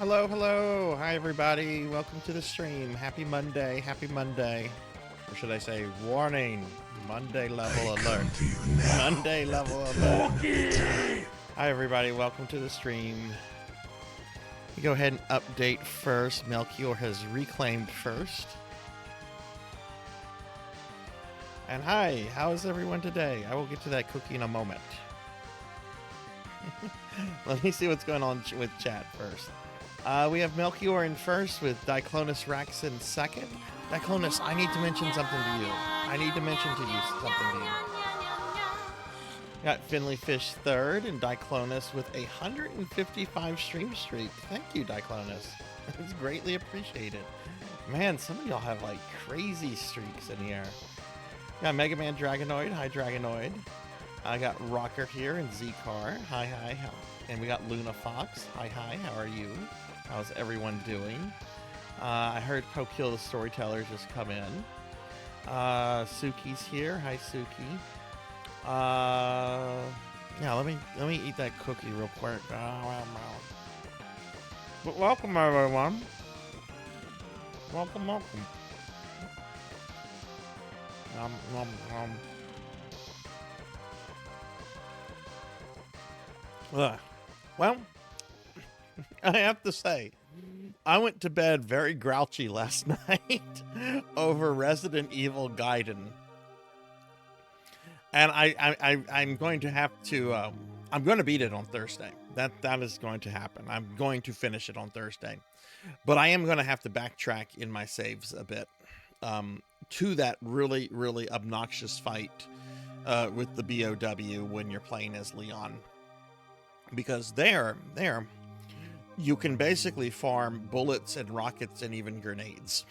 Hello, hello. Hi, everybody. Welcome to the stream. Happy Monday. Happy Monday. Or should I say, warning. Monday level alert. Monday level alert. Hi, everybody. Welcome to the stream. We go ahead and update first. Melchior has reclaimed first. And hi, how is everyone today? I will get to that cookie in a moment. Let me see what's going on with chat first. We have Melchior in first with Diclonus Rax in second. Diclonus, I need to mention something to you. Got Finley Fish third and Diclonus with 155 stream streak. Thank you, Diclonus. It's greatly appreciated. Man, some of y'all have like crazy streaks in here. Got Mega Man Dragonoid. Hi, Dragonoid. I got Rocker here and Z-Car. Hi, hi, hi. And we got Luna Fox. Hi, hi. How are you? How's everyone doing? I heard Pokil the Storyteller just come in. Suki's here. Hi, Suki. Yeah, let me eat that cookie real quick. But welcome, everyone. Welcome. Nom, nom, nom. Well, I have to say, I went to bed very grouchy last night over Resident Evil Gaiden. And I'm going to have to, I'm going to beat it on Thursday. That is going to happen. I'm going to finish it on Thursday. But I am going to have to backtrack in my saves a bit to that really, really obnoxious fight with the BOW when you're playing as Leon. Because there, you can basically farm bullets and rockets and even grenades.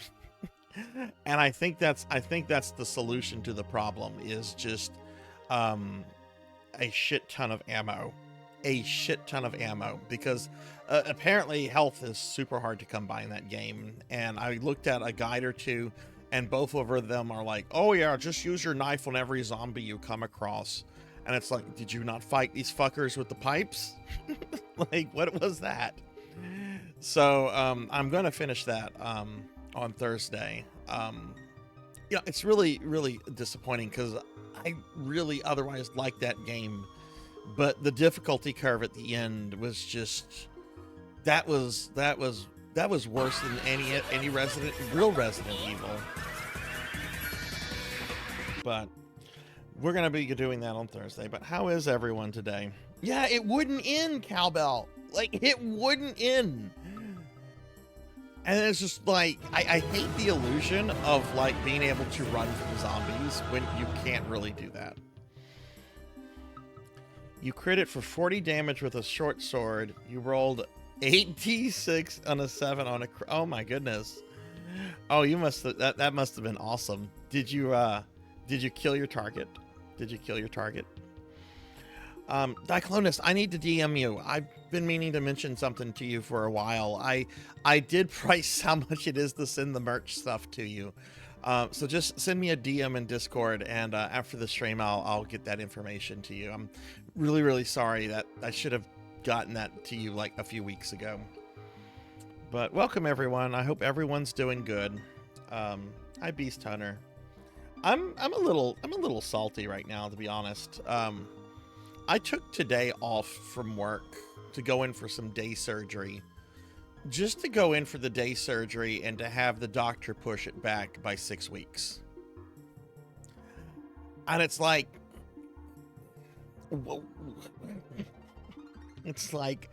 And I think that's the solution to the problem is just a shit ton of ammo. Because apparently health is super hard to come by in that game. And I looked at a guide or two, and both of them are like, oh yeah, just use your knife on every zombie you come across. And it's like, did you not fight these fuckers with the pipes? Like, what was that? So I'm going to finish that on Thursday. Yeah, it's really, really disappointing because I really otherwise like that game. But the difficulty curve at the end was just, that was worse than any real Resident Evil. But we're going to be doing that on Thursday. But how is everyone today? Yeah, it wouldn't end, Cowbell. Like, it wouldn't end. And it's just like, I hate the illusion of like being able to run from zombies when you can't really do that. You crit it for 40 damage with a short sword. You rolled 8d6 on a 7 on a... Oh my goodness. Oh, you must have... That must have been awesome. Did you kill your target? Diclonus, I need to DM you. I've been meaning to mention something to you for a while. I did price how much it is to send the merch stuff to you. So just send me a DM in Discord, and after the stream, I'll get that information to you. I'm really, really sorry that I should have gotten that to you like a few weeks ago. But welcome everyone. I hope everyone's doing good. Hi Beast Hunter. I'm a little salty right now, to be honest. I took today off from work to go in for some day surgery. Just to go in for the day surgery and to have the doctor push it back by 6 weeks. And it's like, whoa. It's like,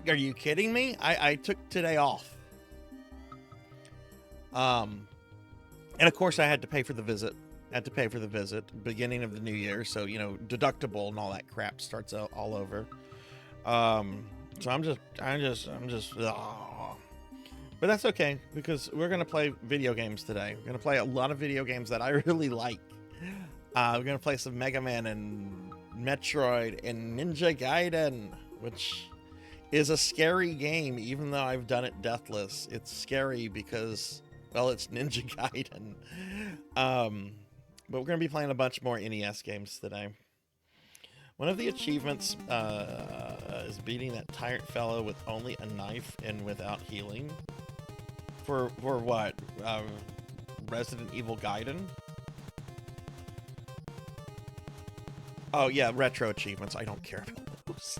are you kidding me? I took today off. And of course I had to pay for the visit. Beginning of the new year. So, you know, deductible and all that crap starts all over. So I'm just, but that's okay because we're going to play video games today. We're going to play a lot of video games that I really like. We're going to play some Mega Man and Metroid and Ninja Gaiden, which is a scary game, even though I've done it deathless. It's scary because, well, it's Ninja Gaiden. But we're going to be playing a bunch more NES games today. One of the achievements is beating that tyrant fellow with only a knife and without healing. For what? Resident Evil Gaiden? Oh yeah, retro achievements. I don't care about those.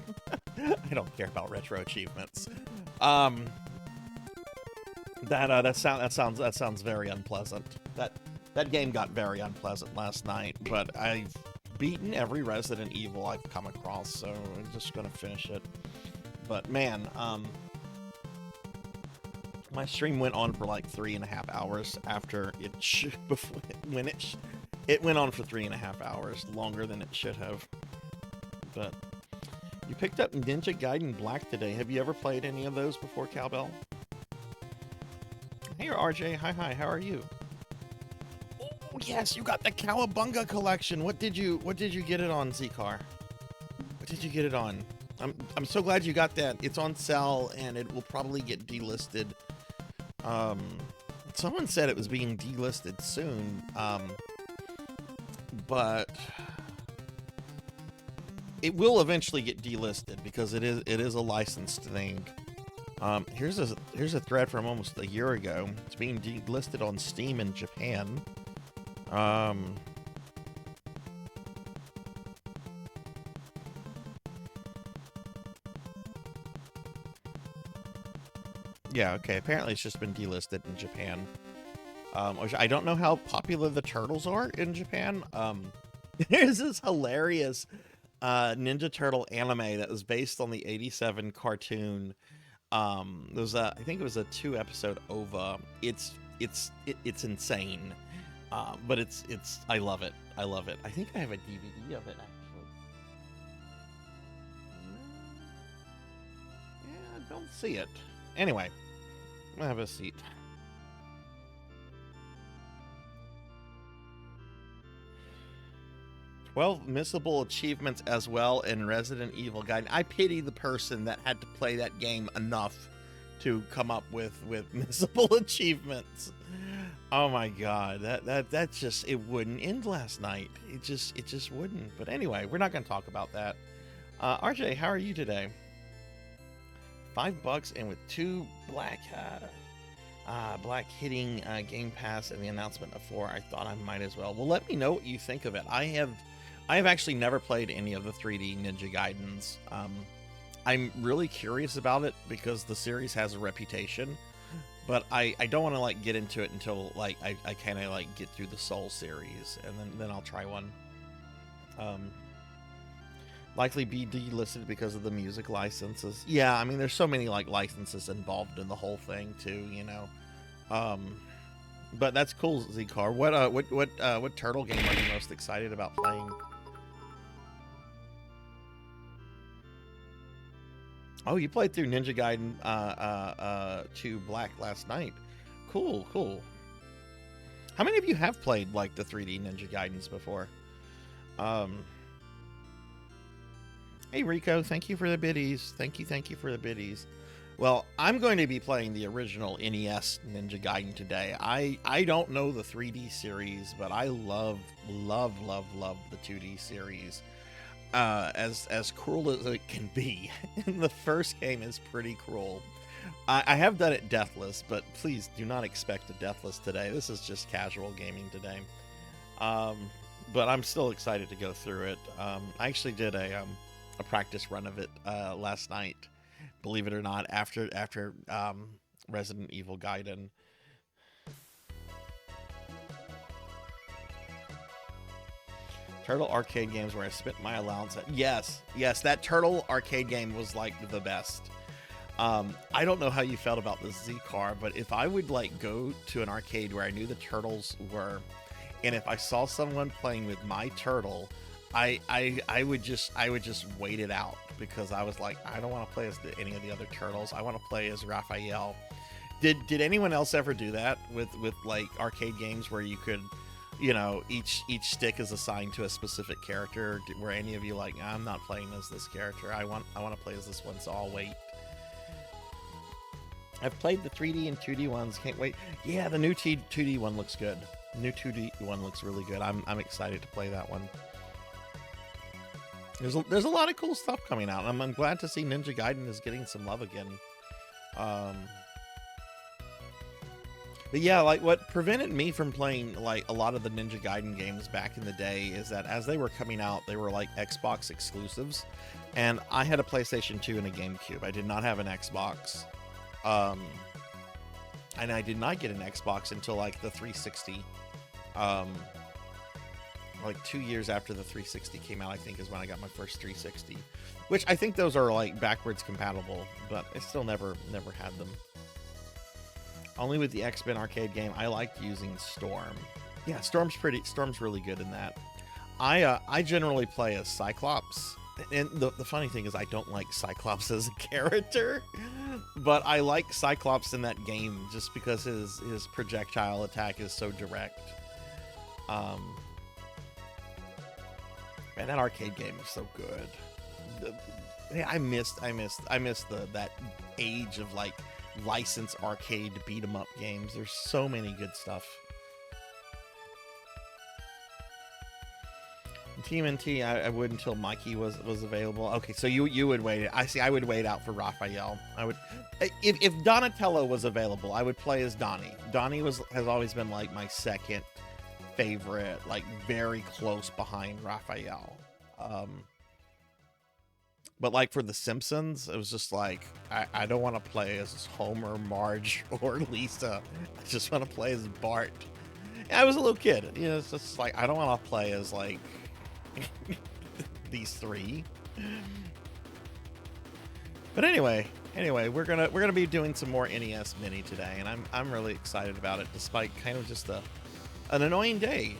I don't care about retro achievements. That sounds very unpleasant. That game got very unpleasant last night, but I've beaten every Resident Evil I've come across, so I'm just gonna finish it. But man, my stream went on for like 3.5 hours after it should. It went on for 3.5 hours, longer than it should have. But you picked up Ninja Gaiden Black today. Have you ever played any of those before, Cowbell? Hey, RJ. Hi. How are you? Oh yes, you got the Cowabunga collection. What did you get it on, Z-Car? What did you get it on? I'm so glad you got that. It's on sale and it will probably get delisted. Someone said it was being delisted soon. But it will eventually get delisted because it is a licensed thing. Here's a thread from almost a year ago. It's being delisted on Steam in Japan. Yeah, okay. Apparently it's just been delisted in Japan. Which I don't know how popular the turtles are in Japan. There's this hilarious Ninja Turtle anime that was based on the '87 cartoon. There was I think it was a 2-episode OVA. It's insane. But it's I love it. I love it. I think I have a DVD of it actually. Yeah, I don't see it. Anyway, I'll have a seat. "12 missable achievements as well in Resident Evil Gaiden." I pity the person that had to play that game enough to come up with missable achievements. Oh my god, that just, it wouldn't end last night. It just wouldn't. But anyway, we're not going to talk about that. RJ, how are you today? $5 and with 2 black hitting Game Pass and the announcement of 4, I thought I might as well. Well, let me know what you think of it. I have actually never played any of the 3D Ninja Gaidens. I'm really curious about it because the series has a reputation, but I don't want to like get into it until like I kind of like get through the Soul series, and then I'll try one. Likely be delisted because of the music licenses. Yeah, I mean there's so many like licenses involved in the whole thing too, you know. But that's cool, Z-Car. What turtle game are you most excited about playing? Oh, you played through Ninja Gaiden 2 Black last night. Cool. How many of you have played like the 3D Ninja Gaidens before? Hey Rico, thank you for the biddies. Thank you for the biddies. Well, I'm going to be playing the original NES Ninja Gaiden today. I don't know the 3D series, but I love the 2D series. As cruel as it can be. The first game is pretty cruel. I have done it deathless, but please do not expect a deathless today. This is just casual gaming today. But I'm still excited to go through it. I actually did a practice run of it last night, believe it or not, after Resident Evil Gaiden. Turtle arcade games where I spent my allowance at. Yes, that Turtle arcade game was like the best. I don't know how you felt about the Z-Car, but if I would like go to an arcade where I knew the turtles were, and if I saw someone playing with my turtle, I would just wait it out, because I was like, I don't want to play as any of the other turtles. I want to play as Raphael. Did anyone else ever do that with like arcade games where you could, you know, each stick is assigned to a specific character? Were any of you like, I'm not playing as this character, I want to play as this one, so I'll wait? I've played the 3D and 2D ones, can't wait. Yeah, the new 2D one looks good. The new 2D one looks really good. I'm excited to play that one. There's a lot of cool stuff coming out. I'm glad to see Ninja Gaiden is getting some love again. Um, but yeah, like what prevented me from playing like a lot of the Ninja Gaiden games back in the day is that as they were coming out, they were like Xbox exclusives, and I had a PlayStation 2 and a GameCube. I did not have an Xbox, and I did not get an Xbox until like the 360. Like 2 years after the 360 came out, I think is when I got my first 360, which I think those are like backwards compatible, but I still never had them. Only with the X-Men arcade game, I liked using Storm. Yeah, Storm's really good in that. I generally play as Cyclops, and the funny thing is I don't like Cyclops as a character, but I like Cyclops in that game just because his projectile attack is so direct. Man, that arcade game is so good. I missed that age of like licensed arcade beat 'em up games. There's so many good stuff. TMNT, I would until Mikey was available. Okay, so you would wait. I would wait out for Raphael. I would, if Donatello was available, I would play as Donnie. Donnie has always been like my second favorite, like very close behind Raphael. But like for The Simpsons, it was just like, I don't want to play as Homer, Marge, or Lisa. I just want to play as Bart. And I was a little kid. You know, it's just like, I don't want to play as like these three. But anyway, we're gonna be doing some more NES Mini today, and I'm really excited about it, despite kind of just an annoying day.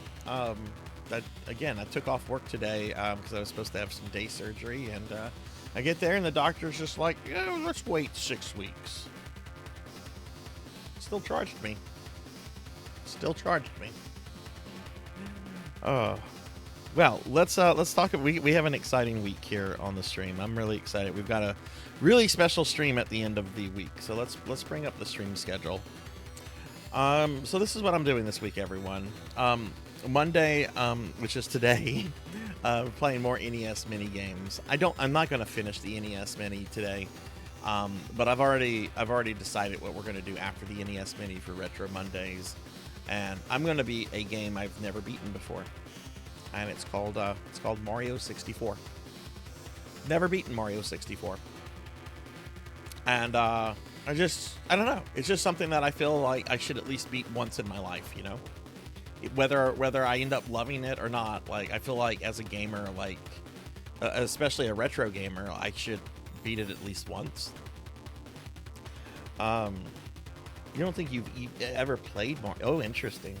That again, I took off work today because I was supposed to have some day surgery, and I get there and the doctor's just like, yeah, let's wait 6 weeks. Still charged me. Well, let's talk. We have an exciting week here on the stream. I'm really excited. We've got a really special stream at the end of the week, so let's bring up the stream schedule. So this is what I'm doing this week, everyone. Monday, which is today, playing more NES mini games. I'm not going to finish the NES mini today, but I've already decided what we're going to do after the NES mini for Retro Mondays, and I'm going to beat a game I've never beaten before, and it's called Mario 64. Never beaten Mario 64, and I don't know. It's just something that I feel like I should at least beat once in my life, you know? Whether I end up loving it or not, like, I feel like as a gamer, like, especially a retro gamer, I should beat it at least once. You don't think you've ever played Mario? Oh, interesting.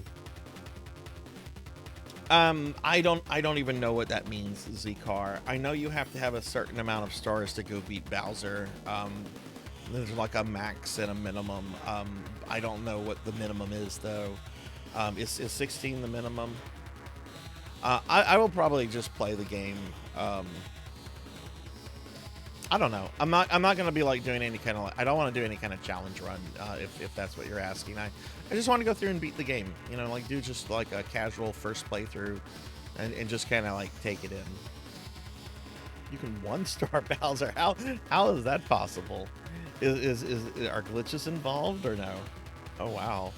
I don't even know what that means, Z-Car. I know you have to have a certain amount of stars to go beat Bowser. There's like a max and a minimum. I don't know what the minimum is though. Is 16 the minimum? I will probably just play the game. I don't know. I'm not gonna be like doing any kind of. I don't want to do any kind of challenge run. If that's what you're asking, I just want to go through and beat the game. You know, like do just like a casual first playthrough, and just kind of like take it in. You can 1-star Bowser. How is that possible? Are glitches involved or no? Oh wow.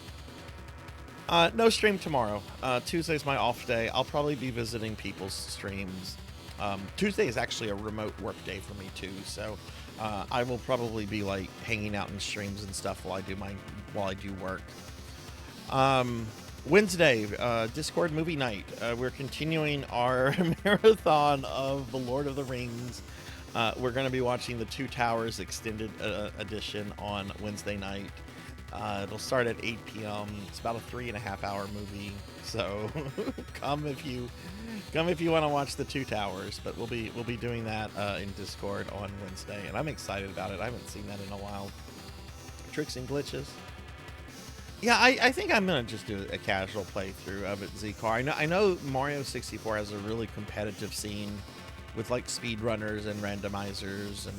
No stream tomorrow. Tuesday's my off day. I'll probably be visiting people's streams. Tuesday is actually a remote work day for me too, so I will probably be like hanging out in streams and stuff while I do work. Wednesday, Discord movie night. We're continuing our marathon of The Lord of the Rings. We're going to be watching the Two Towers extended edition on Wednesday night. It'll start at 8 p.m. It's about a 3.5-hour movie, so come if you want to watch the Two Towers. But we'll be doing that in Discord on Wednesday, and I'm excited about it. I haven't seen that in a while. Tricks and glitches. Yeah, I think I'm gonna just do a casual playthrough of it, Z-Car. I know Mario 64 has a really competitive scene with like speedrunners and randomizers and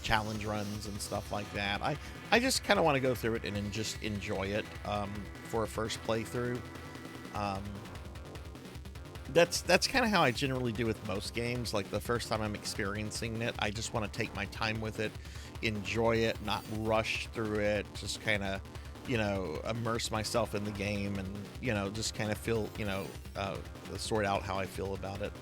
challenge runs and stuff like that. I just kind of want to go through it and just enjoy it for a first playthrough. That's kind of how I generally do with most games. Like the first time I'm experiencing it, I just want to take my time with it, enjoy it, not rush through it, just kind of, immerse myself in the game and, just kind of feel, sort out how I feel about it.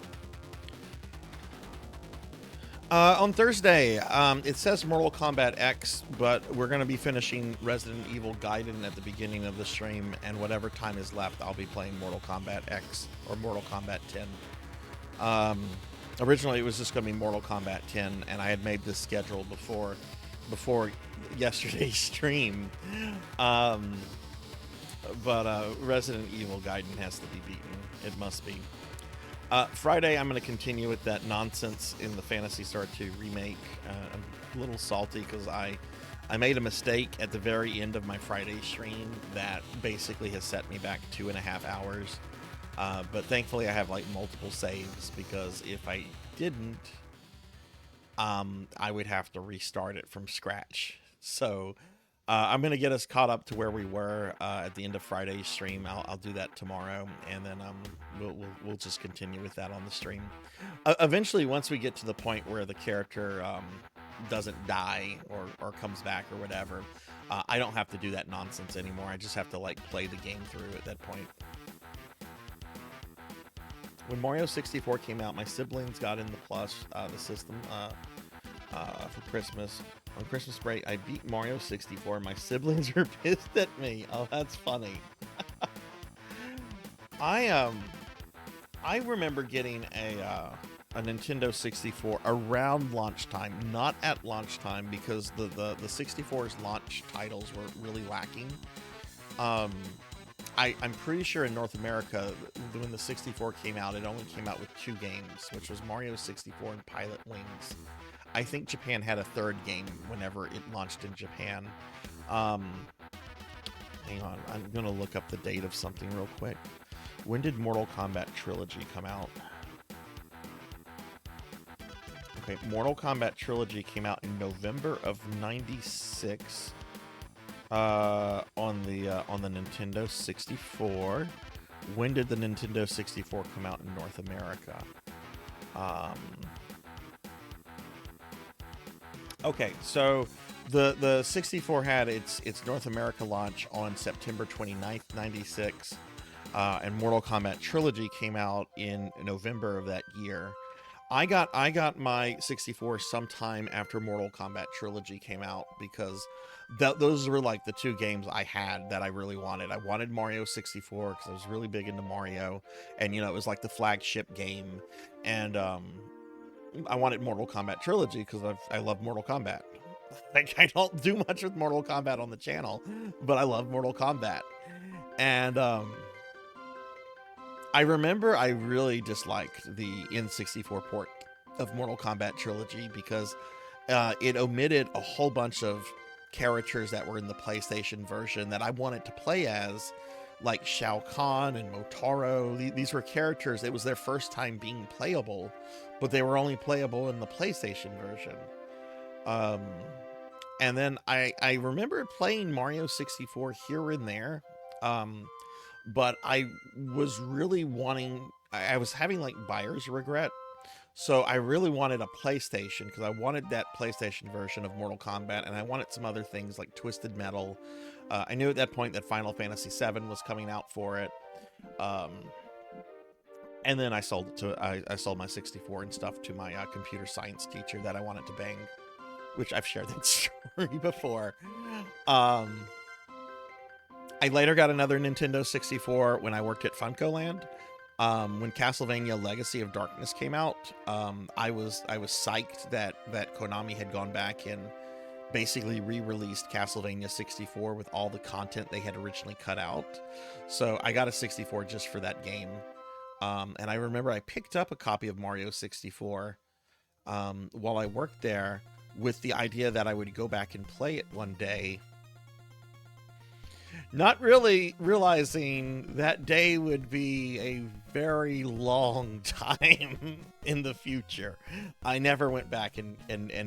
On Thursday, it says Mortal Kombat X, but we're going to be finishing Resident Evil Gaiden at the beginning of the stream, and whatever time is left, I'll be playing Mortal Kombat X or Mortal Kombat 10. Originally, it was just going to be Mortal Kombat 10, and I had made this schedule before yesterday's stream. But Resident Evil Gaiden has to be beaten. It must be. Friday, I'm going to continue with that nonsense in the Phantasy Star 2 remake. I'm a little salty because I made a mistake at the very end of my Friday stream that basically has set me back 2.5 hours. But thankfully, I have like multiple saves, because if I didn't, I would have to restart it from scratch. So I'm going to get us caught up to where we were at the end of Friday's stream. I'll do that tomorrow, and then we'll just continue with that on the stream. Eventually, once we get to the point where the character doesn't die or comes back or whatever, I don't have to do that nonsense anymore. I just have to like play the game through at that point. When Mario 64 came out, my siblings got in the system for Christmas. On Christmas break, I beat Mario 64. My siblings were pissed at me. Oh, that's funny. I remember getting a Nintendo 64 around launch time, not at launch time, because the 64's launch titles were really lacking. I'm pretty sure in North America, when the 64 came out, it only came out with 2 games, which was Mario 64 and Pilot Wings. I think Japan had a 3rd game whenever it launched in Japan. Hang on, I'm going to look up the date of something real quick. When did Mortal Kombat Trilogy come out? Okay, Mortal Kombat Trilogy came out in November of '96 on the Nintendo 64. When did the Nintendo 64 come out in North America? Okay, so the 64 had its North America launch on September 29th, 96, and Mortal Kombat Trilogy came out in November of that year. I got my 64 sometime after Mortal Kombat Trilogy came out, because those were like the 2 games I had that I really wanted. I wanted Mario 64 because I was really big into Mario, and it was like the flagship game, and I wanted Mortal Kombat Trilogy because I love Mortal Kombat. Like, I don't do much with Mortal Kombat on the channel, but I love Mortal Kombat. And I remember I really disliked the N64 port of Mortal Kombat Trilogy because it omitted a whole bunch of characters that were in the PlayStation version that I wanted to play as, like Shao Kahn and Motaro. These were characters, it was their first time being playable, but they were only playable in the PlayStation version. And then I remember playing Mario 64 here and there, but I was really wanting, I was having like buyer's regret. So I really wanted a PlayStation because I wanted that PlayStation version of Mortal Kombat, and I wanted some other things like Twisted Metal. I knew at that point that Final Fantasy VII was coming out for it. And then I sold it to I sold my 64 and stuff to my computer science teacher that I wanted to bang, which I've shared that story before. I later got another Nintendo 64 when I worked at FuncoLand. When Castlevania Legacy of Darkness came out, I was psyched that Konami had gone back and basically re-released Castlevania 64 with all the content they had originally cut out. So I got a 64 just for that game. And I remember I picked up a copy of Mario 64 while I worked there with the idea that I would go back and play it one day. Not really realizing that day would be a very long time in the future. I never went back and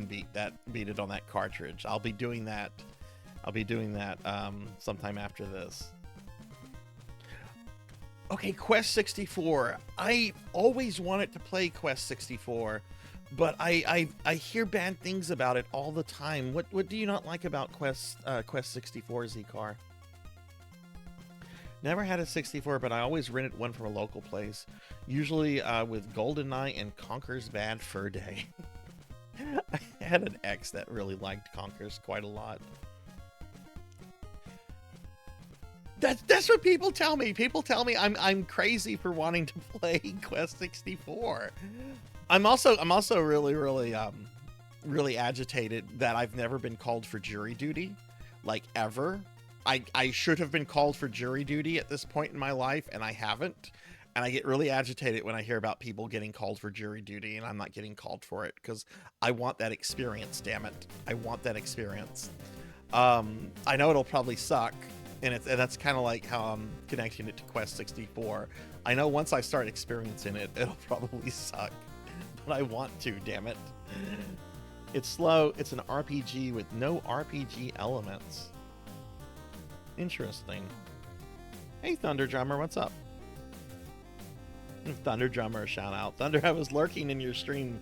beat it on that cartridge. I'll be doing that sometime after this. Okay, Quest 64. I always wanted to play Quest 64, but I hear bad things about it all the time. What do you not like about Quest 64, Z-Car? Never had a 64, but I always rented one from a local place, usually with GoldenEye and Conker's Bad Fur Day. I had an ex that really liked Conker's quite a lot. That's what people tell me. People tell me I'm crazy for wanting to play Quest 64. I'm also really agitated that I've never been called for jury duty, like ever. I should have been called for jury duty at this point in my life, and I haven't. And I get really agitated when I hear about people getting called for jury duty, and I'm not getting called for it because I want that experience. Damn it, I want that experience. I know it'll probably suck. And that's kind of like how I'm connecting it to Quest 64. I know once I start experiencing it, it'll probably suck. But I want to, damn it. It's slow. It's an RPG with no RPG elements. Interesting. Hey, Thunder Drummer, what's up? Thunder Drummer, shout out. Thunder, I was lurking in your stream.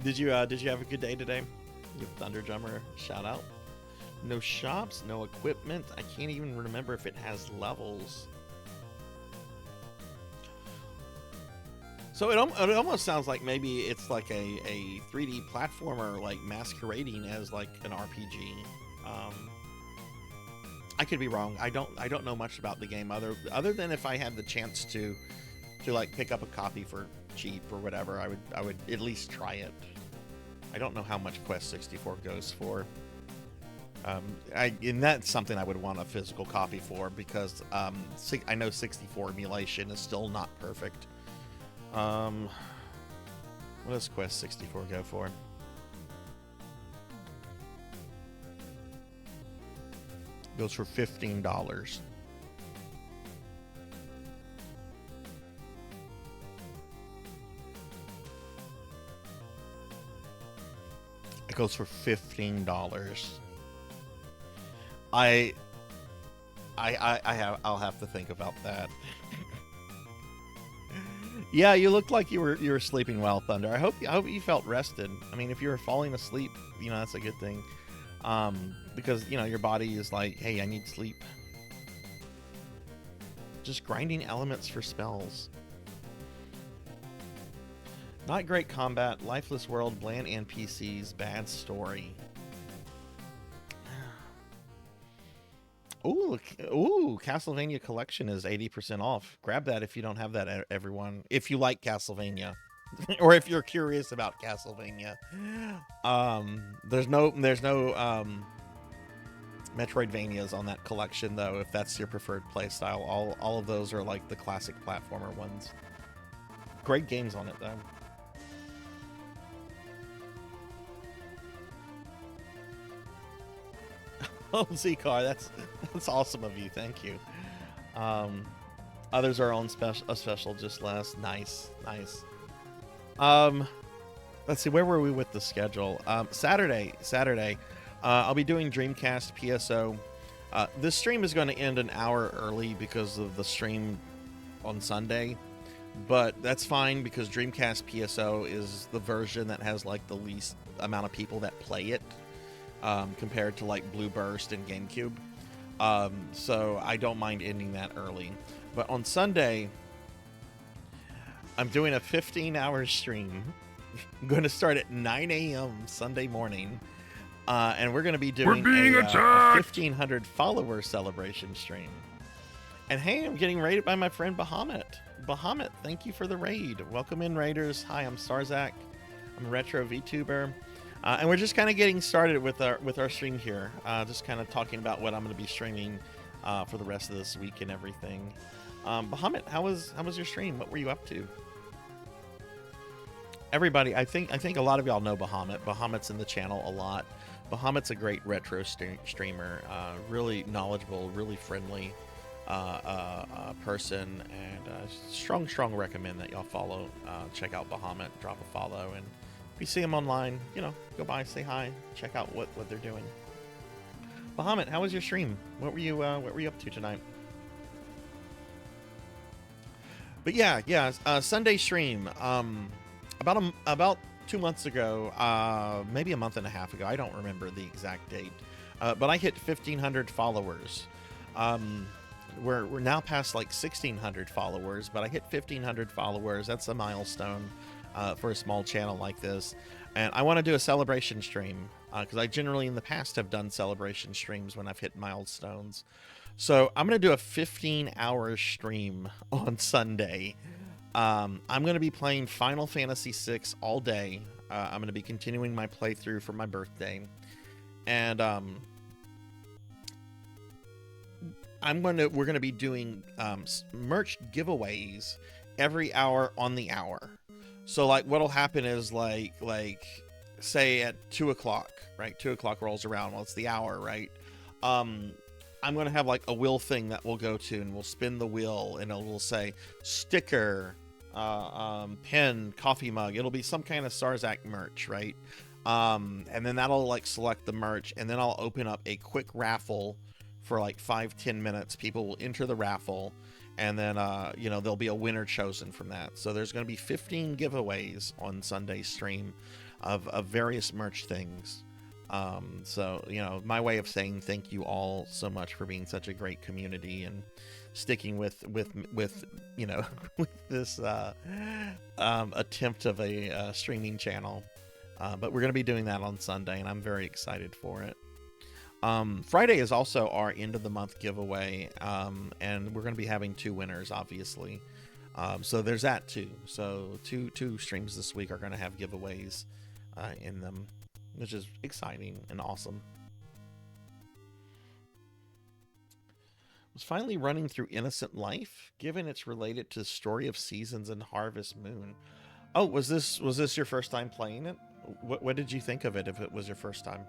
Did you have a good day today? Give Thunder Drummer a shout out. No shops, no equipment. I can't even remember if it has levels. So it almost sounds like maybe it's like a 3D platformer, like masquerading as like an RPG. I could be wrong. I don't know much about the game other than if I had the chance to like pick up a copy for cheap or whatever, I would at least try it. I don't know how much Quest 64 goes for. And that's something I would want a physical copy for because I know 64 emulation is still not perfect. What does Quest 64 go for? Goes for $15. It goes for $15. I'll have to think about that. Yeah, you looked like you were sleeping well, Thunder. I hope you felt rested. I mean, if you were falling asleep, that's a good thing. Because your body is like, hey, I need sleep. Just grinding elements for spells. Not great combat, lifeless world, bland NPCs, bad story. Ooh, Castlevania Collection is 80% off. Grab that if you don't have that, everyone. If you like Castlevania. Or if you're curious about Castlevania. There's no Metroidvanias on that collection, though, if that's your preferred playstyle. All of those are like the classic platformer ones. Great games on it, though. Oh, Z-Car, that's awesome of you. Thank you. Others are on a special just less. Nice. Let's see, where were we with the schedule? Saturday. I'll be doing Dreamcast PSO. This stream is going to end an hour early because of the stream on Sunday, but that's fine because Dreamcast PSO is the version that has like the least amount of people that play it. Compared to like Blue Burst and GameCube. So I don't mind ending that early. But on Sunday, I'm doing a 15-hour stream. I'm going to start at 9 a.m. Sunday morning. And we're going to be doing a 1,500 follower celebration stream. And hey, I'm getting raided by my friend Bahamut. Bahamut, thank you for the raid. Welcome in, raiders. Hi, I'm Sarzac. I'm a retro VTuber. And we're just kind of getting started with our stream here. Just kind of talking about what I'm going to be streaming for the rest of this week and everything. Bahamut, how was your stream? What were you up to? Everybody, I think a lot of y'all know Bahamut. Bahamut's in the channel a lot. Bahamut's a great retro streamer. Really knowledgeable, really friendly person, and strong recommend that y'all follow. Check out Bahamut, drop a follow, and if you see them online, go by, say hi, check out what they're doing. Bahamut, how was your stream? What were you up to tonight? But yeah, Sunday stream. About 2 months ago, maybe a month and a half ago. I don't remember the exact date, but I hit 1,500 followers. Um, we're now past like 1,600 followers, but I hit 1,500 followers. That's a milestone for a small channel like this, and I want to do a celebration stream because I generally in the past have done celebration streams when I've hit milestones. So I'm going to do a 15-hour stream on Sunday. I'm going to be playing Final Fantasy VI all day. I'm going to be continuing my playthrough for my birthday. And we're going to be doing merch giveaways every hour on the hour. So like what'll happen is like say at 2 o'clock, right? 2 o'clock rolls around. Well, it's the hour, right? I'm going to have like a wheel thing that we'll go to, and we'll spin the wheel, and it'll say sticker, pen, coffee mug. It'll be some kind of Sarzac merch, right? And then that'll like select the merch, and then I'll open up a quick raffle for like 5-10 minutes. People will enter the raffle, and then there'll be a winner chosen from that. So there's going to be 15 giveaways on Sunday's stream of various merch things. So, my way of saying thank you all so much for being such a great community and sticking with with this attempt of a streaming channel. But we're going to be doing that on Sunday, and I'm very excited for it. Friday is also our end of the month giveaway, and we're going to be having 2 winners, obviously. So there's that too. So two streams this week are going to have giveaways in them, which is exciting and awesome. Was finally running through Innocent Life, given it's related to Story of Seasons and Harvest Moon. Oh, was this your first time playing it? What did you think of it if it was your first time?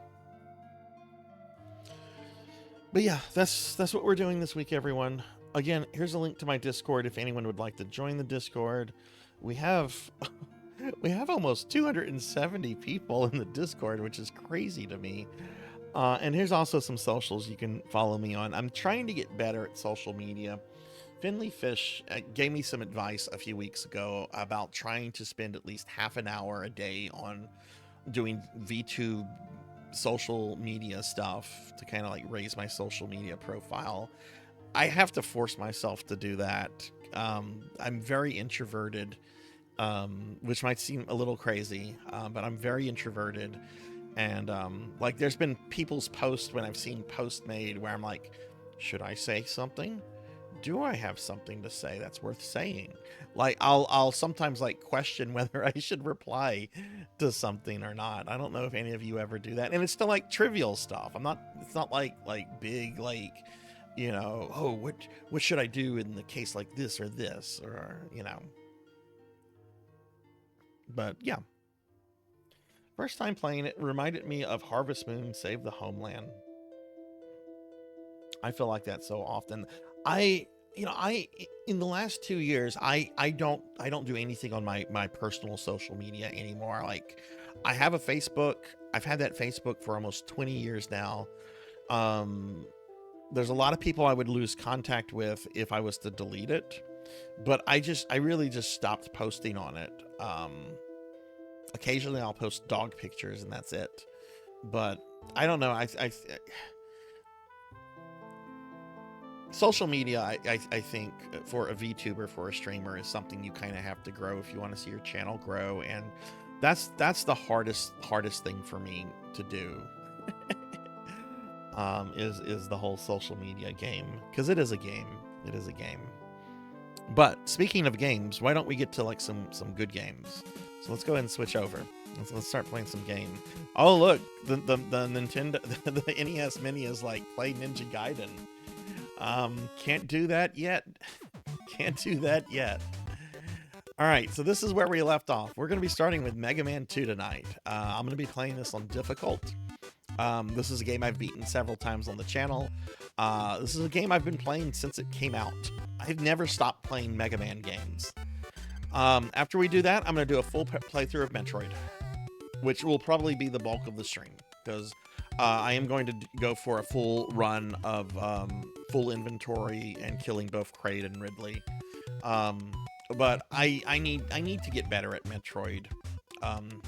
But yeah, that's what we're doing this week, everyone. Again, here's a link to my Discord if anyone would like to join the Discord. We have almost 270 people in the Discord, which is crazy to me. And here's also some socials you can follow me on. I'm trying to get better at social media. Finley Fish gave me some advice a few weeks ago about trying to spend at least half an hour a day on doing VTube social media stuff to kind of like raise my social media profile. I have to force myself to do that. I'm very introverted, which might seem a little crazy, but I'm very introverted. And like there's been people's posts when I've seen posts made where I'm like, should I say something? Do I have something to say that's worth saying? Like I'll sometimes like question whether I should reply to something or not. I don't know if any of you ever do that. And it's still like trivial stuff. It's not like big, like, oh, what should I do in the case like this or this, or, But yeah. First time playing it reminded me of Harvest Moon Save the Homeland. I feel like that so often. I in the last 2 years, I don't do anything on my personal social media anymore. Like I have a Facebook. I've had that Facebook for almost 20 years now. There's a lot of people I would lose contact with if I was to delete it, but I really just stopped posting on it. Occasionally I'll post dog pictures and that's it. But I don't know. Social media, I think for a VTuber, for a streamer, is something you kind of have to grow if you want to see your channel grow. And that's the hardest thing for me to do. Is the whole social media game, because it is a game. It is a game. But speaking of games, why don't we get to like some good games? So let's go ahead and switch over. Let's start playing some game. Oh look, the Nintendo the NES Mini is like play Ninja Gaiden. Can't do that yet. Can't do that yet. All right, so this is where we left off. We're going to be starting with Mega Man 2 tonight. I'm going to be playing this on difficult. This is a game I've beaten several times on the channel. This is a game I've been playing since it came out. I've never stopped playing Mega Man games. After we do that, I'm going to do a full playthrough of Metroid, which will probably be the bulk of the stream, because I am going to go for a full run of full inventory and killing both Kraid and Ridley. but I need to get better at Metroid.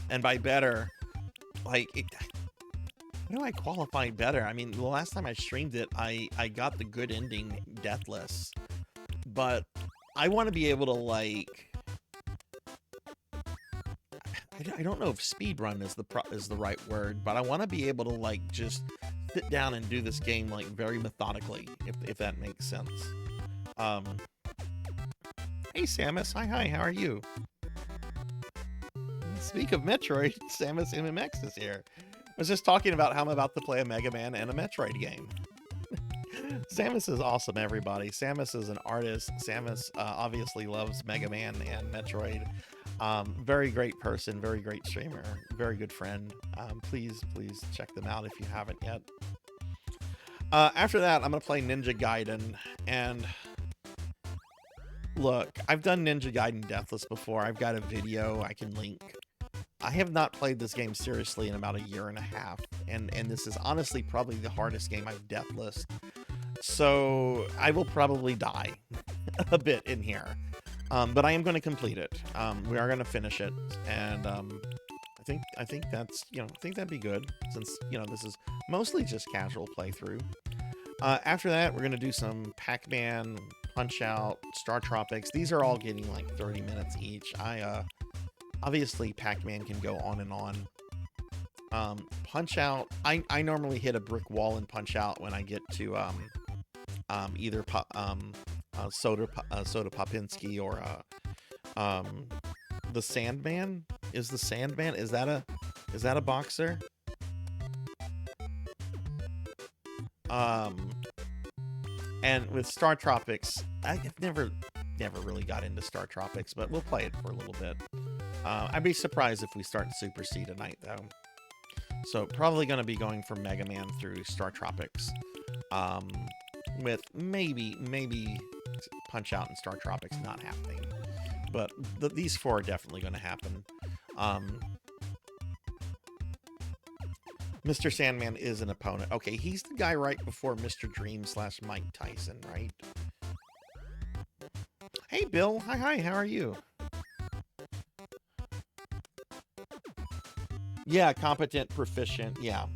And by better, like how do I qualify better? I mean, the last time I streamed it, I got the good ending deathless, but I want to be able to like I don't know if speedrun is the right word, but I want to be able to like just sit down and do this game like very methodically, if that makes sense. Um, hey Samus, hi, how are you? Speak of Metroid, Samus MMX is here. I was just talking about how I'm about to play a Mega Man and a Metroid game. Samus is awesome, everybody. Samus is an artist. Samus obviously loves Mega Man and Metroid. Very great person, very great streamer, very good friend. Please check them out if you haven't yet. After that, I'm going to play Ninja Gaiden. And look, I've done Ninja Gaiden Deathless before. I've got a video I can link. I have not played this game seriously in about a year and a half. And this is honestly probably the hardest game I've deathless. So I will probably die a bit in here. But I am going to complete it. We are going to finish it. And I think that's, I think that'd be good, since, this is mostly just casual playthrough. After that, we're going to do some Pac-Man, Punch-Out, Star Tropics. These are all getting like 30 minutes each. Obviously, Pac-Man can go on and on. Punch-Out, I normally hit a brick wall in Punch-Out when I get to either Soda Popinski or the Sandman. Is the Sandman? Is that a boxer? And with Star Tropics, I've never really got into Star Tropics, but we'll play it for a little bit. I'd be surprised if we start Super C tonight, though. So probably going to be going from Mega Man through Star Tropics, with maybe Punch Out and Star Tropics not happening, but these four are definitely going to happen. Mr. Sandman is an opponent. Okay, he's the guy right before Mr. Dream / Mike Tyson, right? Hey, Bill. Hi, how are you? Yeah, competent, proficient. Yeah.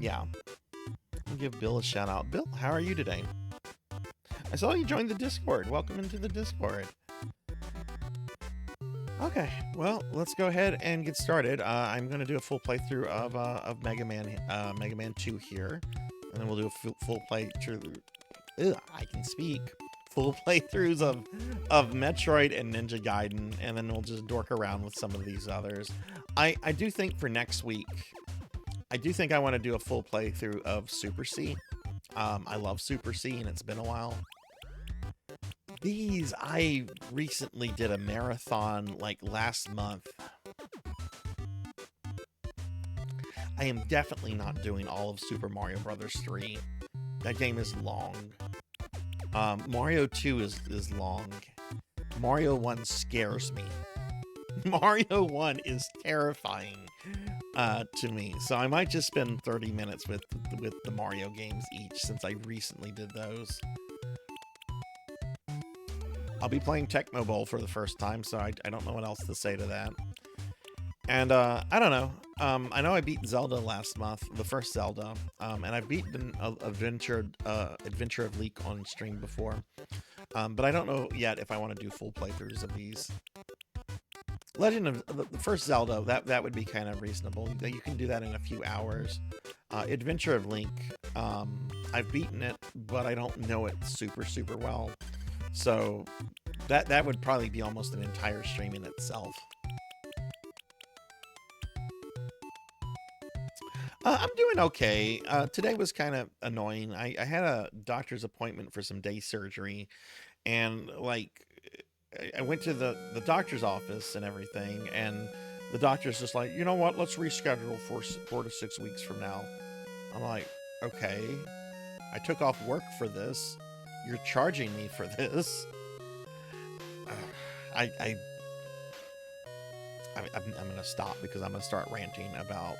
I'll give Bill a shout out. Bill, how are you today? I saw you joined the Discord. Welcome into the Discord. Okay, well, let's go ahead and get started. I'm going to do a full playthrough of Mega Man 2 here, and then we'll do a full playthrough. I can speak. Full playthroughs of Metroid and Ninja Gaiden, and then we'll just dork around with some of these others. I do think for next week, I want to do a full playthrough of Super C. I love Super C, and it's been a while. I recently did a marathon like last month. I am definitely not doing all of Super Mario Bros. 3. That game is long. Mario 2 is long. Mario 1 scares me. Mario 1 is terrifying to me. So I might just spend 30 minutes with the Mario games each, since I recently did those. I'll be playing Tecmo Bowl for the first time, so I don't know what else to say to that. And I don't know. I know I beat Zelda last month, the first Zelda, and I've beaten Adventure of Link on stream before. But I don't know yet if I want to do full playthroughs of these. Legend of the first Zelda, that would be kind of reasonable. You can do that in a few hours. Adventure of Link, I've beaten it, but I don't know it super well. So that would probably be almost an entire stream in itself. I'm doing okay. Today was kind of annoying. I had a doctor's appointment for some day surgery, and like I went to the doctor's office and everything, and the doctor's just like, you know what, let's reschedule for 4 to 6 weeks from now. I'm like, okay, I took off work for this. You're charging me for this. I'm going to stop because I'm going to start ranting about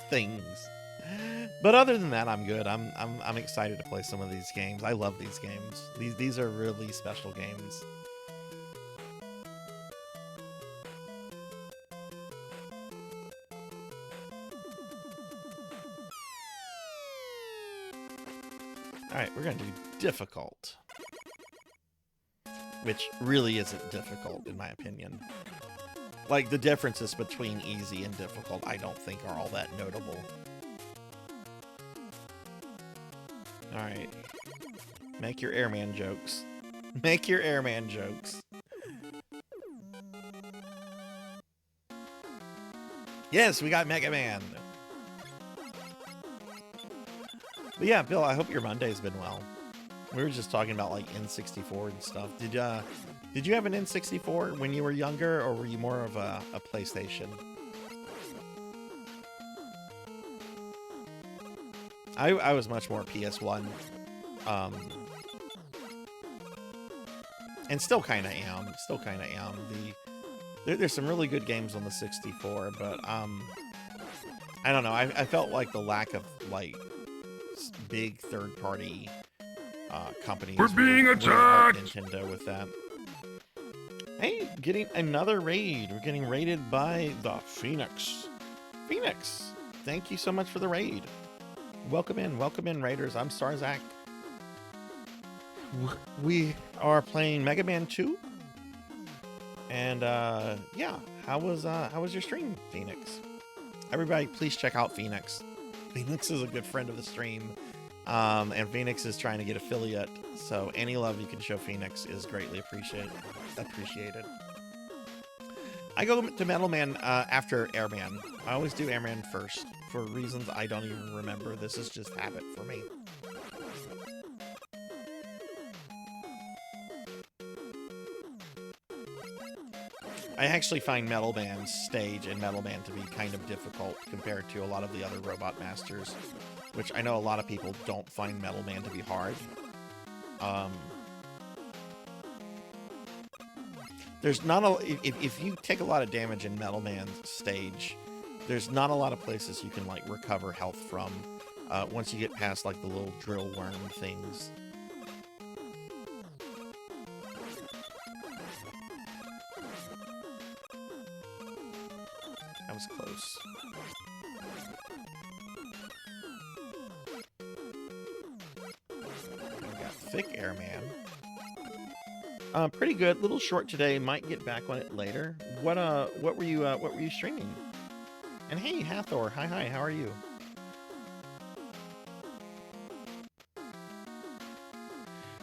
things. But other than that, I'm good. I'm excited to play some of these games. I love these games. These are really special games. Alright, we're gonna do difficult. Which really isn't difficult, in my opinion. Like, the differences between easy and difficult, I don't think are all that notable. Alright. Make your airman jokes. Make your airman jokes. Yes, we got Mega Man! But yeah, Bill, I hope your Monday's been well. We were just talking about, like, N64 and stuff. Did you have an N64 when you were younger, or were you more of a PlayStation? I was much more PS1. And still kind of am. There's some really good games on the 64, but, I don't know. I felt like the lack of, like, big third-party companies. We're being attacked! Nintendo with that. Hey, getting another raid. We're getting raided by the Phoenix. Phoenix, thank you so much for the raid. Welcome in, raiders. I'm Sarzac. We are playing Mega Man 2. And yeah, how was your stream, Phoenix? Everybody, please check out Phoenix. Phoenix is a good friend of the stream. And Phoenix is trying to get affiliate, so any love you can show Phoenix is greatly appreciated. I go to Metal Man after Airman. I always do Airman first, for reasons I don't even remember. This is just habit for me. I actually find Metal Man's stage in Metal Man to be kind of difficult compared to a lot of the other Robot Masters, which I know a lot of people don't find Metal Man to be hard. There's not a... If you take a lot of damage in Metal Man's stage, there's not a lot of places you can, like, recover health from once you get past, like, the little drill worm things. That was close. We got Thick Airman. Pretty good. Little short today. Might get back on it later. What were you streaming? And hey, Hathor. Hi. How are you?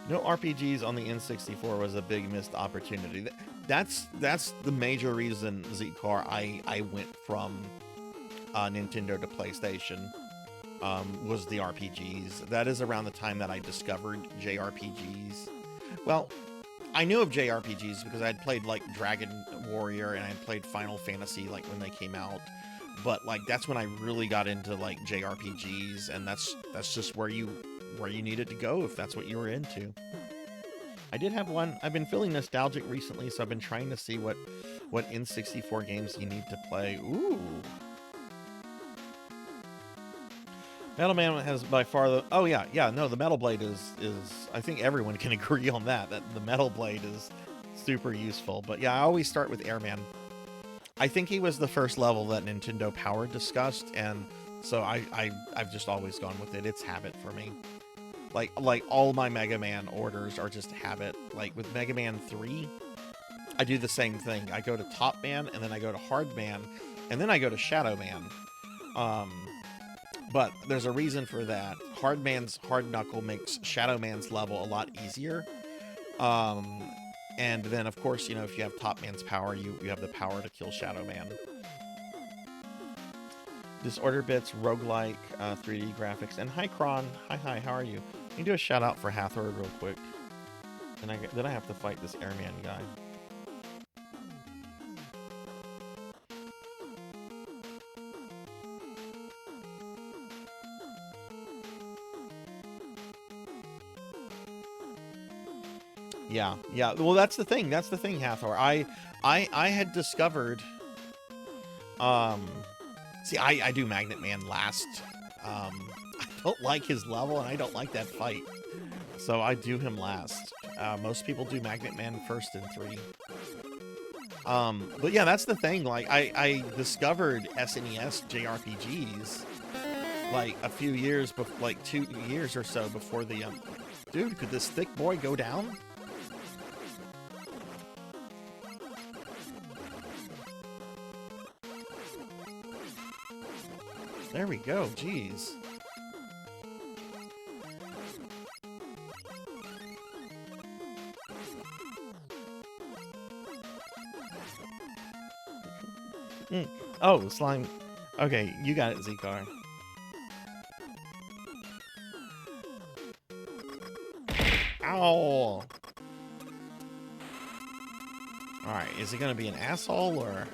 No RPGs on the N64 was a big missed opportunity. That's the major reason, Zcar, I went from Nintendo to PlayStation, was the RPGs. That is around the time that I discovered JRPGs. Well, I knew of JRPGs because I'd played, like, Dragon Warrior and I'd played Final Fantasy, like, when they came out. But, like, that's when I really got into, like, JRPGs, and that's just where you needed to go if that's what you were into. I did have one. I've been feeling nostalgic recently, so I've been trying to see what N64 games you need to play. Ooh. Metal Man has by far the... Oh, yeah. No, the Metal Blade is... I think everyone can agree on that the Metal Blade is super useful. But yeah, I always start with Airman. I think he was the first level that Nintendo Power discussed, and so I've just always gone with it. It's habit for me. Like all my Mega Man orders are just habit. Like with Mega Man 3, I do the same thing. I go to Top Man, and then I go to Hard Man, and then I go to Shadow Man. But there's a reason for that. Hard Man's Hard Knuckle makes Shadow Man's level a lot easier. And then, of course, you know, if you have Top Man's power, you have the power to kill Shadow Man. Disorder Bits, roguelike, 3D graphics, and hi, Kron. Hi, how are you? Can you do a shout out for Hathor real quick? And then I have to fight this Airman guy. Yeah. Well, that's the thing, Hathor. I had discovered. See, I do Magnet Man last. I don't like his level, and I don't like that fight, so I do him last. Most people do Magnet Man first in 3. But yeah, that's the thing. Like, I discovered SNES JRPGs like a few years, like 2 years or so before the. Dude, could this thick boy go down? There we go. Jeez. Oh, slime. Okay, you got it, Z-Car. Ow! Alright, is he gonna be an asshole, or...?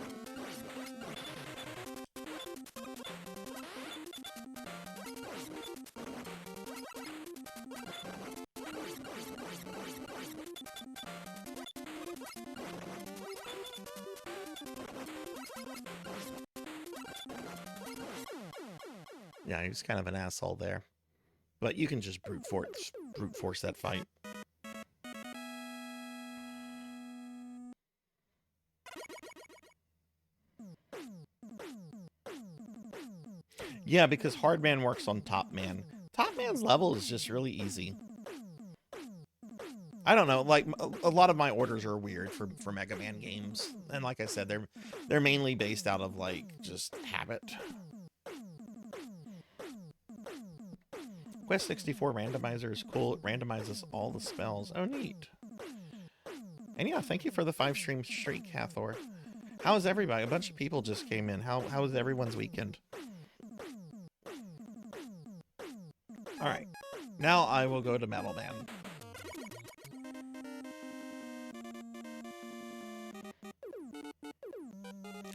Yeah, he was kind of an asshole there. But you can just brute force that fight. Yeah, because Hardman works on Top Man. Top Man's level is just really easy. I don't know, like, a lot of my orders are weird for Mega Man games. And like I said, they're mainly based out of, like, just habit. Quest 64 randomizer is cool. It randomizes all the spells. Oh, neat. And yeah, thank you for the 5-stream streak, Hathor. How is everybody? A bunch of people just came in. How was everyone's weekend? Alright. Now I will go to Metal Man.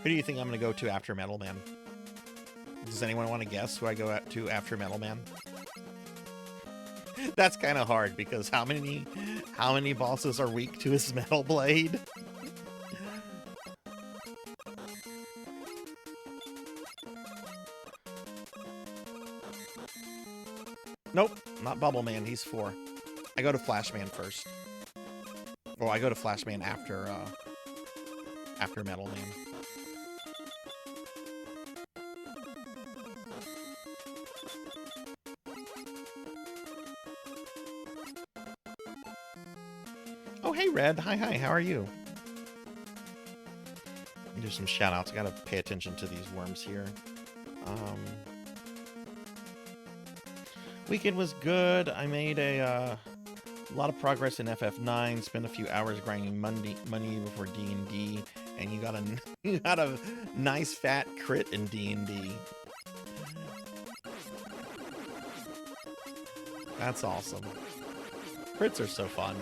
Who do you think I'm going to go to after Metal Man? Does anyone want to guess who I go to after Metal Man? That's kind of hard because how many bosses are weak to his Metal Blade? Nope, not Bubble Man. He's 4. I go to Flash Man first. Well, I go to Flash Man after Metal Man. Oh, hey, Red. Hi, how are you? Do some shout-outs. I gotta pay attention to these worms here. Weekend was good. I made a lot of progress in FF9. Spent a few hours grinding money before D&D, and you got a nice fat crit in D&D. That's awesome. Crits are so fun.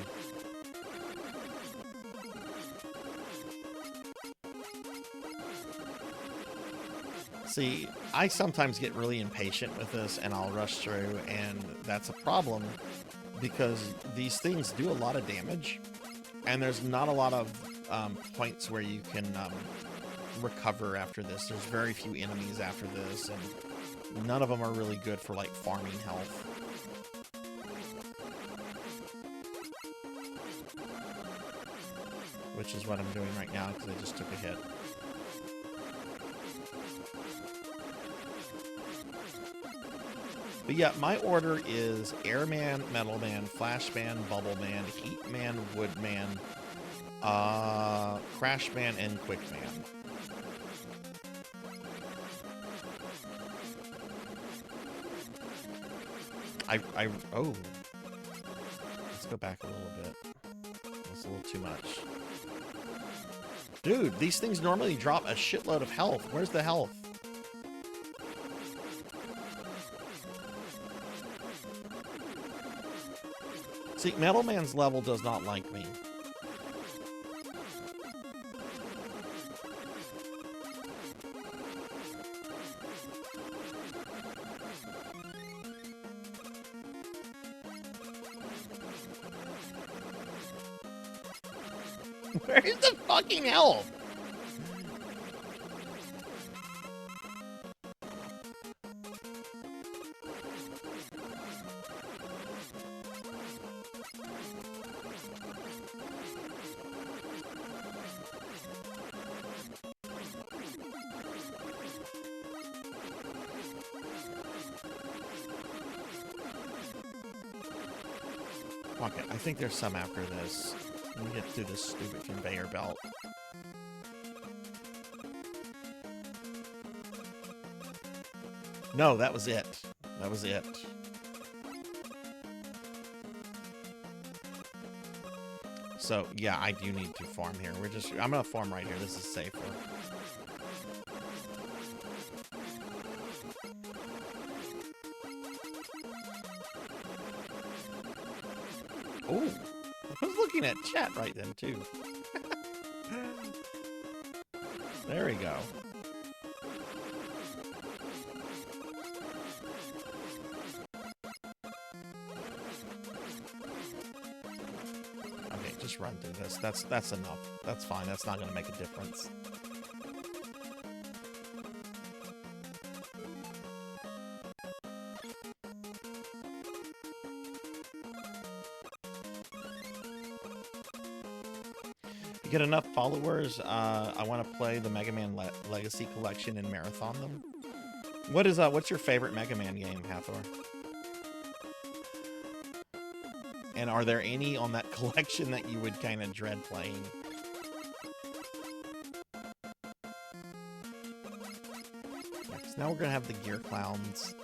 See, I sometimes get really impatient with this and I'll rush through, and that's a problem because these things do a lot of damage and there's not a lot of points where you can recover after this. There's very few enemies after this, and none of them are really good for like farming health. Which is what I'm doing right now because I just took a hit. But yeah, my order is Airman, Metal Man, Flash Man, Bubble Man, Heat Man, Wood Man, Crash Man, and Quick Man. Oh. Let's go back a little bit. That's a little too much. Dude, these things normally drop a shitload of health. Where's the health? See, Metal Man's level does not like me. Where's the fucking health? Fuck it. I think there's some after this. Let me get through this stupid conveyor belt. No, that was it. That was it. So, yeah, I do need to farm here. I'm gonna farm right here. This is safer. Oh, I was looking at chat right then, too. There we go. Okay, just run through this. That's enough. That's fine. That's not going to make a difference. You get enough followers, I want to play the Mega Man Legacy Collection and marathon them. What's your favorite Mega Man game, Hathor? And are there any on that collection that you would kind of dread playing? Yeah, 'cause now we're gonna have the Gear Clowns.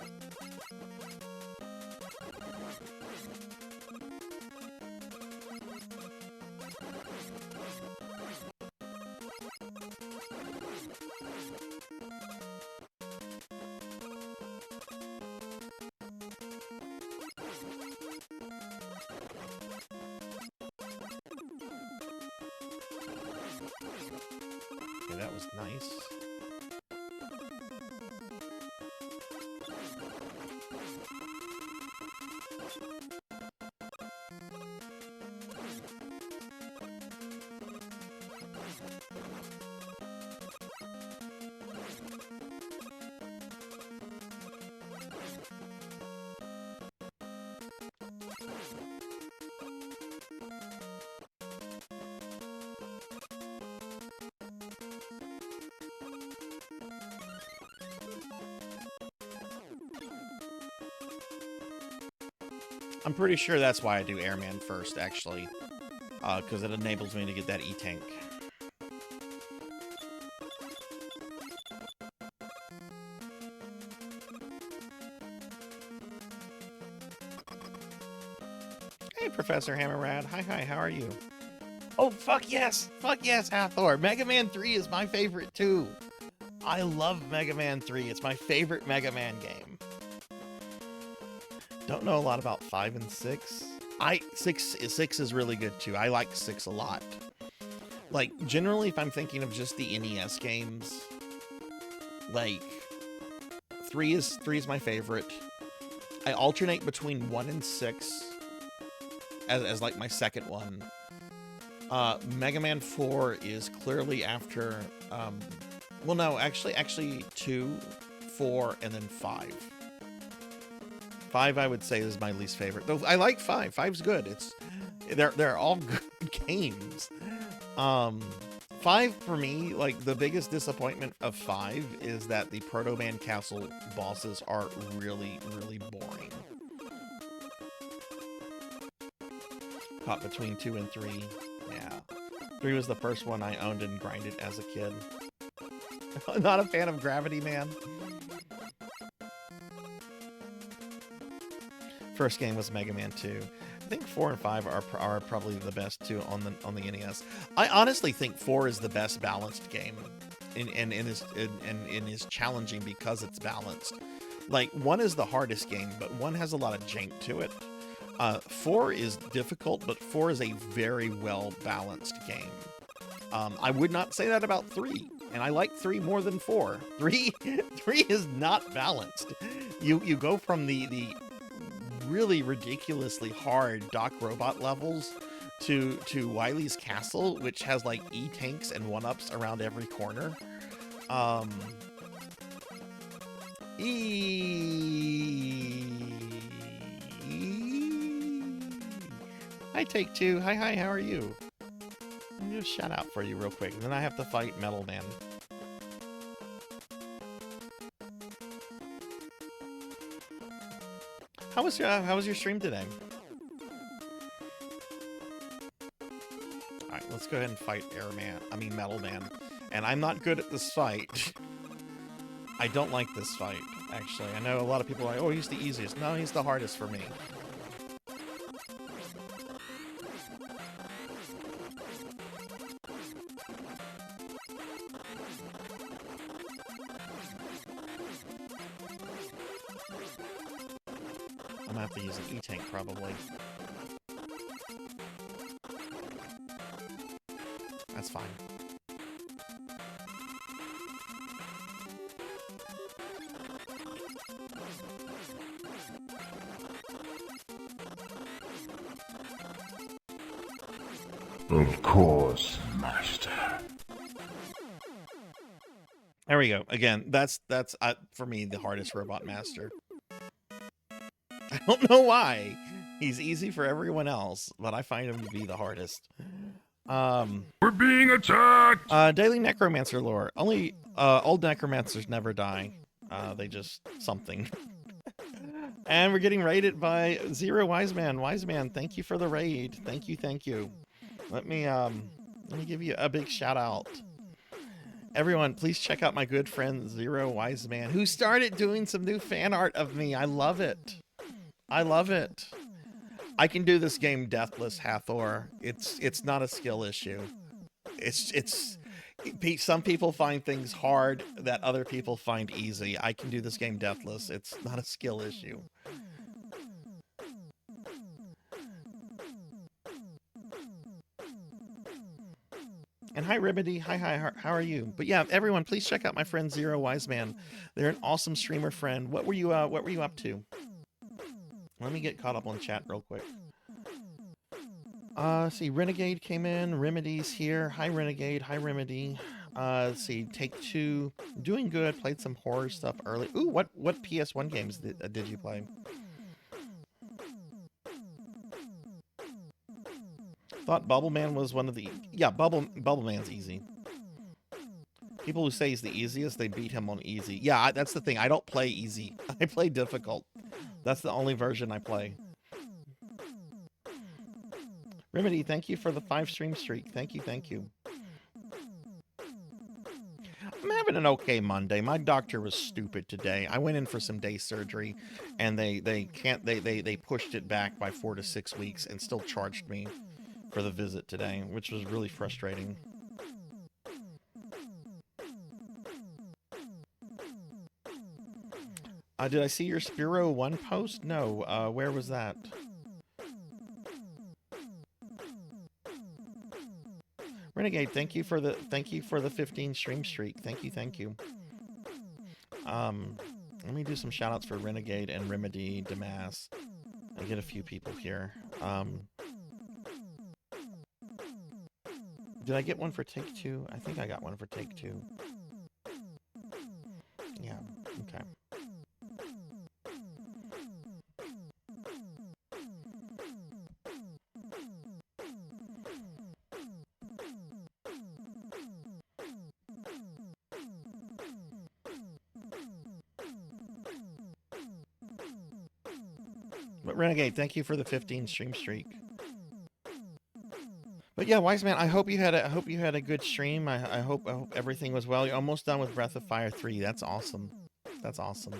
Okay, that was nice. I'm pretty sure that's why I do Airman first, actually. Because it enables me to get that E-Tank. Hey, Professor Hammerrad. Hi, how are you? Oh, fuck yes! Fuck yes, Hathor! Mega Man 3 is my favorite, too! I love Mega Man 3. It's my favorite Mega Man game. Don't know a lot about 5 and 6. 6 is really good too. I like 6 a lot. Like, generally, if I'm thinking of just the NES games, like 3 is my favorite. I alternate between 1 and 6 as like my second one. Mega Man 4 is clearly after well, no, actually 2, 4, and then 5. 5, I would say, is my least favorite. Though I like 5. 5's good. They're all good games. 5 for me, like the biggest disappointment of 5 is that the Proto Man Castle bosses are really, really boring. Caught between 2 and 3. Yeah. 3 was the first one I owned and grinded as a kid. Not a fan of Gravity Man. First game was Mega Man 2. I think 4 and 5 are probably the best too on the NES. I honestly think 4 is the best balanced game, and is challenging because it's balanced. Like 1 is the hardest game, but 1 has a lot of jank to it. 4 is difficult, but 4 is a very well balanced game. I would not say that about 3, and I like 3 more than 4. 3 is not balanced. You go from the really ridiculously hard Doc Robot levels to Wily's Castle, which has like E-Tanks and 1-ups around every corner. Hi, Take Two. Hi, how are you? Let me just shout out for you real quick, and then I have to fight Metal Man. How was your stream today? go ahead and fight Metal Man. And I'm not good at this fight. I don't like this fight, actually. I know a lot of people are like, oh, he's the easiest. No, he's the hardest for me. I'm gonna have to use an E-Tank, probably. That's fine. Of course, Master. There we go. Again, that's for me the hardest Robot Master. I don't know why. He's easy for everyone else, but I find him to be the hardest. We're being attacked! Daily Necromancer lore. Only old Necromancers never die. They just something. And we're getting raided by Zero Wiseman. Wiseman, thank you for the raid. Thank you, thank you. Let me give you a big shout out. Everyone, please check out my good friend Zero Wiseman, who started doing some new fan art of me. I love it. I love it. I can do this game deathless, Hathor. It's not a skill issue. Some people find things hard that other people find easy. I can do this game deathless. It's not a skill issue. And hi, Remedy. Hi, how are you? But yeah, everyone, please check out my friend Zero Wiseman. They're an awesome streamer friend. What were you up to? Let me get caught up on chat real quick. See, Renegade came in. Remedy's here. Hi, Renegade. Hi, Remedy. Let's see, Take Two. Doing good. Played some horror stuff early. Ooh, what PS1 games did you play? Thought Bubble Man was one of the... Yeah, Bubble Man's easy. People who say he's the easiest, they beat him on easy. Yeah, that's the thing. I don't play easy. I play difficult. That's the only version I play. Remedy, thank you for the 5 stream streak. Thank you, thank you. I'm having an okay Monday. My doctor was stupid today. I went in for some day surgery, and they pushed it back by 4 to 6 weeks and still charged me for the visit today, which was really frustrating. Did I see your Spiro 1 post? No. Where was that? Renegade, thank you for the 15 stream streak. Thank you. Let me do some shout outs for Renegade and Remedy, Damas. I get a few people here. Did I get one for Take Two? I think I got one for Take Two. Yeah, okay. But Renegade, thank you for the 15 stream streak. But yeah, Wiseman, I hope you had a good stream. I hope everything was well. You're almost done with Breath of Fire 3. That's awesome. That's awesome.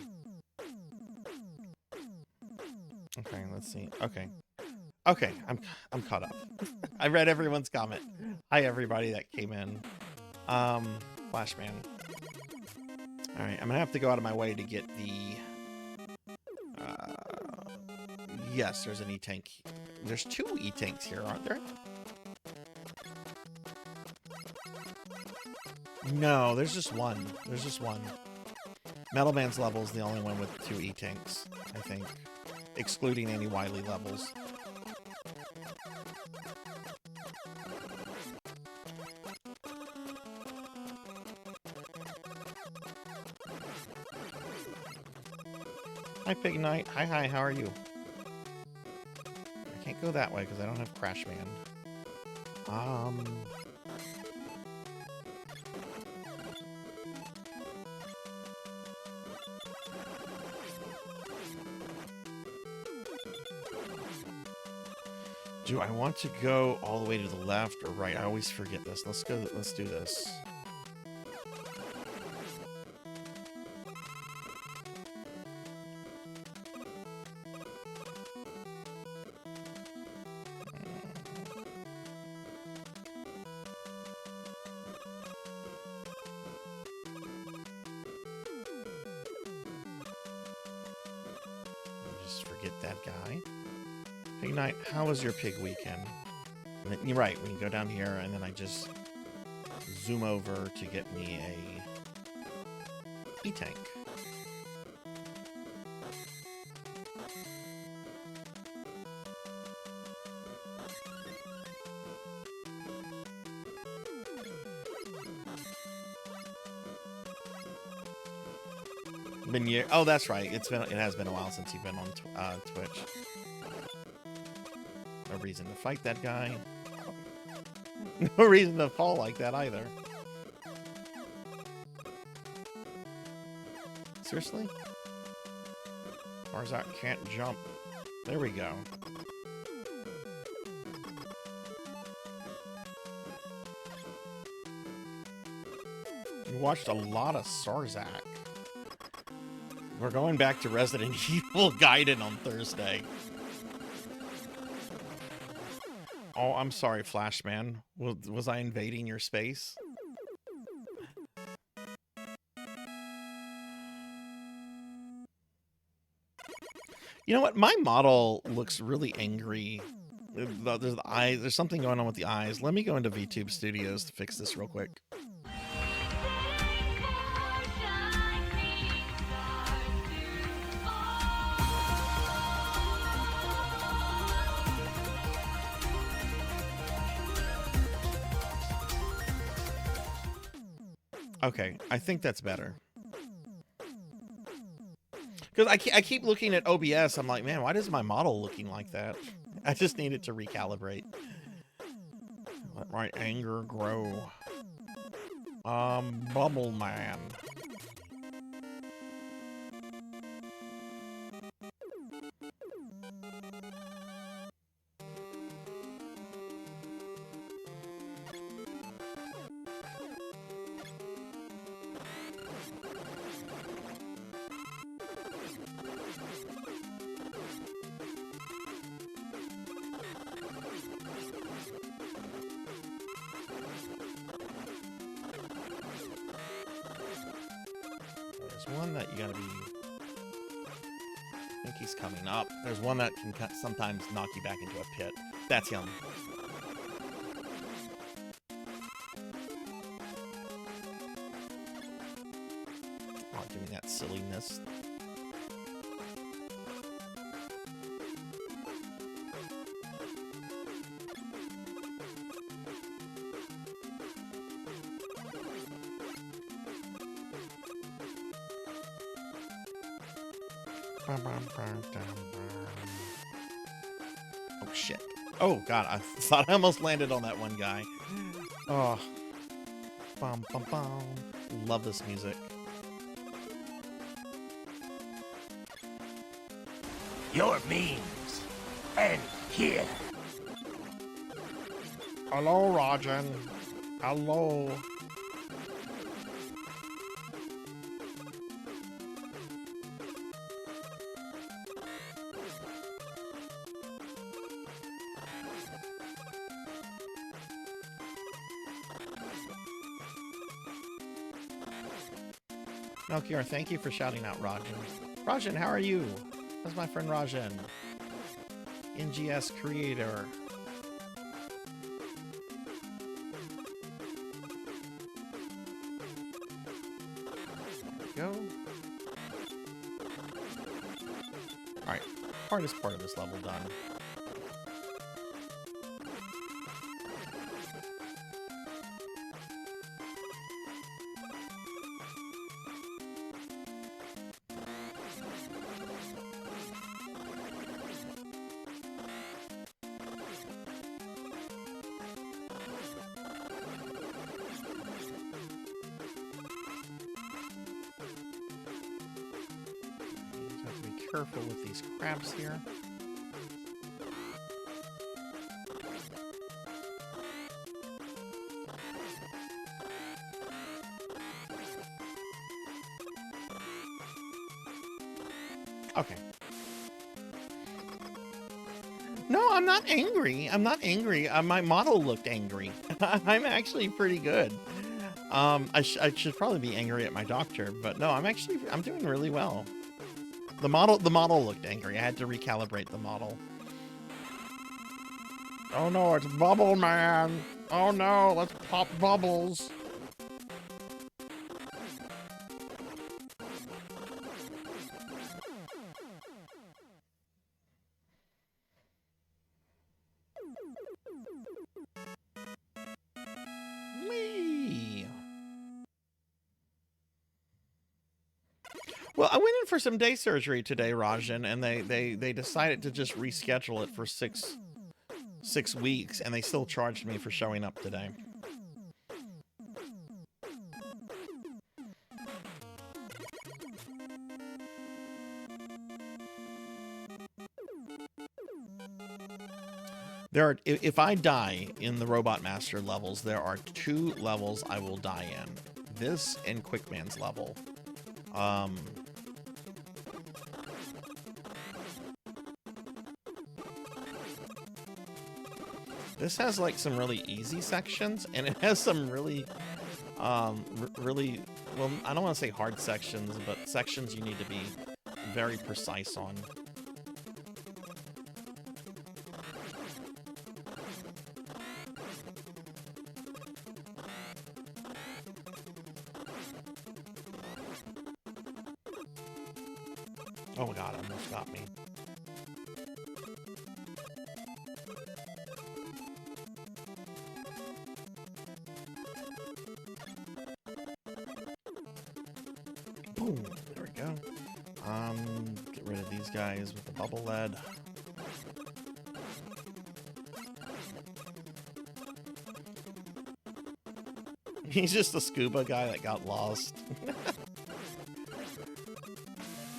Okay, let's see. Okay, I'm caught up. I read everyone's comment. Hi everybody that came in. Flashman. All right, I'm gonna have to go out of my way to get the. Yes, there's an E-Tank. There's 2 E-Tanks here, aren't there? No, there's just one. There's just one. Metal Man's level is the only one with 2 E-Tanks, I think. Excluding any Wily levels. Hi, Pig Knight. Hi, how are you? I can't go that way because I don't have Crash Man. Do I want to go all the way to the left or right? I always forget this. Let's go. Let's do this. Just forget that guy. Pig Night, how was your pig weekend? You're right, we can go down here and then I just zoom over to get me a E-tank. Been year? Oh, that's right. It has been a while since you've been on Twitch. No reason to fight that guy. No reason to fall like that either. Seriously? Sarzac can't jump. There we go. You watched a lot of Sarzac. We're going back to Resident Evil Gaiden on Thursday. Oh, I'm sorry, Flashman. Was I invading your space? You know what? My model looks really angry. There's the eyes. There's something going on with the eyes. Let me go into VTube Studios to fix this real quick. Okay, I think that's better. Because I keep looking at OBS, I'm like, man, why does my model looking like that? I just need it to recalibrate. Let my anger grow. Bubble Man. One that you gotta be... I think he's coming up. There's one that can sometimes knock you back into a pit. That's him. Oh, doing that silliness. Oh shit. Oh god, I thought I almost landed on that one guy. Oh. Bum bum bum. Love this music. Your means end here. Hello, Rajan. Hello. Melchior, thank you for shouting out Rajan. Rajan, how are you? That's my friend Rajan. NGS creator. There we go. Alright, hardest part of this level done. Careful with these crabs here. Okay. No, I'm not angry. I'm not angry. My model looked angry. I'm actually pretty good. I should probably be angry at my doctor, but no, I'm doing really well. The model looked angry. I had to recalibrate the model. Oh no, it's Bubble Man. Oh no, let's pop bubbles. Whee! Well, I went in for some day surgery today, Rajan, and they decided to just reschedule it for six weeks, and they still charged me for showing up today. If I die in the Robot Master levels, there are 2 levels I will die in. This and Quickman's level. This has like some really easy sections, and it has some really, really, well, I don't want to say hard sections, but sections you need to be very precise on. Oh my god, almost got me. Boom, there we go. Get rid of these guys with the bubble lead. He's just a scuba guy that got lost.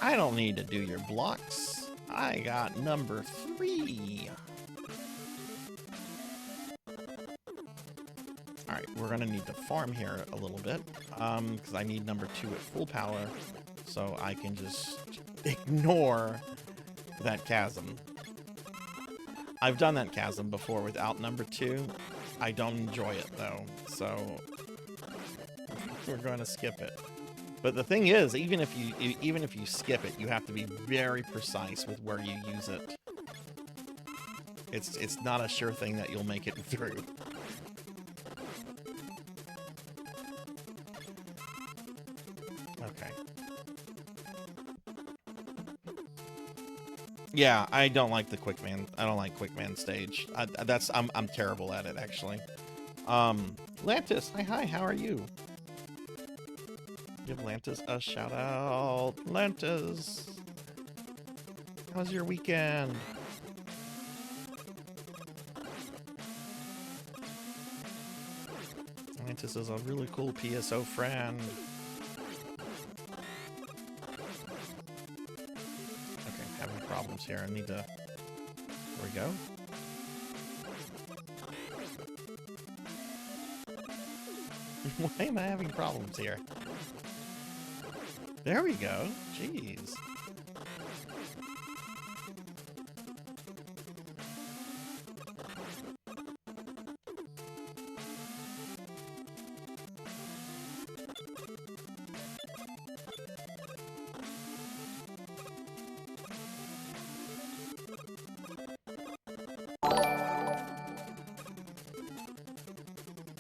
I don't need to do your blocks. I got number 3. Alright, we're gonna need to farm here a little bit, because I need number 2 at full power, so I can just ignore that chasm. I've done that chasm before without number 2. I don't enjoy it though, so we're going to skip it. But the thing is, even if you skip it, you have to be very precise with where you use it. It's not a sure thing that you'll make it through. Okay. Yeah, I don't like the Quickman. I don't like Quickman stage. I'm terrible at it actually. Lantis, hi, how are you? Give Lantis a shout out. Lantis, how's your weekend? Lantis is a really cool PSO friend. Okay, I'm having problems here. I need to... There we go. Why am I having problems here? There we go. Jeez.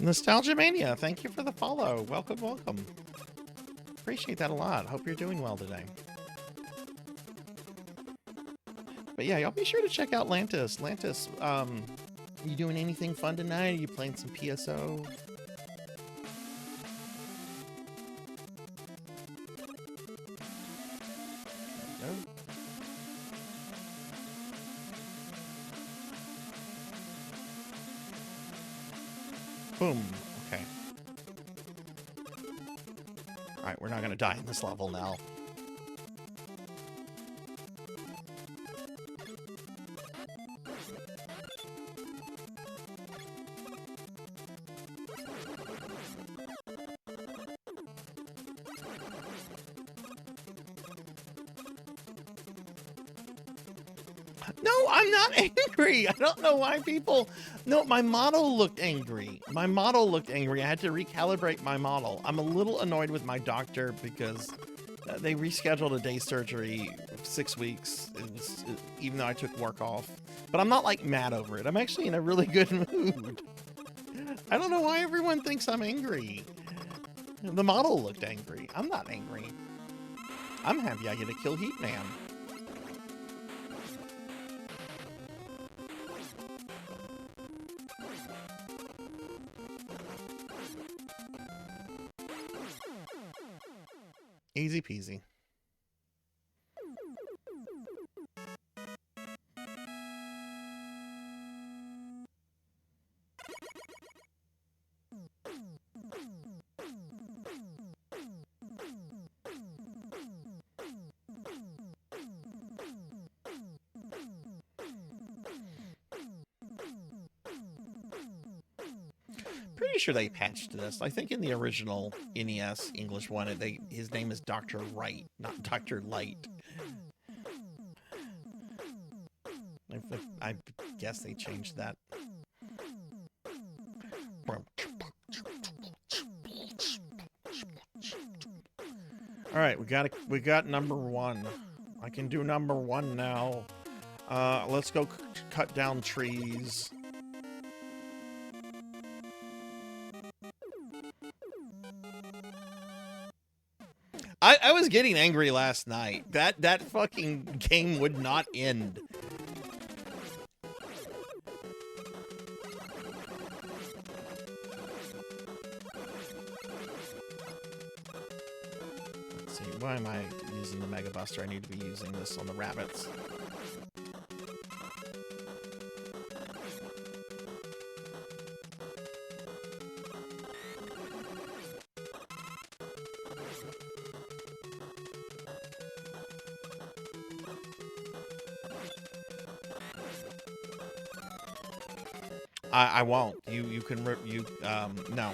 Nostalgia Mania, thank you for the follow. Welcome, welcome. Appreciate that a lot. Hope you're doing well today. But yeah, y'all be sure to check out Lantis. Lantis, you doing anything fun tonight? Are you playing some PSO? There we go. Boom. Okay. Alright, we're not gonna die in this level now. No, I'm not angry. I don't know why people... No, my model looked angry. My model looked angry. I had to recalibrate my model. I'm a little annoyed with my doctor because they rescheduled a day surgery 6 weeks, even though I took work off. But I'm not, like, mad over it. I'm actually in a really good mood. I don't know why everyone thinks I'm angry. The model looked angry. I'm not angry. I'm happy I get to kill Heat Man. Easy peasy. Pretty sure they patched this. I think in the original NES English one, his name is Dr. Wright, not Dr. Light. I guess they changed that. All right, we got number 1. I can do number 1 now. Let's go cut down trees. I was getting angry last night. That fucking game would not end. Let's see, why am I using the Mega Buster? I need to be using this on the rabbits. I won't. You can no.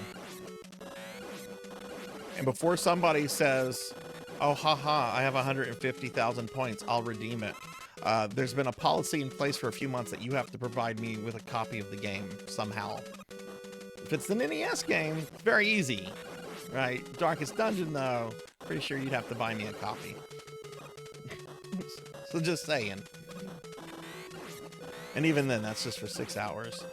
And before somebody says, oh, haha, I have 150,000 points, I'll redeem it. There's been a policy in place for a few months that you have to provide me with a copy of the game somehow. If it's an NES game, it's very easy, right? Darkest Dungeon, though, pretty sure you'd have to buy me a copy. So just saying. And even then, that's just for 6 hours.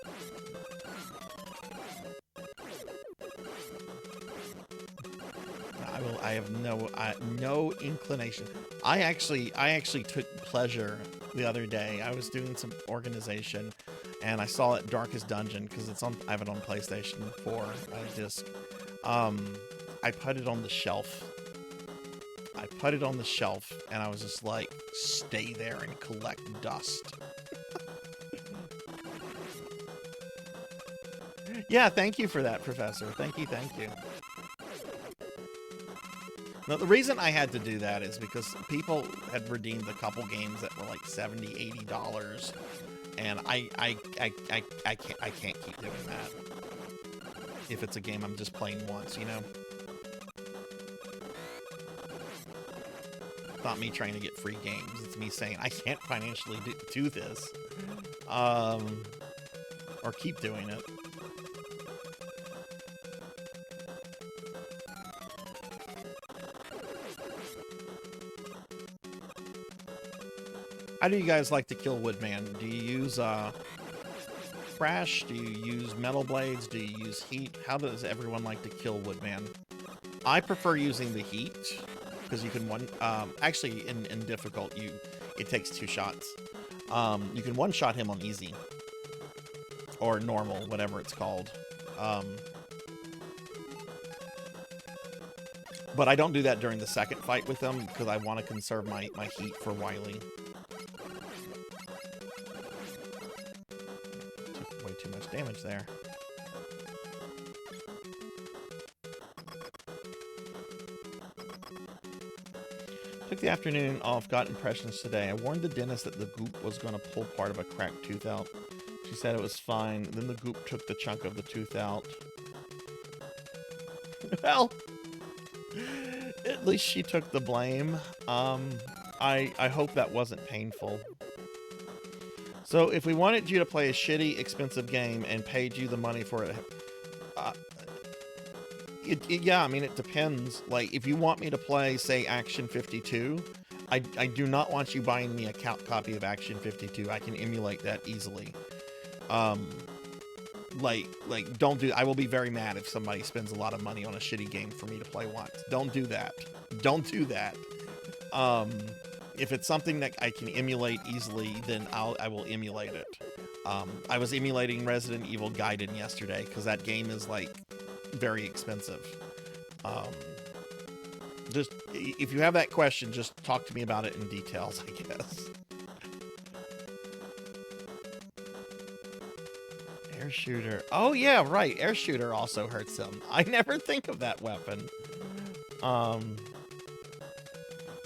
I have no inclination. I actually took pleasure the other day. I was doing some organization, and I saw it Darkest Dungeon because I have it on PlayStation 4 disc. I put it on the shelf. And I was just like, stay there and collect dust. Yeah, thank you for that, Professor. Thank you. Now, the reason I had to do that is because people had redeemed a couple games that were like $70, $80, and I can't keep doing that. If it's a game I'm just playing once, you know? It's not me trying to get free games. It's me saying I can't financially do this. Or keep doing it. How do you guys like to kill Woodman? Do you use Crash? Do you use Metal Blades? Do you use Heat? How does everyone like to kill Woodman? I prefer using the Heat because you can actually in difficult it takes 2 shots. You can one-shot him on easy or normal, whatever it's called. But I don't do that during the second fight with him because I want to conserve my heat for Wily. Way too much damage there. Took the afternoon off, got impressions today. I warned the dentist that the goop was going to pull part of a cracked tooth out. She said it was fine. Then the goop took the chunk of the tooth out. Well, at least she took the blame. I hope that wasn't painful. So if we wanted you to play a shitty, expensive game and paid you the money for it, yeah, I mean, it depends. Like, if you want me to play, say, Action 52, I do not want you buying me a copy of Action 52. I can emulate that easily. Like, don't do. I will be very mad if somebody spends a lot of money on a shitty game for me to play once. Don't do that. Don't do that. If it's something that I can emulate easily, then I will emulate it. I was emulating Resident Evil Gaiden yesterday because that game is like very expensive. Just if you have that question, just talk to me about it in details, I guess. Air shooter. Oh yeah, right. Air shooter also hurts him. I never think of that weapon.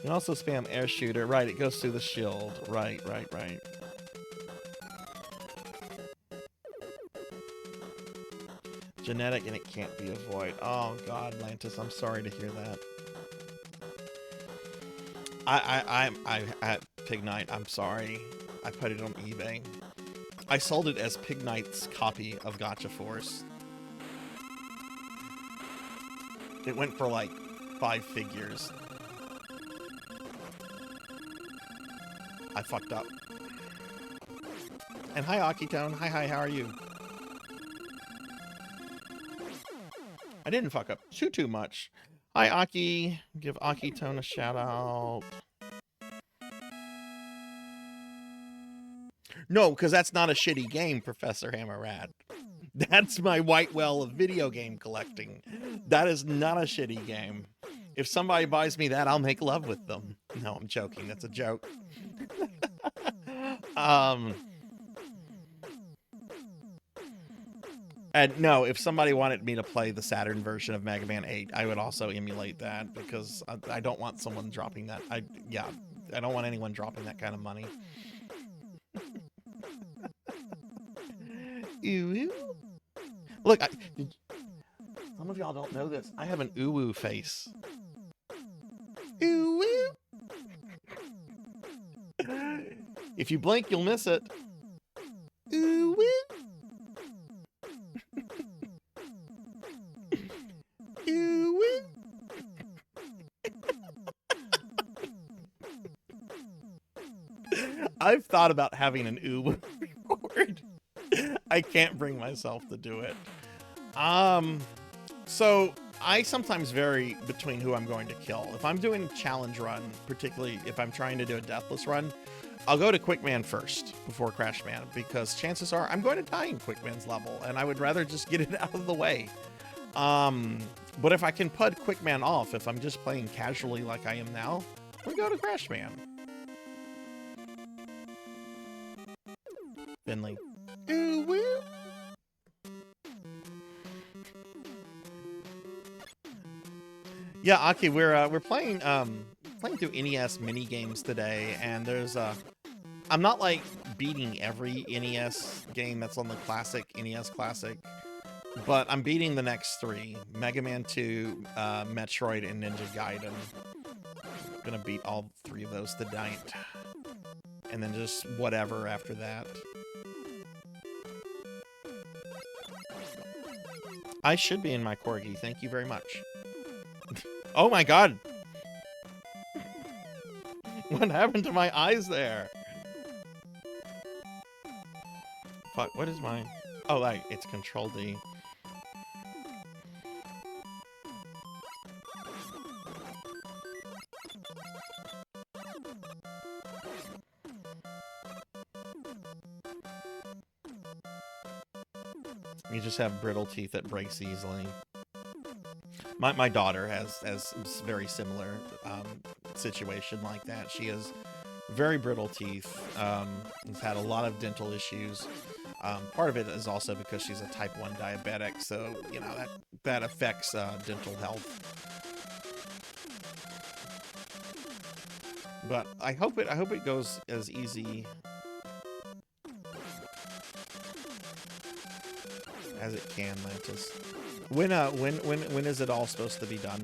You can also spam air shooter. Right, it goes through the shield. Right. Genetic and it can't be avoided. Oh God, Lantis, I'm sorry to hear that. I Pig Knight, I'm sorry. I put it on eBay. I sold it as Pig Knight's copy of Gotcha Force. It went for like 5 figures. I fucked up. And hi, Akitone. Hi, how are you? I didn't fuck up too much. Hi, Aki. Give Akitone a shout out. No, because that's not a shitty game, Professor Hammerrat. That's my white well of video game collecting. That is not a shitty game. If somebody buys me that, I'll make love with them. No, I'm joking. That's a joke. And no, if somebody wanted me to play the Saturn version of Mega Man 8, I would also emulate that because I don't want someone dropping that. I don't want anyone dropping that kind of money. Ooh. Look, some of y'all don't know this. I have an ooh face. Ooh. If you blink, you'll miss it. Ooh. Ooh. I've thought about having an ooh reward. I can't bring myself to do it. So I sometimes vary between who I'm going to kill. If I'm doing a challenge run, particularly if I'm trying to do a deathless run, I'll go to Quickman first before Crashman because chances are I'm going to die in Quickman's level and I would rather just get it out of the way. But if I can put Quickman off, if I'm just playing casually like I am now, we go to Crashman. Finley. Ooh, woo. Yeah, Aki, we're playing through NES mini games today, and there's I'm not like beating every NES game that's on the classic NES Classic, but I'm beating the next 3: Mega Man 2, Metroid, and Ninja Gaiden. I'm gonna beat all 3 of those tonight, and then just whatever after that. I should be in my corgi. Thank you very much. Oh my God. What happened to my eyes there? Fuck, what is mine? Oh, like, it's Control D. You just have brittle teeth that breaks easily. My daughter has a very similar situation like that. She has very brittle teeth. Has had a lot of dental issues. Part of it is also because she's a type 1 diabetic, so you know that affects dental health. But I hope it goes as easy as it can, Mantis. When is it all supposed to be done?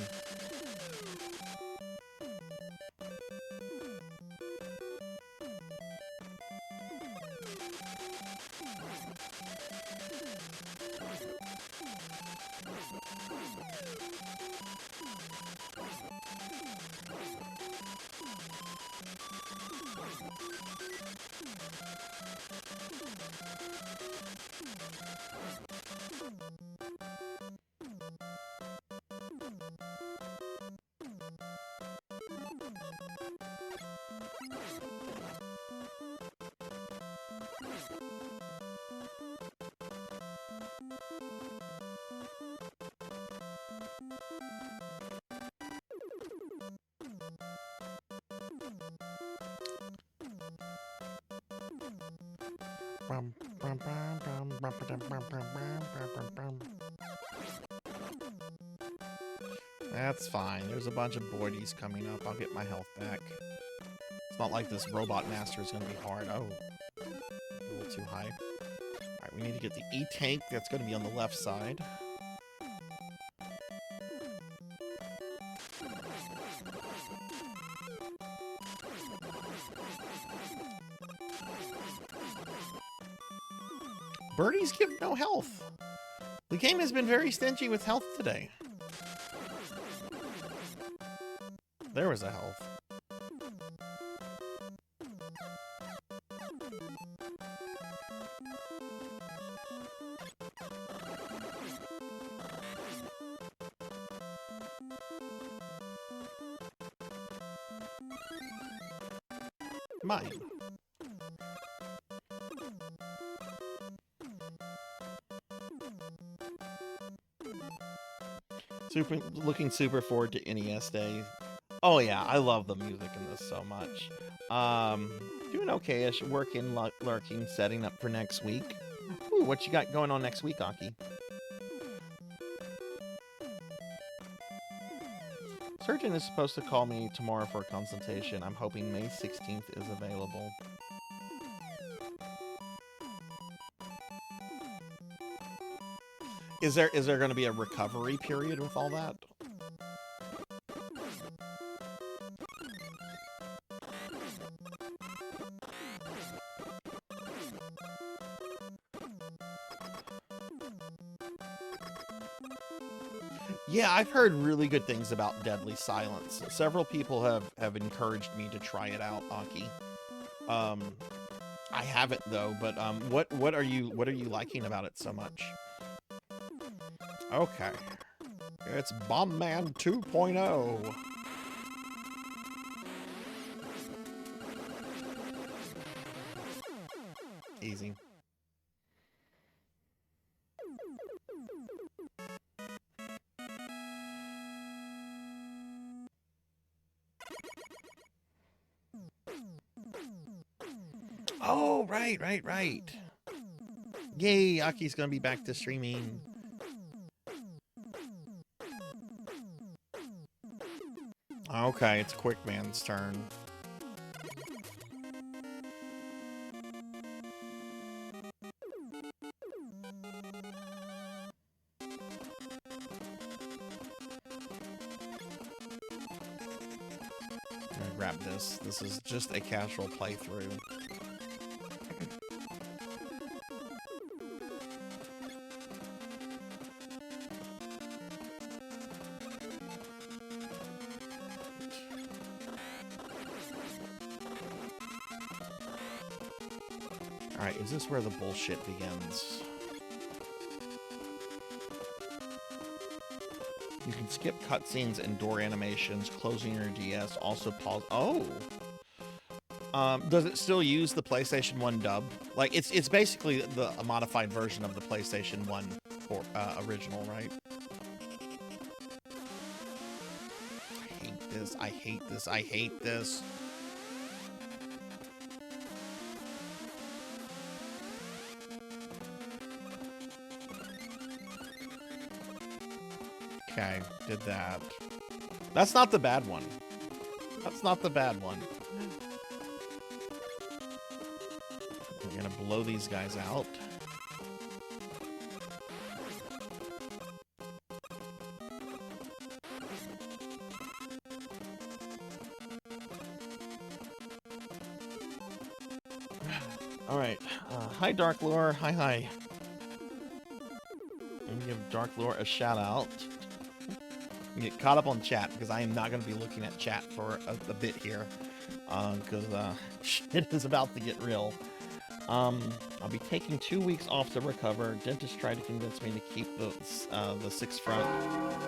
That's fine. There's a bunch of boardies coming up. I'll get my health back. It's not like this robot master is going to be hard. Oh, a little too high. Alright, we need to get the E-tank. That's going to be on the left side. Birdies give no health. The game has been very stingy with health today. There was a health. Mine. Looking super forward to NES Day. Oh yeah, I love the music in this so much. Doing okay-ish, working, lurking, setting up for next week. Ooh, what you got going on next week, Aki? Surgeon is supposed to call me tomorrow for a consultation. I'm hoping May 16th is available. Is there going to be a recovery period with all that? Yeah, I've heard really good things about Deadly Silence. Several people have encouraged me to try it out, Aki. I haven't though, but what are you liking about it so much? Okay. It's Bomb Man 2.0. Easy. Oh, right. Yay, Aki's gonna be back to streaming. Okay, it's Quick Man's turn. I'm gonna grab this. This is just a casual playthrough. Alright, is this where the bullshit begins? You can skip cutscenes and door animations, closing your DS, also pause. Oh! Does it still use the PlayStation 1 dub? Like, it's basically a modified version of the PlayStation 1 original, right? I hate this. Okay, did that. That's not the bad one. We're gonna blow these guys out. Alright, hi Dark Lore, hi. I'm gonna give Dark Lore a shout out. Get caught up on chat because I am not going to be looking at chat for a bit here because shit is about to get real. I'll be taking 2 weeks off to recover. Dentist tried to convince me to keep the 6 front.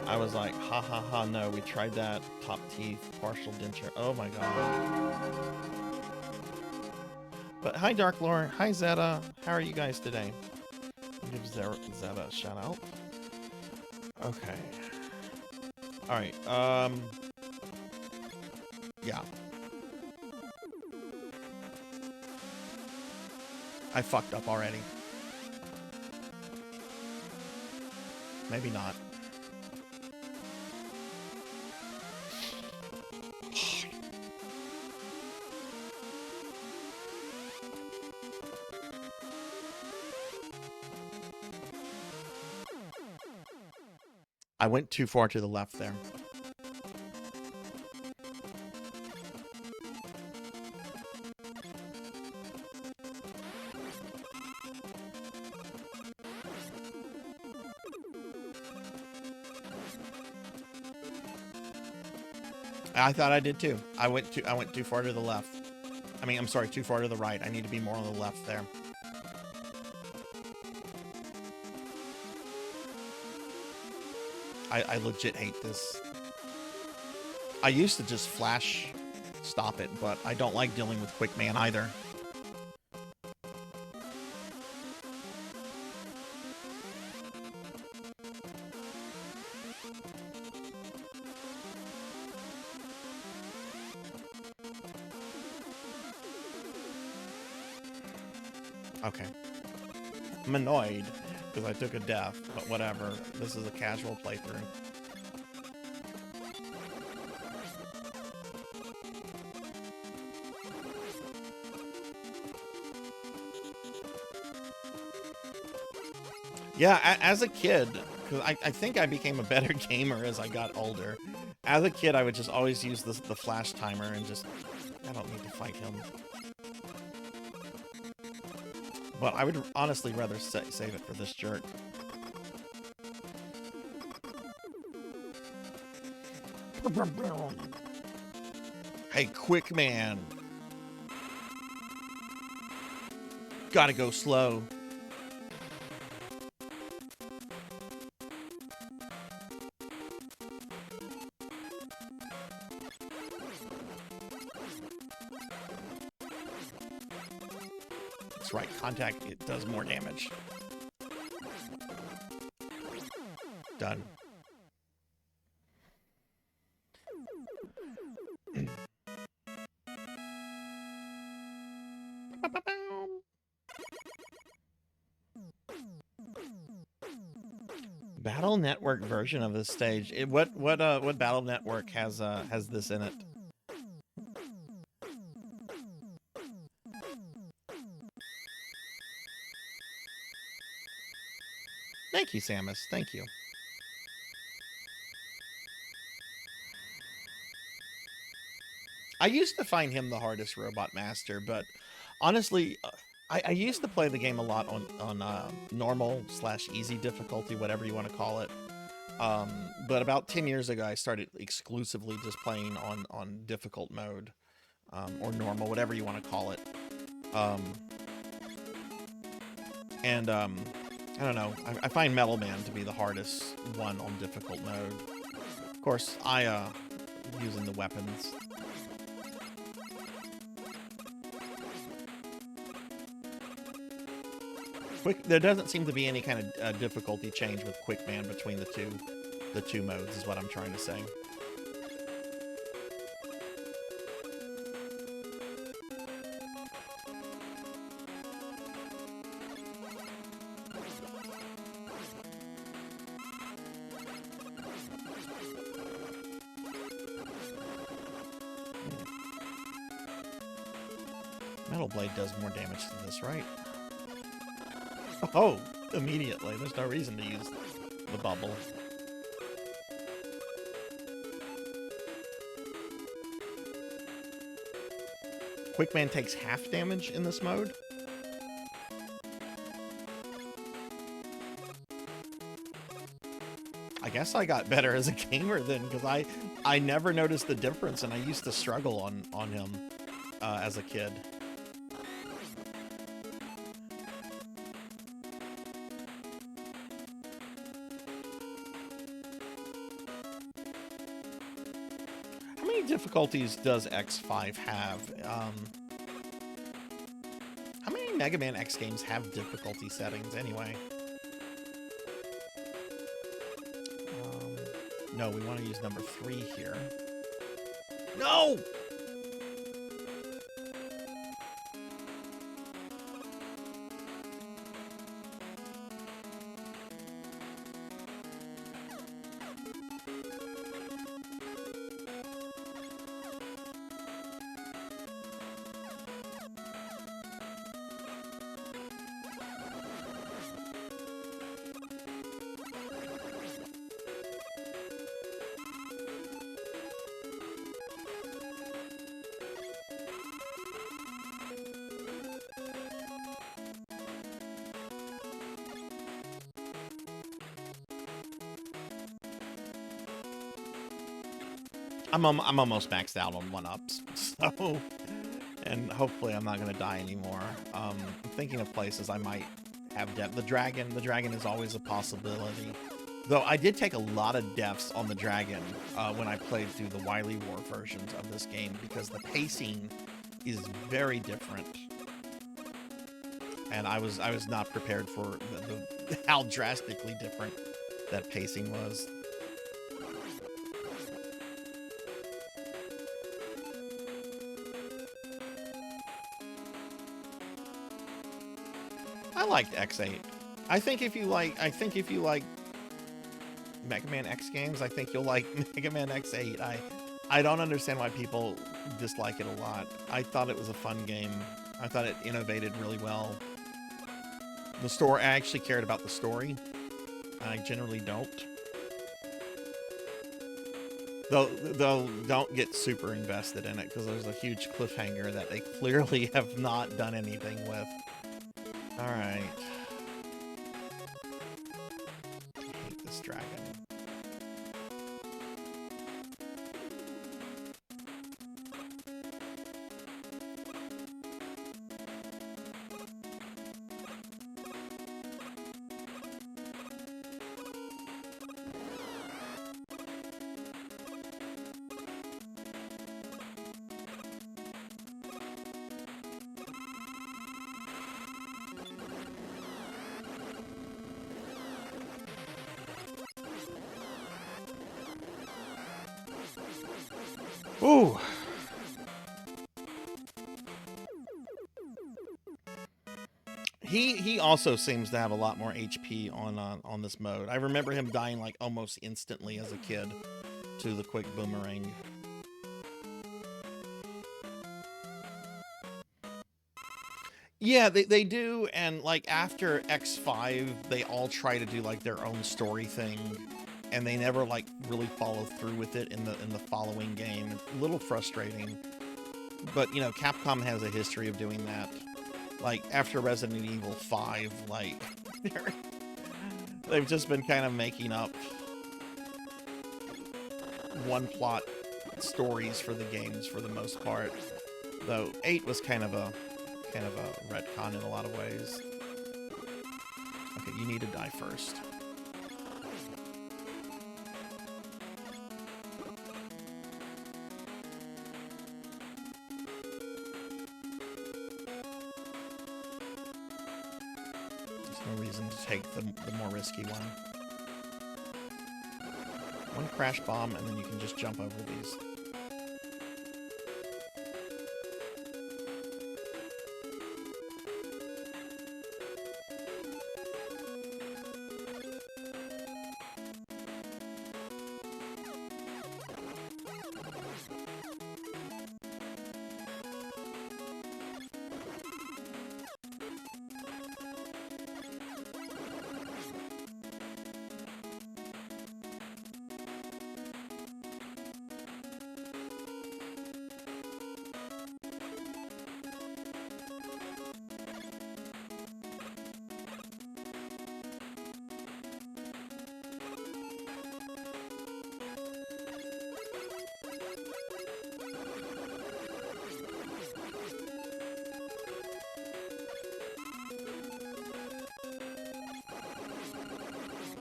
I was like, ha, no, we tried that. Top teeth, partial denture. Oh my god. But hi Dark Lore, hi Zeta. How are you guys today? I'll give Zeta a shout out. Okay. Alright, yeah. I fucked up already. Maybe not. I went too far to the left there. I thought I did too. I went too far to the left. I mean, I'm sorry, too far to the right. I need to be more on the left there. I legit hate this. I used to just flash stop it, but I don't like dealing with Quick Man either. Okay. I'm annoyed because I took a death, but whatever. This is a casual playthrough. Yeah, as a kid, because I think I became a better gamer as I got older. As a kid, I would just always use the flash timer and just... I don't need to fight him. But I would honestly rather save it for this jerk. Hey, Quick Man. Gotta go slow. That's right, contact, it does more damage. Done. Battle Network version of this stage. What Battle Network has this in it? Thank you, Samus. Thank you. I used to find him the hardest robot master, but honestly, I used to play the game a lot on normal / easy difficulty, whatever you want to call it. But about 10 years ago, I started exclusively just playing on difficult mode, or normal, whatever you want to call it. I don't know. I find Metal Man to be the hardest one on difficult mode. Of course, using the weapons. There doesn't seem to be any kind of difficulty change with Quick Man between the two modes, is what I'm trying to say. Metal Blade does more damage than this, right? Oh, immediately. There's no reason to use the bubble. Quick Man takes half damage in this mode. I guess I got better as a gamer then, because I never noticed the difference, and I used to struggle on him as a kid. How many difficulties does X5 have? How many Mega Man X games have difficulty settings anyway? No, we want to use number 3 here. No! I'm almost maxed out on 1-ups, so, and hopefully I'm not gonna die anymore. I'm thinking of places I might have death. The dragon is always a possibility. Though I did take a lot of deaths on the dragon when I played through the Wily War versions of this game, because the pacing is very different, and I was not prepared for how drastically different that pacing was. I liked X8. I think if you like Mega Man X games, I think you'll like Mega Man X8. I don't understand why people dislike it a lot. I thought it was a fun game. I thought it innovated really well. The story, I actually cared about the story. I generally don't. Though don't get super invested in it, because there's a huge cliffhanger that they clearly have not done anything with. Alright. I hate this dragon. Ooh. He also seems to have a lot more HP on this mode. I remember him dying like almost instantly as a kid to the quick boomerang. Yeah, they do, and like after X5, they all try to do like their own story thing, and they never like really follow through with it in the following game. It's a little frustrating, but you know, Capcom has a history of doing that. Like after Resident Evil 5, like they've just been kind of making up one plot stories for the games for the most part. Though 8 was kind of a retcon in a lot of ways. Okay, you need to die first. There's no reason to take the more risky one. One crash bomb, and then you can just jump over these.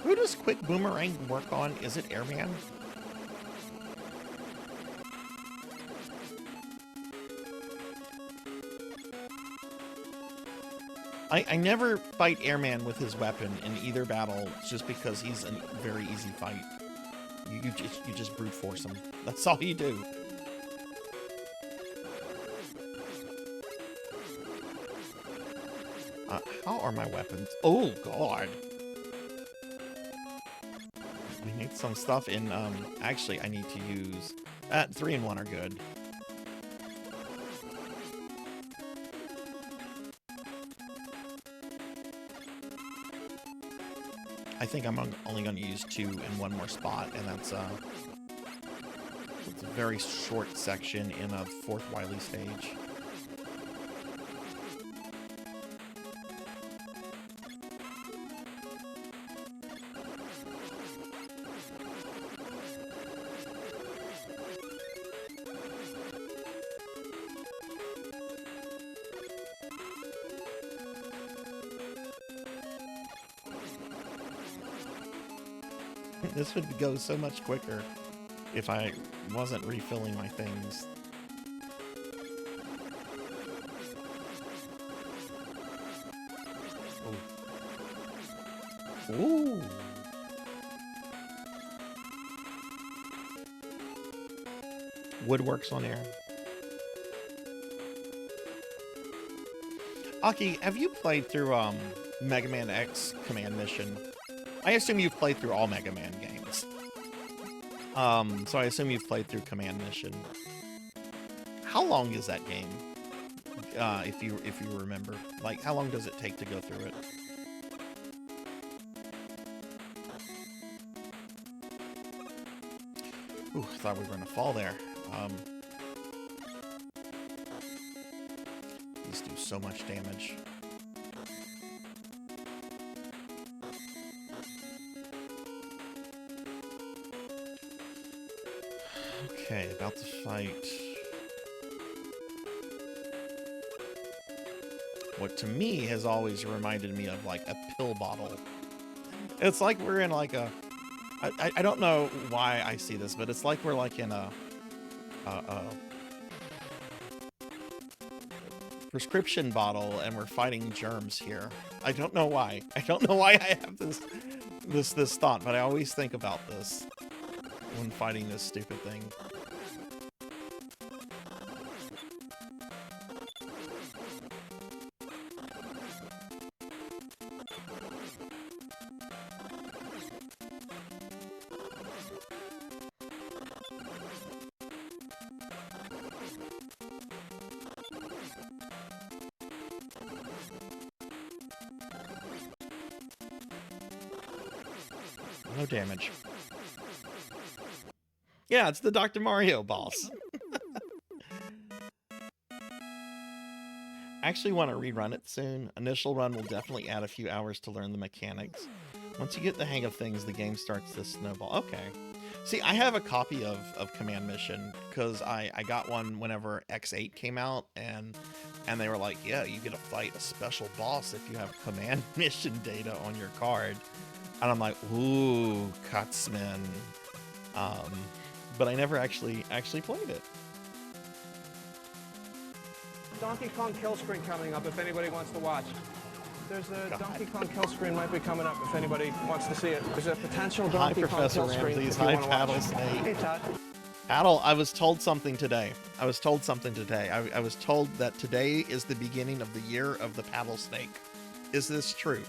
Who does quick boomerang work on? Is it Airman? I never fight Airman with his weapon in either battle, just because he's a very easy fight. You just brute force him. That's all you do. How are my weapons? Oh God. We need some stuff in, actually I need to use, 3 and 1 are good. I think I'm only going to use 2 in one more spot, and that's it's a very short section in a 4th Wily stage. This would go so much quicker if I wasn't refilling my things. Ooh. Ooh. Woodworks on air. Aki, have you played through Mega Man X Command Mission? I assume you've played through all Mega Man games. So I assume you've played through Command Mission. How long is that game? If you remember, like, how long does it take to go through it? Ooh, I thought we were gonna fall there. These do so much damage. Okay, about to fight. What to me has always reminded me of like a pill bottle. It's like we're in like a... I don't know why I see this, but it's like we're like in a prescription bottle and we're fighting germs here. I don't know why. I don't know why I have this thought, but I always think about this when fighting this stupid thing. No damage. Yeah, it's the Dr. Mario boss. I actually want to rerun it soon. Initial run will definitely add a few hours to learn the mechanics. Once you get the hang of things, the game starts to snowball. Okay. See, I have a copy of Command Mission because I got one whenever X8 came out, and they were like, yeah, you get to fight a special boss if you have Command Mission data on your card. And I'm like, ooh, Cutsman. But I never actually played it. Donkey Kong kill screen coming up if anybody wants to watch. There's a Donkey Kong kill screen might be coming up if anybody wants to see it. There's a potential Donkey Kong kill screen if you want to watch. Paddle Snake. Hey, Todd. Paddle, I was told something today. I was told that today is the beginning of the year of the Paddle Snake. Is this true?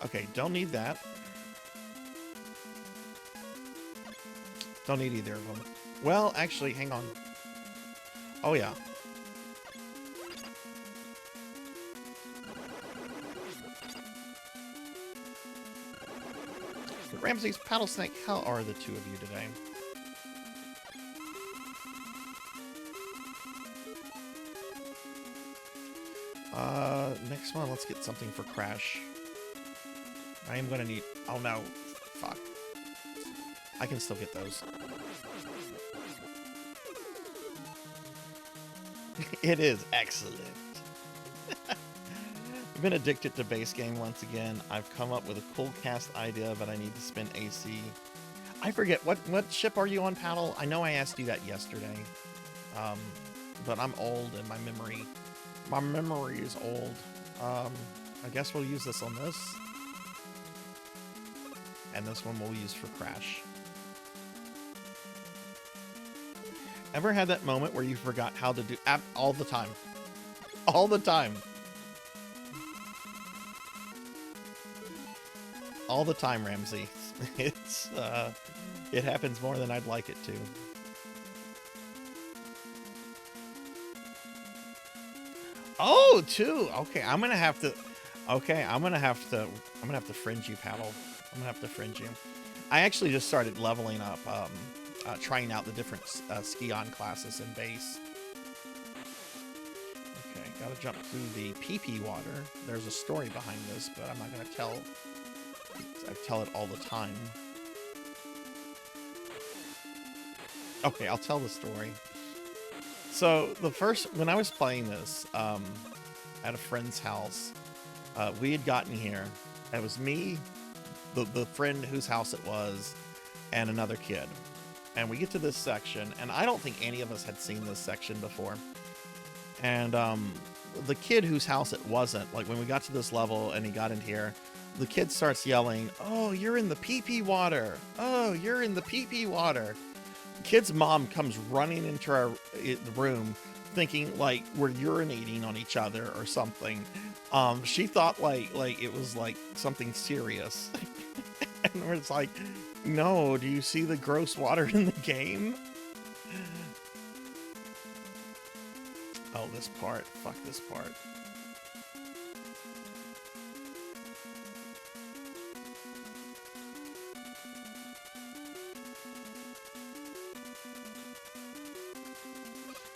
Okay, don't need that. Don't need either of them. Well, actually, hang on. Oh, yeah. Ramsey's Paddle Snake, how are the two of you today? Next one, let's get something for Crash. I am gonna need... Oh, no. Fuck. I can still get those. It is excellent. I've been addicted to base game once again. I've come up with a cool cast idea, but I need to spin AC. I forget, what ship are you on, Paddle? I know I asked you that yesterday. But I'm old and my memory is old. I guess we'll use this on this. And this one we'll use for Crash. Ever had that moment where you forgot how to do... all the time. All the time. All the time, Ramsey. It's, it happens more than I'd like it to. Oh, two. Okay, I'm gonna have to... Okay, I'm gonna have to fringe you, Paddle. I'm gonna have to fringe you. I actually just started leveling up, trying out the different Ski-On classes in base. Okay, gotta jump through the PP water. There's a story behind this, but I'm not gonna tell. I tell it all the time. Okay, I'll tell the story. So when I was playing this at a friend's house, We had gotten here. It was me, the friend whose house it was, and another kid. And we get to this section, and I don't think any of us had seen this section before. And the kid whose house it wasn't, like when we got to this level and he got in here, the kid starts yelling, "Oh, you're in the pee-pee water. Oh, you're in the pee-pee water." The kid's mom comes running into our room thinking like we're urinating on each other or something. She thought like it was like something serious. And we're just like, no, do you see the gross water in the game? Oh, this part. Fuck this part.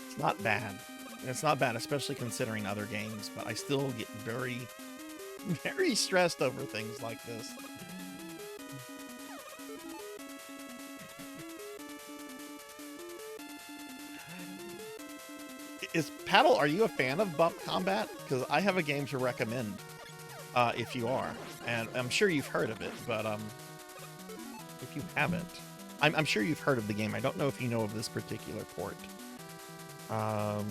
It's not bad. It's not bad, especially considering other games, but I still get very, very stressed over things like this. Paddle, are you a fan of bump combat? Because I have a game to recommend, if you are. And I'm sure you've heard of it, but if you haven't, I'm sure you've heard of the game. I don't know if you know of this particular port. I'm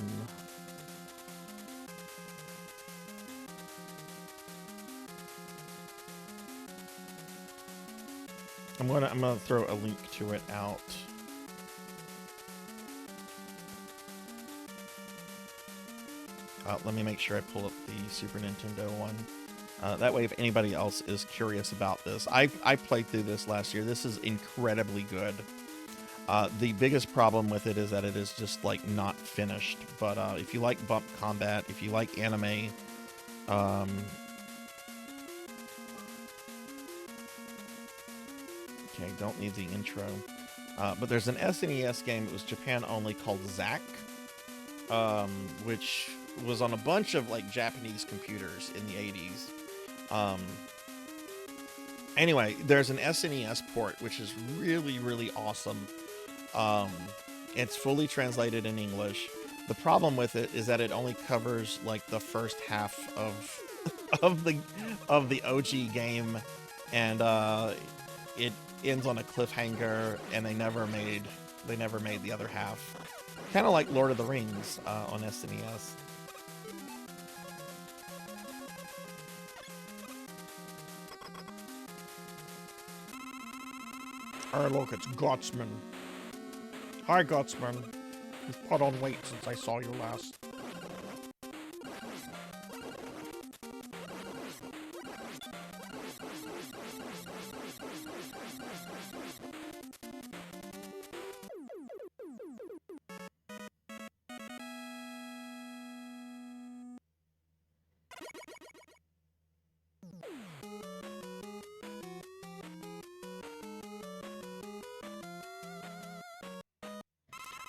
gonna throw a link to it out. Let me make sure I pull up the Super Nintendo one. That way, if anybody else is curious about this, I played through this last year. This is incredibly good. The biggest problem with it is that it is just like not finished. But if you like bump combat, if you like anime, okay, don't need the intro. But there's an SNES game. It was Japan only, called Zack, which was on a bunch of like Japanese computers in the 80s. Anyway, there's an SNES port which is really, really awesome. It's fully translated in English. The problem with it is that it only covers like the first half of the OG game, and it ends on a cliffhanger, and they never made the other half. Kind of like Lord of the Rings on SNES. Oh, look, it's Gotsman. Hi, Gotsman. You've put on weight since I saw you last.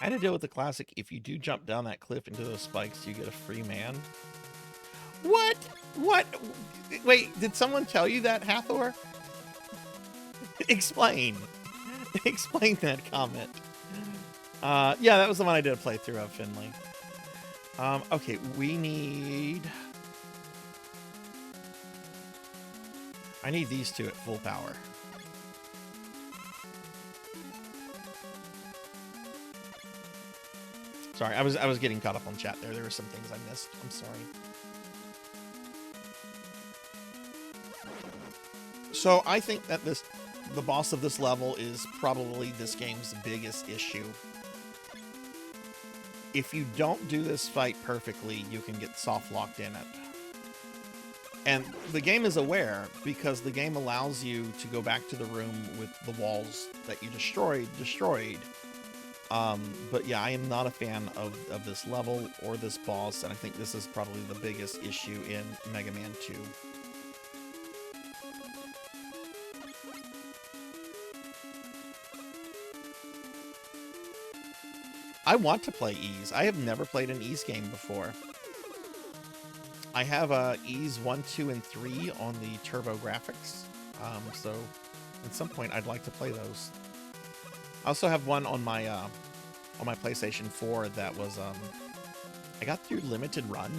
I had to deal with the classic, if you do jump down that cliff into those spikes, you get a free man. What? What? Wait, did someone tell you that, Hathor? Explain. Explain that comment. Yeah, that was the one I did a playthrough of, Finley. Okay, we need... I need these two at full power. Sorry, I was getting caught up on chat there. There were some things I missed. I'm sorry. So I think that the boss of this level is probably this game's biggest issue. If you don't do this fight perfectly, you can get soft locked in it. And the game is aware, because the game allows you to go back to the room with the walls that you destroyed. But yeah, I am not a fan of this level or this boss, and I think this is probably the biggest issue in Mega Man 2. I want to play Ys. I have never played an Ys game before. I have Ys 1, 2, and 3 on the Turbo Graphics, so at some point I'd like to play those. I also have one on my PlayStation 4 that was I got through Limited Run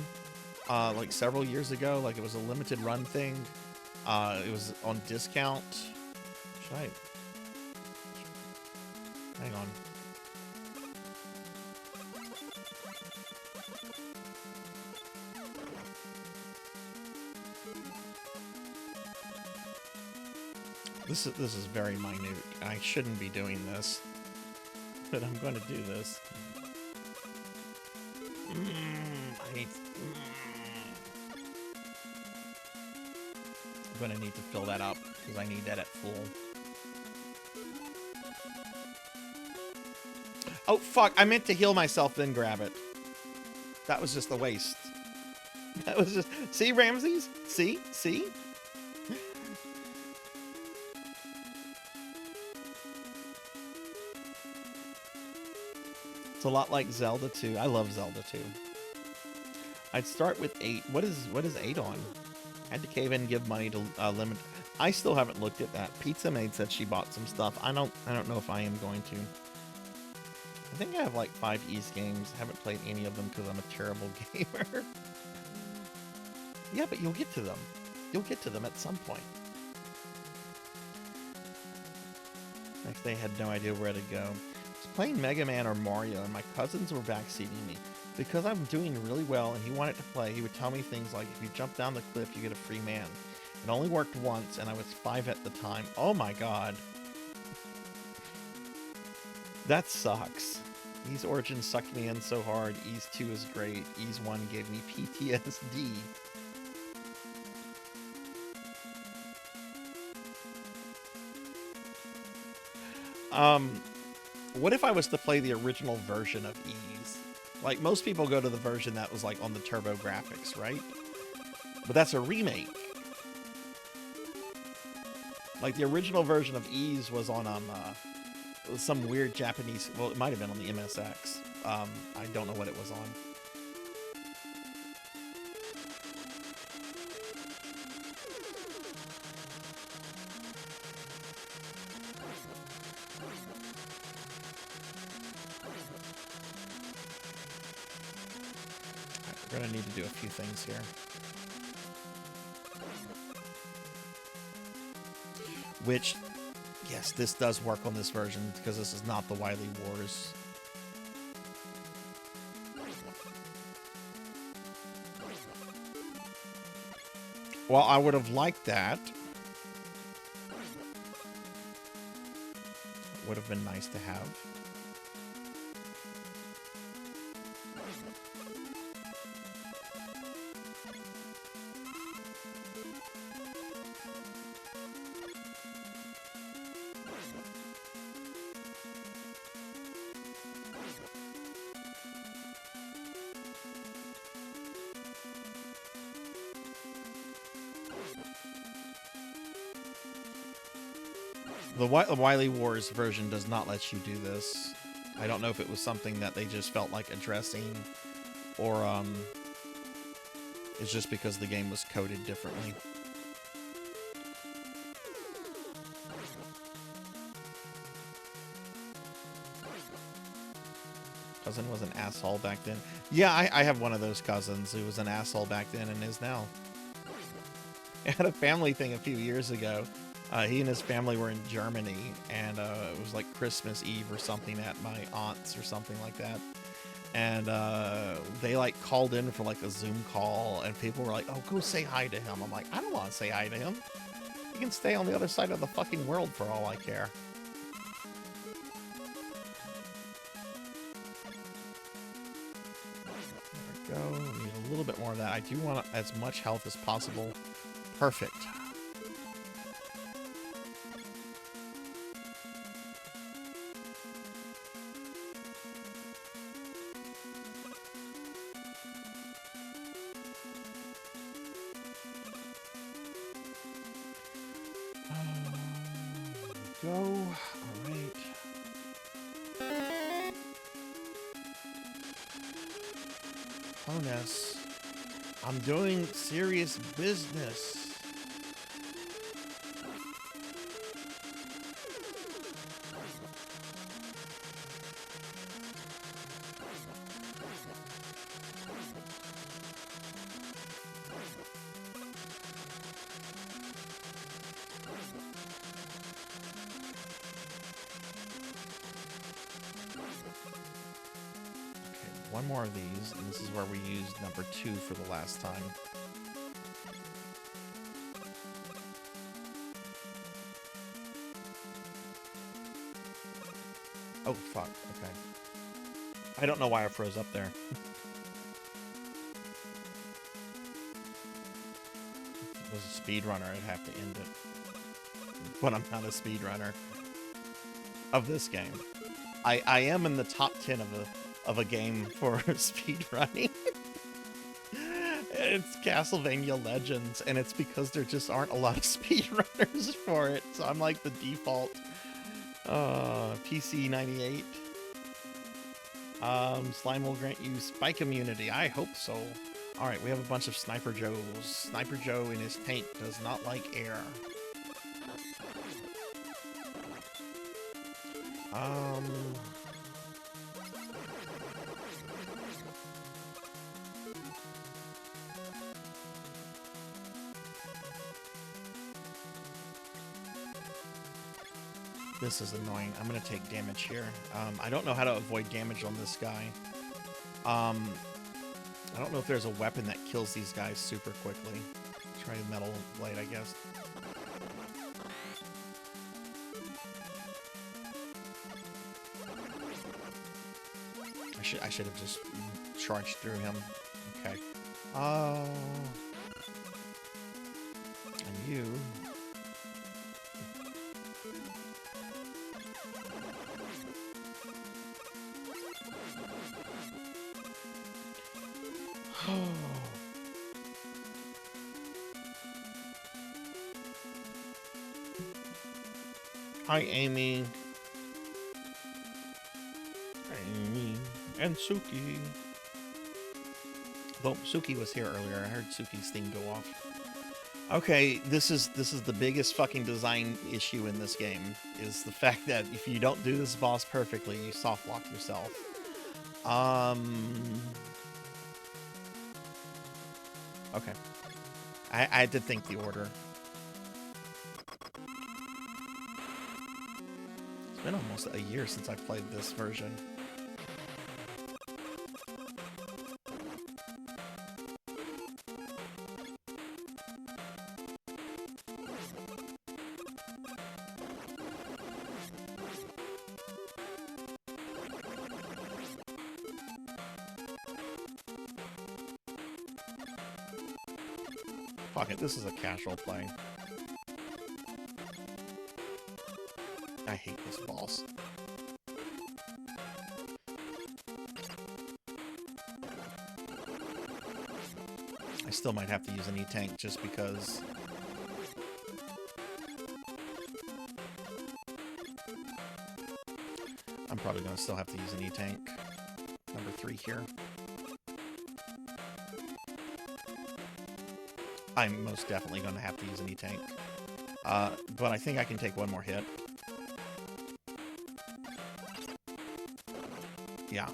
like several years ago. Like it was a limited run thing. It was on discount. Should I? Hang on. This is very minute. I shouldn't be doing this, but I'm going to do this. I'm going to need to fill that up because I need that at full. Oh, fuck. I meant to heal myself, then grab it. That was just a waste. That was just... See, Ramses? See? See? It's a lot like Zelda 2. I love Zelda 2. I'd start with 8. What is 8 on? Had to cave in and give money to limit. I still haven't looked at that. Pizza Maid said she bought some stuff. I don't know if I am going to. I think I have like 5 East games. I haven't played any of them because I'm a terrible gamer. Yeah, but you'll get to them. You'll get to them at some point. Next day, I had no idea where to go. I was playing Mega Man or Mario, and my cousins were backseating me. Because I'm doing really well and he wanted to play, he would tell me things like, if you jump down the cliff, you get a free man. It only worked once, and I was 5 at the time. Oh my god. That sucks. Ys Origin sucked me in so hard. Ys 2 is great. Ys 1 gave me PTSD. What if I was to play the original version of Ys? Like, most people go to the version that was, like, on the Turbo Graphics, right? But that's a remake. Like, the original version of Ys was on, some weird Japanese... Well, it might have been on the MSX. I don't know what it was on. We're gonna need to do a few things here. Which, yes, this does work on this version because this is not the Wily Wars. Well, I would have liked that. It would have been nice to have. The Wily Wars version does not let you do this. I don't know if it was something that they just felt like addressing, or it's just because the game was coded differently. Cousin was an asshole back then. Yeah, I have one of those cousins who was an asshole back then and is now. I had a family thing a few years ago. He and his family were in Germany, and it was like Christmas Eve or something at my aunt's or something like that. And they like called in for like a Zoom call, and people were like, "Oh, go say hi to him." I'm like, I don't want to say hi to him. He can stay on the other side of the fucking world for all I care. There we go. We need a little bit more of that. I do want as much health as possible. Perfect. Go. All right. Bonus. I'm doing serious business. one more of these, and this is where we used number 2 for the last time. Oh, fuck. Okay. I don't know why I froze up there. If it was a speedrunner, I'd have to end it. But I'm not a speedrunner of this game. I am in the top 10 of a game for speedrunning. It's Castlevania Legends, and it's because there just aren't a lot of speedrunners for it. So I'm like the default PC 98. Slime will grant you spike immunity. I hope so. Alright, we have a bunch of Sniper Joes. Sniper Joe in his tank does not like air. This is annoying. I'm gonna take damage here. I don't know how to avoid damage on this guy. I don't know if there's a weapon that kills these guys super quickly. Try the metal blade, I guess. I should have just charged through him. Okay. Oh. And you. Hi, Amy. Amy and Suki. Well, Suki was here earlier. I heard Suki's thing go off. Okay, this is the biggest fucking design issue in this game, is the fact that if you don't do this boss perfectly, you soft lock yourself. Okay. I had to think the order. It's been almost a year since I played this version. Fuck it, this is a casual play. I hate this boss. I still might have to use an E-Tank just because... I'm probably going to still have to use an E-Tank. Number 3 here. I'm most definitely going to have to use an E-Tank. But I think I can take one more hit. Yeah.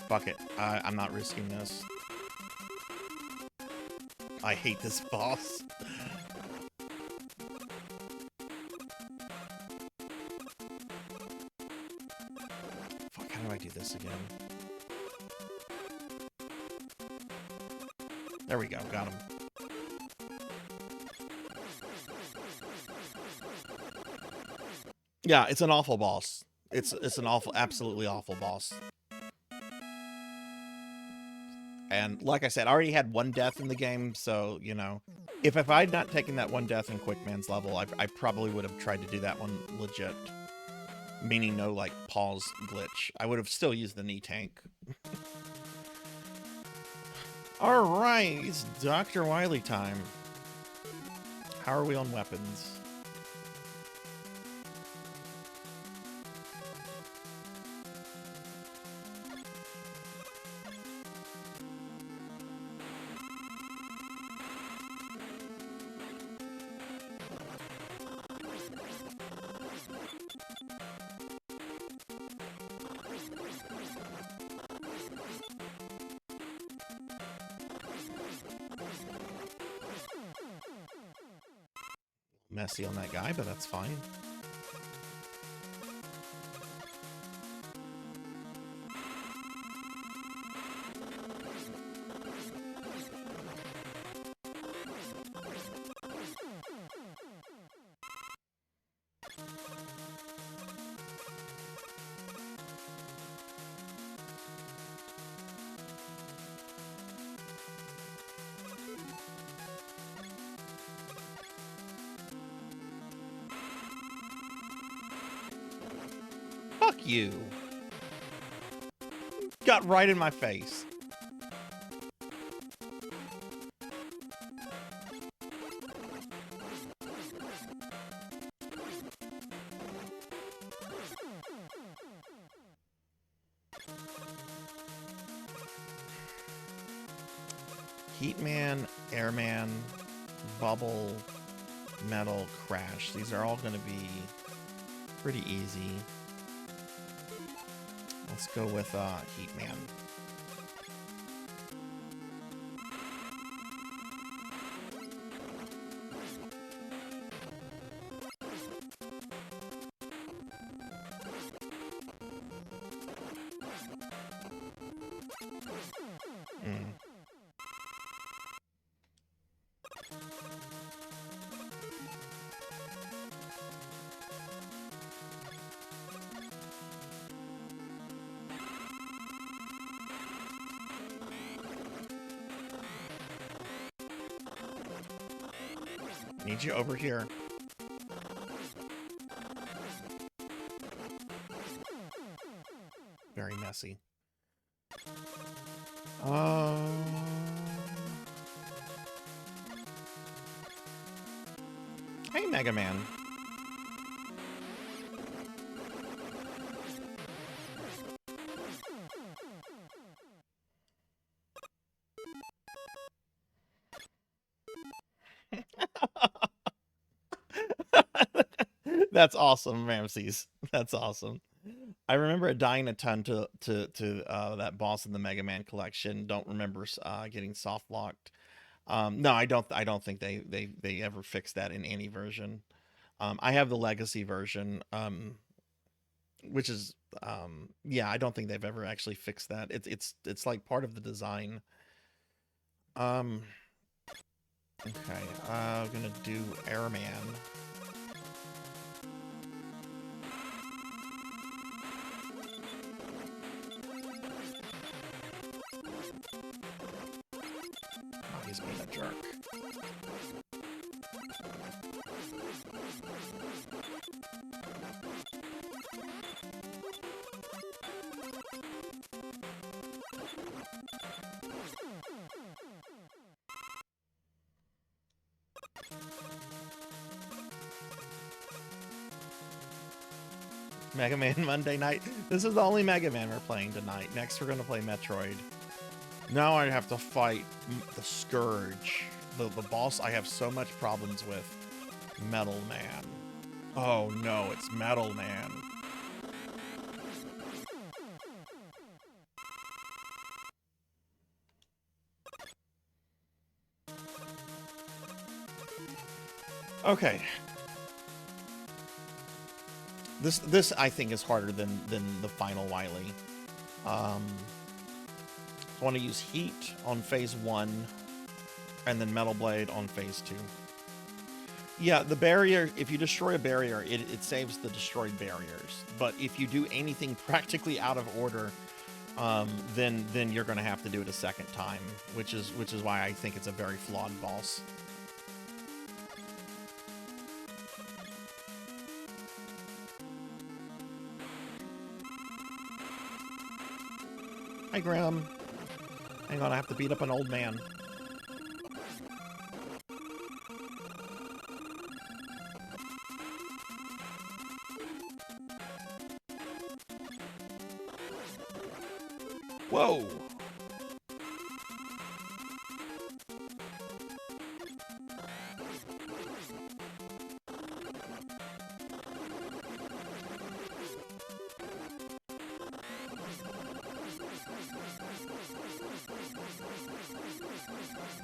Fuck it. I'm not risking this. I hate this boss. Fuck, how do I do this again? There we go, got him. Yeah, it's an awful boss. It's an awful, absolutely awful boss. And like I said, I already had one death in the game, so, you know, if I'd not taken that one death in Quick Man's level, I probably would have tried to do that one legit. Meaning no, like, pause glitch. I would have still used the knee tank. Alright, it's Dr. Wily time. How are we on weapons? messy on that guy, but that's fine. Fuck you. Got right in my face. Heatman, Airman, Bubble, Metal, Crash. These are all going to be pretty easy. Let's go with Heatman. Need you over here. Very messy. Hey, Mega Man. That's awesome, Ramses. That's awesome. I remember dying a ton to that boss in the Mega Man collection. Don't remember getting soft locked. No, I don't think they ever fixed that in any version. I have the Legacy version, which is yeah, I don't think they've ever actually fixed that. It's like part of the design. Okay, I'm gonna do Airman. He's being a jerk. Mega Man Monday night. This is the only Mega Man we're playing tonight. Next, we're going to play Metroid. Now I have to fight the Scourge. The boss I have so much problems with. Metal Man. Oh no, it's Metal Man. Okay. This I think is harder than the final Wily. I want to use Heat on phase 1 and then Metal Blade on phase 2. Yeah, the barrier, if you destroy a barrier, it saves the destroyed barriers. But if you do anything practically out of order, then you're going to have to do it a second time, which is why I think it's a very flawed boss. Hi, Graham. Hang on, I have to beat up an old man. Whoa!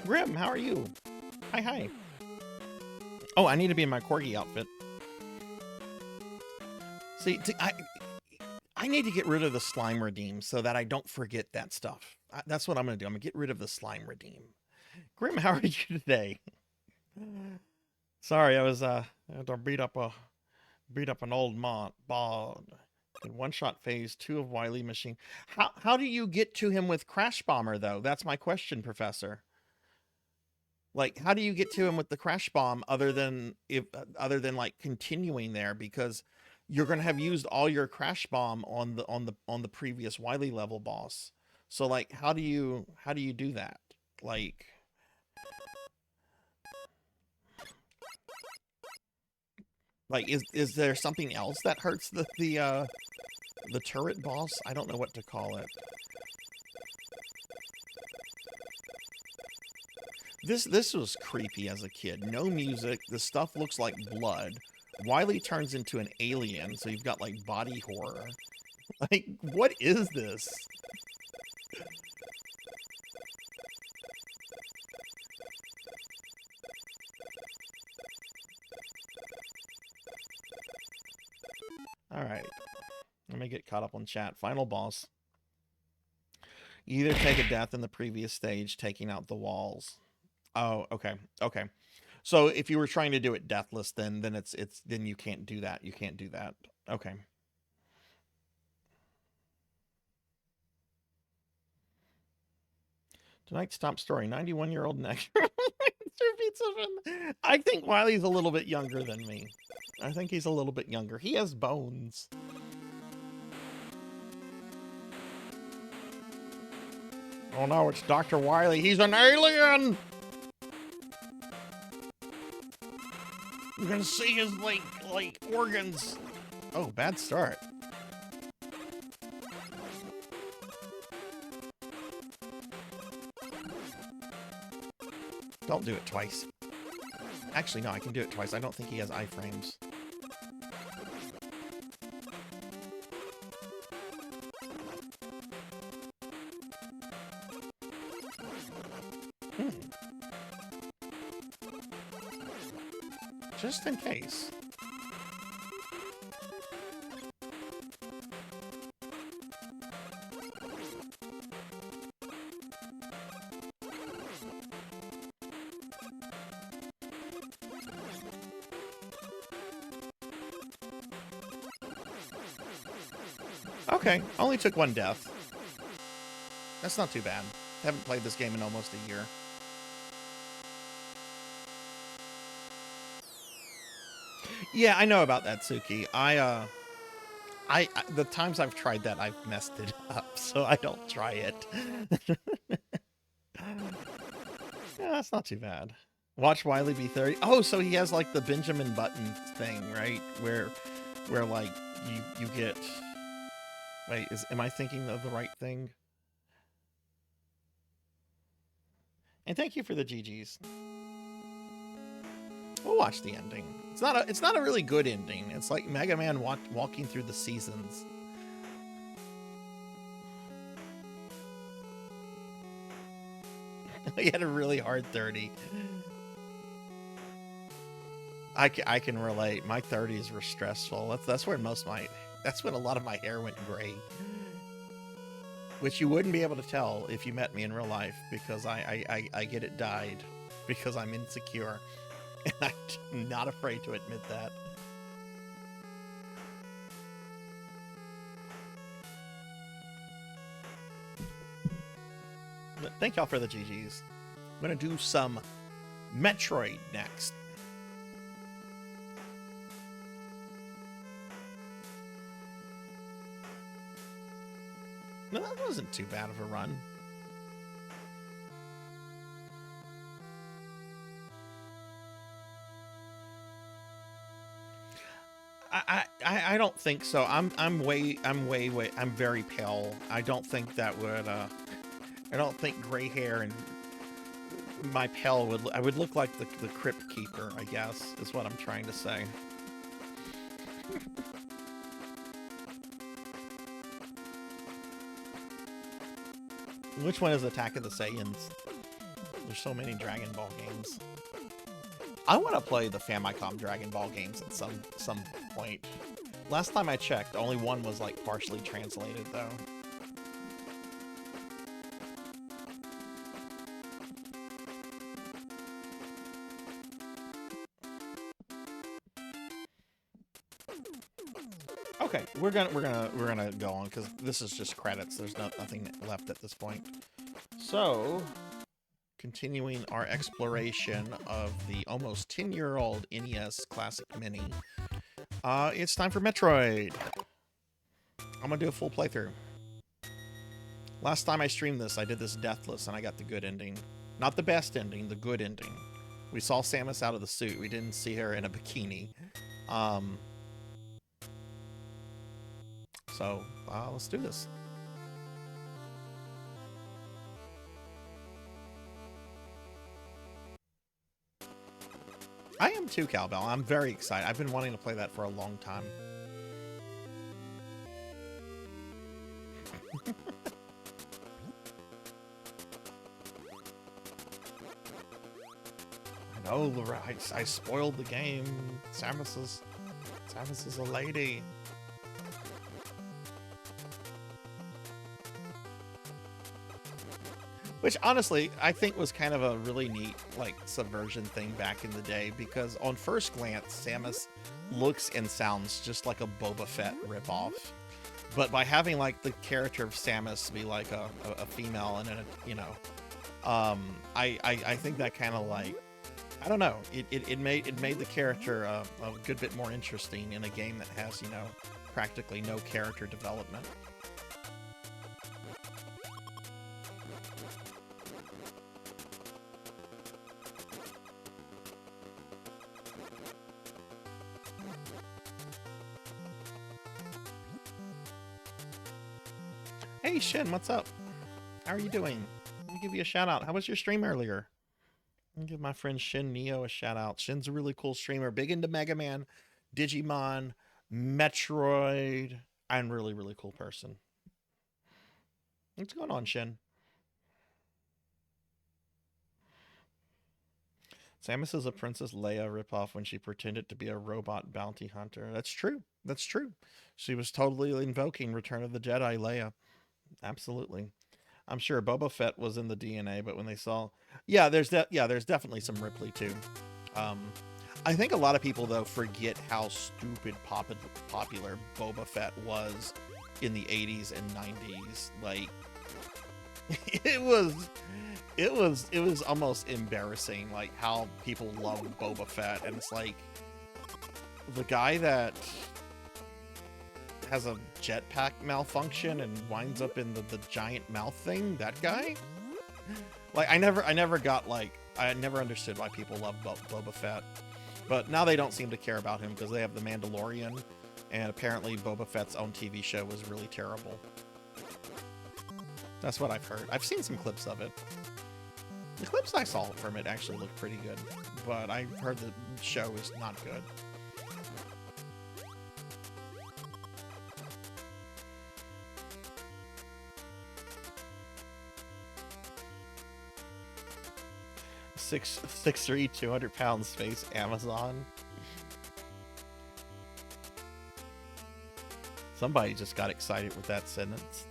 Grim, how are you? Hi, hi. Oh, I need to be in my corgi outfit. See, I need to get rid of the slime redeem so that I don't forget that stuff. That's what I'm going to do. I'm going to get rid of the slime redeem. Grim, how are you today? Sorry, I had to beat up an old bod. In one-shot phase 2 of Wily Machine. How do you get to him with Crash Bomber though? That's my question, Professor. Like, how do you get to him with the Crash Bomb other than like continuing there, because you're gonna have used all your Crash Bomb on the previous Wily level boss. So like, how do you do that? Like, is there something else that hurts the turret boss? I don't know what to call it. This was creepy as a kid. No music. The stuff looks like blood. Wily turns into an alien, so you've got like body horror. Like, what is this? All right. Let me get caught up on chat. Final boss. You either take a death in the previous stage, taking out the walls. Oh, okay. Okay. So if you were trying to do it deathless, then then you can't do that. You can't do that. Okay. Tonight's top story: 91-year-old neck. I think Wily's a little bit younger than me. I think he's a little bit younger. He has bones. Oh no, it's Dr. Wily. He's an alien! You can see his, like organs. Oh, bad start. Don't do it twice. Actually, no, I can do it twice. I don't think he has iframes. Just in case. Okay, only took one death. That's not too bad. Haven't played this game in almost a year. Yeah, I know about that, Suki. I the times I've tried that, I've messed it up, so I don't try it. Yeah, that's not too bad. Watch Wily be 30. Oh, so he has like the Benjamin Button thing, right? Where like you get. Wait, am I thinking of the right thing? And thank you for the GGs. We'll watch the ending. It's not a really good ending. It's like Mega Man walking through the seasons. He had a really hard 30. I can relate. My 30s were stressful. That's where that's when a lot of my hair went gray. Which you wouldn't be able to tell if you met me in real life, because I get it dyed because I'm insecure. And I'm not afraid to admit that. But thank y'all for the GGs. I'm going to do some Metroid next. No, that wasn't too bad of a run. I don't think so. I'm very pale. I don't think that would I don't think gray hair and my pale I would look like the Crypt Keeper, I guess, is what I'm trying to say. Which one is Attack of the Saiyans? There's so many Dragon Ball games. I want to play the Famicom Dragon Ball games at some point. Last time I checked, only one was like partially translated though. Okay, we're gonna go on because this is just credits. There's nothing left at this point. So, continuing our exploration of the almost 10-year-old NES Classic Mini, it's time for Metroid. I'm gonna do a full playthrough. Last time I streamed this, I did this deathless, and I got the good ending. Not the best ending, the good ending. We saw Samus out of the suit. We didn't see her in a bikini. So, let's do this. I am too, Cowbell. I'm very excited. I've been wanting to play that for a long time. I know, I spoiled the game. Samus is a lady. Which, honestly, I think was kind of a really neat, like, subversion thing back in the day, because on first glance, Samus looks and sounds just like a Boba Fett ripoff. But by having, like, the character of Samus be, like, a female, and, you know, I think that kind of, like, I don't know, it made the character a good bit more interesting in a game that has, you know, practically no character development. Hey Shin, what's up? How are you doing? Let me give you a shout out. How was your stream earlier? Let me give my friend Shin Neo a shout out. Shin's a really cool streamer, big into Mega Man, Digimon, Metroid, and really, really cool person. What's going on, Shin? Samus is a Princess Leia ripoff when she pretended to be a robot bounty hunter. That's true. That's true. She was totally invoking Return of the Jedi Leia. Absolutely. I'm sure Boba Fett was in the DNA, but when they saw, there's definitely some Ripley too. I think a lot of people though forget how stupid popular Boba Fett was in the 80s and 90s. Like it was almost embarrassing, like how people love Boba Fett, and it's like the guy that has a jetpack malfunction and winds up in the giant mouth thing, that guy? Like, I never understood why people love Boba Fett. But now they don't seem to care about him because they have The Mandalorian, and apparently Boba Fett's own TV show was really terrible. That's what I've heard. I've seen some clips of it. The clips I saw from it actually looked pretty good, but I've heard the show is not good. Six 6'3", 200-pound space Amazon. Somebody just got excited with that sentence.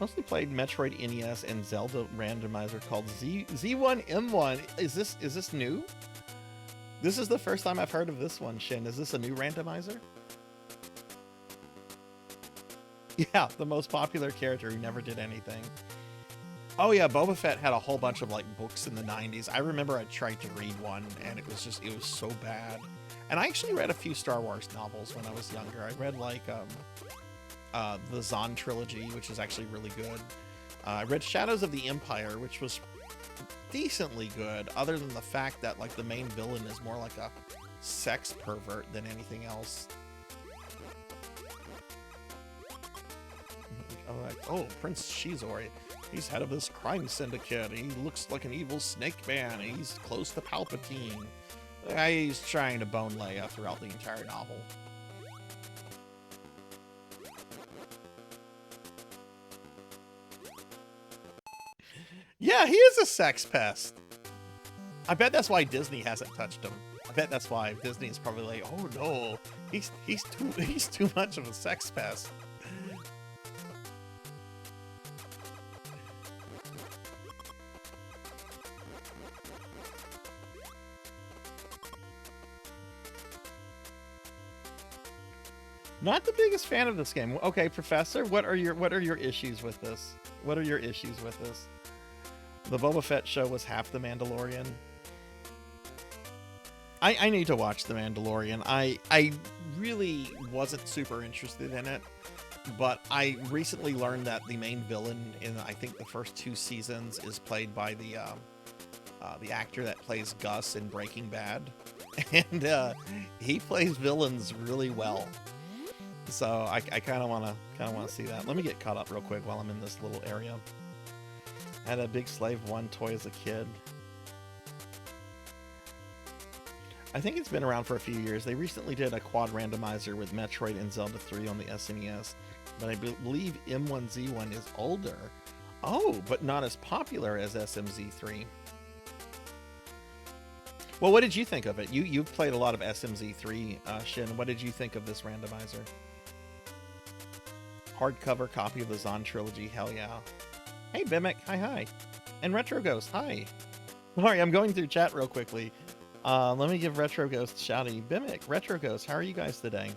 Mostly played Metroid NES and Zelda randomizer called Z1M1. Is this new? This is the first time I've heard of this one, Shin. Is this a new randomizer? Yeah, the most popular character who never did anything. Oh yeah, Boba Fett had a whole bunch of like books in the 90s. I remember I tried to read one and it was so bad. And I actually read a few Star Wars novels when I was younger. I read like the Zahn trilogy, which is actually really good. I read Shadows of the Empire, which was decently good, other than the fact that like the main villain is more like a sex pervert than anything else. Oh, Prince Shizori. He's head of this crime syndicate. He looks like an evil snake man. He's close to Palpatine. He's trying to bone Leia throughout the entire novel. Yeah, he is a sex pest. I bet that's why Disney hasn't touched him. I bet that's why Disney is probably like, oh no, he's too much of a sex pest. Not the biggest fan of this game. Okay, Professor, what are your issues with this? What are your issues with this? The Boba Fett show was half The Mandalorian. I need to watch The Mandalorian. I really wasn't super interested in it, but I recently learned that the main villain in I think the first 2 seasons is played by the actor that plays Gus in Breaking Bad, and he plays villains really well. So I kind of want to see that. Let me get caught up real quick while I'm in this little area. I had a Big Slave 1 toy as a kid. I think it's been around for a few years. They recently did a quad randomizer with Metroid and Zelda 3 on the SNES, but I believe M1Z1 is older. Oh, but not as popular as SMZ3. Well, what did you think of it? You've played a lot of SMZ3, Shin. What did you think of this randomizer? Hardcover copy of the Zon trilogy, hell yeah. Hey, Bimic, hi. And Retro Ghost, hi. Sorry, I'm going through chat real quickly. Let me give Retro Ghost a shouty. Bimic, Retro Ghost, how are you guys today?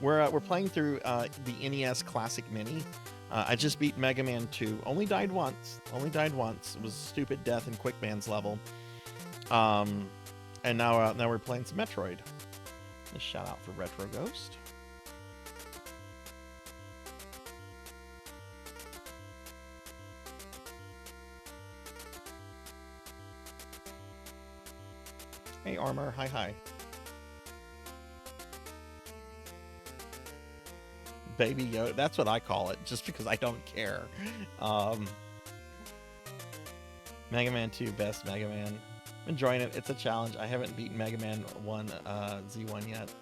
We're playing through the NES Classic Mini. I just beat Mega Man 2. Only died once. It was stupid death in Quickman's level. And now we're playing some Metroid. A shout out for Retro Ghost. Hey Armor, hi. Baby Yoda, that's what I call it, just because I don't care. Mega Man 2, best Mega Man. Enjoying it. It's a challenge. I haven't beaten Mega Man 1 Z1 yet.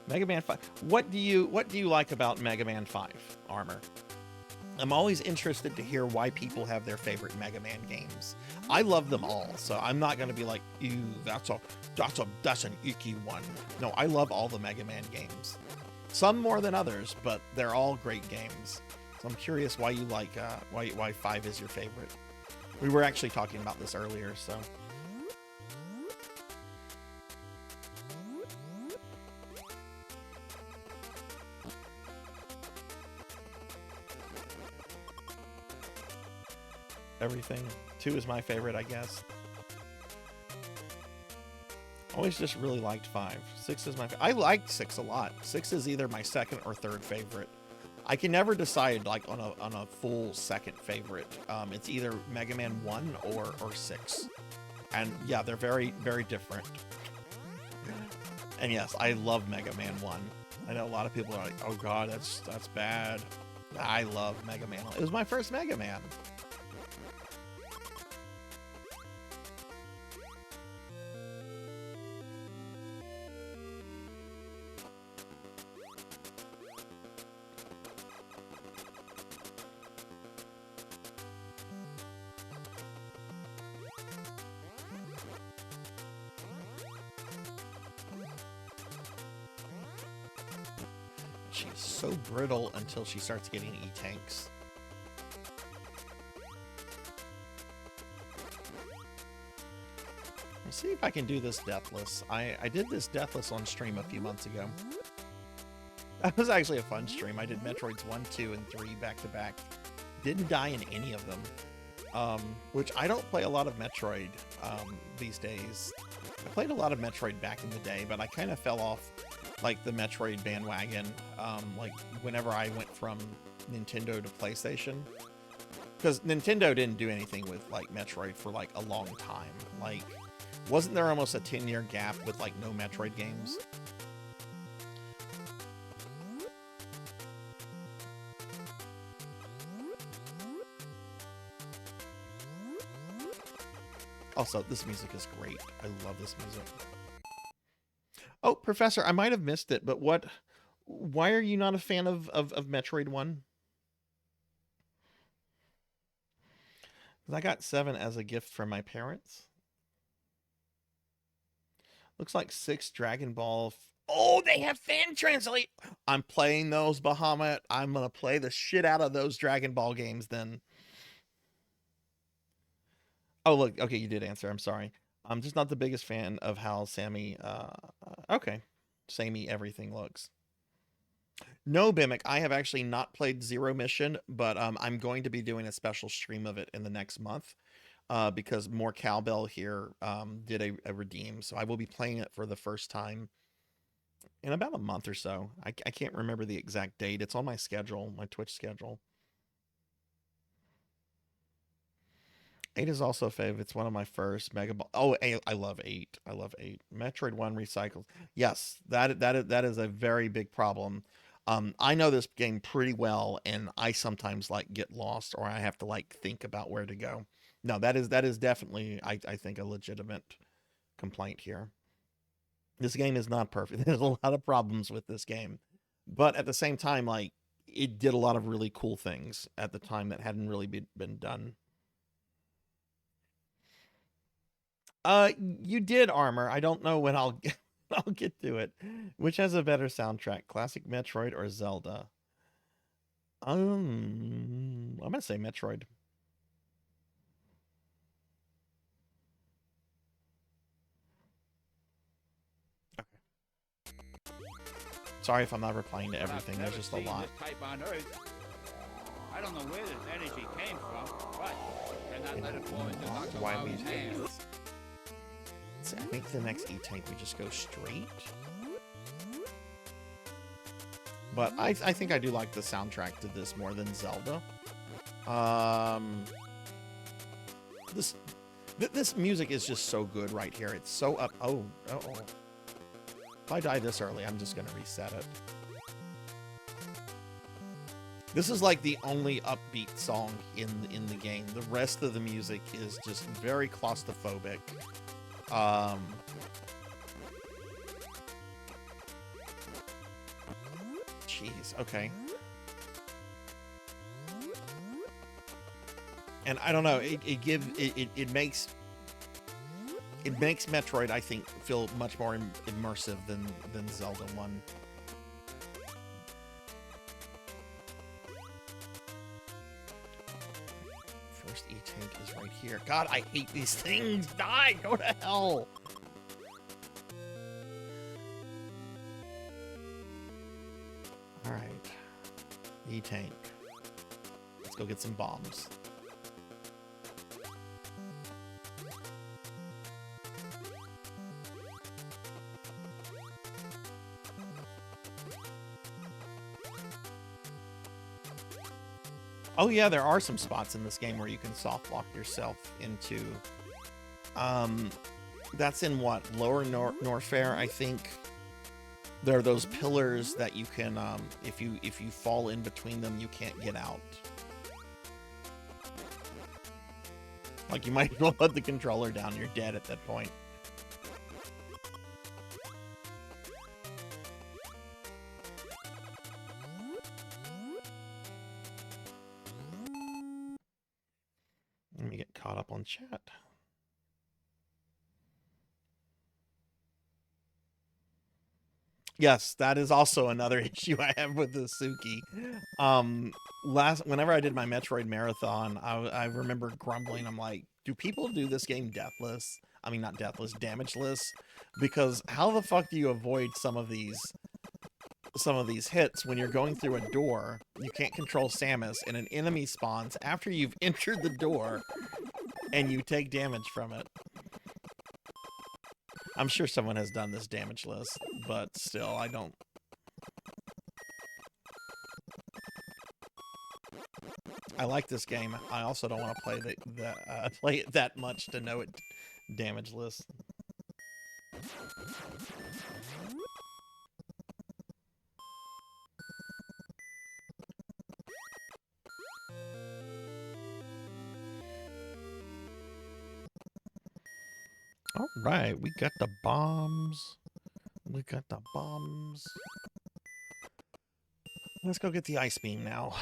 Mega Man 5. What do you like about Mega Man 5, Armor? I'm always interested to hear why people have their favorite Mega Man games. I love them all, so I'm not going to be like, ew, that's an icky one. No, I love all the Mega Man games. Some more than others, but they're all great games. So I'm curious why you like why 5 is your favorite. We were actually talking about this earlier, so. Everything. 2 is my favorite, I guess. Always just really liked 5. 6 is my I liked 6 a lot. 6 is either my second or third favorite. I can never decide like on a full second favorite. It's either Mega Man 1 or 6. And yeah, they're very, very different. And yes, I love Mega Man 1. I know a lot of people are like, oh god, that's bad. I love Mega Man. It was my first Mega Man. She's so brittle until she starts getting E-tanks. Let's see if I can do this deathless. I did this deathless on stream a few months ago. That was actually a fun stream. I did Metroids 1, 2, and 3 back to back. Didn't die in any of them. Which I don't play a lot of Metroid these days. I played a lot of Metroid back in the day, but I kind of fell off like the Metroid bandwagon, like whenever I went from Nintendo to PlayStation, because Nintendo didn't do anything with like Metroid for like a long time. Like, wasn't there almost a 10-year gap with like no Metroid games? Also, this music is great. I love this music. Oh, Professor, I might have missed it, but why are you not a fan of Metroid 1? 'Cause I got 7 as a gift from my parents. Looks like 6 Dragon Ball. Oh, they have fan translate. I'm playing those, Bahamut. I'm gonna play the shit out of those Dragon Ball games then. Oh, look. Okay, you did answer. I'm sorry. I'm just not the biggest fan of how Sammy. Okay, Sammy everything looks. No, Bimic. I have actually not played Zero Mission, but I'm going to be doing a special stream of it in the next month. Because More Cowbell here did a redeem, so I will be playing it for the first time in about a month or so. I can't remember the exact date. It's on my schedule, my Twitch schedule. 8 is also a fave. It's one of my first Mega Ball. Oh, I love 8. I love 8. Metroid 1 recycled. Yes, that is a very big problem. I know this game pretty well, and I sometimes like get lost, or I have to like think about where to go. No, that is definitely I think a legitimate complaint here. This game is not perfect. There's a lot of problems with this game, but at the same time, like it did a lot of really cool things at the time that hadn't really been done. You did, Armor. I don't know when I'll I'll get to it. Which has a better soundtrack, classic Metroid or Zelda? I'm gonna say Metroid. Sorry if I'm not replying to everything. There's just a lot. Type on Earth. I don't know where this energy came from, but cannot let it fall into Dr. Wow's hands. So I think the next E-Tank we just go straight. But I think I do like the soundtrack to this more than Zelda. This music is just so good right here. It's so up. Oh. If I die this early, I'm just gonna reset it. This is like the only upbeat song in the game. The rest of the music is just very claustrophobic. Jeez, okay. And I don't know, it makes Metroid, I think, feel much more immersive than Zelda 1. First E-Tank is right here. God, I hate these things. Die! Go to hell! Alright. E-Tank. Let's go get some bombs. Oh yeah, there are some spots in this game where you can soft lock yourself into. That's in what, Lower Norfair, I think. There are those pillars that you can, if you fall in between them, you can't get out. Like you might as well let the controller down. You're dead at that point. Let me get caught up on chat. Yes, that is also another issue I have with the Suki. Whenever I did my Metroid marathon, I remember grumbling. I'm like, do people do this game deathless? I mean, not deathless, damageless? Because how the fuck do you avoid some of these hits when you're going through a door? You can't control Samus, and an enemy spawns after you've entered the door, and you take damage from it. I'm sure someone has done this damageless, but still, I don't. I like this game. I also don't want to play it that much to know it damageless. All right, we got the bombs. We got the bombs. Let's go get the ice beam now.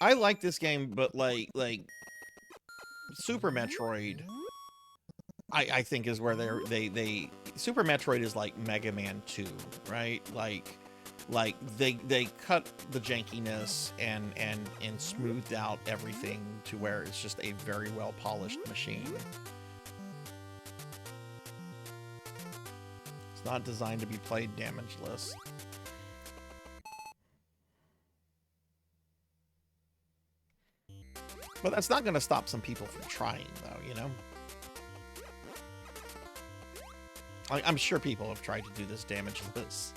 I like this game, but like Super Metroid, I think is where they Super Metroid is like Mega Man 2, right? Like they cut the jankiness and smoothed out everything to where it's just a very well polished machine. It's not designed to be played damageless. But that's not going to stop some people from trying, though, you know? I'm sure people have tried to do this damageless.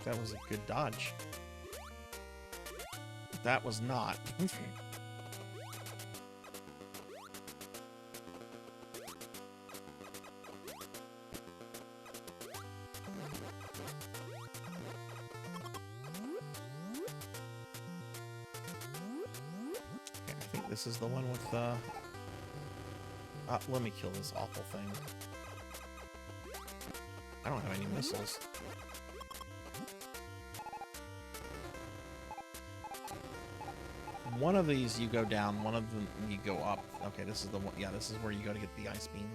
That was a good dodge. That was not. This is the one with the... let me kill this awful thing. I don't have any missiles. One of these you go down, one of them you go up. Okay, this is the one. Yeah, this is where you go to get the ice beam.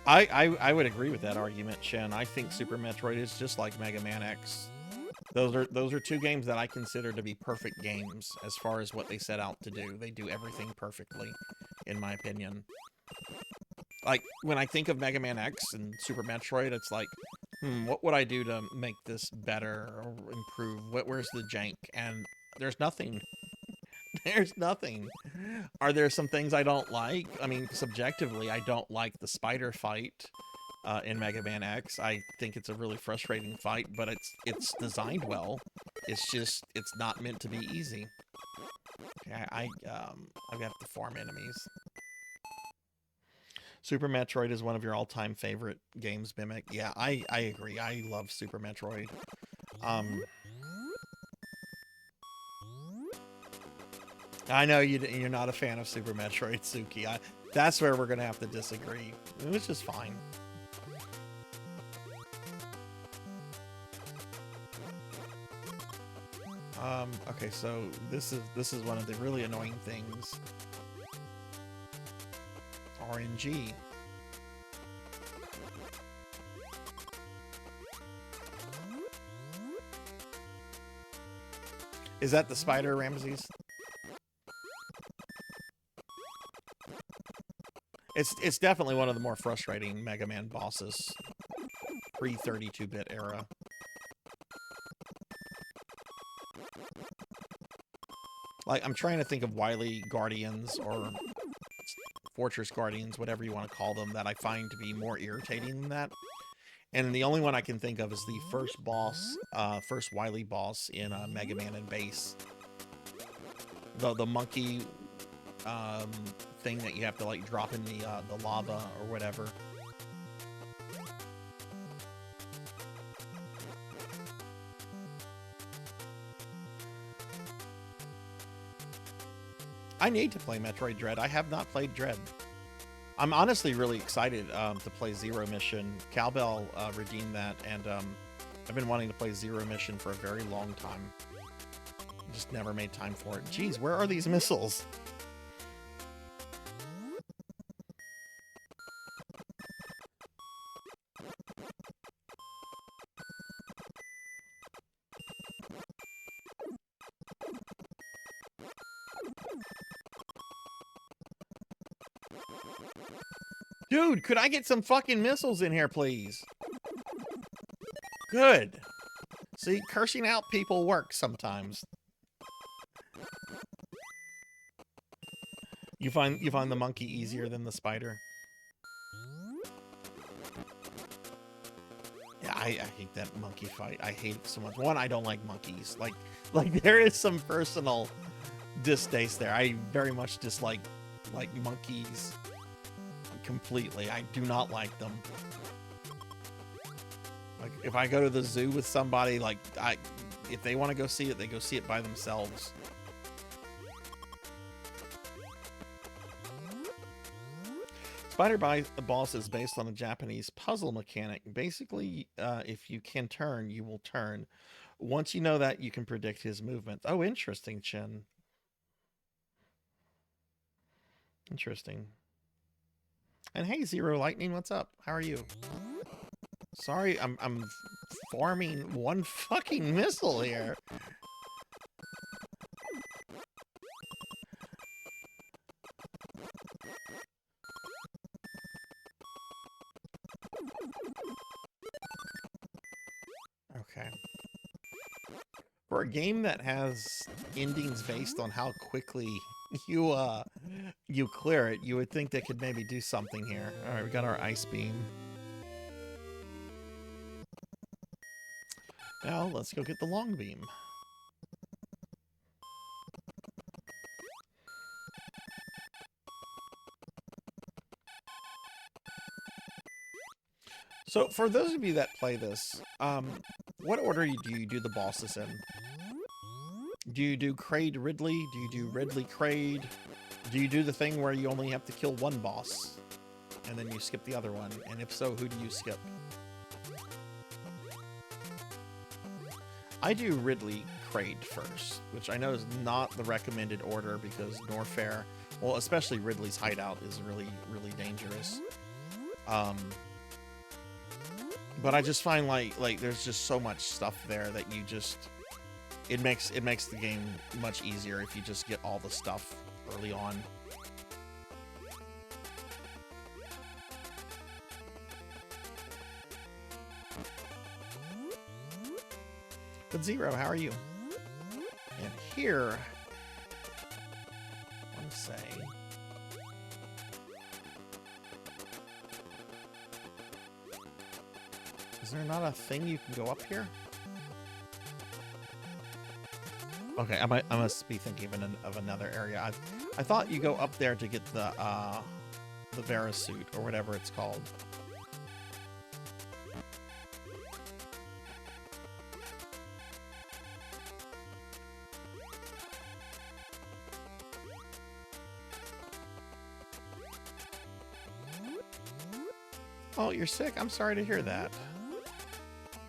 I would agree with that argument, Shen. I think Super Metroid is just like Mega Man X. Those are two games that I consider to be perfect games as far as what they set out to do. They do everything perfectly, in my opinion. Like, when I think of Mega Man X and Super Metroid, it's like, what would I do to make this better or improve? Where's the jank? And there's nothing. There's nothing. Are there some things I don't like? I mean, subjectively, I don't like the spider fight in Mega Man X. I think it's a really frustrating fight, but it's designed well. It's just, it's not meant to be easy. Okay, I have to farm enemies. Super Metroid is one of your all-time favorite games, Mimic. Yeah, I agree. I love Super Metroid. I know you're not a fan of Super Metroid, Suki. That's where we're going to have to disagree, which is fine. Okay, so this is one of the really annoying things. RNG. Is that the spider, Ramses? It's definitely one of the more frustrating Mega Man bosses. Pre-32-bit era. Like, I'm trying to think of Wily Guardians or Fortress Guardians, whatever you want to call them, that I find to be more irritating than that. And the only one I can think of is the first boss, first Wily boss in Mega Man and Base. The monkey thing that you have to like drop in the lava or whatever. I need to play Metroid Dread. I have not played Dread. I'm honestly really excited to play Zero Mission. Cowbell redeemed that, and I've been wanting to play Zero Mission for a very long time. Just never made time for it. Jeez, where are these missiles? Dude, could I get some fucking missiles in here, please? Good. See, cursing out people works sometimes. You find the monkey easier than the spider? Yeah, I hate that monkey fight. I hate it so much. One, I don't like monkeys. Like there is some personal distaste there. I very much dislike monkeys. Completely. I do not like them. Like if I go to the zoo with somebody, like if they want to go see it, they go see it by themselves. Spider Boss is based on a Japanese puzzle mechanic. Basically, if you can turn, you will turn. Once you know that, you can predict his movements. Oh, interesting, Chin. Interesting. And hey, Zero Lightning, what's up? How are you? Sorry, I'm farming one fucking missile here. Okay. For a game that has endings based on how quickly you clear it, you would think they could maybe do something here. All right, we got our ice beam. Now let's go get the long beam. So for those of you that play this, what order do you do the bosses in? Do you do Kraid Ridley? Do you do Ridley Kraid? Do you do the thing where you only have to kill one boss and then you skip the other one? And if so, who do you skip? I do Ridley Kraid first, which I know is not the recommended order because Norfair, well, especially Ridley's hideout is really, really dangerous. But I just find like there's just so much stuff there that you just it makes the game much easier if you just get all the stuff early on. But Zero, how are you? And here, I want to say. Is there not a thing you can go up here? Okay, I must be thinking of another area. I thought you go up there to get the Vera suit or whatever it's called. Oh, you're sick? I'm sorry to hear that.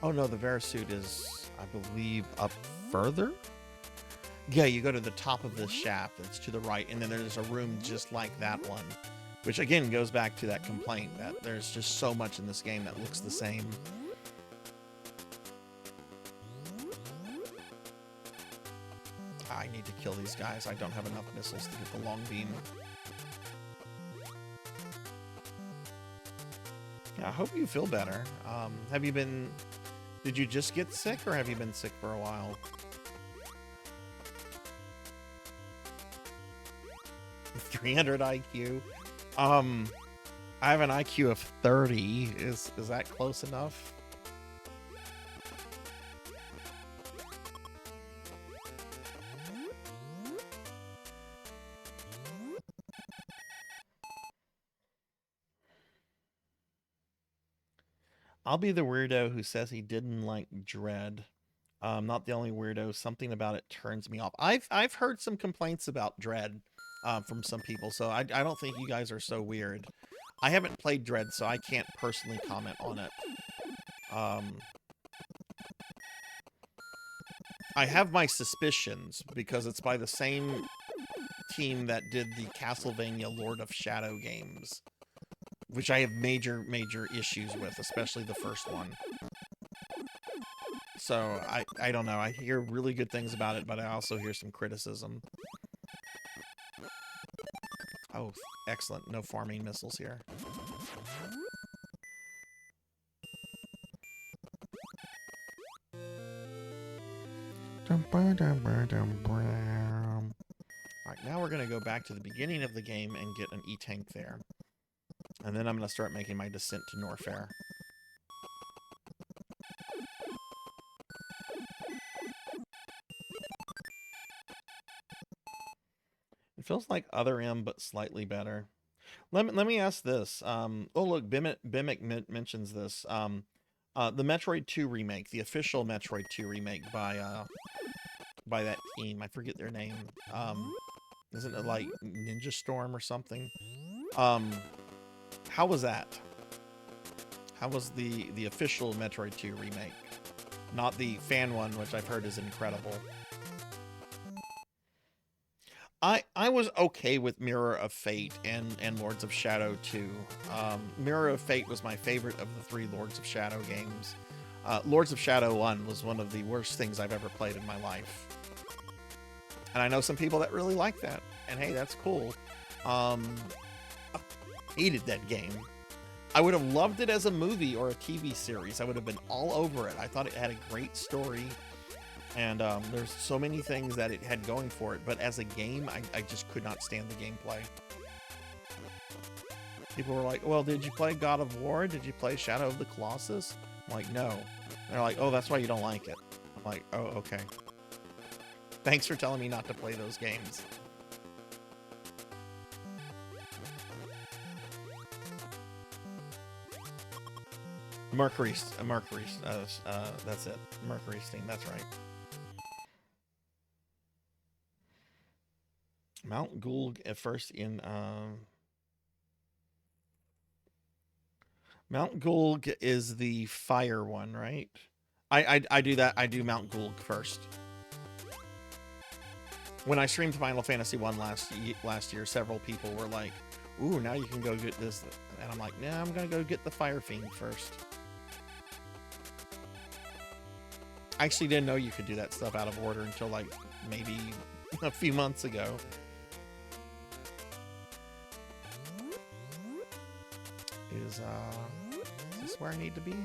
Oh no, the Vera suit is, I believe, up further? Yeah, you go to the top of this shaft, it's to the right, and then there's a room just like that one. Which again goes back to that complaint that there's just so much in this game that looks the same. I need to kill these guys. I don't have enough missiles to get the long beam. Yeah, I hope you feel better. Did you just get sick or have you been sick for a while? $300 IQ. I have an IQ of 30. Is that close enough? I'll be the weirdo who says he didn't like Dread. Not the only weirdo. Something about it turns me off. I've heard some complaints about Dread from some people, so I don't think you guys are so weird. I haven't played Dread, so I can't personally comment on it. I have my suspicions because it's by the same team that did the Castlevania Lord of Shadow games, which I have major issues with, especially the first one. So I don't know. I hear really good things about it, but I also hear some criticism. Oh, excellent. No farming missiles here. Alright, now we're going to go back to the beginning of the game and get an E-Tank there. And then I'm going to start making my descent to Norfair. It feels like Other M, but slightly better. Let me ask this. Oh, look, Bimic mentions this. The Metroid 2 remake, the official Metroid 2 remake by that team. I forget their name. Isn't it like Ninja Storm or something? How was that? How was the official Metroid 2 remake? Not the fan one, which I've heard is incredible. I was okay with Mirror of Fate and Lords of Shadow 2. Mirror of Fate was my favorite of the 3 Lords of Shadow games. Lords of Shadow 1 was one of the worst things I've ever played in my life. And I know some people that really like that. And hey, that's cool. I hated that game. I would have loved it as a movie or a TV series. I would have been all over it. I thought it had a great story. And there's so many things that it had going for it. But as a game, I just could not stand the gameplay. People were like, well, did you play God of War? Did you play Shadow of the Colossus? I'm like, no. They're like, oh, that's why you don't like it. I'm like, oh, okay. Thanks for telling me not to play those games. Mercury, that's it. Mercury Steam, that's right. Mount Gould at first in Mount Gould is the fire one, right? I do that. I do Mount Gould first. When I streamed Final Fantasy 1 last year, several people were like, "Ooh, now you can go get this," and I'm like, "Nah, I'm gonna go get the Fire Fiend first." I actually didn't know you could do that stuff out of order until like maybe a few months ago. Is this where I need to be?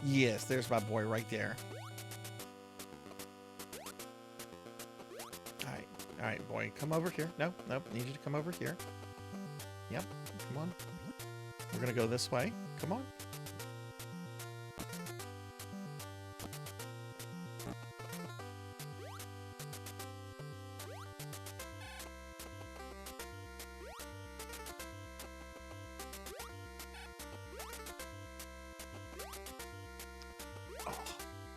Yes, there's my boy right there. All right, boy, come over here. Nope, need you to come over here. Yep, come on. We're gonna go this way. Come on.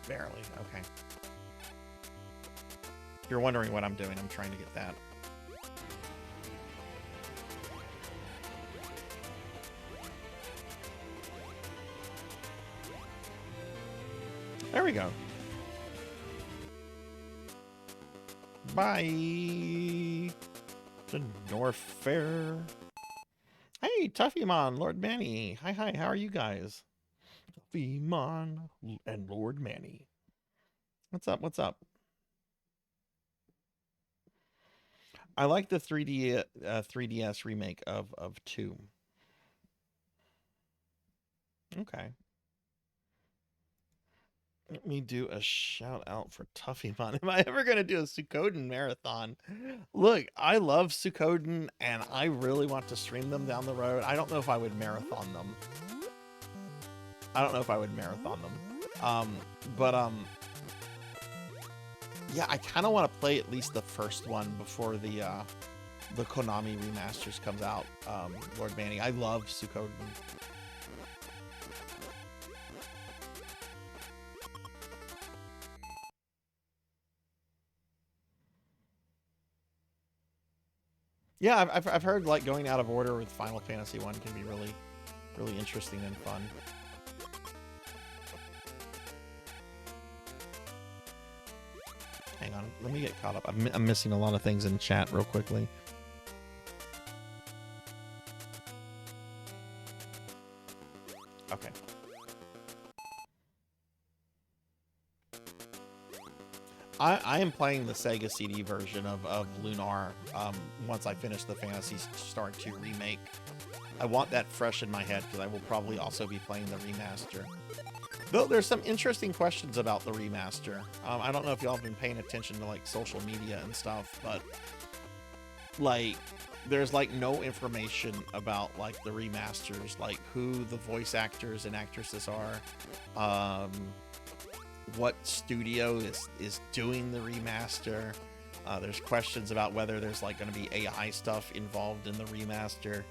Barely, okay. If you're wondering what I'm doing, I'm trying to get that. There we go. Bye to North Fair. Hey, Tuffymon, Lord Manny. Hi, how are you guys? Tuffymon and Lord Manny. What's up? I like the 3DS remake of 2. Okay. Let me do a shout out for Tuffymon. Am I ever going to do a Suikoden marathon? Look, I love Suikoden and I really want to stream them down the road. I don't know if I would marathon them. Yeah, I kind of want to play at least the first one before the Konami remasters comes out. Lord Manny, I love Suikoden. Yeah, I've heard like going out of order with Final Fantasy 1 can be really interesting and fun. Hang on, let me get caught up. I'm missing a lot of things in chat real quickly. Okay. I am playing the Sega CD version of Lunar once I finish the Phantasy Star 2 remake. I want that fresh in my head because I will probably also be playing the remaster. Though there's some interesting questions about the remaster. I don't know if y'all have been paying attention to like social media and stuff, but like there's like no information about like the remasters, like who the voice actors and actresses are, what studio is doing the remaster. There's questions about whether there's like going to be AI stuff involved in the remaster.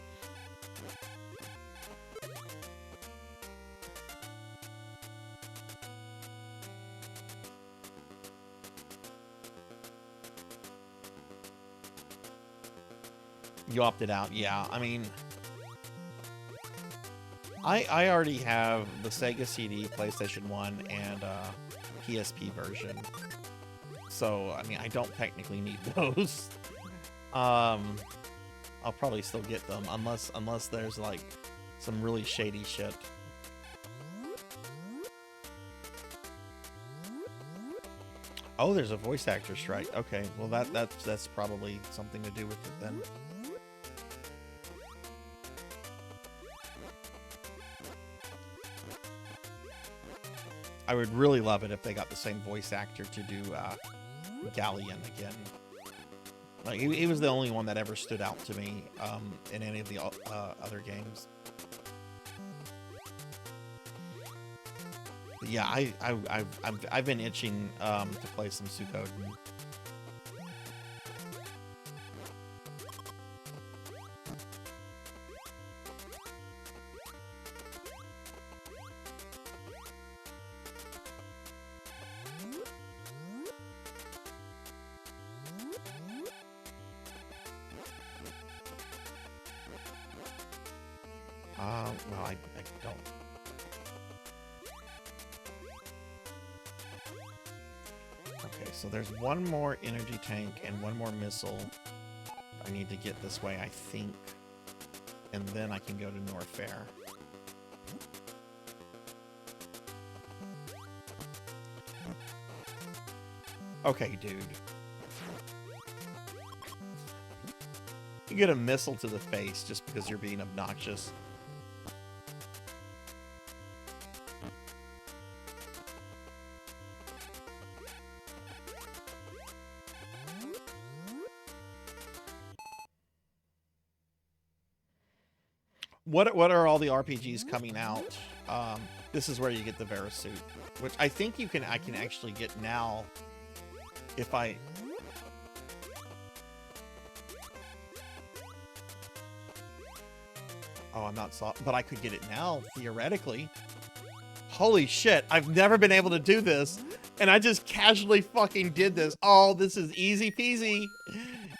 You opted out, yeah. I mean, I already have the Sega CD, PlayStation 1, and PSP version. So, I mean, I don't technically need those. I'll probably still get them unless there's like some really shady shit. Oh, there's a voice actor strike. Okay, well that's probably something to do with it then. I would really love it if they got the same voice actor to do Galleon again. Like he was the only one that ever stood out to me in any of the other games. But yeah, I've been itching to play some Suikoden. Well, I don't. Okay, so there's one more energy tank and one more missile I need to get this way, I think. And then I can go to North Fair. Okay, dude. You get a missile to the face just because you're being obnoxious. What are all the RPGs coming out? This is where you get the Vera suit, which I think I can actually get now if I. Oh, I'm not but I could get it now theoretically. Holy shit! I've never been able to do this, and I just casually fucking did this. Oh, this is easy peasy.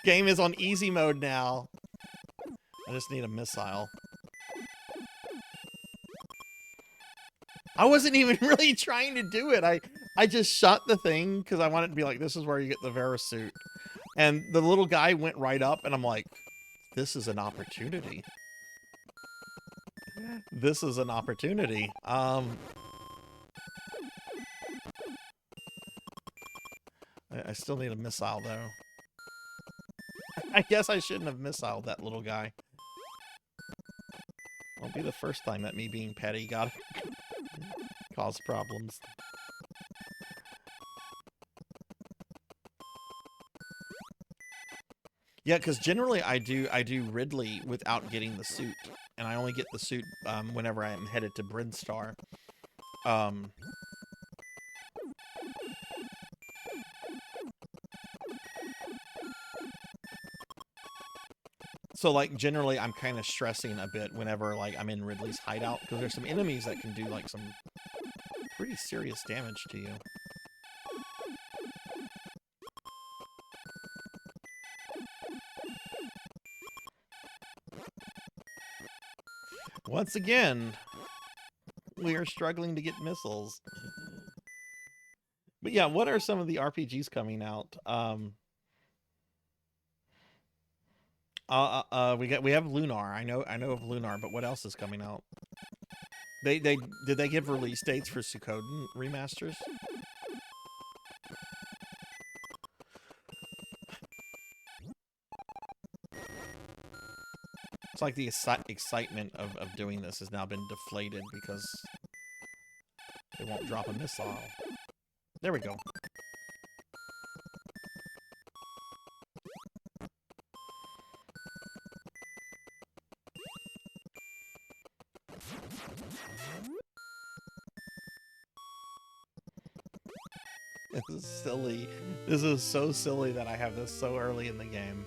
Game is on easy mode now. I just need a missile. I wasn't even really trying to do it. I just shot the thing because I wanted to be like, this is where you get the Vera suit. And the little guy went right up, and I'm like, this is an opportunity. This is an opportunity. I still need a missile, though. I guess I shouldn't have missiled that little guy. Won't be the first time that me being petty got cause problems. Yeah, because generally I do Ridley without getting the suit, and I only get the suit whenever I am headed to Brinstar. So, like, generally I'm kind of stressing a bit whenever, like, I'm in Ridley's hideout, because there's some enemies that can do, like, some pretty serious damage to you. Once again, we are struggling to get missiles. But yeah, what are some of the RPGs coming out? We have Lunar. I know of Lunar, but what else is coming out? Did they give release dates for Suikoden remasters? It's like the excitement of doing this has now been deflated because they won't drop a missile. There we go. This is silly. This is so silly that I have this so early in the game.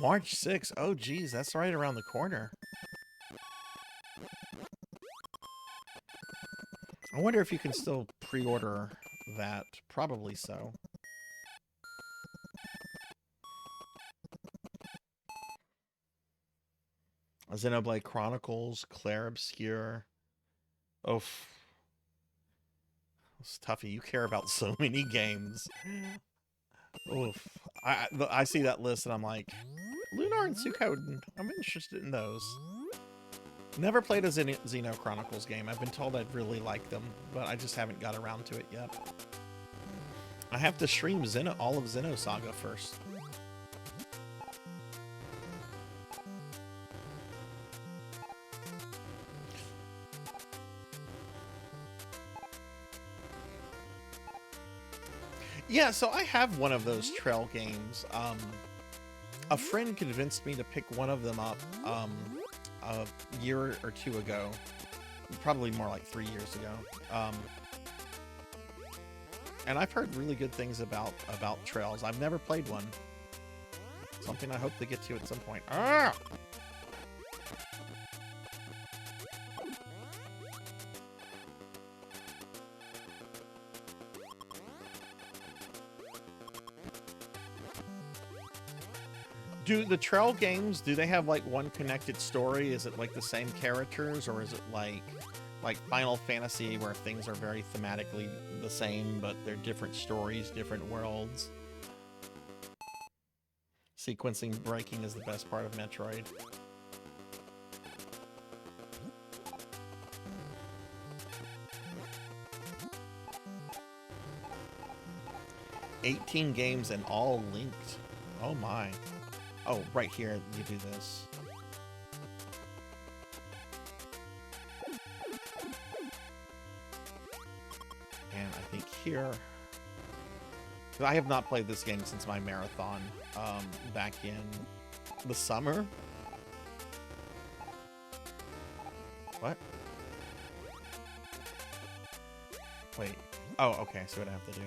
March 6th. Oh, geez, that's right around the corner. I wonder if you can still pre-order that. Probably so. Xenoblade Chronicles, Claire Obscure. Oof. It's toughy. You care about so many games. Oof. I see that list and I'm like, Lunar and Suikoden. I'm interested in those. Never played a Xeno Chronicles game. I've been told I'd really like them, but I just haven't got around to it yet. I have to stream all of Xenosaga first. Yeah, so I have one of those trail games. A friend convinced me to pick one of them up a year or two ago. Probably more like 3 years ago. And I've heard really good things about trails. I've never played one. Something I hope to get to at some point. Ah! Do the trail games, do they have like one connected story? Is it like the same characters, or is it like Final Fantasy where things are very thematically the same, but they're different stories, different worlds? Sequencing breaking is the best part of Metroid. $18 games and all linked. Oh my. Oh, right here, you do this. And I think here... I have not played this game since my marathon back in the summer. What? Wait. Oh, okay, so what I have to do.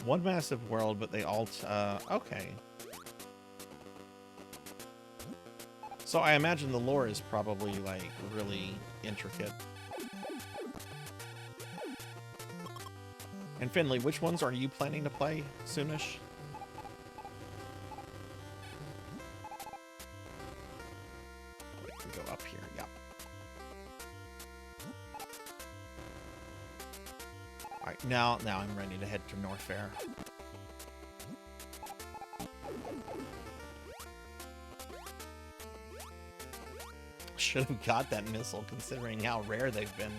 One massive world, but they all... okay. So I imagine the lore is probably, like, really intricate. And Finley, which ones are you planning to play soonish? We can go up here, yep. Alright, now I'm ready to head to North Fair. Should have got that missile considering how rare they've been.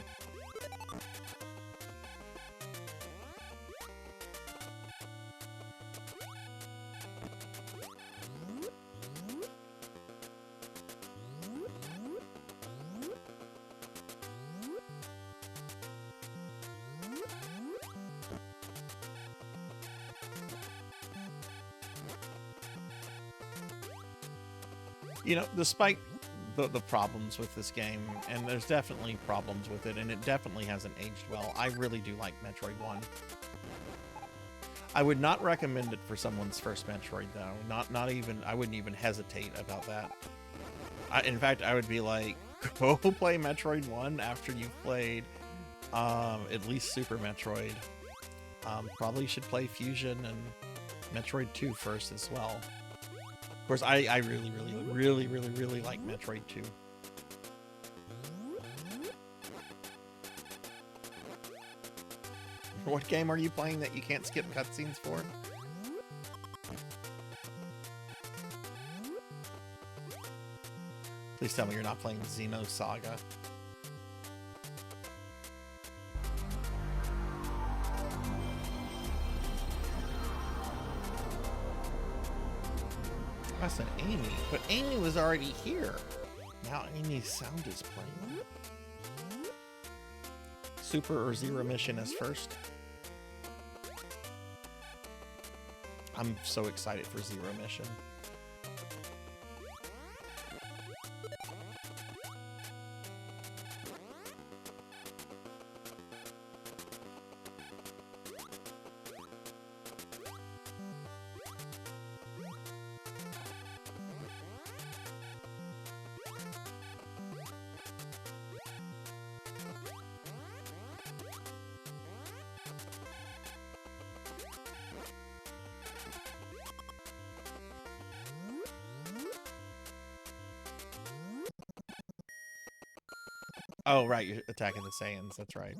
You know, despite the problems with this game, and there's definitely problems with it, and it definitely hasn't aged well, I really do like Metroid 1. I would not recommend it for someone's first Metroid, though. Not even, I wouldn't even hesitate about that. In fact, I would be like, go play Metroid 1 after you've played at least Super Metroid. Probably should play Fusion and Metroid 2 first as well. Of course, I really like Metroid 2. What game are you playing that you can't skip cutscenes for? Please tell me you're not playing Xenosaga. I said Amy, but Amy was already here. Now Amy's sound is playing. Super or Zero Mission is first. I'm so excited for Zero Mission. Oh, right, you're attacking the Saiyans. That's right.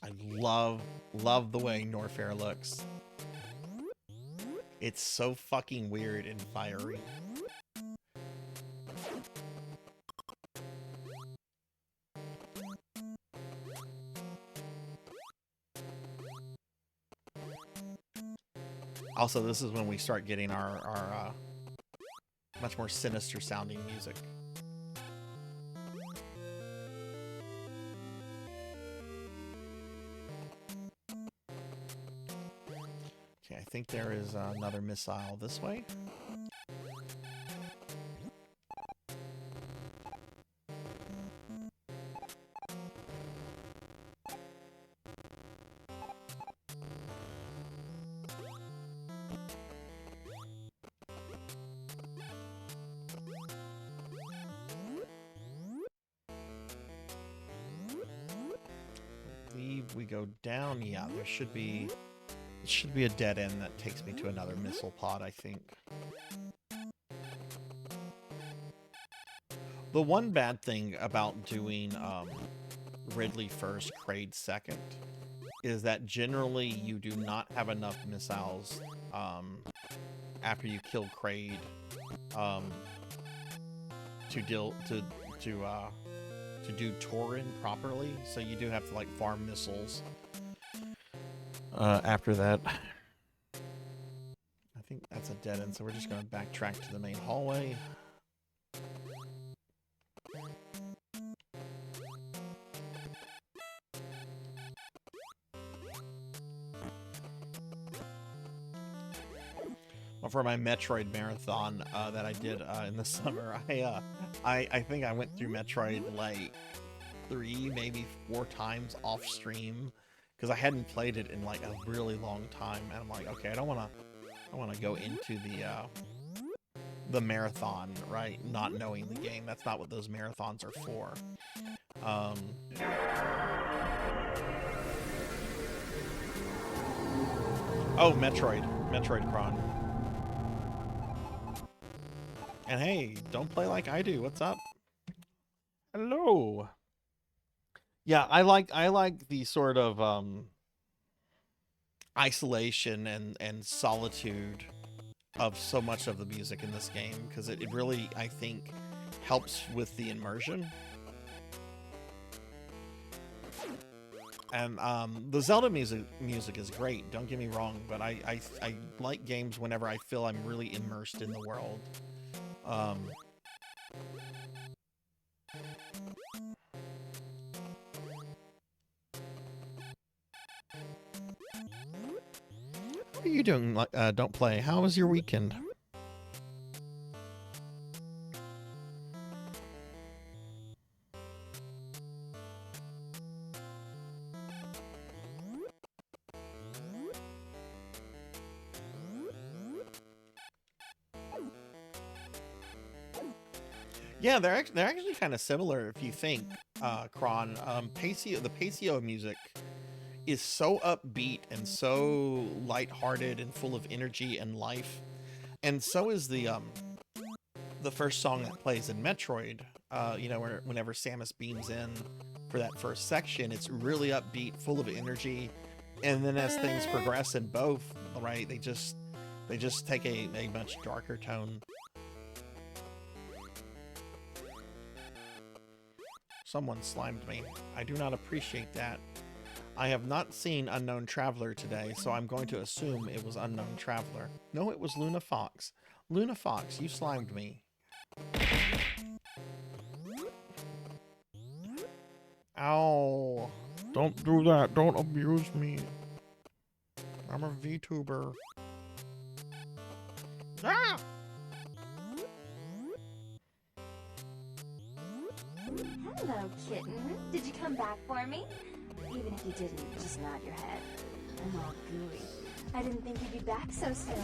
I love the way Norfair looks. It's so fucking weird and fiery. Also, this is when we start getting our much more sinister sounding music. Okay, I think there is another missile this way. We go down. Yeah, there should be a dead end that takes me to another missile pod, I think. The one bad thing about doing Ridley first, Kraid second, is that generally you do not have enough missiles after you kill Kraid to do Torin properly, so you do have to like farm missiles after that. I think that's a dead end, so we're just going to backtrack to the main hallway. Well, for my Metroid marathon that I did in the summer, I think I went through Metroid like 3, maybe 4 times off stream, because I hadn't played it in like a really long time, and I'm like, okay, I don't want to go into the marathon, right, not knowing the game. That's not what those marathons are for. Oh, Metroid Cron. And hey, don't play like I do. What's up? Hello. Yeah, I like the sort of isolation and solitude of so much of the music in this game, because it really, I think, helps with the immersion. And the Zelda music is great, don't get me wrong, but I like games whenever I feel I'm really immersed in the world. What are you doing? Don't play. How was your weekend? Yeah, they're actually kind of similar if you think, Kron. The Pacio music is so upbeat and so lighthearted and full of energy and life, and so is the first song that plays in Metroid. You know, whenever Samus beams in for that first section, it's really upbeat, full of energy, and then as things progress in both, right, they just take a much darker tone. Someone slimed me. I do not appreciate that. I have not seen Unknown Traveler today, so I'm going to assume it was Unknown Traveler. No, it was Luna Fox. Luna Fox, you slimed me. Ow. Don't do that. Don't abuse me. I'm a VTuber. Ah! Hello, kitten. Did you come back for me? Even if you didn't, just nod your head. I'm all gooey. I didn't think you'd be back so soon.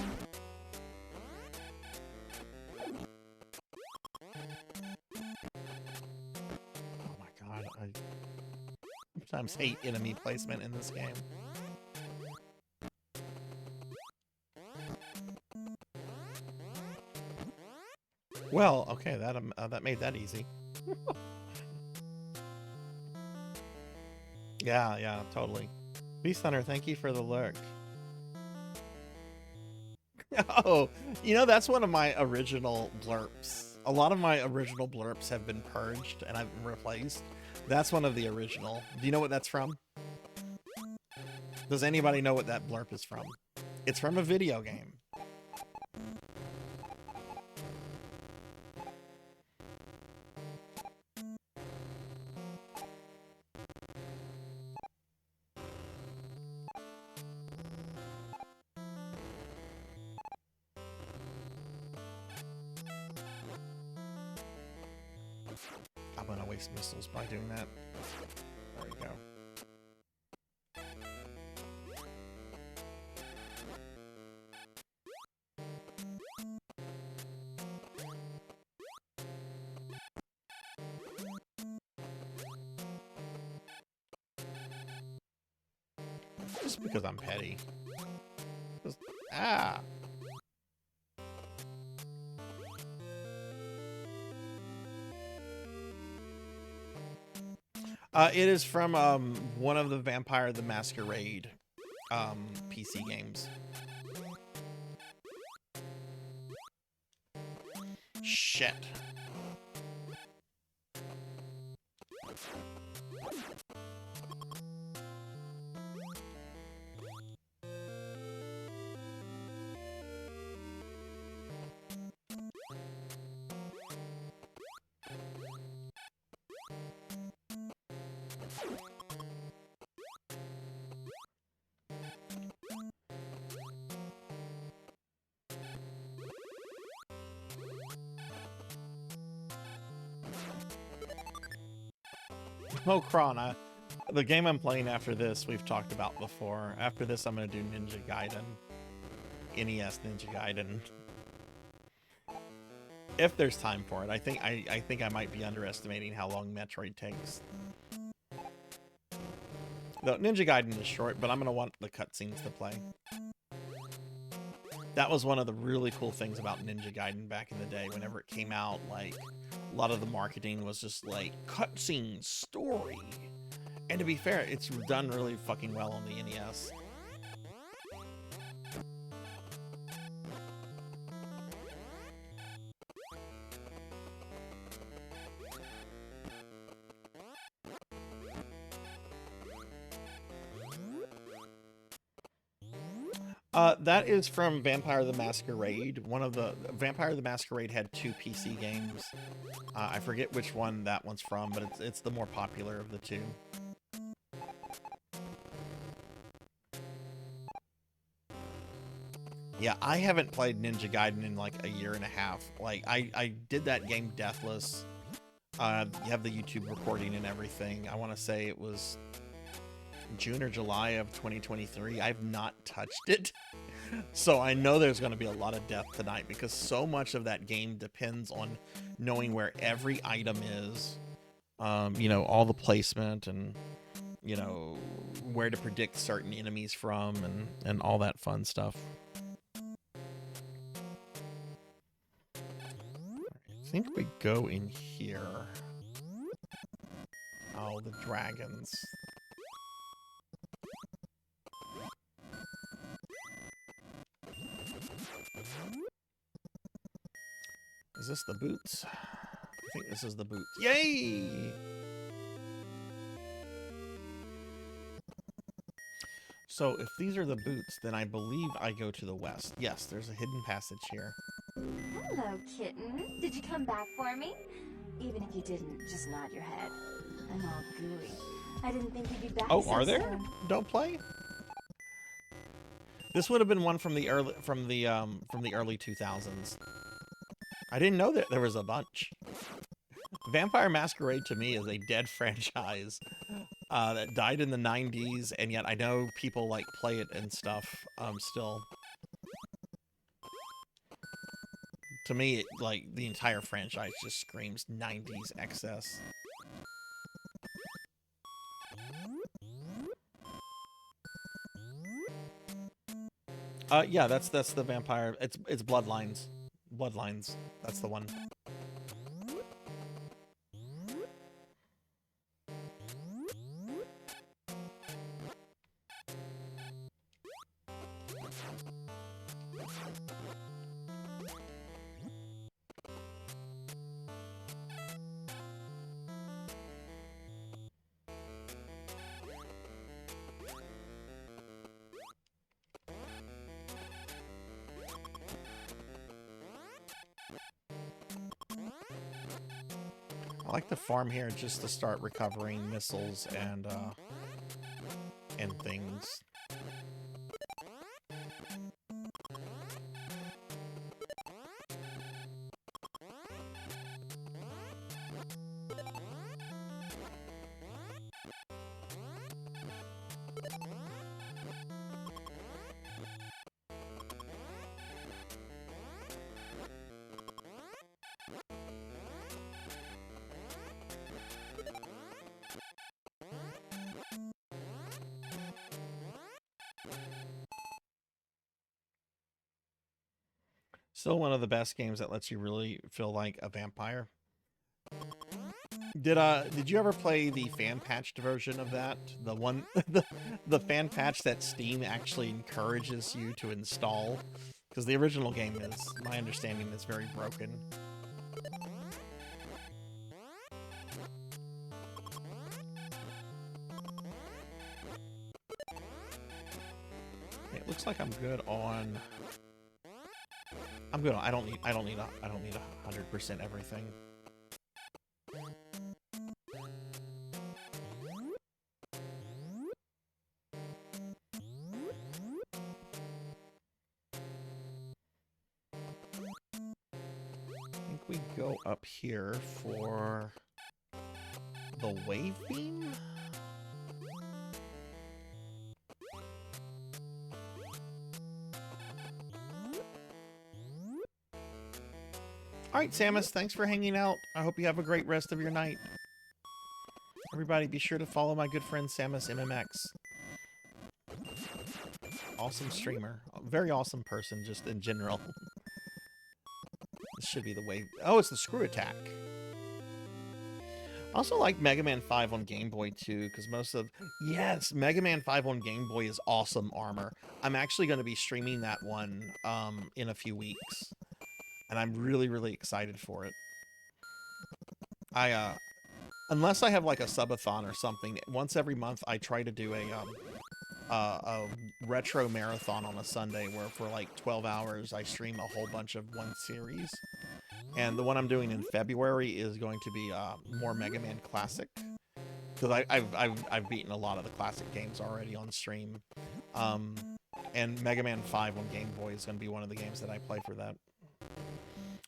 Oh my god, I sometimes hate enemy placement in this game. Well, okay, that made that easy. Yeah, totally. Beast Hunter, thank you for the lurk. Oh, you know, that's one of my original blurps. A lot of my original blurps have been purged and I've been replaced. That's one of the original. Do you know what that's from? Does anybody know what that blurp is from? It's from a video game. I'm gonna waste missiles by doing that. There we go. Just because I'm petty. Just, ah! It is from one of the Vampire the Masquerade PC games. Shit. Oh, Kron, the game I'm playing after this, we've talked about before. After this, I'm going to do Ninja Gaiden. NES Ninja Gaiden. If there's time for it. I think I might be underestimating how long Metroid takes. Though Ninja Gaiden is short, but I'm going to want the cutscenes to play. That was one of the really cool things about Ninja Gaiden back in the day. Whenever it came out, like, a lot of the marketing was just like, cutscene, story. And to be fair, it's done really fucking well on the NES. That is from Vampire the Masquerade. One of the Vampire the Masquerade had 2 PC games. I forget which one that one's from, but it's the more popular of the 2. Yeah, I haven't played Ninja Gaiden in like a year and a half. Like I did that game Deathless. You have the YouTube recording and everything. I want to say it was June or July of 2023. I've not touched it. So I know there's going to be a lot of death tonight because so much of that game depends on knowing where every item is, you know, all the placement and, you know, where to predict certain enemies from and all that fun stuff. I think we go in here. Oh, the dragons. Is this the boots? I think this is the boots. Yay! So if these are the boots, then I believe I go to the west. Yes, there's a hidden passage here. Hello, kitten. Did you come back for me? Even if you didn't, just nod your head. I'm all gooey. I didn't think you'd be back. Oh, so are there? soon. Don't play? This would have been one from the early early 2000s. I didn't know that there was a bunch. Vampire Masquerade to me is a dead franchise that died in the 90s, and yet I know people like play it and stuff still. To me, it, like, the entire franchise just screams 90s excess. Yeah, that's the vampire. It's Bloodlines. Bloodlines. That's the one. I like the farm here just to start recovering missiles and things. Still one of the best games that lets you really feel like a vampire. Did you ever play the fan patched version of that? The one the fan patch that Steam actually encourages you to install? Because the original game is, my understanding, is very broken. It looks like I'm good on. I'm good on. I don't need 100% everything. I think we go up here for the wave beam. All right, Samus, thanks for hanging out. I hope you have a great rest of your night. Everybody, be sure to follow my good friend Samus MMX. Awesome streamer. Very awesome person, just in general. This should be the way... Oh, it's the screw attack. I also like Mega Man 5 on Game Boy, too, because most of... Yes, Mega Man 5 on Game Boy is awesome armor. I'm actually going to be streaming that one in a few weeks. And I'm really, really excited for it. Unless I have like a subathon or something, once every month I try to do a retro marathon on a Sunday where for like 12 hours I stream a whole bunch of one series. And the one I'm doing in February is going to be more Mega Man Classic. Because I've beaten a lot of the classic games already on stream. And Mega Man 5 on Game Boy is going to be one of the games that I play for that.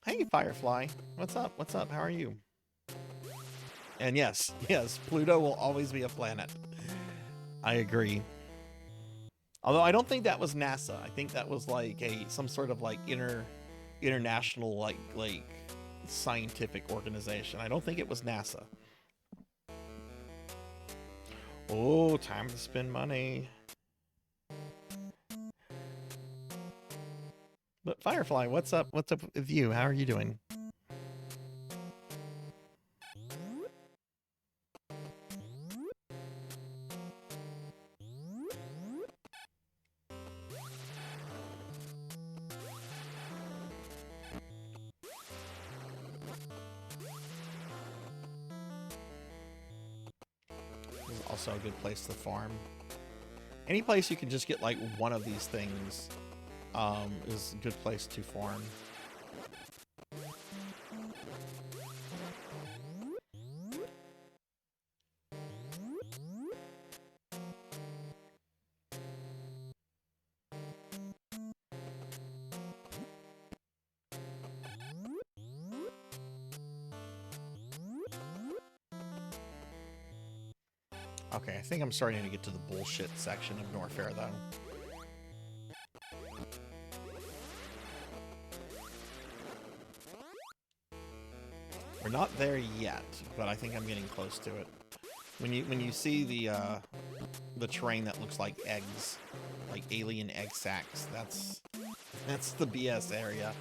Hey, Firefly. What's up? What's up? How are you? And yes, Pluto will always be a planet. I agree. Although I don't think that was NASA. I think that was like some sort of like international like scientific organization. I don't think it was NASA. Oh, time to spend money. But Firefly, what's up? What's up with you? How are you doing? This is also a good place to farm. Any place you can just get like one of these things is a good place to farm. Okay, I think I'm starting to get to the bullshit section of Norfair, though. We're not there yet, but I think I'm getting close to it. When you see the terrain that looks like eggs, like alien egg sacs, that's the BS area,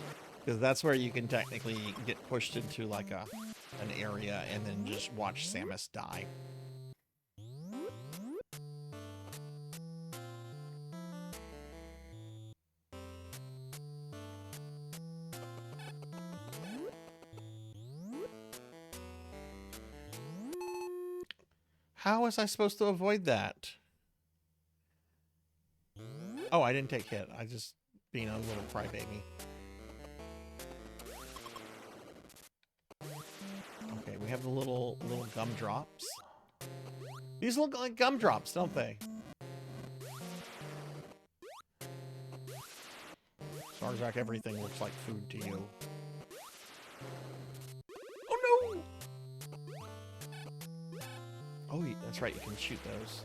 because that's where you can technically get pushed into like an area and then just watch Samus die. How was I supposed to avoid that? Oh, I didn't take hit. I just being a little crybaby. Okay, we have the little gumdrops. These look like gumdrops, don't they? Sarzac, everything looks like food to you. Oh no! Oh, that's right, you can shoot those.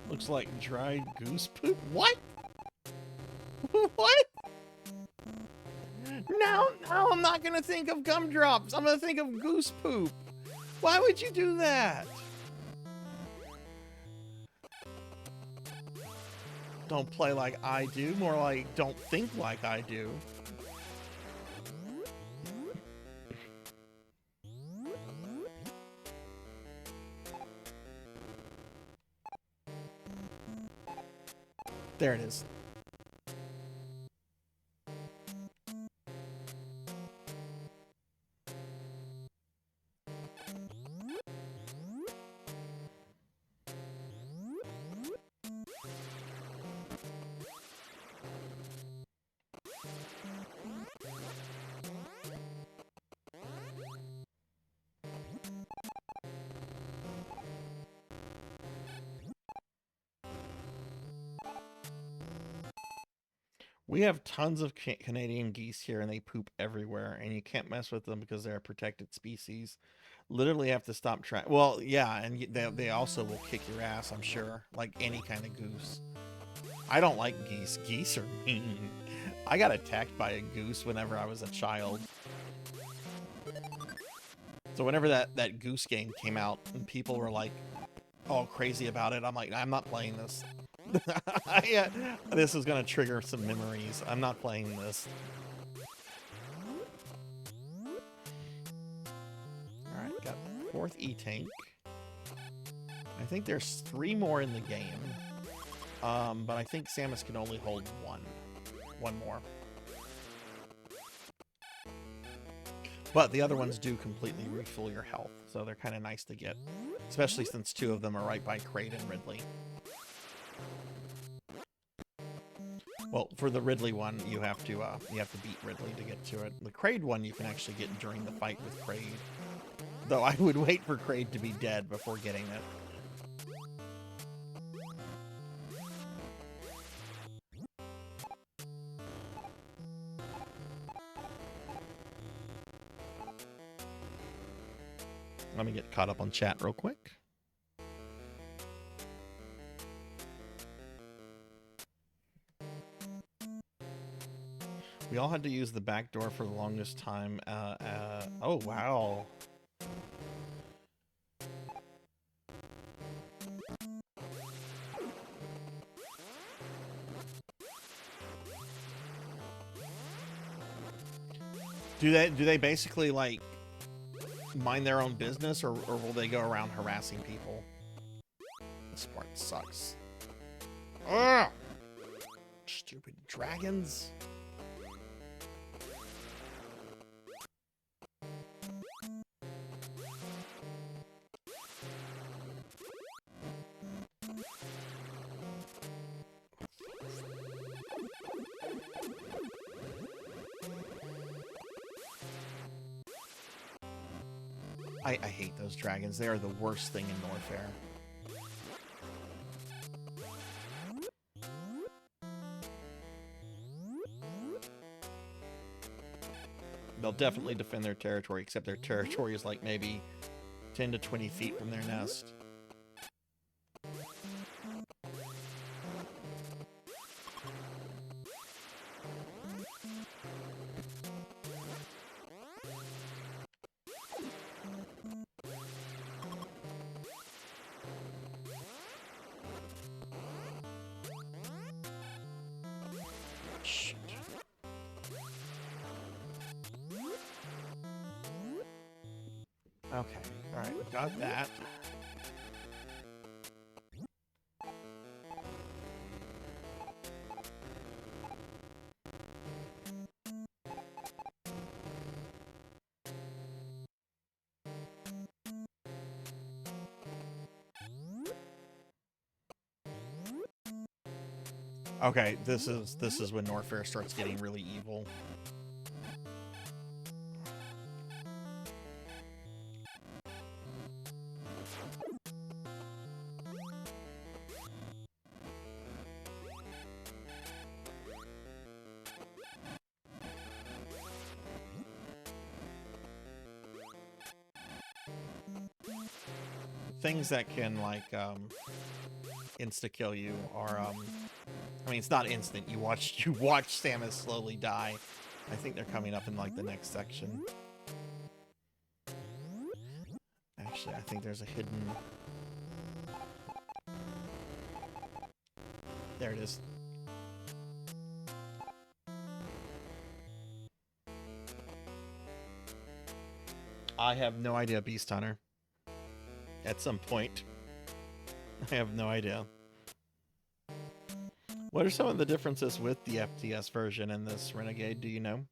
Looks like dried goose poop. What? What? No, I'm not gonna think of gumdrops. I'm gonna think of goose poop. Why would you do that? Don't play like I do, more like don't think like I do. There it is. We have tons of Canadian geese here, and they poop everywhere, and you can't mess with them because they're a protected species. Literally have to stop trying. Well, yeah, and they also will kick your ass, I'm sure, like any kind of goose. I don't like geese. Geese are mean. I got attacked by a goose whenever I was a child. So whenever that goose game came out, and people were like all crazy about it, I'm like, I'm not playing this. Yeah, this is gonna trigger some memories. I'm not playing this. Alright, got 4th E-Tank. I think there's 3 more in the game. But I think Samus can only hold one more. But the other ones do completely refill your health, so they're kind of nice to get. Especially since 2 of them are right by Kraid and Ridley. Well, for the Ridley one, you have to beat Ridley to get to it. The Kraid one you can actually get during the fight with Kraid. Though I would wait for Kraid to be dead before getting it. Let me get caught up on chat real quick. We all had to use the back door for the longest time. Oh, wow. Do they basically, like, mind their own business, or will they go around harassing people? This part sucks. Ugh! Stupid dragons. I hate those dragons. They are the worst thing in Norfair. They'll definitely defend their territory, except their territory is like maybe 10 to 20 feet from their nest. Okay, alright, we got that. Okay, this is when Norfair starts getting really evil. Things that can like insta kill you are I mean, it's not instant. You watch Samus slowly die. I think they're coming up in like the next section. Actually, I think there's a hidden. There it is. I have no idea, Beast Hunter. At some point. I have no idea. What are some of the differences with the FTS version and this Renegade? Do you know?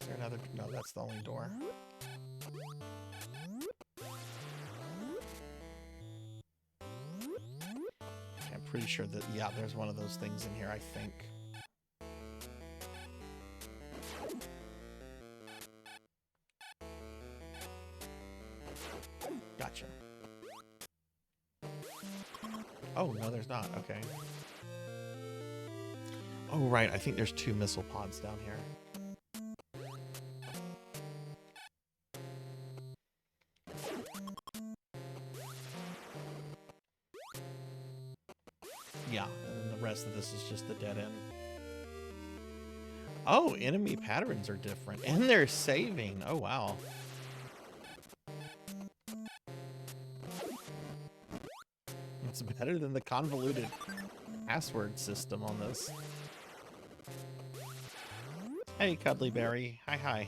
Is there another? No, that's the only door. I'm pretty sure that, yeah, there's one of those things in here, I think. Gotcha. Oh, no, there's not. Okay. Oh, right. I think there's 2 missile pods down here. Yeah, and then the rest of this is just the dead end. Oh, enemy patterns are different. And they're saving. Oh, wow. It's better than the convoluted password system on this. Hey, Cuddlyberry. Hi, hi.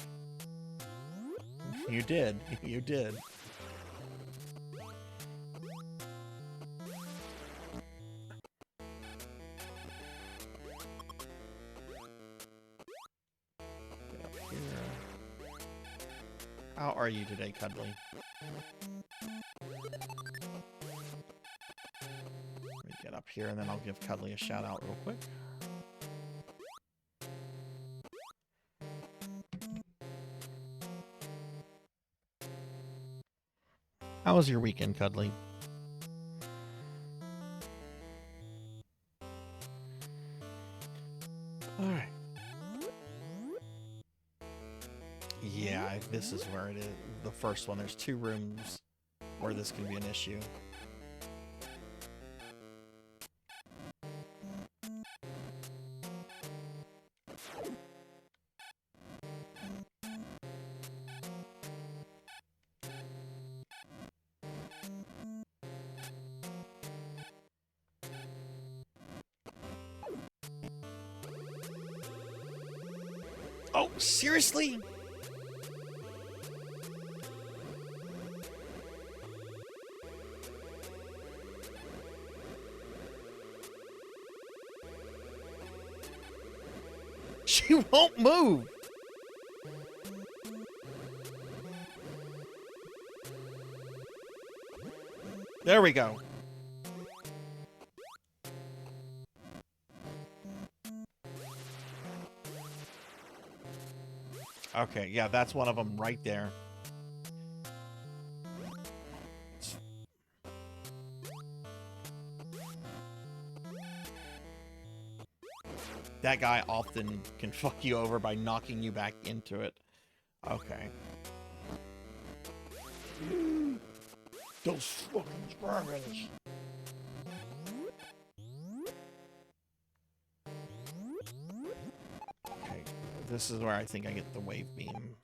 You did. You did. Get up here. How are you today, Cuddly? Get up here, and then I'll give Cuddly a shout out real quick. How was your weekend, Cuddly? All right. Yeah, this is where it is. The first one. There's 2 rooms where this can be an issue. Oh, seriously? She won't move. There we go. Okay, yeah, that's one of them right there. That guy often can fuck you over by knocking you back into it. Okay. Those fucking sparrows. Okay, this is where I think I get the wave beam.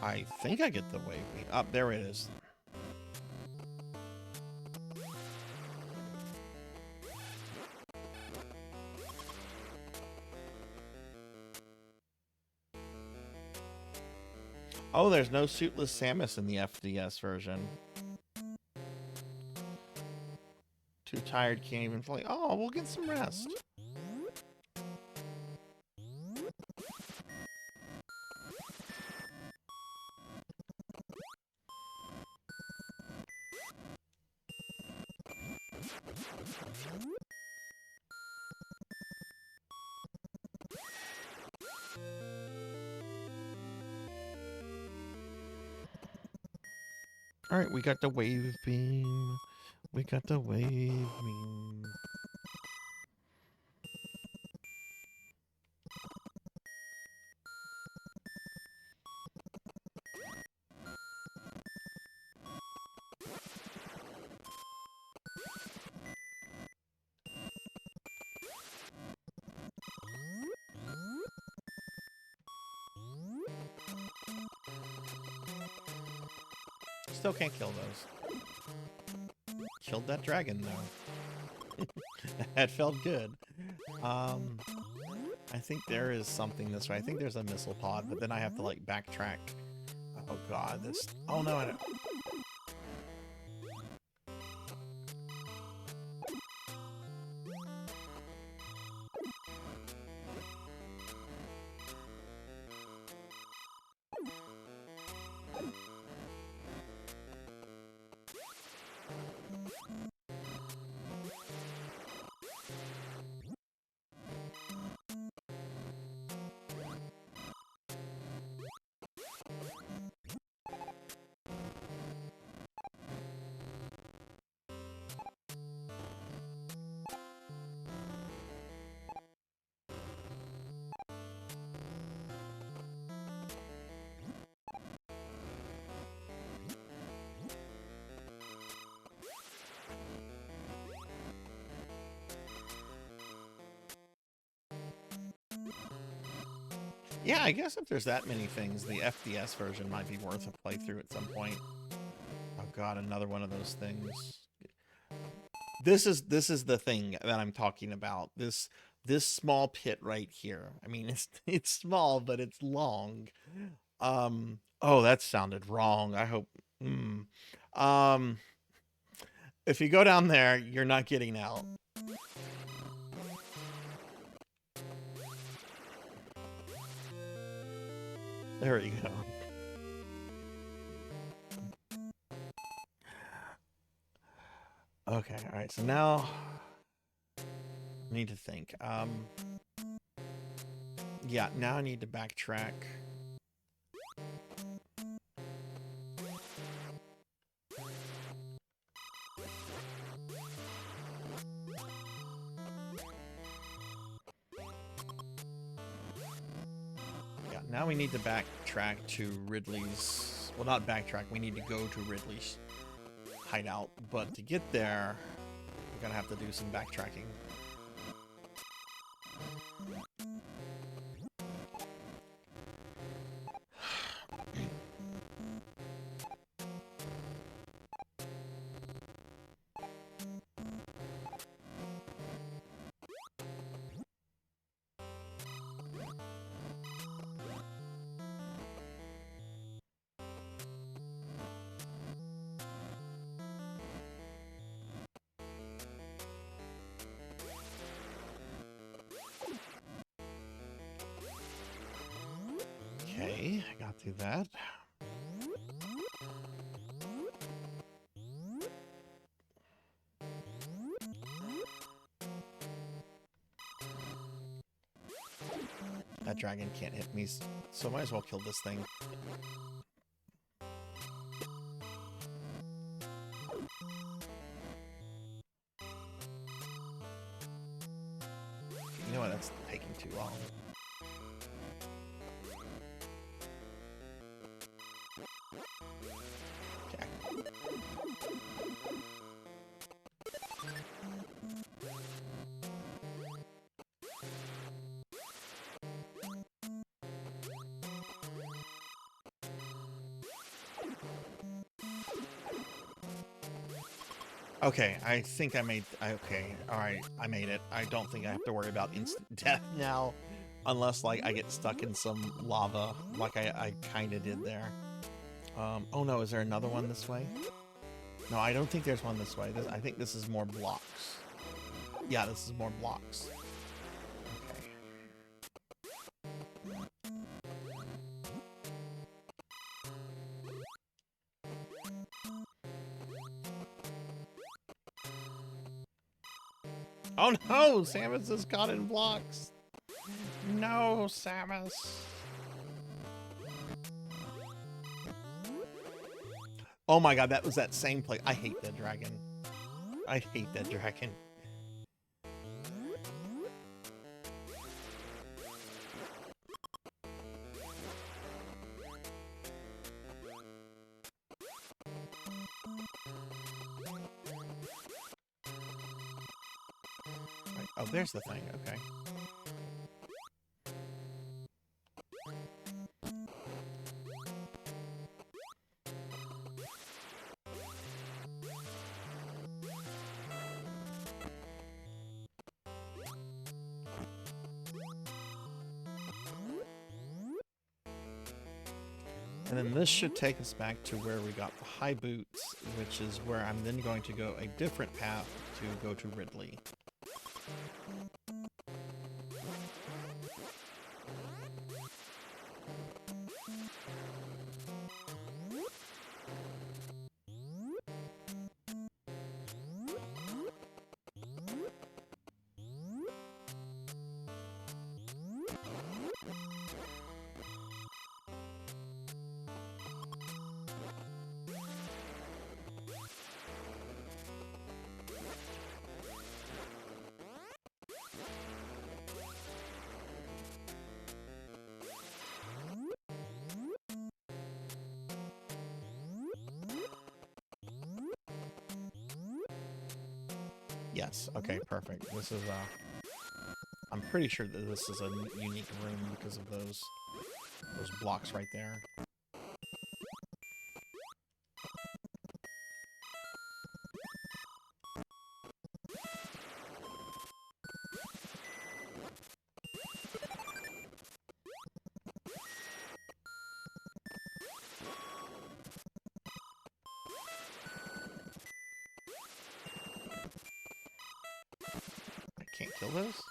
I think I get the wave beam. Oh, there it is. Oh, there's no suitless Samus in the FDS version. Too tired, can't even play. Oh, we'll get some rest. All right, we got the wave beam. We got the wave beam. Still can't kill those. Killed that dragon though. That felt good. I think there is something this way. I think there's a missile pod, but then I have to like backtrack. Oh god, this. Oh no, I don't. Yeah, I guess if there's that many things, the FDS version might be worth a playthrough at some point. Oh god, another one of those things. This is the thing that I'm talking about. This small pit right here. I mean, it's small, but it's long. Oh, that sounded wrong. I hope. If you go down there, you're not getting out. There you go. Okay, all right. So now I need to think. Yeah, now I need to backtrack. Now we need to backtrack to Ridley's... Well, not backtrack. We need to go to Ridley's hideout. But to get there, we're going to have to do some backtracking. Okay, I got through that. That dragon can't hit me, so might as well kill this thing. You know what? That's taking too long. Okay, I think I made... Okay, alright, I made it. I don't think I have to worry about instant death now. Unless, like, I get stuck in some lava, like I kind of did there. Oh no, is there another one this way? No, I don't think there's one this way. I think this is more blocks. Yeah, this is more blocks. Oh no! Samus is caught in blocks! No, Samus! Oh my god, that was that same place. I hate that dragon. I hate that dragon. Right. Oh, there's the thing. Okay. And then this should take us back to where we got the high boots, which is where I'm then going to go a different path to go to Ridley. Yes, okay, perfect. This is, I'm pretty sure that this is a unique room because of those blocks right there. Can't kill those?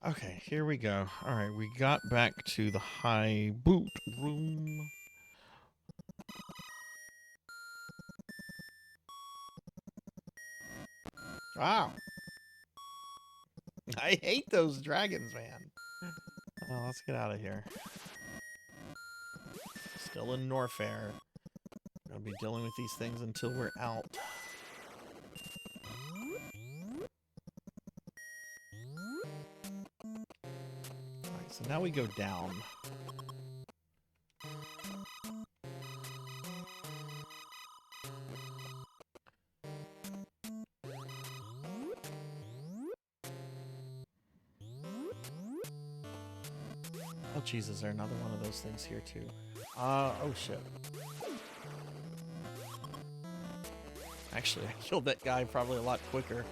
Okay, here we go. Alright, we got back to the high boot room. Wow. I hate those dragons, man. Oh, let's get out of here. Still in Norfair. Gonna be dealing with these things until we're out. Alright, so now we go down. Oh, jeez, is there another one of those things here, too? Oh, shit. Actually, I killed that guy probably a lot quicker.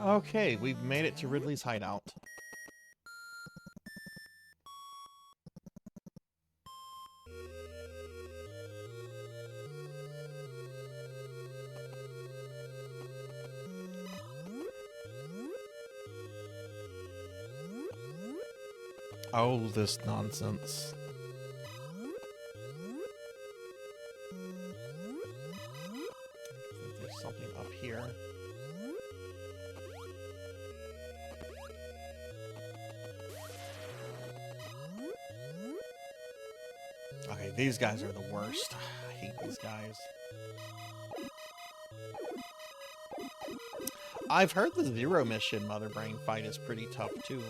Okay, we've made it to Ridley's hideout. Oh, this nonsense. There's something up here. Okay, these guys are the worst. I hate these guys. I've heard the Zero Mission Mother Brain fight is pretty tough too.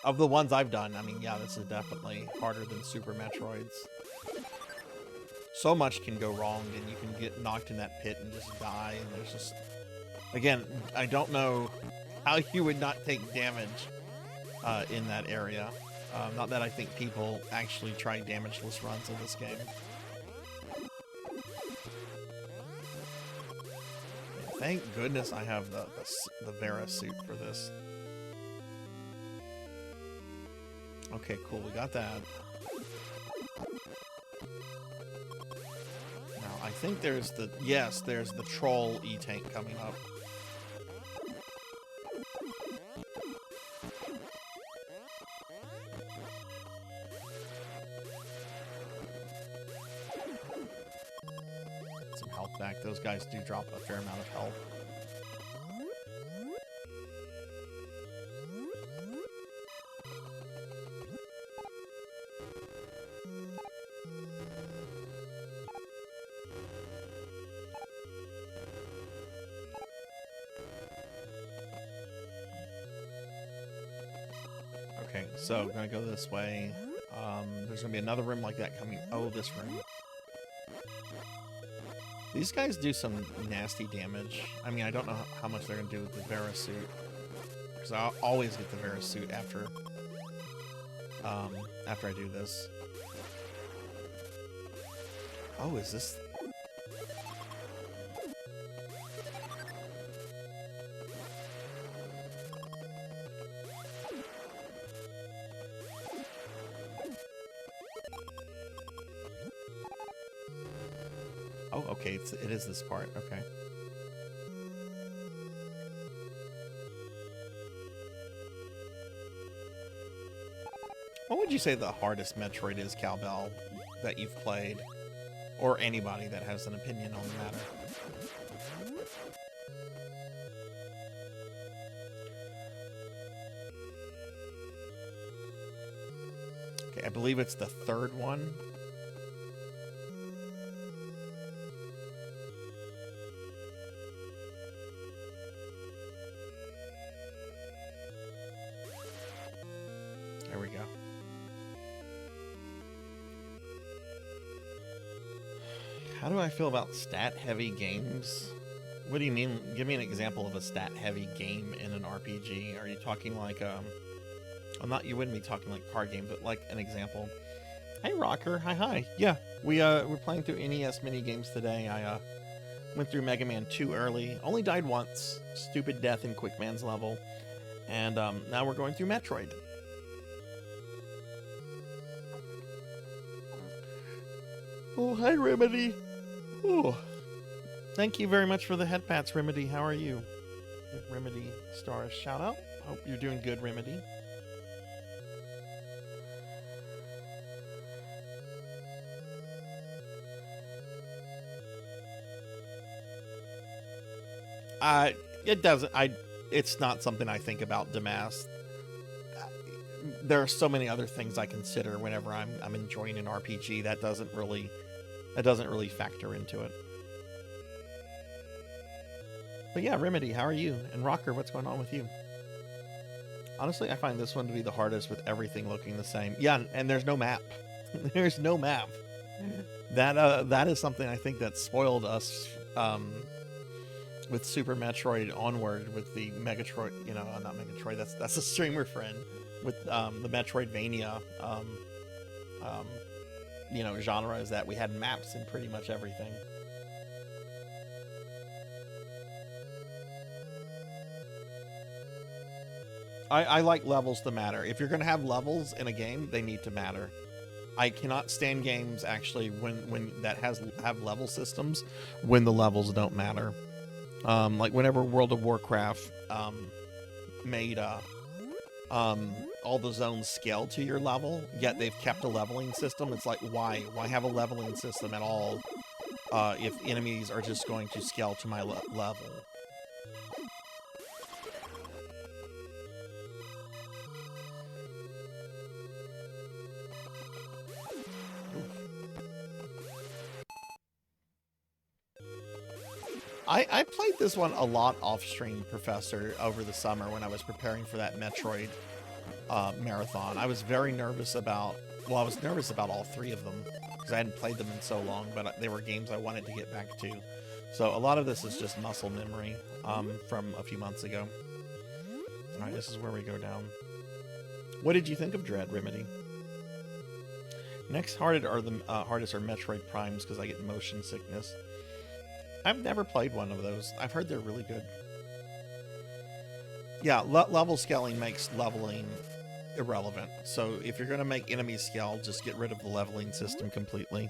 Of the ones I've done, I mean, yeah, this is definitely harder than Super Metroids. So much can go wrong, and you can get knocked in that pit and just die, and there's just... Again, I don't know how you would not take damage in that area. Not that I think people actually try damageless runs of this game. Thank goodness I have the Vera suit for this. Okay, cool, we got that. Now, I think there's the... Yes, there's the Troll E-Tank coming up. Some health back. Those guys do drop a fair amount of health. Okay, so I'm gonna go this way. There's gonna be another room like that coming. Oh, this room. These guys do some nasty damage. I mean, I don't know how much they're gonna do with the Vera suit, because I always get the Vera suit after I do this. Oh, is this? Oh, okay, it is this part, okay. What would you say the hardest Metroid is, Cowbell, that you've played? Or anybody that has an opinion on the matter? Okay, I believe it's the third one. There we go. How do I feel about stat-heavy games? What do you mean? Give me an example of a stat-heavy game in an RPG. Are you talking like, well, not, you wouldn't be talking like card games, but like an example. Hey, Rocker. Hi. Yeah, we're playing through NES mini games today. I went through Mega Man 2 early. Only died once. Stupid death in Quick Man's level. And now we're going through Metroid. Oh, hi, Remedy. Oh, thank you very much for the head pats, Remedy. How are you? Give Remedy stars shout out. Hope you're doing good, Remedy. It doesn't. It's not something I think about Damas. There are so many other things I consider whenever I'm enjoying an RPG. That doesn't really factor into it. But yeah, Remedy, how are you? And Rocker, what's going on with you? Honestly, I find this one to be the hardest with everything looking the same. Yeah, and there's no map. There's no map. That is something I think that spoiled us with Super Metroid Onward, with the Megatroid, not Megatroid, that's a streamer friend, with the Metroidvania genre, is that we had maps in pretty much everything. I like levels to matter. If you're going to have levels in a game, they need to matter. I cannot stand games actually when that have level systems when the levels don't matter. Like whenever World of Warcraft made all the zones scale to your level, yet they've kept a leveling system. It's like, why have a leveling system at all if enemies are just going to scale to my level? I played this one a lot off stream, Professor, over the summer when I was preparing for that Metroid marathon. I was very nervous about, well, I was nervous about all three of them because I hadn't played them in so long, but they were games I wanted to get back to. So a lot of this is just muscle memory from a few months ago. All right, this is where we go down. What did you think of Dread, Remedy? Next hardest are Metroid Primes because I get motion sickness. I've never played one of those. I've heard they're really good. Yeah, level scaling makes leveling irrelevant. So if you're going to make enemies scale, just get rid of the leveling system completely.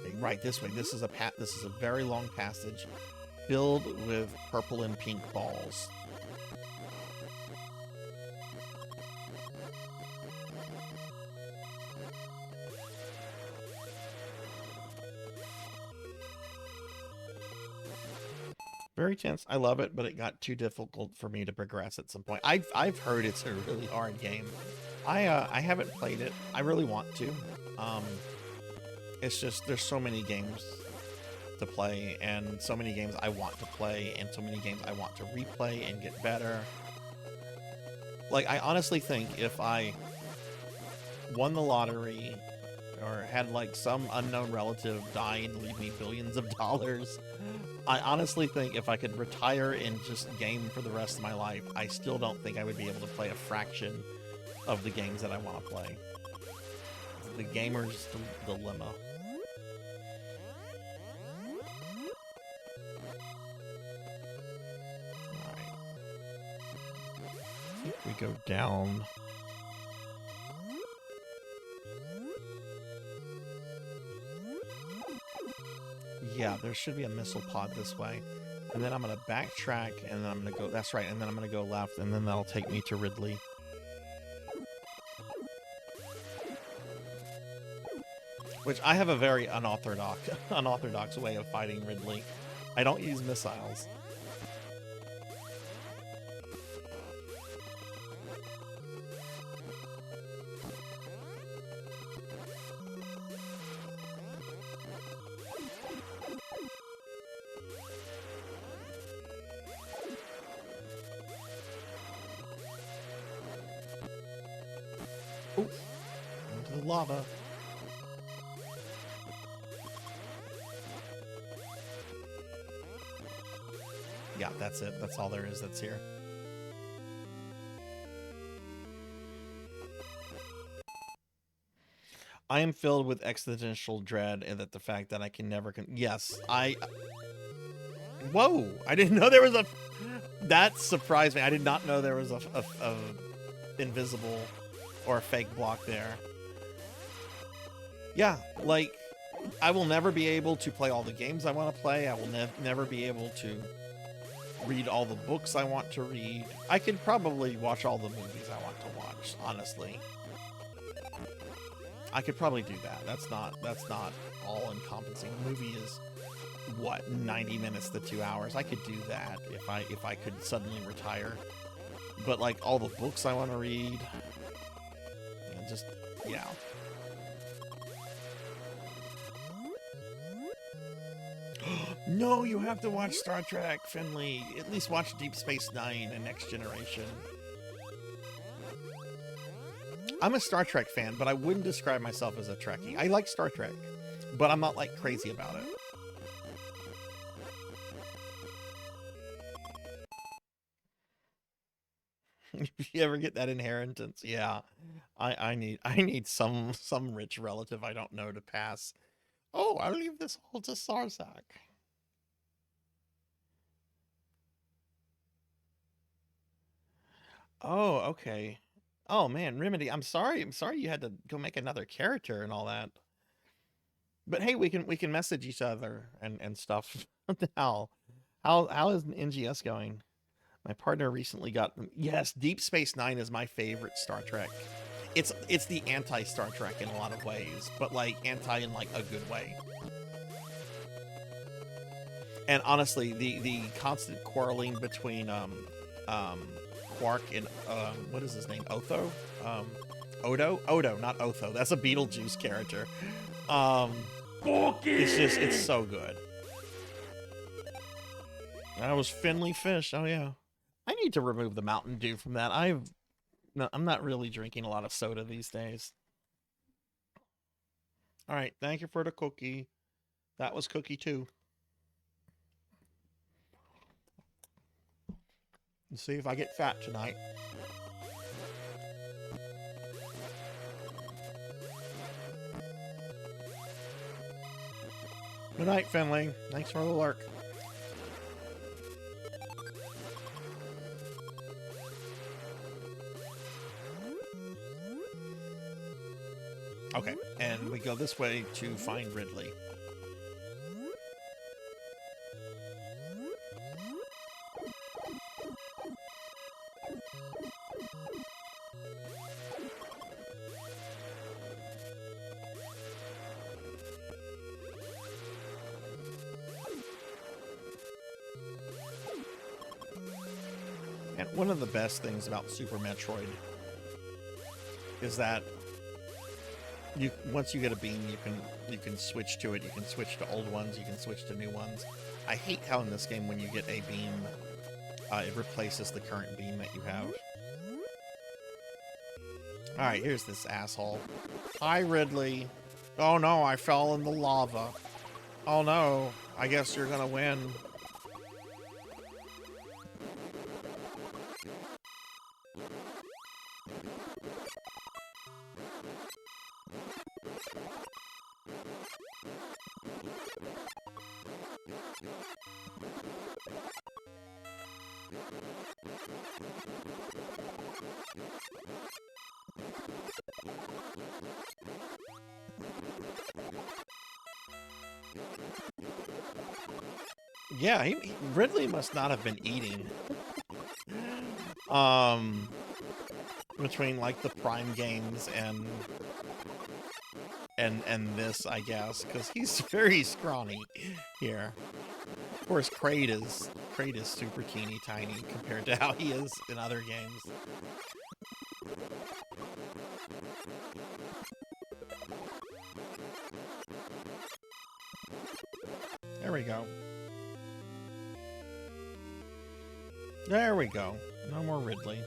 Okay, right, this way. This is a very long passage filled with purple and pink balls. Very tense. I love it, but it got too difficult for me to progress at some point. I've heard it's a really hard game. I haven't played it. I really want to. It's just there's so many games to play, and so many games I want to play, and so many games I want to replay and get better. Like, I honestly think if I won the lottery or had like some unknown relative die and leave me billions of dollars, I honestly think if I could retire and just game for the rest of my life, I still don't think I would be able to play a fraction of the games that I want to play. The gamer's dilemma. Alright. I think we go down. Yeah, there should be a missile pod this way. And then I'm going to backtrack, and then I'm going to go... That's right, and then I'm going to go left, and then that'll take me to Ridley. Which I have a very unorthodox way of fighting Ridley. I don't use missiles. Ooh, into the lava. Yeah, that's it. That's all there is that's here. I am filled with existential dread and that the fact that I can never... Yes, Whoa! I didn't know there was a... That surprised me. I did not know there was a invisible or a fake block there. Yeah, like, I will never be able to play all the games I want to play. I will never be able to read all the books I want to read. I could probably watch all the movies I want to watch, honestly. I could probably do that. That's not all encompassing. The movie is what, 90 minutes to 2 hours. I could do that if I could suddenly retire. But like all the books I want to read, and just yeah. No, you have to watch Star Trek, Finley. At least watch Deep Space Nine and Next Generation. I'm a Star Trek fan, but I wouldn't describe myself as a Trekkie. I like Star Trek, but I'm not like crazy about it. If you ever get that inheritance, yeah, I need some rich relative I don't know to pass. Oh, I'll leave this all to Sarzac. Oh, okay. Oh man, Remedy, I'm sorry you had to go make another character and all that. But hey, we can message each other and stuff now. How is NGS going? My partner recently got them. Yes, Deep Space Nine is my favorite Star Trek. It's the anti-Star Trek in a lot of ways, but like anti in like a good way. And honestly, the constant quarreling between Quark in what is his name? Otho? Odo? Odo, not Otho. That's a Beetlejuice character. It's so good. That was Finley Fish. Oh yeah. I need to remove the Mountain Dew from that. I'm not really drinking a lot of soda these days. All right, thank you for the cookie. That was cookie 2. Let's see if I get fat tonight. Good night, Finley. Thanks for the lurk. Okay, and we go this way to find Ridley. And one of the best things about Super Metroid is that once you get a beam, you can switch to it. You can switch to old ones. You can switch to new ones. I hate how in this game when you get a beam, it replaces the current beam that you have. All right, here's this asshole. Hi, Ridley. Oh no, I fell in the lava. Oh no, I guess you're gonna win. Yeah, Ridley must not have been eating. Between like the Prime games and this, I guess, because he's very scrawny here. Of course, Kraid is super teeny tiny compared to how he is in other games. There we go. There we go. No more Ridley.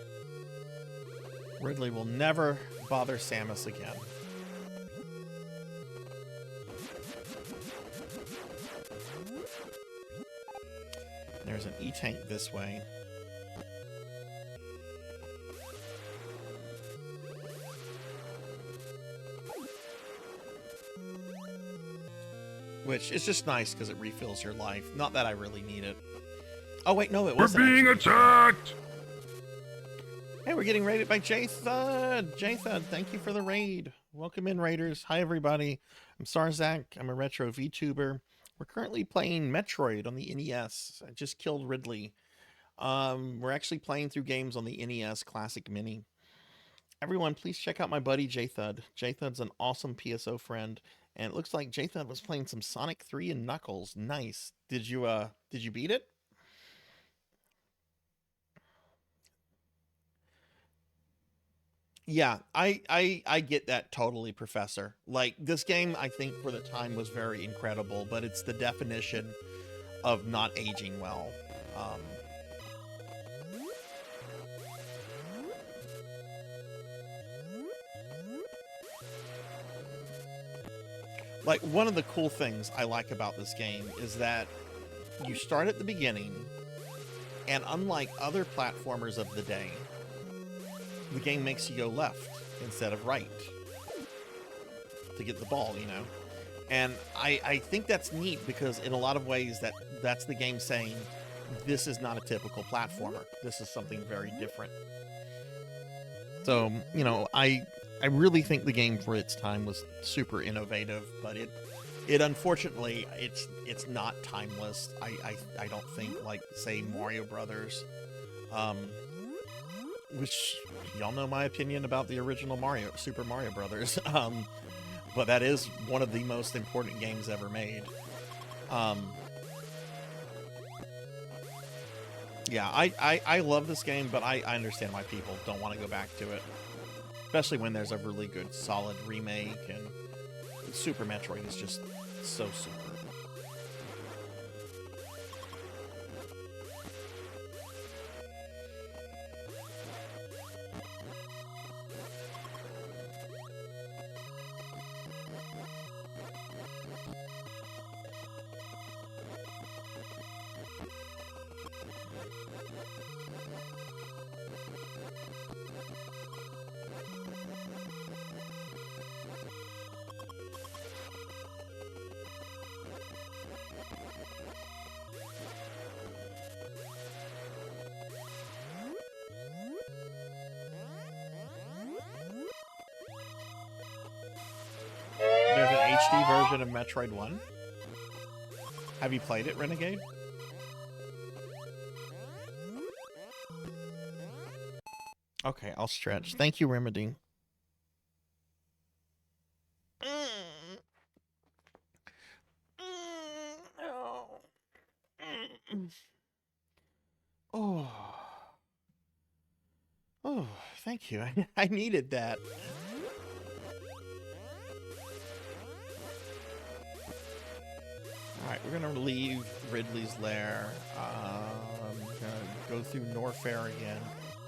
Ridley will never bother Samus again. There's an E-Tank this way. Which is just nice because it refills your life. Not that I really need it. Oh wait, no, it wasn't. We're being attacked! Hey, we're getting raided by J-Thud. J-Thud, thank you for the raid. Welcome in, raiders. Hi, everybody. I'm Sarzac. I'm a retro VTuber. We're currently playing Metroid on the NES. I just killed Ridley. We're actually playing through games on the NES Classic Mini. Everyone, please check out my buddy J-Thud. J-Thud's an awesome PSO friend, and it looks like J-Thud was playing some Sonic 3 and Knuckles. Nice. Did you beat it? Yeah, I get that totally, Professor. Like, this game, I think, for the time was very incredible, but it's the definition of not aging well. Like, one of the cool things I like about this game is that you start at the beginning, and unlike other platformers of the day, the game makes you go left instead of right to get the ball, you know? And I think that's neat because in a lot of ways that's the game saying this is not a typical platformer. This is something very different. So, you know, I really think the game for its time was super innovative, but it unfortunately it's not timeless. I don't think, like, say, Mario Brothers, which y'all know my opinion about the original Super Mario Brothers, but that is one of the most important games ever made. Yeah, I love this game, but I understand why people don't want to go back to it. Especially when there's a really good, solid remake, and Super Metroid is just so super. There's an HD version of Metroid 1. Have you played it, Renegade? Okay, I'll stretch. Thank you, Remedy. Oh. Oh, thank you. I needed that. Alright, we're gonna leave Ridley's Lair. Gonna go through Norfair again.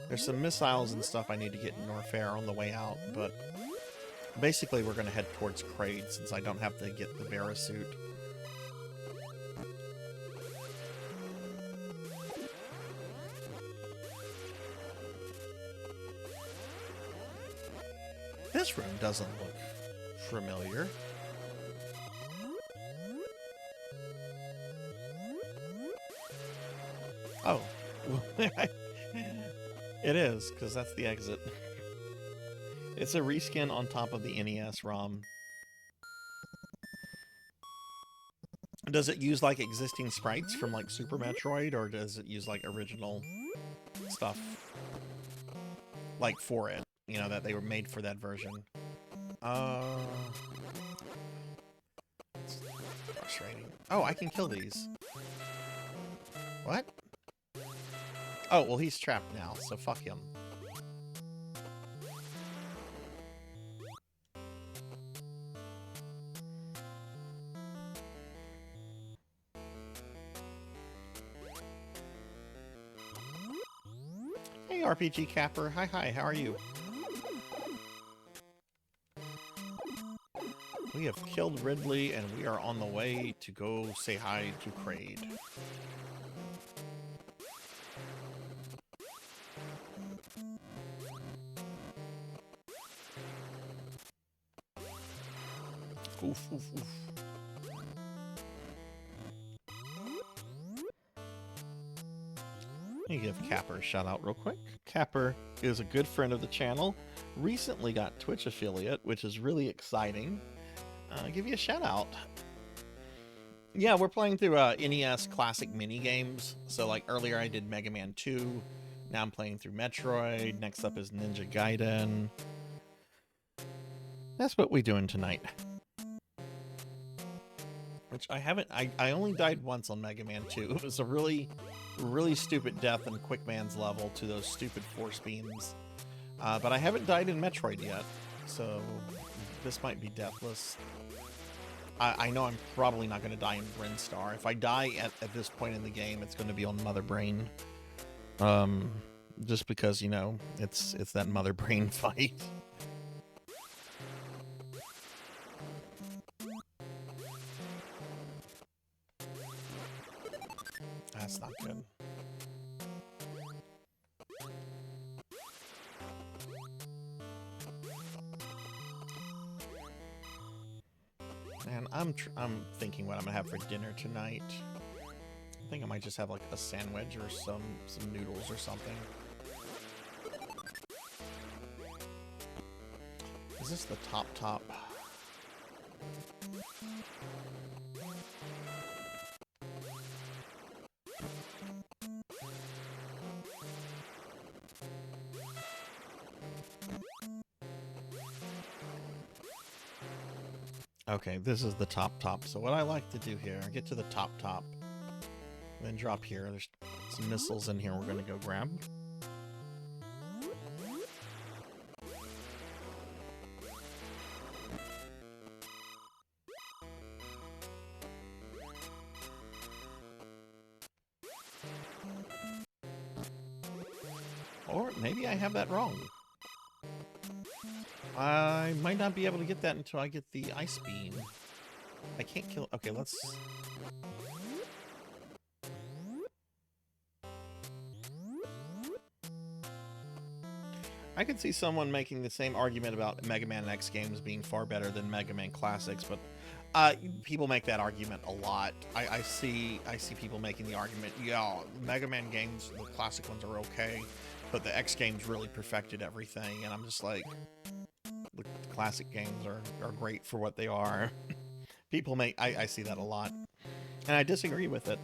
There's some missiles and stuff I need to get in Norfair on the way out, but basically we're gonna head towards Kraid since I don't have to get the Vera suit. This room doesn't look familiar. Oh, it is, because that's the exit. It's a reskin on top of the NES ROM. Does it use like existing sprites from like Super Metroid, or does it use like original stuff like for it? You know, that they were made for that version. It's frustrating. Oh, I can kill these. What? Oh, well, he's trapped now, so fuck him. Hey, RPG Capper. Hi, hi, how are you? We have killed Ridley, and we are on the way to go say hi to Kraid. Oof, oof, oof. Let me give Capper a shout out real quick. Capper is a good friend of the channel. Recently got Twitch affiliate, which is really exciting. Give you a shout out. Yeah, we're playing through NES classic mini games. So like earlier I did Mega Man 2. Now I'm playing through Metroid. Next up is Ninja Gaiden. That's what we're doing tonight. Which I haven't, I only died once on Mega Man 2. It was a really stupid death in Quick Man's level to those stupid force beams. But I haven't died in Metroid yet, so this might be deathless. I know I'm probably not going to die in Brinstar. If I die at this point in the game, it's going to be on Mother Brain. Just because, you know, it's that Mother Brain fight. That's not good. And I'm thinking what I'm gonna have for dinner tonight. I think I might just have like a sandwich or some noodles or something. Is this the top? Okay, this is the top. So what I like to do here, get to the top. then drop here. There's some missiles in here we're gonna go grab. Or maybe I have that wrong. I might not be able to get that until I get the ice beam. I can't kill... Okay, let's... I could see someone making the same argument about Mega Man X games being far better than Mega Man Classics, but people make that argument a lot. I see people making the argument, yeah, Mega Man games, the classic ones are okay, but the X games really perfected everything, and I'm just like, the classic games are great for what they are. People make, I see that a lot, and I disagree with it.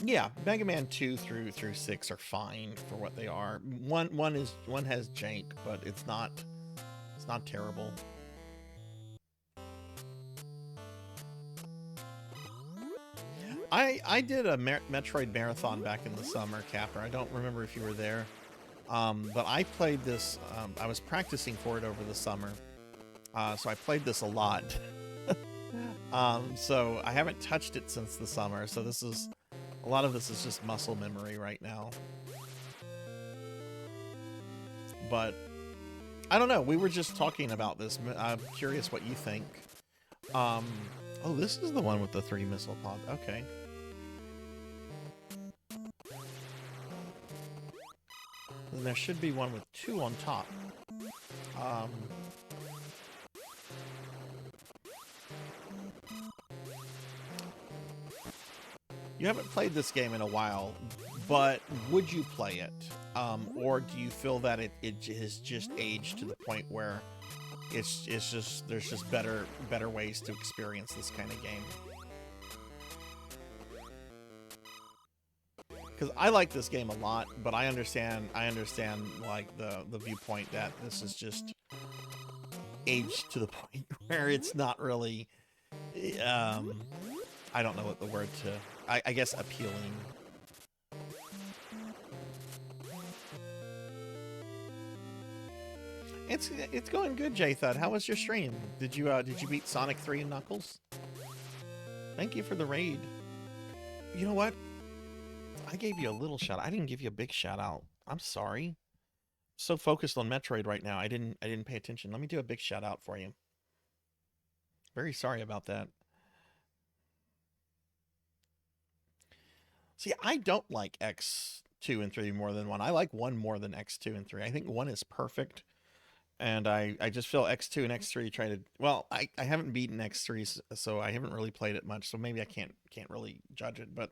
Yeah, Mega Man 2 through 6 are fine for what they are. One has jank, but it's not terrible. I did a Metroid marathon back in the summer, Capper. I don't remember if you were there, but I played this. I was practicing for it over the summer, so I played this a lot. So I haven't touched it since the summer. So this is. A lot of this is just muscle memory right now. But, I don't know. We were just talking about this. I'm curious what you think. Oh, this is the one with the 3 missile pods. Okay. Then there should be one with 2 on top. You haven't played this game in a while, but would you play it? Or do you feel that it has just aged to the point where it's just there's just better ways to experience this kind of game? Because I like this game a lot, but I understand like the viewpoint that this is just aged to the point where it's not really I don't know what the word to I guess appealing. It's going good, J-Thud. How was your stream? Did you beat Sonic 3 and Knuckles? Thank you for the raid. You know what? I gave you a little shout out. I didn't give you a big shout out. I'm sorry. So focused on Metroid right now. I didn't pay attention. Let me do a big shout out for you. Very sorry about that. See, I don't like X2 and 3 more than 1. I like 1 more than X2 and 3. I think 1 is perfect. And I just feel X2 and X3 try to... Well, I haven't beaten X3, so I haven't really played it much. So maybe I can't really judge it. But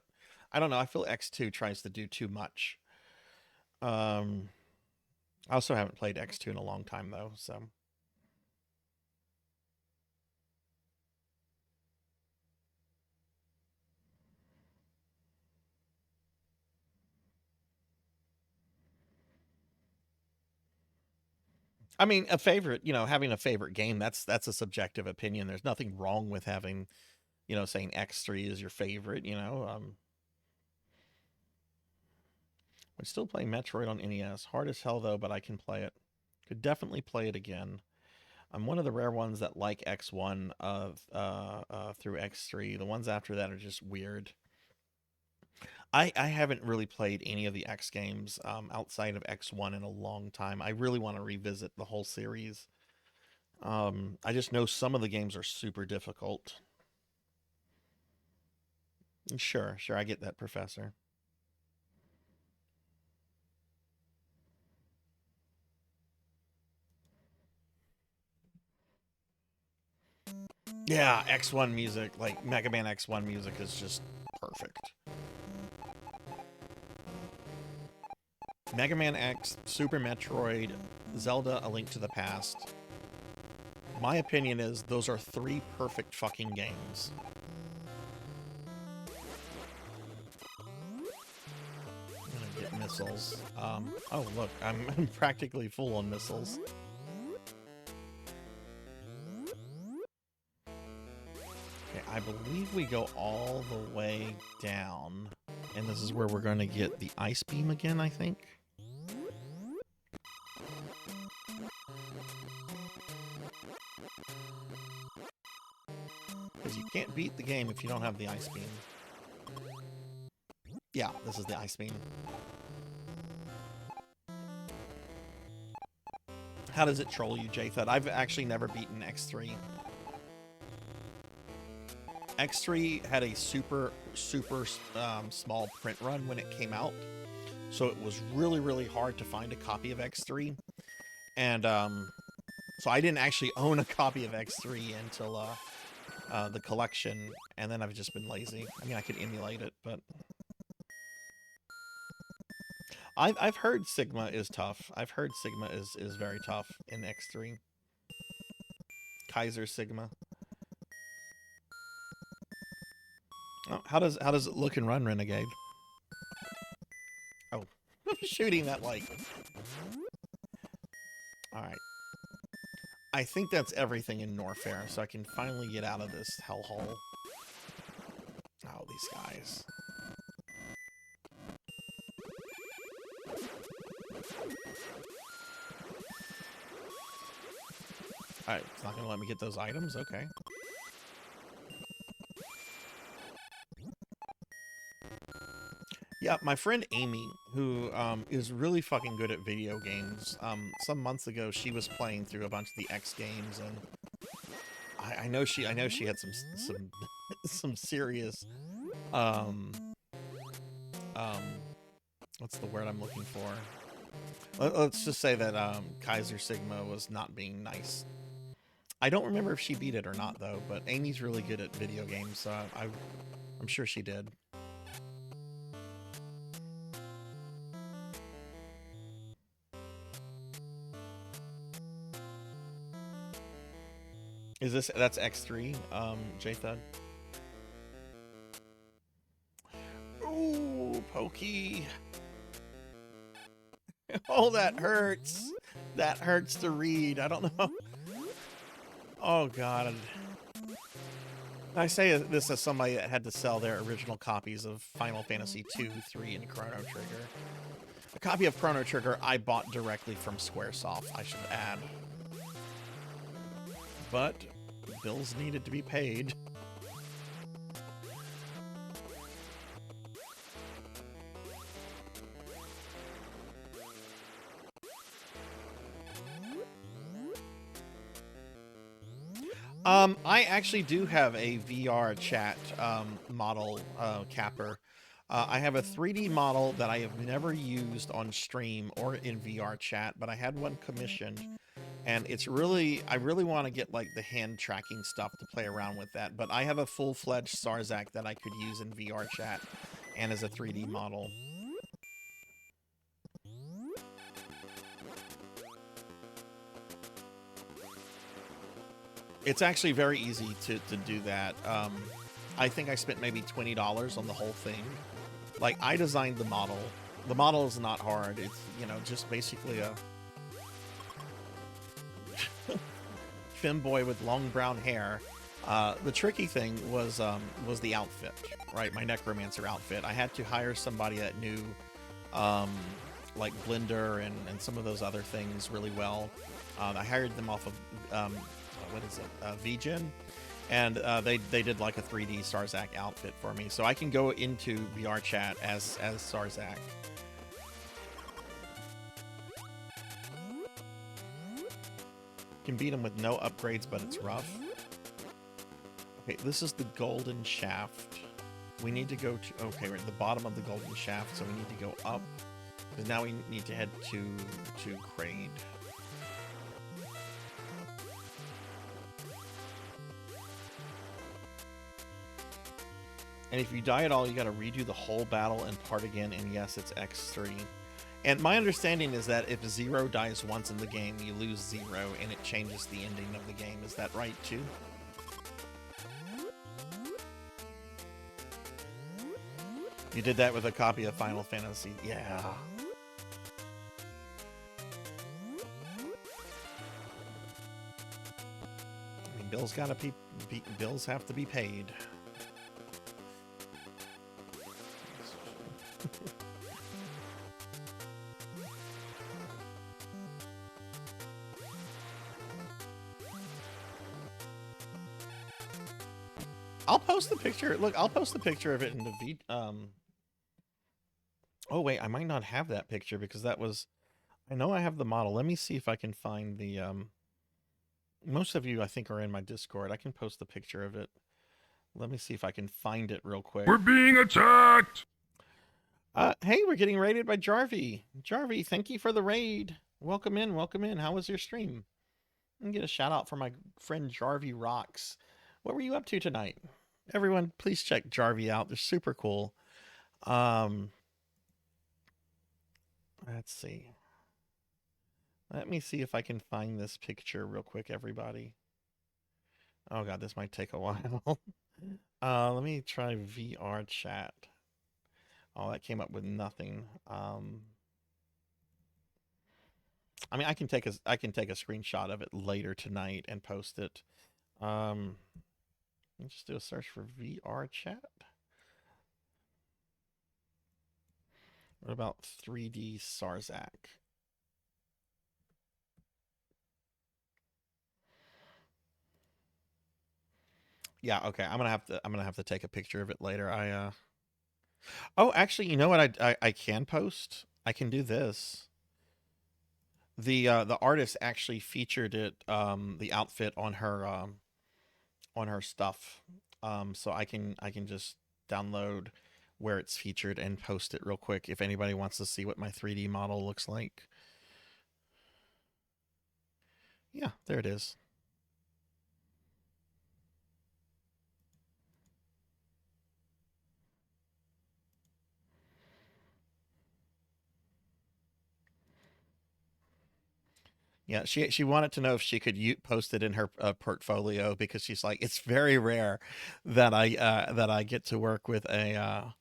I don't know. I feel X2 tries to do too much. I also haven't played X2 in a long time, though. So... I mean, a favorite, having a favorite game, that's a subjective opinion. There's nothing wrong with having, saying X3 is your favorite, I'm still playing Metroid on NES. Hard as hell, though, but I can play it. Could definitely play it again. I'm one of the rare ones that like X1 through X3. The ones after that are just weird. I haven't really played any of the X games outside of X1 in a long time. I really want to revisit the whole series. I just know some of the games are super difficult. Sure, I get that, Professor. Yeah, X1 music, like Mega Man X1 music is just perfect. Mega Man X, Super Metroid, Zelda, A Link to the Past. My opinion is those are 3 perfect fucking games. I'm gonna get missiles. Oh look, I'm practically full on missiles. Okay, I believe we go all the way down. And this is where we're going to get the ice beam again, I think. Because you can't beat the game if you don't have the ice beam. Yeah, this is the ice beam. How does it troll you, J-Thud? I've actually never beaten X3. X3 had a super small print run when it came out. So it was really, really hard to find a copy of X3. And so I didn't actually own a copy of X3 until the collection. And then I've just been lazy. I mean, I could emulate it, but... I've heard Sigma is tough. I've heard Sigma is very tough in X3. Kaiser Sigma. Oh, how does it look and run, Renegade? Oh, shooting that light. All right. I think that's everything in Norfair, so I can finally get out of this hellhole. Oh, these guys. Alright, it's not gonna let me get those items? Okay. Yeah, my friend Amy, who is really fucking good at video games, some months ago she was playing through a bunch of the X games, and I know she had some serious what's the word I'm looking for? Let's just say that Kaiser Sigma was not being nice. I don't remember if she beat it or not, though, but Amy's really good at video games, so I'm sure she did. That's X3, J-Thud? Ooh, Pokey. Oh, that hurts. That hurts to read. I don't know. Oh, God. I say this as somebody that had to sell their original copies of Final Fantasy 2, 3, and Chrono Trigger. A copy of Chrono Trigger I bought directly from Squaresoft, I should add. But bills needed to be paid. I actually do have a VR chat model capper. I have a 3D model that I have never used on stream or in VR chat, but I had one commissioned, and it's really, I really want to get like the hand tracking stuff to play around with that, but I have a full-fledged Sarzac that I could use in VR chat and as a 3D model. It's actually very easy to do that. I think I spent maybe $20 on the whole thing. Like, I designed the model. The model is not hard. It's, you know, just basically a femboy with long brown hair. The tricky thing was the outfit, right? My Necromancer outfit. I had to hire somebody that knew, like Blender and some of those other things really well. I hired them off of, what is it, VGen, and they did like a 3D Sarzac outfit for me, so I can go into VR chat as Sarzac. Can beat him with no upgrades, but it's rough. Okay, this is the golden shaft. We need to go to, okay, we're at the bottom of the golden shaft, so we need to go up, because now we need to head to Kraid. And if you die at all, you gotta redo the whole battle and part again, and yes, it's X3. And my understanding is that if Zero dies once in the game, you lose Zero, and it changes the ending of the game. Is that right, too? You did that with a copy of Final Fantasy. Yeah. I mean, bills have to be paid. post the picture. Look, I'll post the picture of it in the Oh wait, I might not have that picture because that was. I know I have the model. Let me see if I can find the. Most of you, I think, are in my Discord. I can post the picture of it. Let me see if I can find it real quick. We're being attacked! Hey, we're getting raided by Jarvie. Jarvie, thank you for the raid. Welcome in, welcome in. How was your stream? And get a shout out for my friend Jarvie Rocks. What were you up to tonight? Everyone, please check Jarvie out. They're super cool. Let's see. Let me see if I can find this picture real quick, everybody. Oh god, this might take a while. Let me try VR chat. Oh, that came up with nothing. I mean, I can take a screenshot of it later tonight and post it. Let's just do a search for VR chat. What about 3D Sarzac? Yeah, okay. I'm gonna have to take a picture of it later. Oh, actually, you know what I can post? I can do this. The artist actually featured it, the outfit on her stuff. So I can just download where it's featured and post it real quick if anybody wants to see what my 3D model looks like. Yeah, there it is. Yeah, she wanted to know if she could post it in her portfolio because she's like, it's very rare that I get to work with a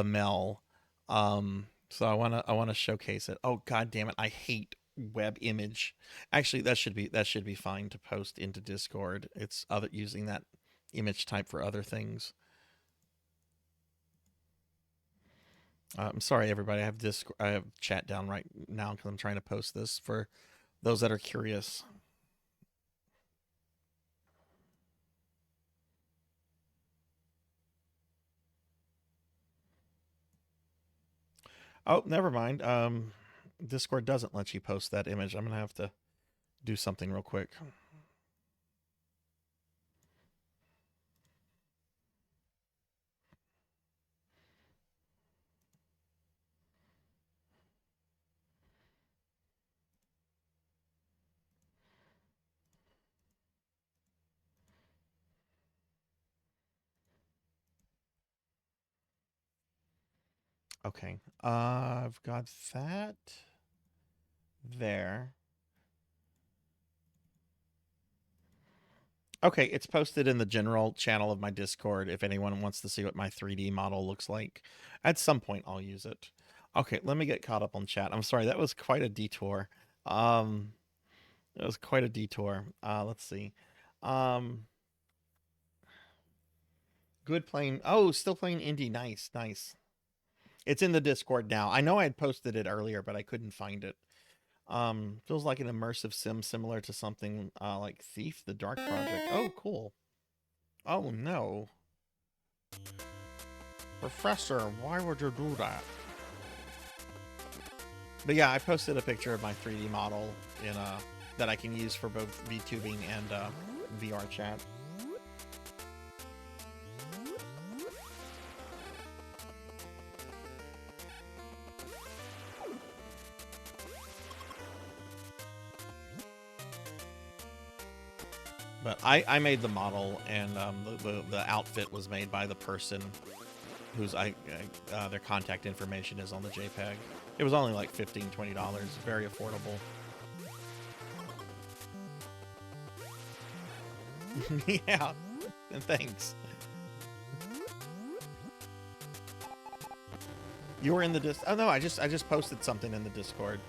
Mel. So I wanna showcase it. Oh god damn it! I hate web image. Actually, that should be fine to post into Discord. It's using that image type for other things. I'm sorry, everybody. I have chat down right now because I'm trying to post this for those that are curious. Oh, never mind. Discord doesn't let you post that image. I'm gonna have to do something real quick. Okay, I've got that there. Okay, it's posted in the general channel of my Discord if anyone wants to see what my 3D model looks like. At some point, I'll use it. Okay, let me get caught up on chat. I'm sorry, that was quite a detour. It was quite a detour. Let's see. Good playing. Oh, still playing indie. Nice, nice. It's in the Discord now. I know I had posted it earlier, but I couldn't find it. Feels like an immersive sim similar to something like Thief: The Dark Project. Oh, cool. Oh no. Professor, why would you do that? But yeah, I posted a picture of my 3D model in that I can use for both VTubing and VR chat. But I made the model, and the outfit was made by the person whose their contact information is on the JPEG. It was only like $15, $20, very affordable. Yeah, and thanks. You were in the Oh no, I just posted something in the Discord.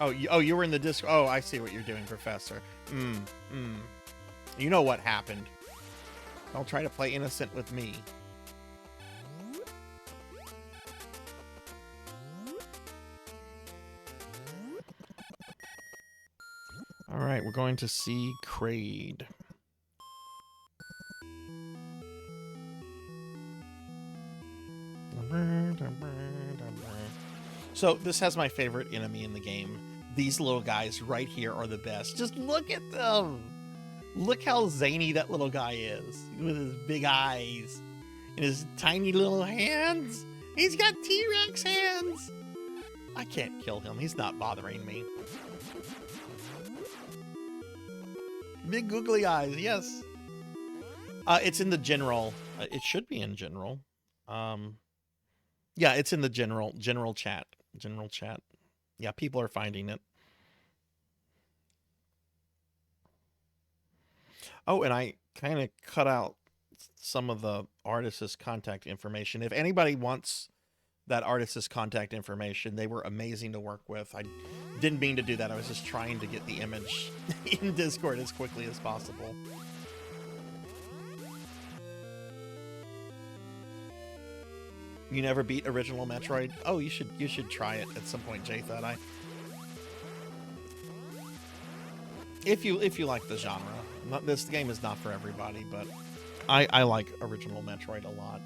Oh, you were in the Discord. Oh, I see what you're doing, Professor. You know what happened. Don't try to play innocent with me. All right, we're going to see Kraid. So this has my favorite enemy in the game. These little guys right here are the best. Just look at them. Look how zany that little guy is with his big eyes and his tiny little hands. He's got T-Rex hands. I can't kill him. He's not bothering me. Big googly eyes, yes. It's in the general. It should be in general. Yeah, it's in the general chat. General chat. Yeah, people are finding it. Oh, and I kind of cut out some of the artist's contact information. If anybody wants that artist's contact information, they were amazing to work with. I didn't mean to do that. I was just trying to get the image in Discord as quickly as possible. You never beat original Metroid? Oh, you should try it at some point, J-Thud. If you like the genre. This game is not for everybody, but I like original Metroid a lot.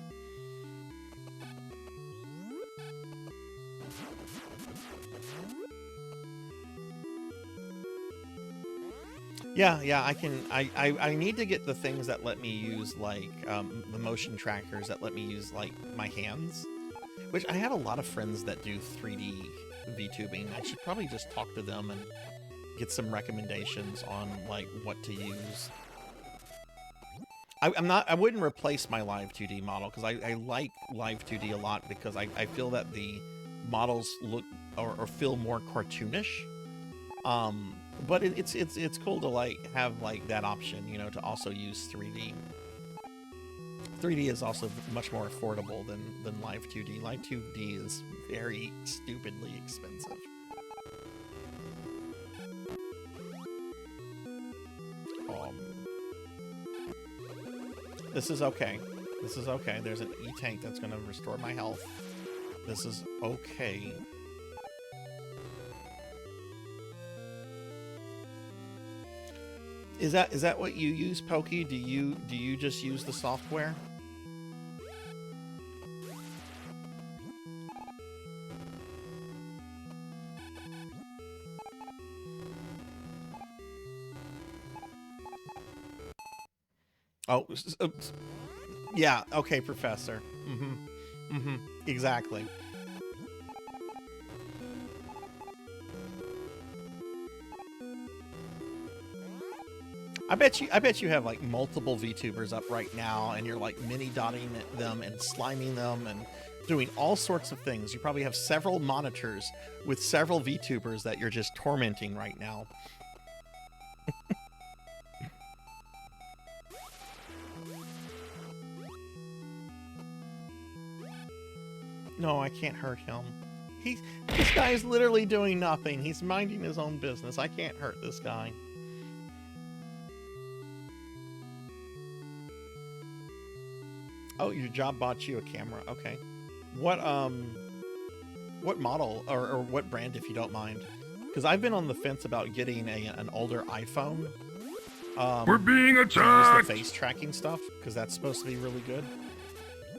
Yeah, I need to get the things that let me use, like, the motion trackers that let me use, like, my hands. Which, I have a lot of friends that do 3D VTubing. I should probably just talk to them and get some recommendations on, like, what to use. I wouldn't replace my live 2D model, because I like live 2D a lot, because I feel that the models look, or feel more cartoonish. But it's cool to, like, have, like, that option, you know, to also use 3D. 3D is also much more affordable than live 2D. Live 2D is very stupidly expensive. This is okay. This is okay. There's an E-tank that's going to restore my health. This is okay. Is that what you use, Pokey? Do you just use the software? Oh, yeah. Okay, Professor. Exactly. I bet you have, like, multiple VTubers up right now, and you're, like, mini-dotting them and sliming them and doing all sorts of things. You probably have several monitors with several VTubers that you're just tormenting right now. No, I can't hurt him. This guy is literally doing nothing. He's minding his own business. I can't hurt this guy. Oh, your job bought you a camera. Okay. What model or what brand, if you don't mind? Because I've been on the fence about getting an older iPhone. We're being attacked! To use the face tracking stuff, because that's supposed to be really good.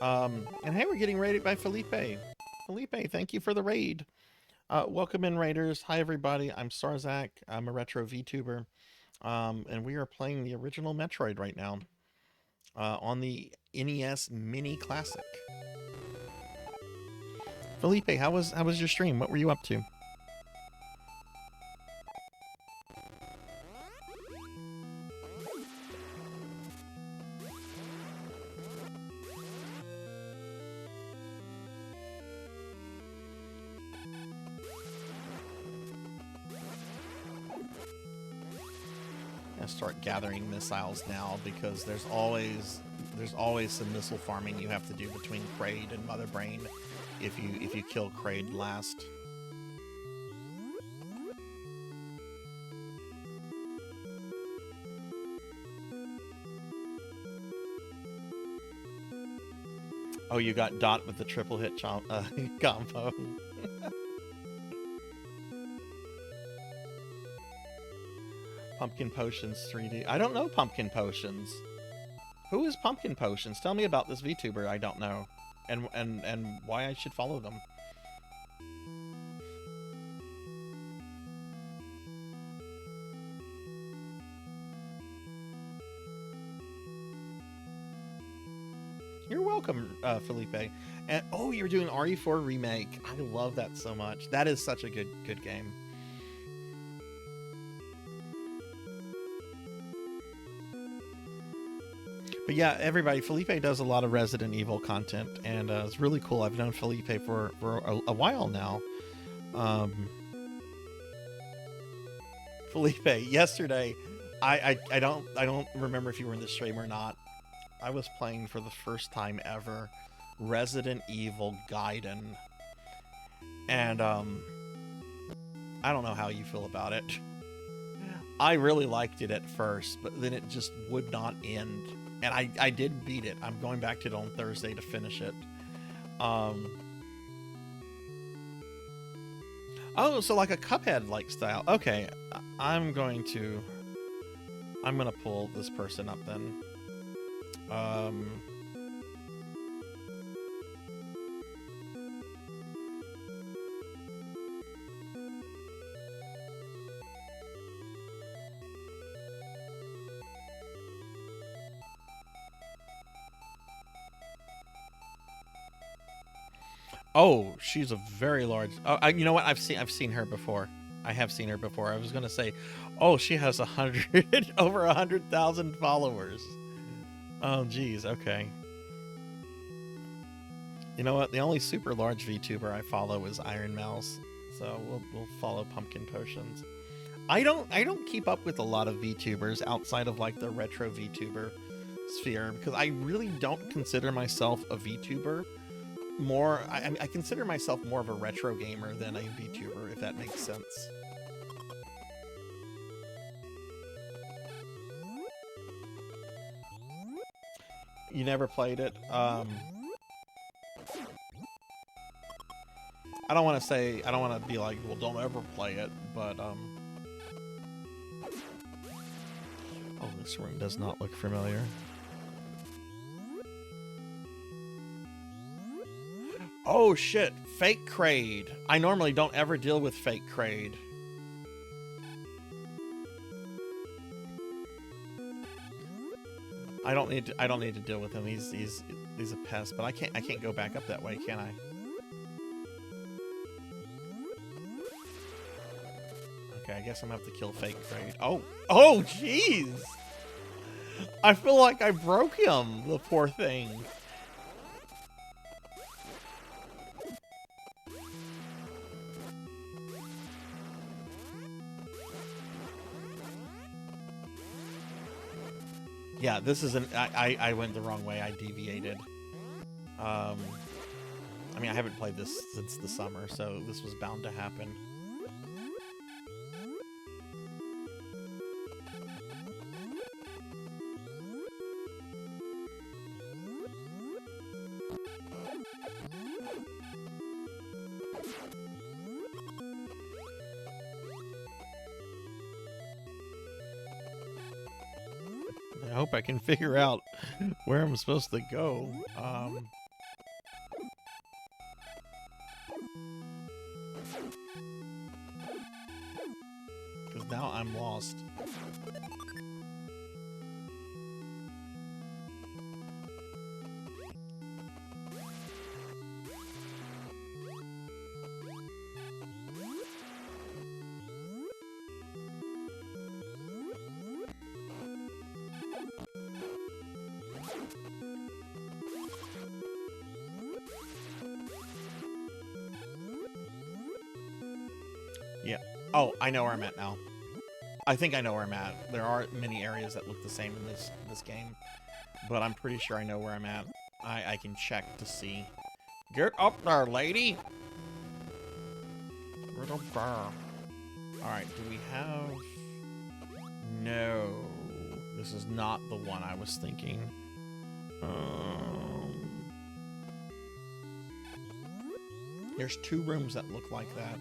And hey, we're getting raided by Felipe. Felipe, thank you for the raid. Welcome in, raiders. Hi, everybody. I'm Sarzac. I'm a retro VTuber. And we are playing the original Metroid right now. On the NES Mini Classic. Felipe, how was your stream? What were you up to? Start gathering missiles now, because there's always some missile farming you have to do between Kraid and Mother Brain if you kill Kraid last. Oh, you got Dot with the triple hit combo. Pumpkin Potions 3D. I don't know Pumpkin Potions. Who is Pumpkin Potions? Tell me about this VTuber I don't know. and why I should follow them. You're welcome, Felipe. And oh, you're doing RE4 remake. I love that so much. That is such a good game. But yeah, everybody, Felipe does a lot of Resident Evil content, and it's really cool. I've known Felipe for a while now. Felipe, yesterday, I don't remember if you were in the stream or not. I was playing for the first time ever Resident Evil Gaiden, and I don't know how you feel about it. I really liked it at first, but then it just would not end. And I did beat it. I'm going back to it on Thursday to finish it. Oh, so like a Cuphead-like style. Okay, I'm gonna pull this person up then. Oh, she's a very large. Oh, you know what? I've seen her before. I have seen her before. I was gonna say, oh, she has over 100,000 followers. Oh, geez. Okay. You know what? The only super large VTuber I follow is Iron Mouse, so we'll follow Pumpkin Potions. I don't keep up with a lot of VTubers outside of like the retro VTuber sphere because I really don't consider myself a VTuber. I consider myself more of a retro gamer than a VTuber, if that makes sense. You never played it? I don't want to be like, well, don't ever play it, but oh, this room does not look familiar. Oh shit, fake Kraid. I normally don't ever deal with fake Kraid. I don't need to deal with him. He's a pest, but I can't go back up that way, can I? Okay, I guess I'm gonna have to kill fake Kraid. Oh jeez. I feel like I broke him, the poor thing. Yeah, this is I went the wrong way. I deviated. I mean, I haven't played this since the summer, so this was bound to happen. I hope I can figure out where I'm supposed to go. Because now I'm lost. Yeah. Oh, I know where I'm at now. I think I know where I'm at. There are many areas that look the same in this game, but I'm pretty sure I know where I'm at. I can check to see. Get up there, lady! Get up there. Alright, do we have... No. This is not the one I was thinking. There's 2 rooms that look like that.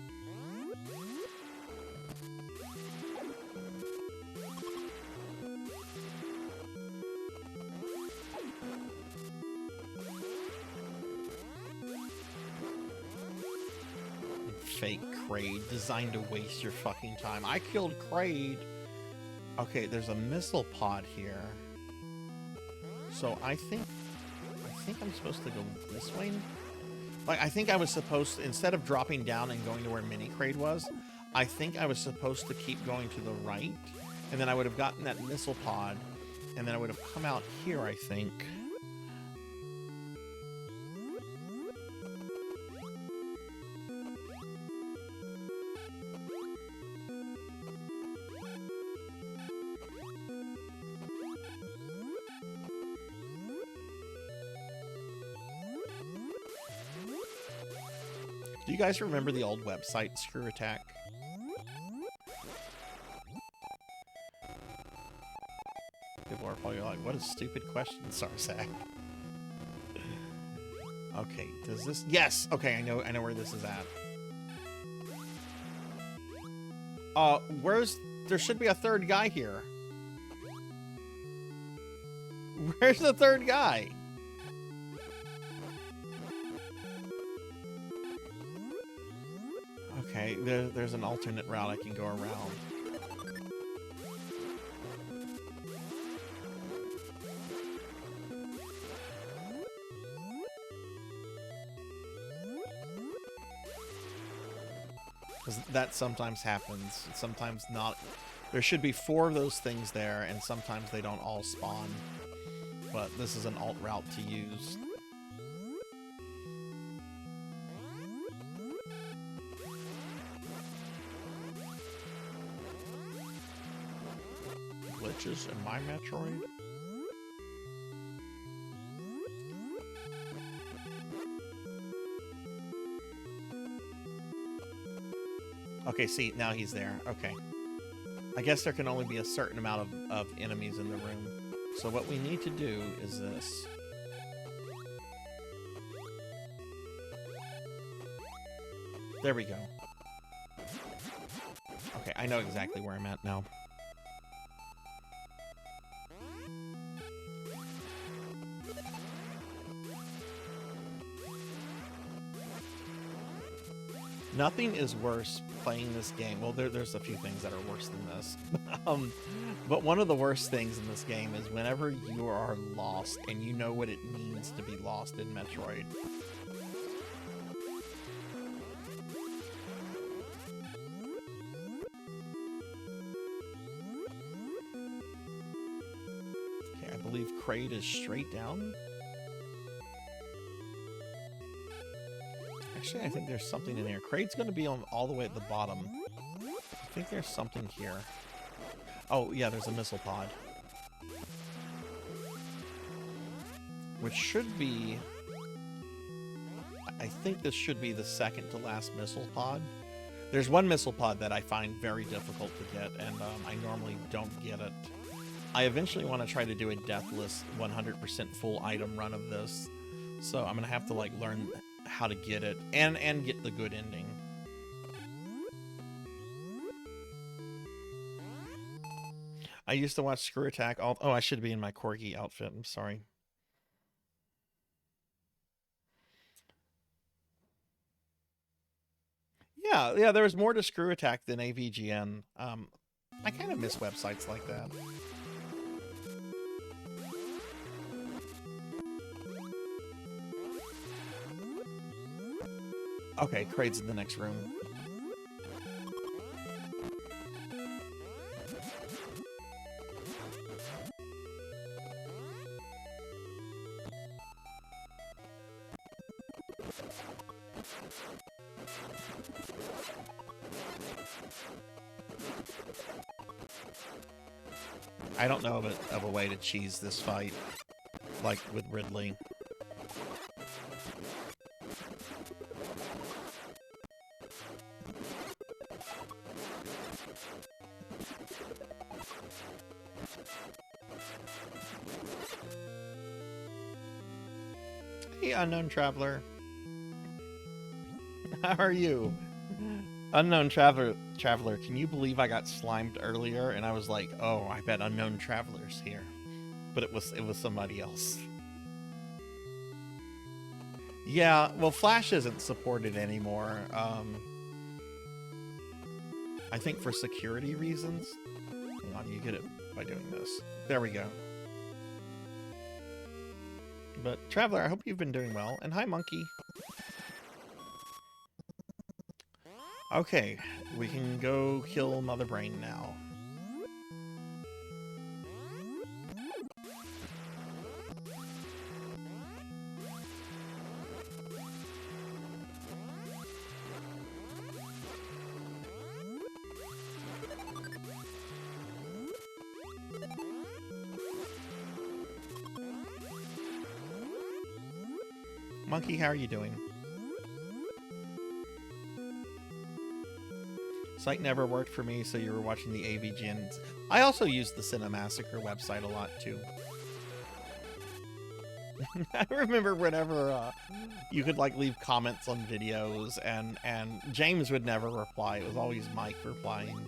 fake Kraid designed to waste your fucking time. I killed Kraid. Okay, there's a missile pod here. So I think I'm supposed to go this way. Like, I think I was supposed to, instead of dropping down and going to where Mini Kraid was, I think I was supposed to keep going to the right, and then I would have gotten that missile pod, and then I would have come out here, I think. Do you guys remember the old website, Screw Attack? People are probably like, what a stupid question, Sarzac. Okay, does this... Yes! Okay, I know where this is at. Where's... There should be a third guy here. Where's the third guy? Okay, there's an alternate route I can go around. Because that sometimes happens, sometimes not. There should be 4 of those things there, and sometimes they don't all spawn. But this is an alt route to use. Glitches in my Metroid? Okay, see, now he's there. Okay. I guess there can only be a certain amount of enemies in the room. So what we need to do is this. There we go. Okay, I know exactly where I'm at now. Nothing is worse playing this game. Well, there's a few things that are worse than this. But one of the worst things in this game is whenever you are lost and you know what it means to be lost in Metroid. Okay, I believe Kraid is straight down. Actually, I think there's something in here. Kraid's going to be on all the way at the bottom. I think there's something here. Oh, yeah, there's a missile pod. Which should be... I think this should be the second to last missile pod. There's one missile pod that I find very difficult to get, and I normally don't get it. I eventually want to try to do a deathless 100% full item run of this. So I'm going to have to, like, learn how to get it and get the good ending. I used to watch Screw Attack. Oh, I should be in my corgi outfit. I'm sorry. Yeah, there was more to Screw Attack than AVGN. I kind of miss websites like that. Okay, Kraid's in the next room. I don't know of a way to cheese this fight, like with Ridley. Hey, unknown traveler. How are you? Unknown traveler, can you believe I got slimed earlier? And I was like, oh, I bet unknown traveler's here. But it was somebody else. Yeah, well, Flash isn't supported anymore. I think for security reasons. Hang on, you get it by doing this. There we go. But Traveler, I hope you've been doing well. And hi, Monkey. Okay, we can go kill Mother Brain now. Monkey, how are you doing? Site never worked for me, so you were watching the AVGNs. I also use the Cinemassacre website a lot, too. I remember whenever you could, like, leave comments on videos, and James would never reply. It was always Mike replying.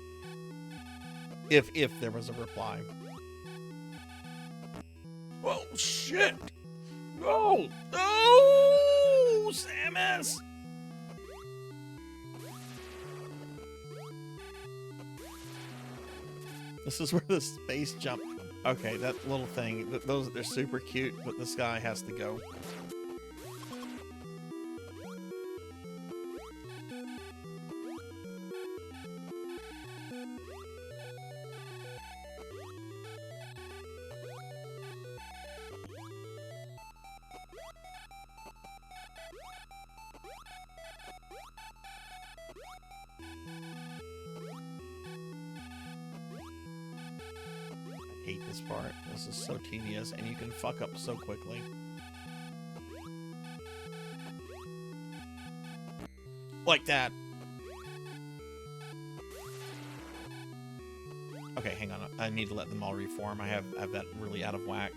If there was a reply. Oh, shit! No! No! Samus! This is where the space jump. Okay, that little thing. They're super cute, but this guy has to go. This part. This is so tedious, and you can fuck up so quickly. Like that. Okay, hang on. I need to let them all reform. I have that really out of whack.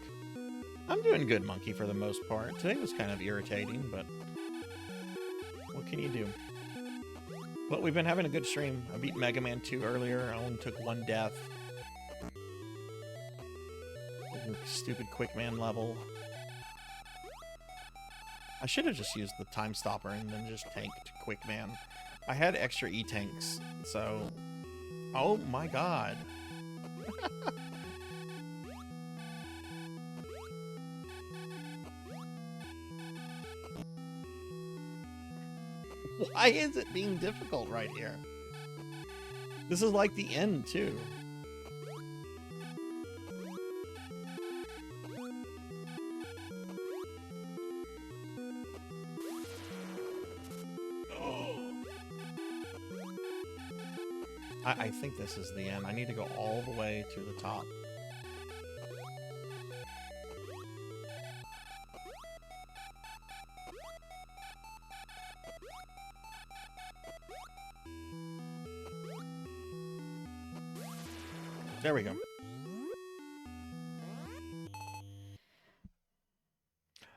I'm doing good, Monkey, for the most part. Today was kind of irritating, but what can you do? But we've been having a good stream. I beat Mega Man 2 earlier. I only took 1 death. Stupid Quickman level. I should have just used the Time Stopper and then just tanked Quickman. I had extra E-tanks, so... Oh my god. Why is it being difficult right here? This is like the end, too. I think this is the end. I need to go all the way to the top. There we go.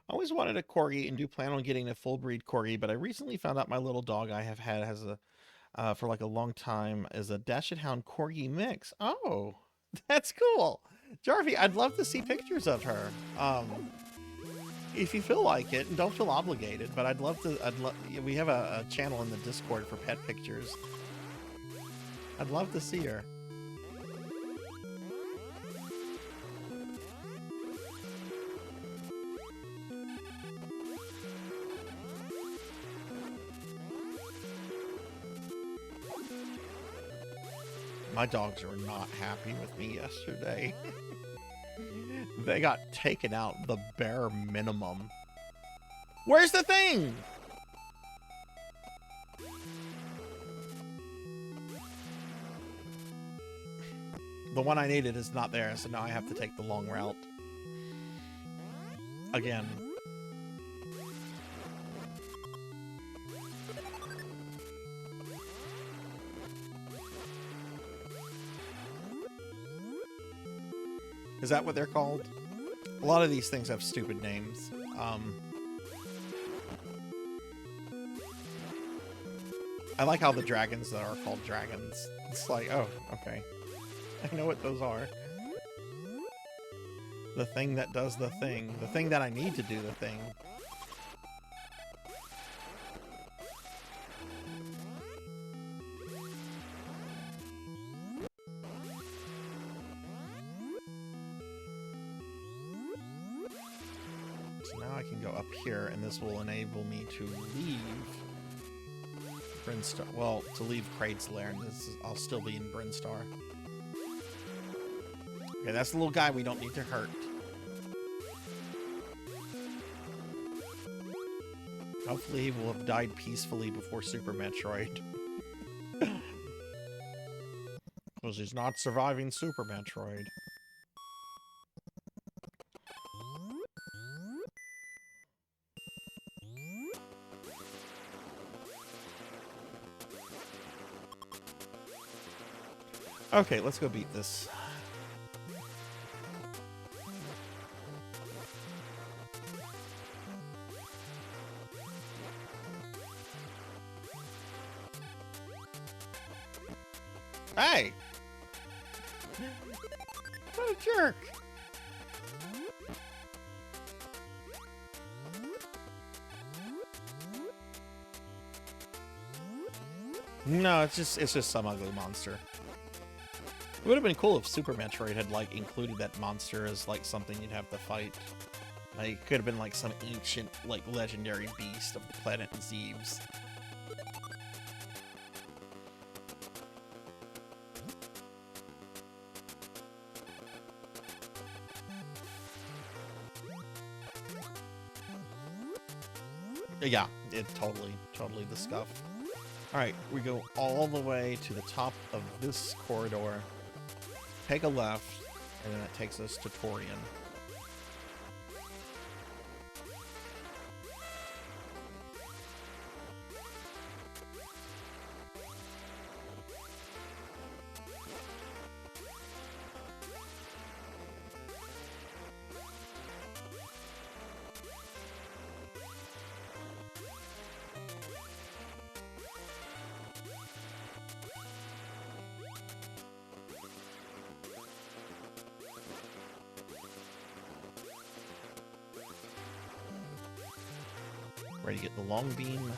I always wanted a corgi and do plan on getting a full breed corgi, but I recently found out my little dog I have had has a for like a long time is a Dashed Hound Corgi mix. Oh, that's cool. Jarvie, I'd love to see pictures of her. If you feel like it, and don't feel obligated, but I'd love to, we have a channel in the Discord for pet pictures. I'd love to see her. My dogs were not happy with me yesterday. They got taken out the bare minimum. Where's the thing? The one I needed is not there, so now I have to take the long route. Again. Is that what they're called? A lot of these things have stupid names. I like how the dragons that are called dragons. It's like, oh, okay. I know what those are. The thing that does the thing. The thing that I need to do the thing. go up here, and this will enable me to leave Brinstar. Well, to leave Kraid's Lair, and I'll still be in Brinstar. Okay, that's the little guy we don't need to hurt. Hopefully he will have died peacefully before Super Metroid. Because he's not surviving Super Metroid. Okay, let's go beat this. Hey! What a jerk! No, it's just some ugly monster. It would have been cool if Super Metroid had, like, included that monster as, like, something you'd have to fight. Like, it could have been, like, some ancient, like, legendary beast of the planet Zeebs. Yeah, it totally the scuff. Alright, we go all the way to the top of this corridor, take a left, and then it takes us to Torian. Ready to get the long beam.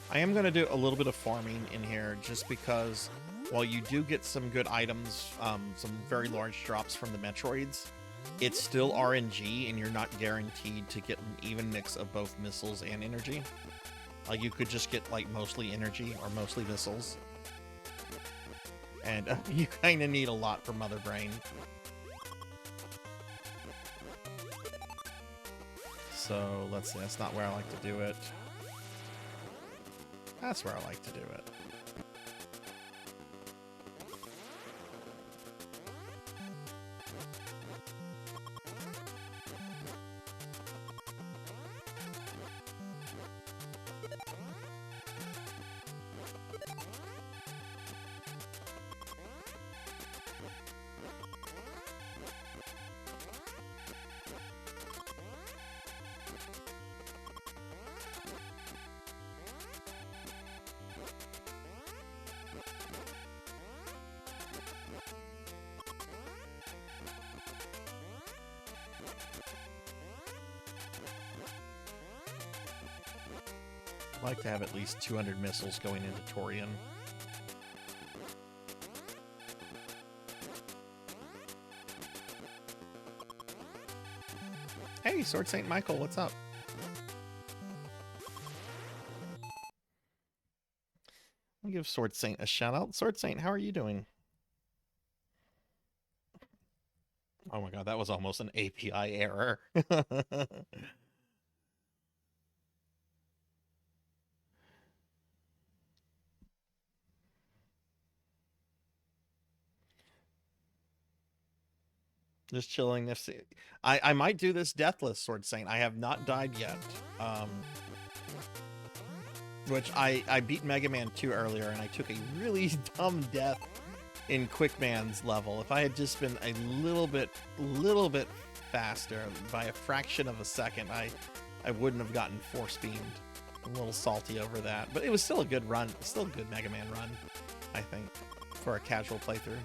I am going to do a little bit of farming in here just because while you do get some good items, some very large drops from the Metroids, it's still RNG and you're not guaranteed to get an even mix of both missiles and energy. Like you could just get like mostly energy or mostly missiles. And you kind of need a lot for Mother Brain. So, let's see. That's not where I like to do it. That's where I like to do it. I'd like to have at least 200 missiles going into Torian. Hey, Sword Saint Michael, what's up? I'll give Sword Saint a shout out. Sword Saint, how are you doing? Oh my god, that was almost an API error. Just chilling. I might do this deathless, Sword Saint. I have not died yet. Which I beat Mega Man 2 earlier, and I took a really dumb death in Quickman's level. If I had just been a little bit faster, by a fraction of a second, I wouldn't have gotten force beamed. A little salty over that, but it was still a good run. Still a good Mega Man run, I think, for a casual playthrough.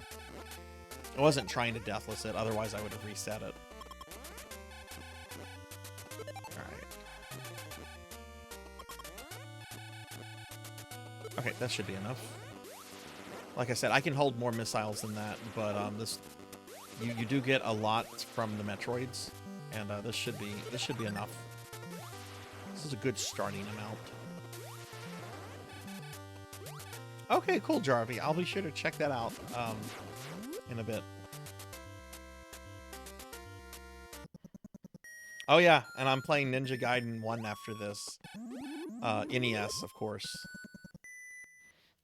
I wasn't trying to deathless it, otherwise I would have reset it. Alright. Okay, that should be enough. Like I said, I can hold more missiles than that, but this you do get a lot from the Metroids, and this should be enough. This is a good starting amount. Okay, cool, Jarvie. I'll be sure to check that out in a bit. Oh yeah, and I'm playing Ninja Gaiden 1 after this. NES, of course.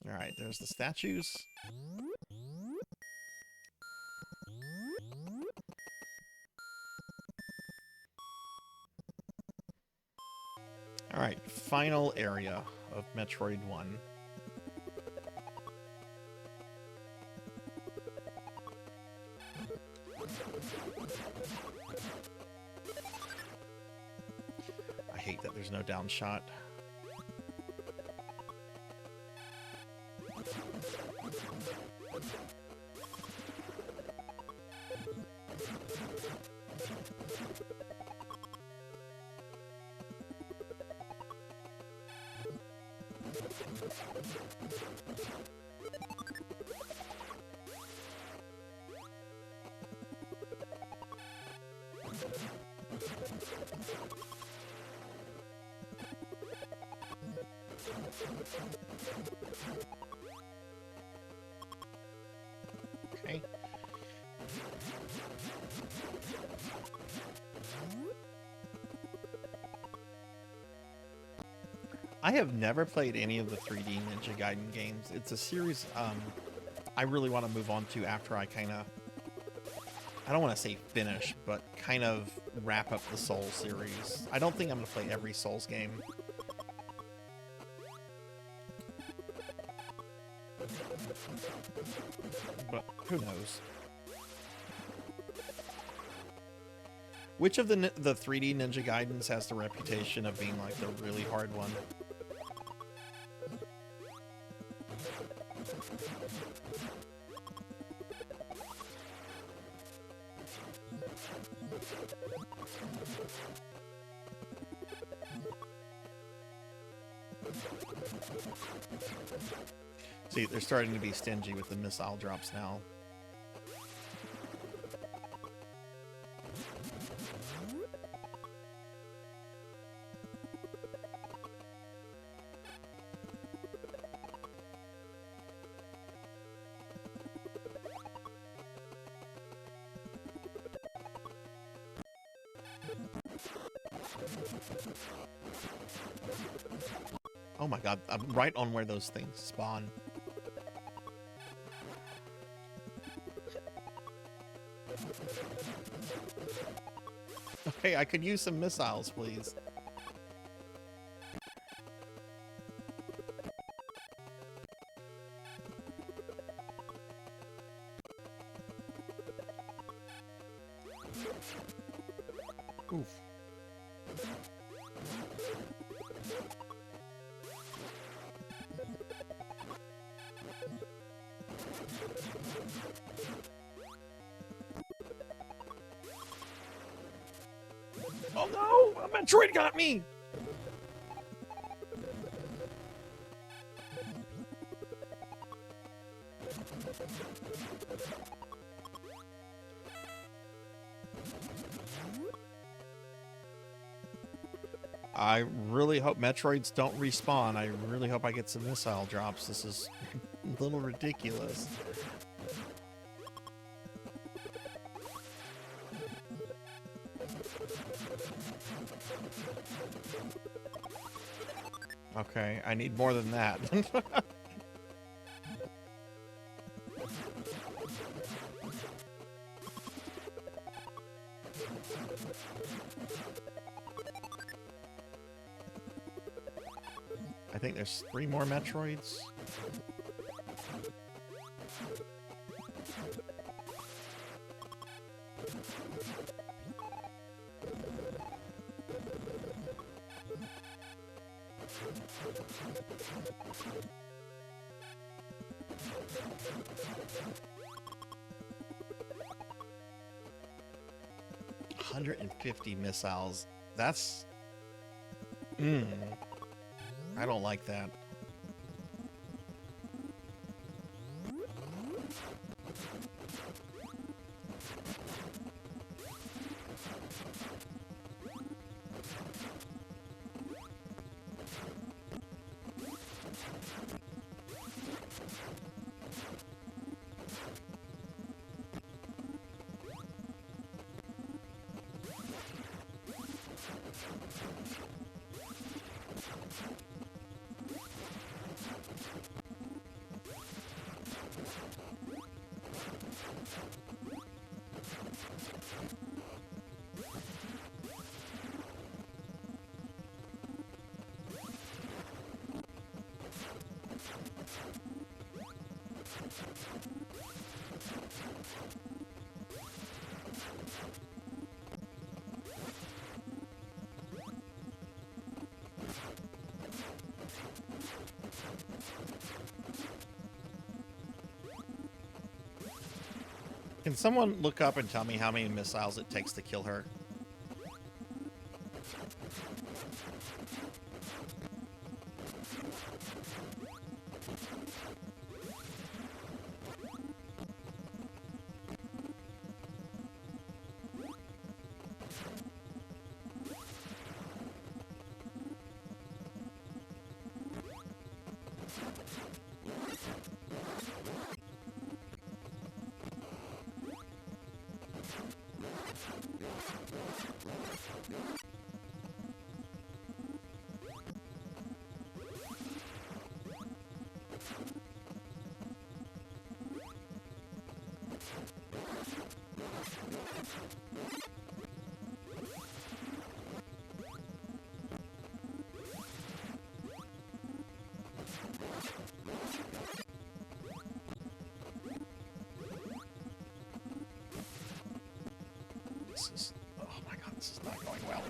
Alright, there's the statues. Alright, final area of Metroid 1. I hate that there's no down shot. Okay. I have never played any of the 3D Ninja Gaiden games. It's a series I really want to move on to after I kind of, I don't want to say finish, but kind of wrap up the Souls series. I don't think I'm going to play every Souls game. But who knows? Which of the 3D Ninja Gaidens has the reputation of being like the really hard one? See, they're starting to be stingy with the missile drops now. Oh my god, I'm right on where those things spawn. Okay, I could use some missiles, please. Oof. Oh no! A Metroid got me! I really hope Metroids don't respawn. I really hope I get some missile drops. This is a little ridiculous. Okay, I need more than that. I think there's 3 more Metroids. $150 missiles. That's... I don't like that. Can someone look up and tell me how many missiles it takes to kill her? This is, oh my god, this is not going well.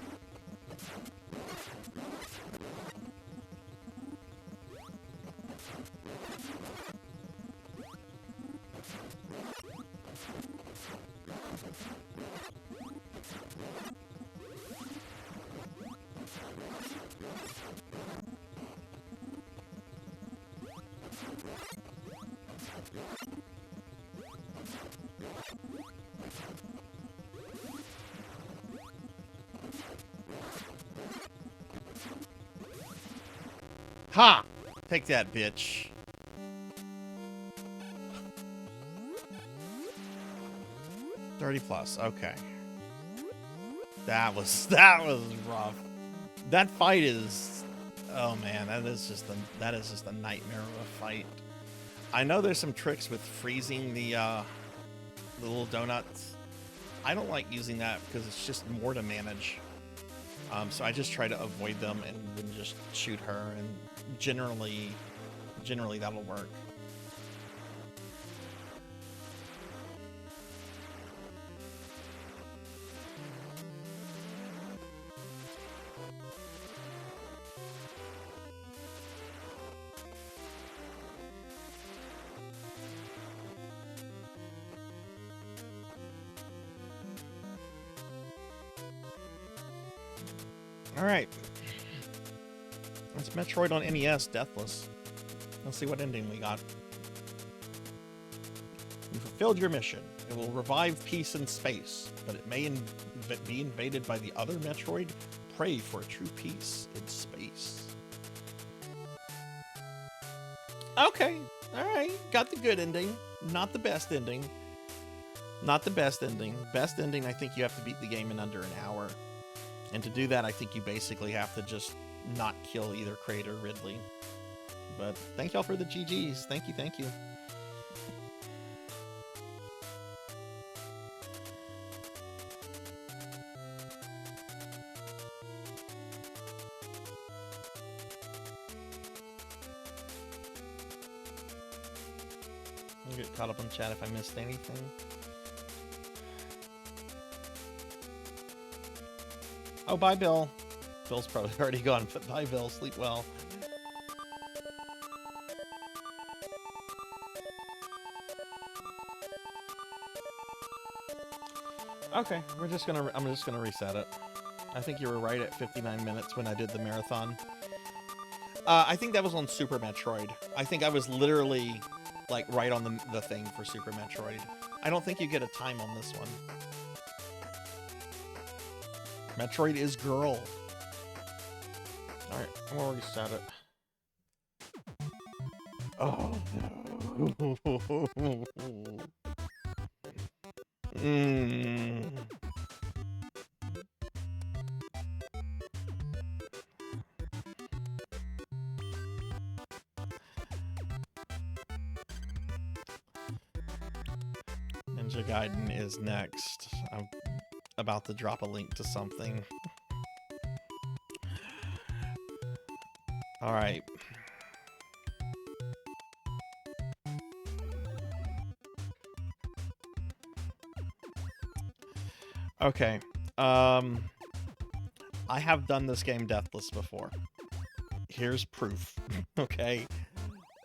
Ha! Take that, bitch. $30+. Okay. That was rough. That fight is, oh man, that is just a nightmare of a fight. I know there's some tricks with freezing the little donuts. I don't like using that because it's just more to manage. So I just try to avoid them and then just shoot her, and generally that'll work. Alright. It's Metroid on NES, Deathless. Let's see what ending we got. You fulfilled your mission. It will revive peace in space, but it may be invaded by the other Metroid. Pray for a true peace in space. Okay. Alright. Got the good ending. Not the best ending. Not the best ending. Best ending, I think you have to beat the game in under an hour. And to do that, I think you basically have to just not kill either Kraid or Ridley. But thank y'all for the GGs. Thank you, thank you. I'll get caught up on chat if I missed anything. Oh, bye, Bill. Bill's probably already gone, but bye, Bill. Sleep well. Okay, I'm just gonna reset it. I think you were right at 59 minutes when I did the marathon. I think that was on Super Metroid. I think I was literally like right on the thing for Super Metroid. I don't think you get a time on this one. Metroid is girl. Alright, I'm gonna reset it. Oh no. Ninja Gaiden is next. I'm about to drop a link to something. All right. Okay. I have done this game deathless before. Here's proof. Okay.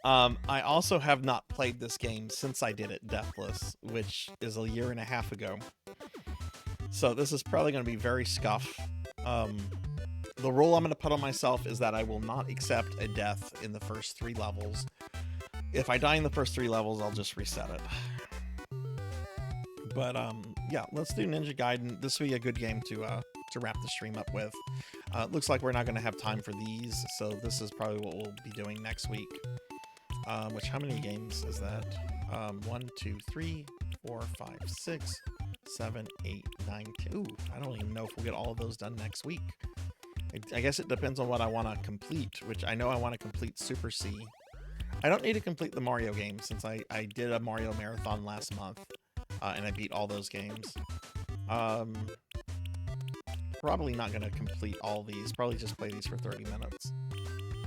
I also have not played this game since I did it Deathless, which is a year and a half ago. So this is probably going to be very scuff. The rule I'm going to put on myself is that I will not accept a death in the first 3 levels. If I die in the first 3 levels, I'll just reset it. But yeah, let's do Ninja Gaiden. This will be a good game to wrap the stream up with. Looks like we're not going to have time for these, so this is probably what we'll be doing next week. Which, how many games is that? 1, 2, 3, 4, 5, 6, 7, 8, 9, 10. Ooh, I don't even know if we'll get all of those done next week. I guess it depends on what I want to complete, which I know I want to complete Super C. I don't need to complete the Mario game since I did a Mario marathon last month, and I beat all those games. Probably not going to complete all these. Probably just play these for 30 minutes.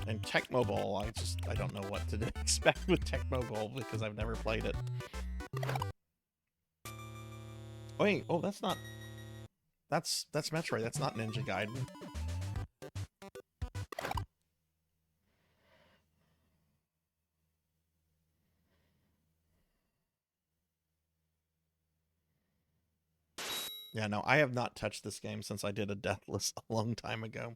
And Tech Mobile, I don't know what to expect with Tech Mobile because I've never played it. Wait, oh, that's not... That's Metroid, that's not Ninja Gaiden. Yeah, no, I have not touched this game since I did a Deathless a long time ago.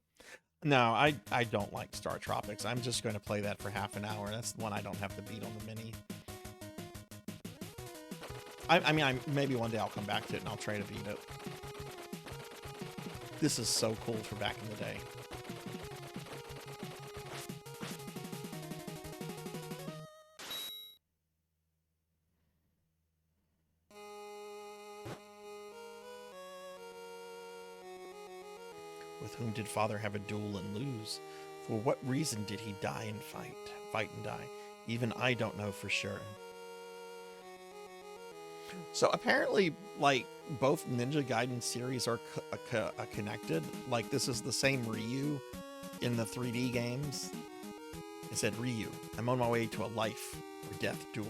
No, I don't like Star Tropics. I'm just going to play that for half an hour. That's the one I don't have to beat on the Mini. I mean, maybe one day I'll come back to it and I'll try to beat it. This is so cool for back in the day. With whom did father have a duel and lose? For what reason did he die and fight and die? Even I don't know for sure. So apparently, like, both Ninja Gaiden series are connected. Like, this is the same Ryu in the 3D games. It said, Ryu, I'm on my way to a life or death duel.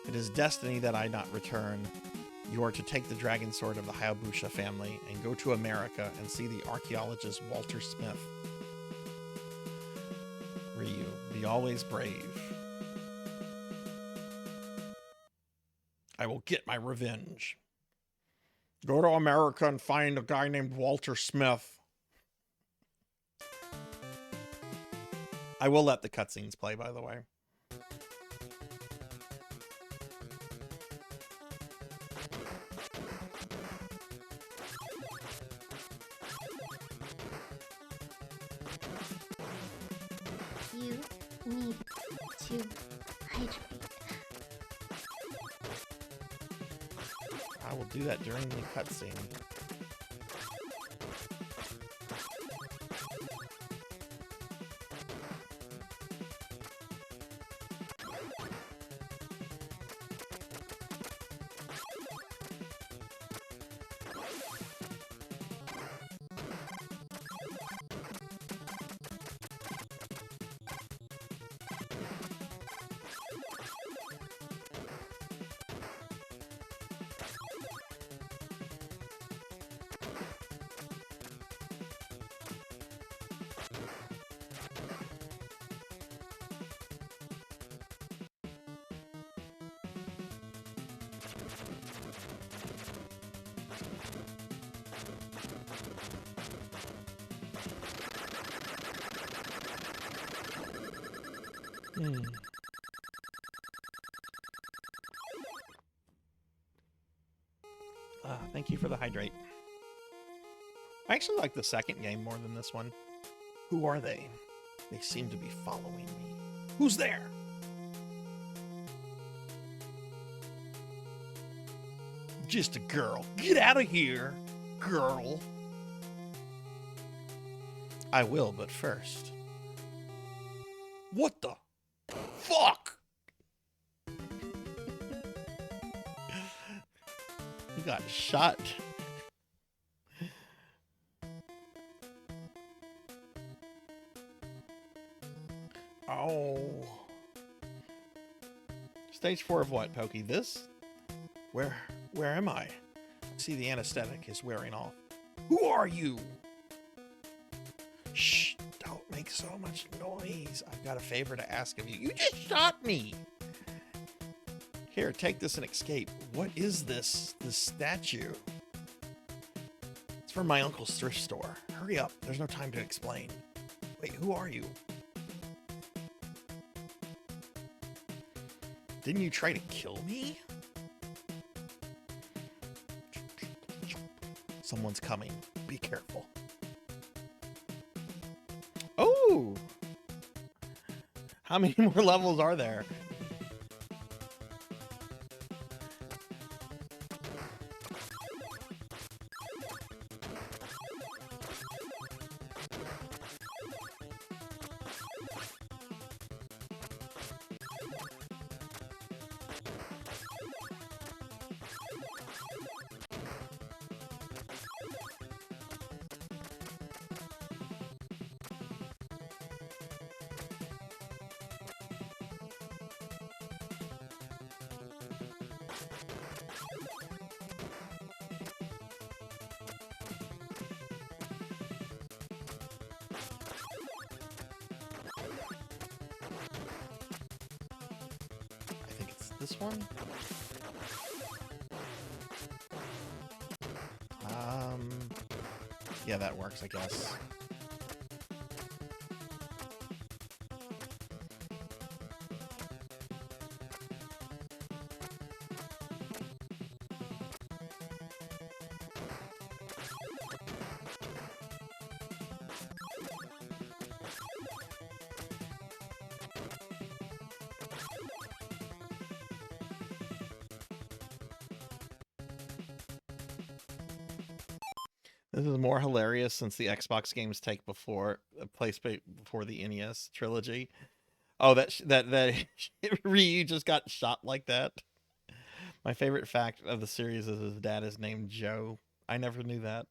It is destiny that I not return. You are to take the dragon sword of the Hayabusa family and go to America and see the archaeologist Walter Smith. Ryu, be always brave. I will get my revenge. Go to America and find a guy named Walter Smith. I will let the cutscenes play, by the way. You need to hydrate. I will do that during the cutscene. Thank you for the hydrate. I actually like the second game more than this one. Who are they? They seem to be following me. Who's there? Just a girl. Get out of here, girl. I will, but first. What the fuck? You got shot. Oh. Stage 4 of what, Pokey? This? Where am I? See, the anesthetic is wearing off. Who are you? Shh, don't Don't make so much noise. I've got a favor to ask of you. You just shot me. Here, take this and escape. What is this statue? It's from my uncle's thrift store. Hurry up. There's no time to explain. Wait, who are you? Didn't you try to kill me? Someone's coming. Be careful. Oh! How many more levels are there? This one? Yeah, that works, I guess. This is more hilarious since the Xbox games take place before the NES trilogy. Oh, that Ryu just got shot like that. My favorite fact of the series is his dad is named Joe. I never knew that.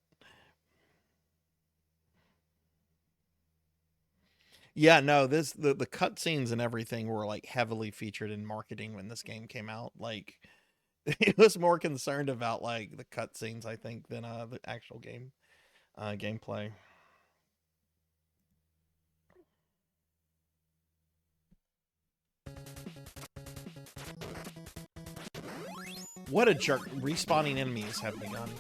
Yeah, no, the cutscenes and everything were like heavily featured in marketing when this game came out. Like, it was more concerned about like the cutscenes, I think, than the actual gameplay. What a jerk! Respawning enemies have begun.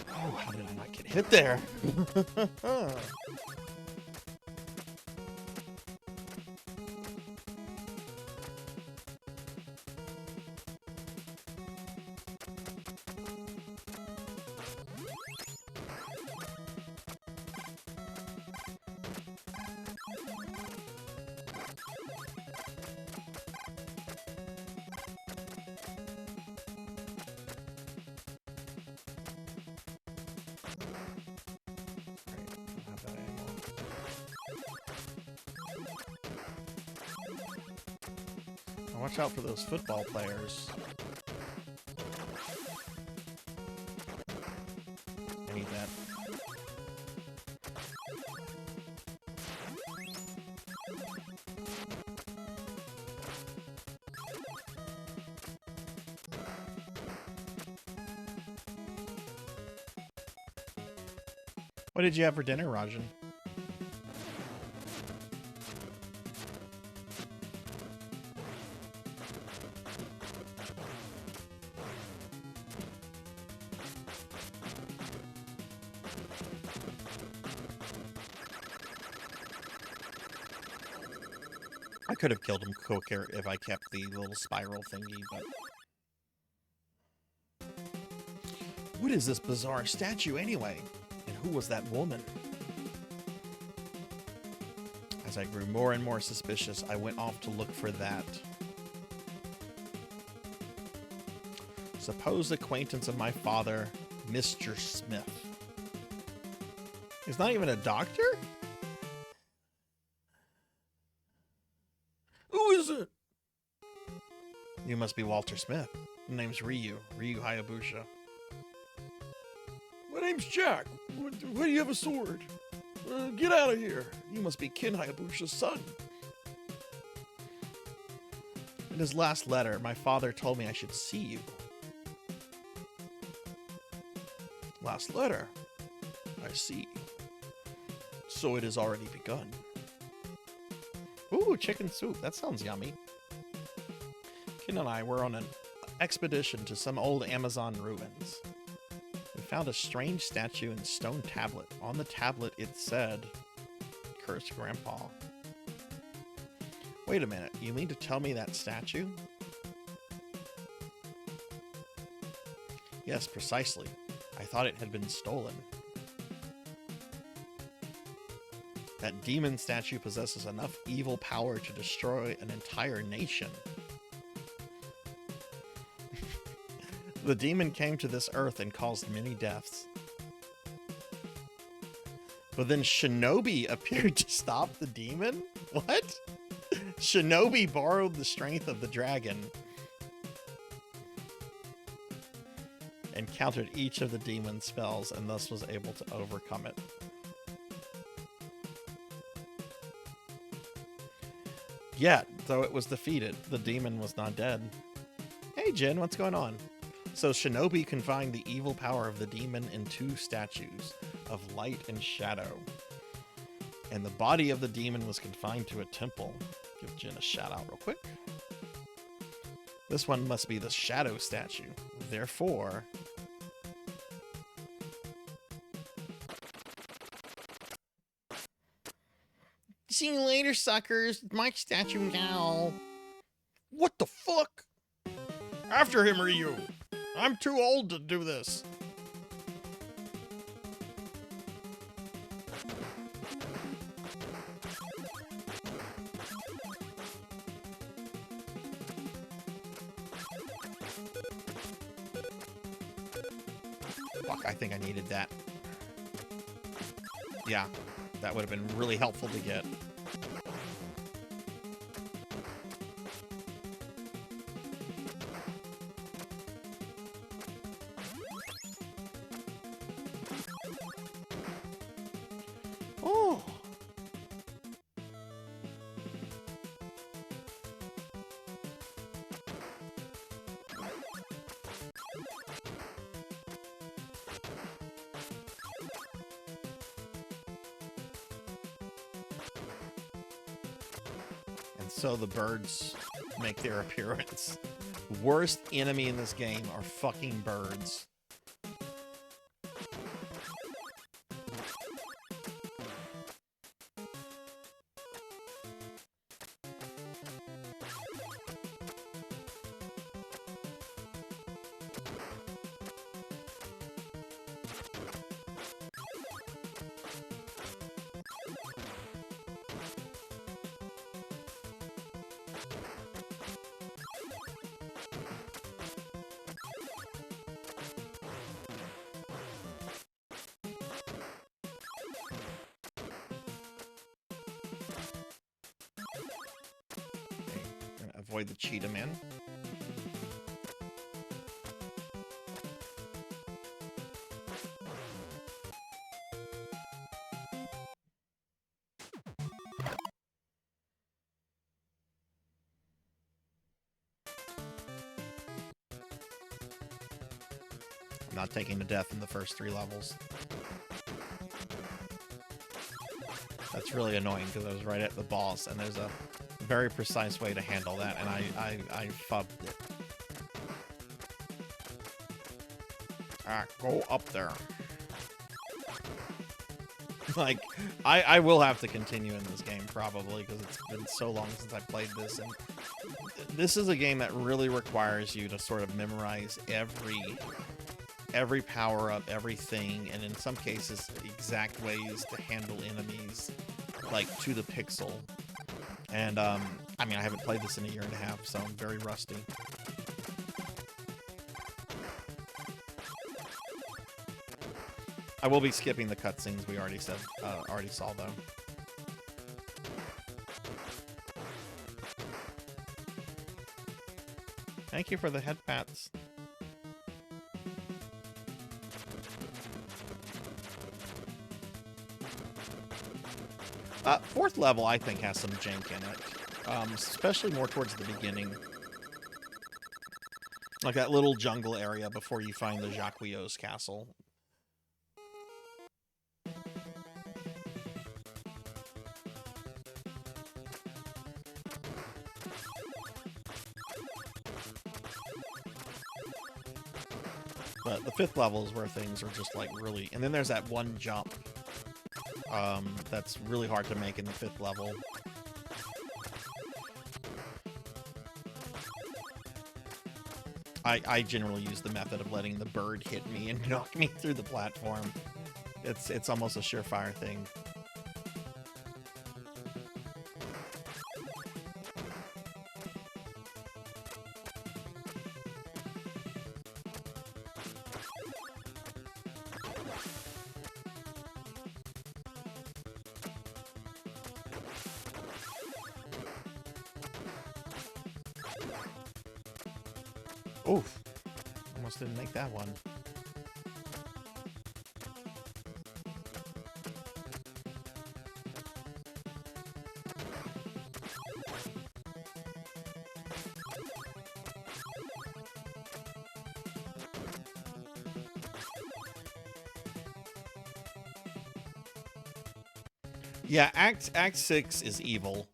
Oh, how did I not get hit there? Watch out for those football players. I need that. What did you have for dinner, Rajan? I could have killed him quicker if I kept the little spiral thingy, but... What is this bizarre statue anyway? And who was that woman? As I grew more and more suspicious, I went off to look for that supposed acquaintance of my father, Mr. Smith. He's not even a doctor? Who is it? You must be Walter Smith. My name's Ryu Hayabusa. My name's Jack. Why do you have a sword? Get out of here. You must be Ken Hayabusa's son. In his last letter, my father told me I should see you. Last letter? I see. So it has already begun. Ooh, chicken soup. That sounds yummy. Ken and I were on an expedition to some old Amazon ruins. We found a strange statue and stone tablet. On the tablet it said, "Cursed Grandpa." Wait a minute, you mean to tell me that statue? Yes, precisely. I thought it had been stolen. That demon statue possesses enough evil power to destroy an entire nation. The demon came to this earth and caused many deaths. But then Shinobi appeared to stop the demon? What? Shinobi borrowed the strength of the dragon and countered each of the demon's spells and thus was able to overcome it. Yet, though it was defeated, the demon was not dead. Hey Jen, what's going on? So Shinobi confined the evil power of the demon in two statues of light and shadow. And the body of the demon was confined to a temple. Give Jen a shout out real quick. This one must be the shadow statue. Therefore, see you later, suckers. My statue now. What the fuck? After him, Ryu. I'm too old to do this. Fuck, I think I needed that. Yeah, that would have been really helpful to get. Oh. And so the birds make their appearance. Worst enemy in this game are fucking birds. Avoid the cheetah man. I'm not taking the death in the first 3 levels. That's really annoying because I was right at the boss and there's a very precise way to handle that, and I fubbed it. Ah, go up there. Like, I will have to continue in this game probably because it's been so long since I played this, and this is a game that really requires you to sort of memorize every power-up, everything, and in some cases, exact ways to handle enemies, like, to the pixel. And, I mean, I haven't played this in a year and a half, so I'm very rusty. I will be skipping the cutscenes we already saw, though. Thank you for the head pats. Fourth level, I think, has some jank in it. Especially more towards the beginning. Like that little jungle area before you find the Jacques castle. But the 5th level is where things are just like really... And then there's that one jump that's really hard to make in the 5th level. I generally use the method of letting the bird hit me and knock me through the platform. It's almost a surefire thing. Oof. Almost didn't make that one. Yeah, Act 6 is evil.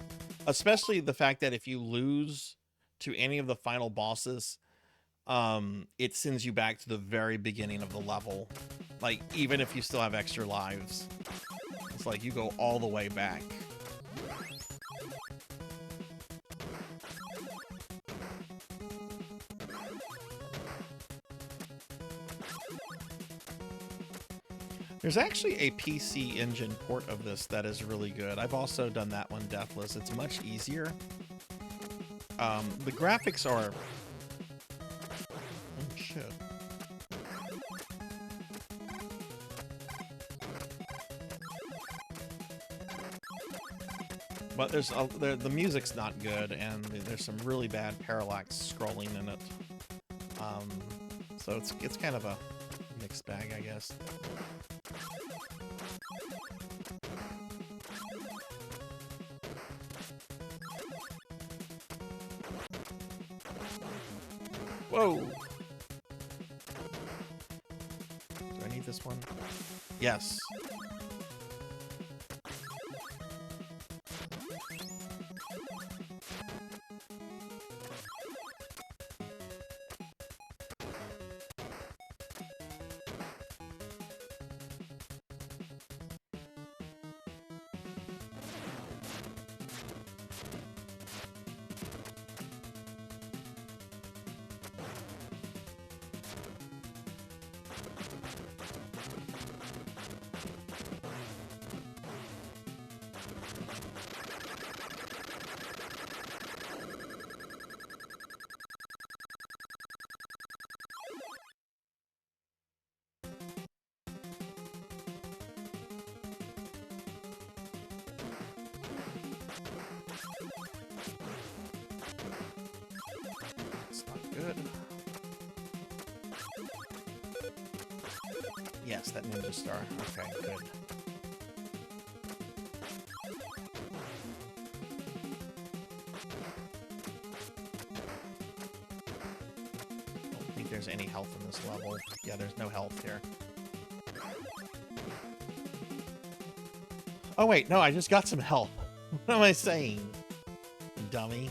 Especially the fact that if you lose to any of the final bosses, it sends you back to the very beginning of the level. Like, even if you still have extra lives. It's like you go all the way back. There's actually a PC Engine port of this that is really good. I've also done that one deathless. It's much easier. The graphics are... Oh, shit. But there's the music's not good, and there's some really bad parallax scrolling in it. So it's kind of a mixed bag, I guess. Whoa! Do I need this one? Yes. Good. Yes, that ninja star. Okay, good. I don't think there's any health in this level. Yeah, there's no health here. Oh wait, no, I just got some health. What am I saying? Dummy.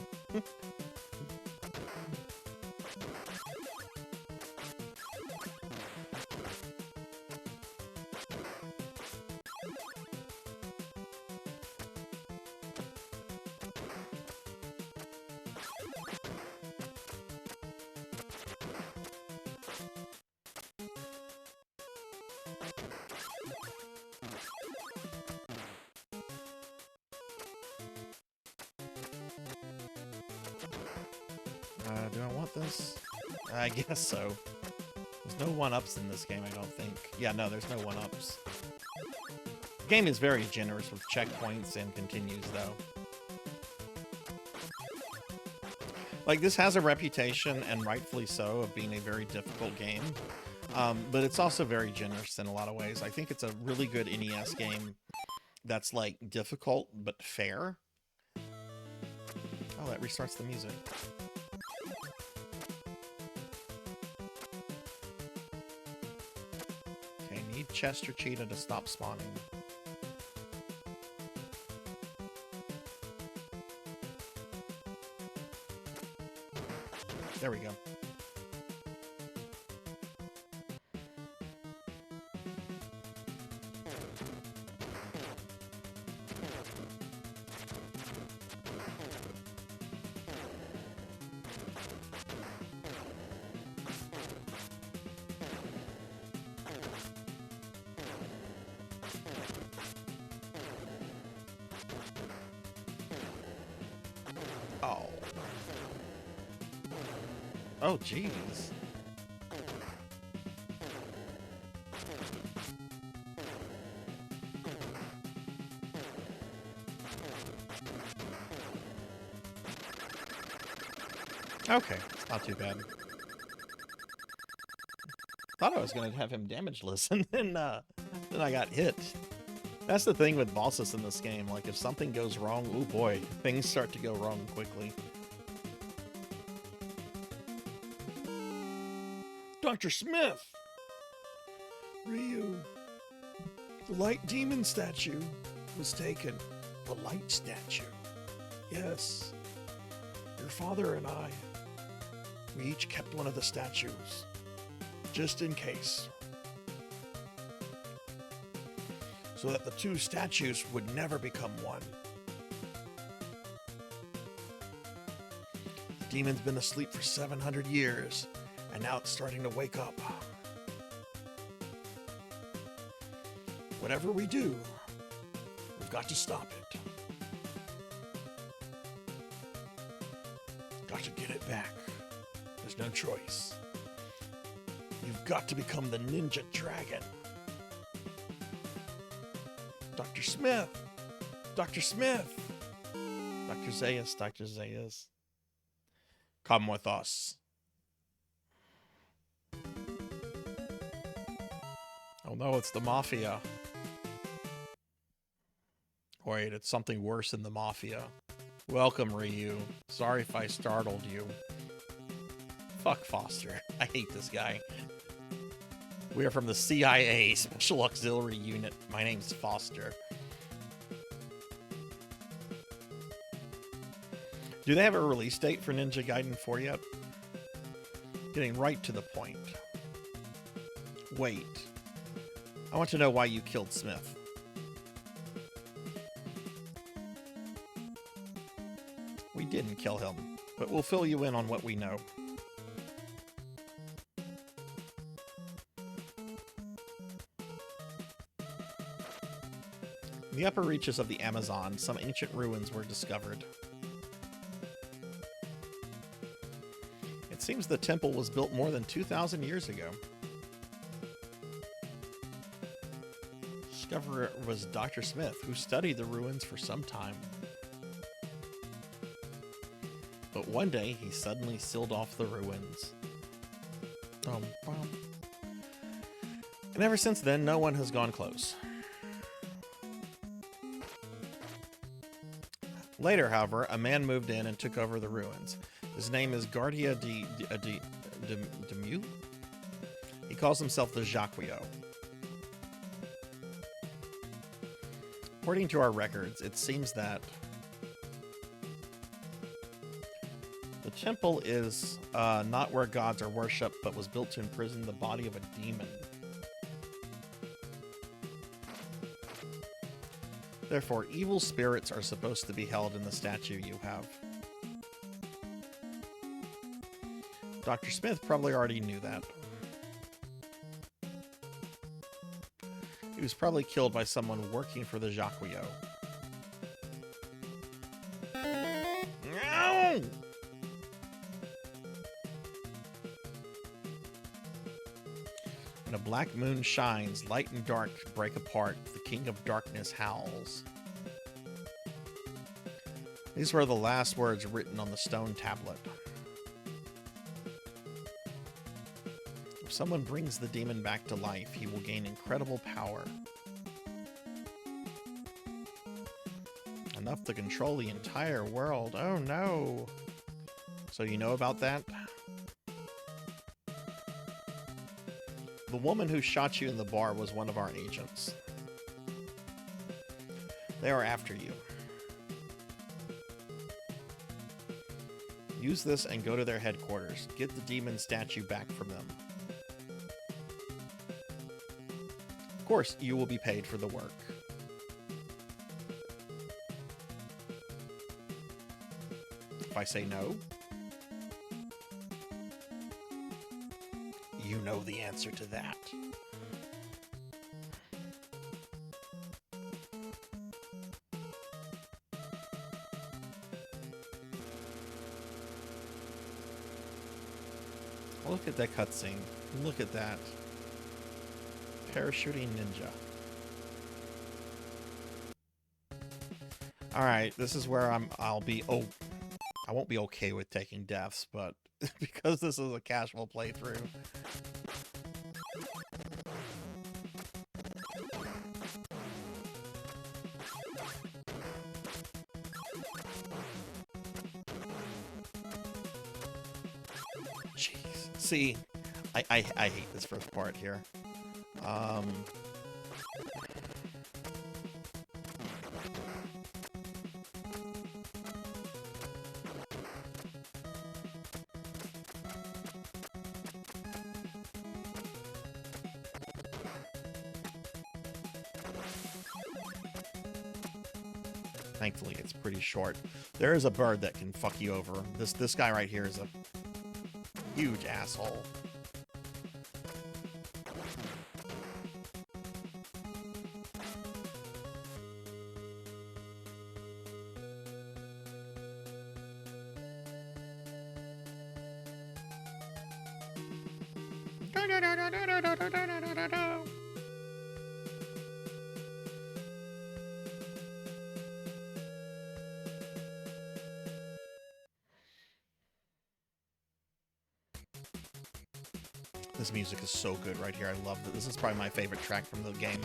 Do I want this? I guess so. There's no 1-ups in this game, I don't think. Yeah, no, there's no 1-ups. The game is very generous with checkpoints and continues, though. Like, this has a reputation, and rightfully so, of being a very difficult game. But it's also very generous in a lot of ways. I think it's a really good NES game that's, like, difficult but fair. Oh, that restarts the music. Okay, need Chester Cheetah to stop spawning. There we go. Oh. Oh, jeez. Okay, it's not too bad. Thought I was gonna have him damageless, and then I got hit. That's the thing with bosses in this game. Like, if something goes wrong, oh boy, things start to go wrong quickly. Dr. Smith! Ryu, the light demon statue was taken. The light statue? Yes. Your father and I, we each kept one of the statues, just in case. So that the two statues would never become one. The demon's been asleep for 700 years, and now it's starting to wake up. Whatever we do, we've got to stop it. Got to get it back. There's no choice. You've got to become the Ninja Dragon. Dr. Smith! Dr. Smith! Dr. Zaius, Dr. Zaius. Come with us. Oh no, it's the Mafia. Wait, it's something worse than the Mafia. Welcome, Ryu. Sorry if I startled you. Fuck Foster. I hate this guy. We are from the CIA, Special Auxiliary Unit. My name's Foster. Do they have a release date for Ninja Gaiden 4 yet? Getting right to the point. Wait. I want to know why you killed Smith. We didn't kill him, but we'll fill you in on what we know. In the upper reaches of the Amazon, some ancient ruins were discovered. It seems the temple was built more than 2,000 years ago. Discoverer was Dr. Smith, who studied the ruins for some time. But one day, he suddenly sealed off the ruins. And ever since then, no one has gone close. Later, however, a man moved in and took over the ruins. His name is Guardia de Mu? He calls himself the Jacquio. According to our records, it seems that the temple is not where gods are worshipped, but was built to imprison the body of a demon. Therefore, evil spirits are supposed to be held in the statue you have. Dr. Smith probably already knew that. He was probably killed by someone working for the Jacquio. No! When a black moon shines, light and dark break apart. The King of Darkness howls. These were the last words written on the stone tablet. If someone brings the demon back to life, he will gain incredible power. Enough to control the entire world. Oh no! So you know about that? The woman who shot you in the bar was one of our agents. They are after you. Use this and go to their headquarters. Get the demon statue back from them. Of course, you will be paid for the work. If I say no, you know the answer to that. Look at that cutscene. Look at that. Parachuting ninja. Alright, this is where I'll be... Oh, I won't be okay with taking deaths, but because this is a casual playthrough... Jeez. See, I hate this first part here. Thankfully, it's pretty short. There is a bird that can fuck you over. This guy right here is a huge asshole. This music is so good right here. I love it. This is probably my favorite track from the game.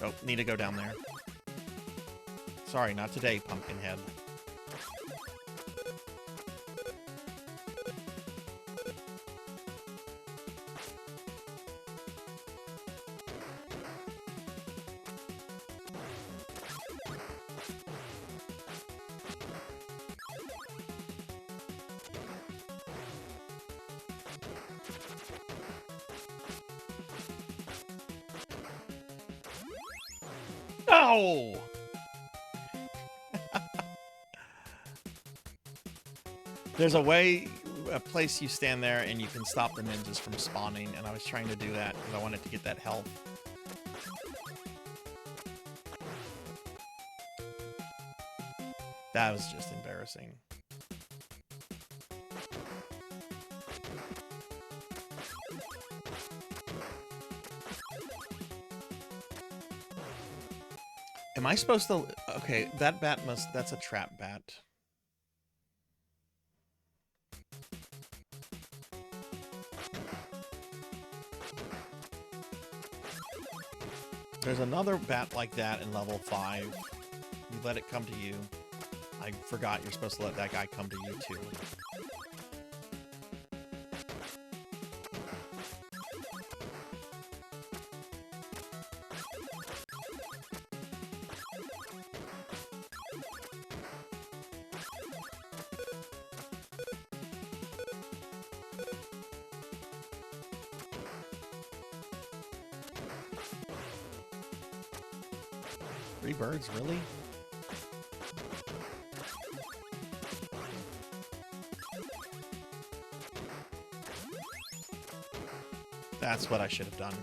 Oh, need to go down there. Sorry, not today, Pumpkinhead. No! There's a place you stand there and you can stop the ninjas from spawning, and I was trying to do that because I wanted to get that health. That was just embarrassing. Am I supposed to... Okay, that bat must... That's a trap bat. There's another bat like that in level 5. You let it come to you. I forgot you're supposed to let that guy come to you too. Three birds, really? That's what I should have done.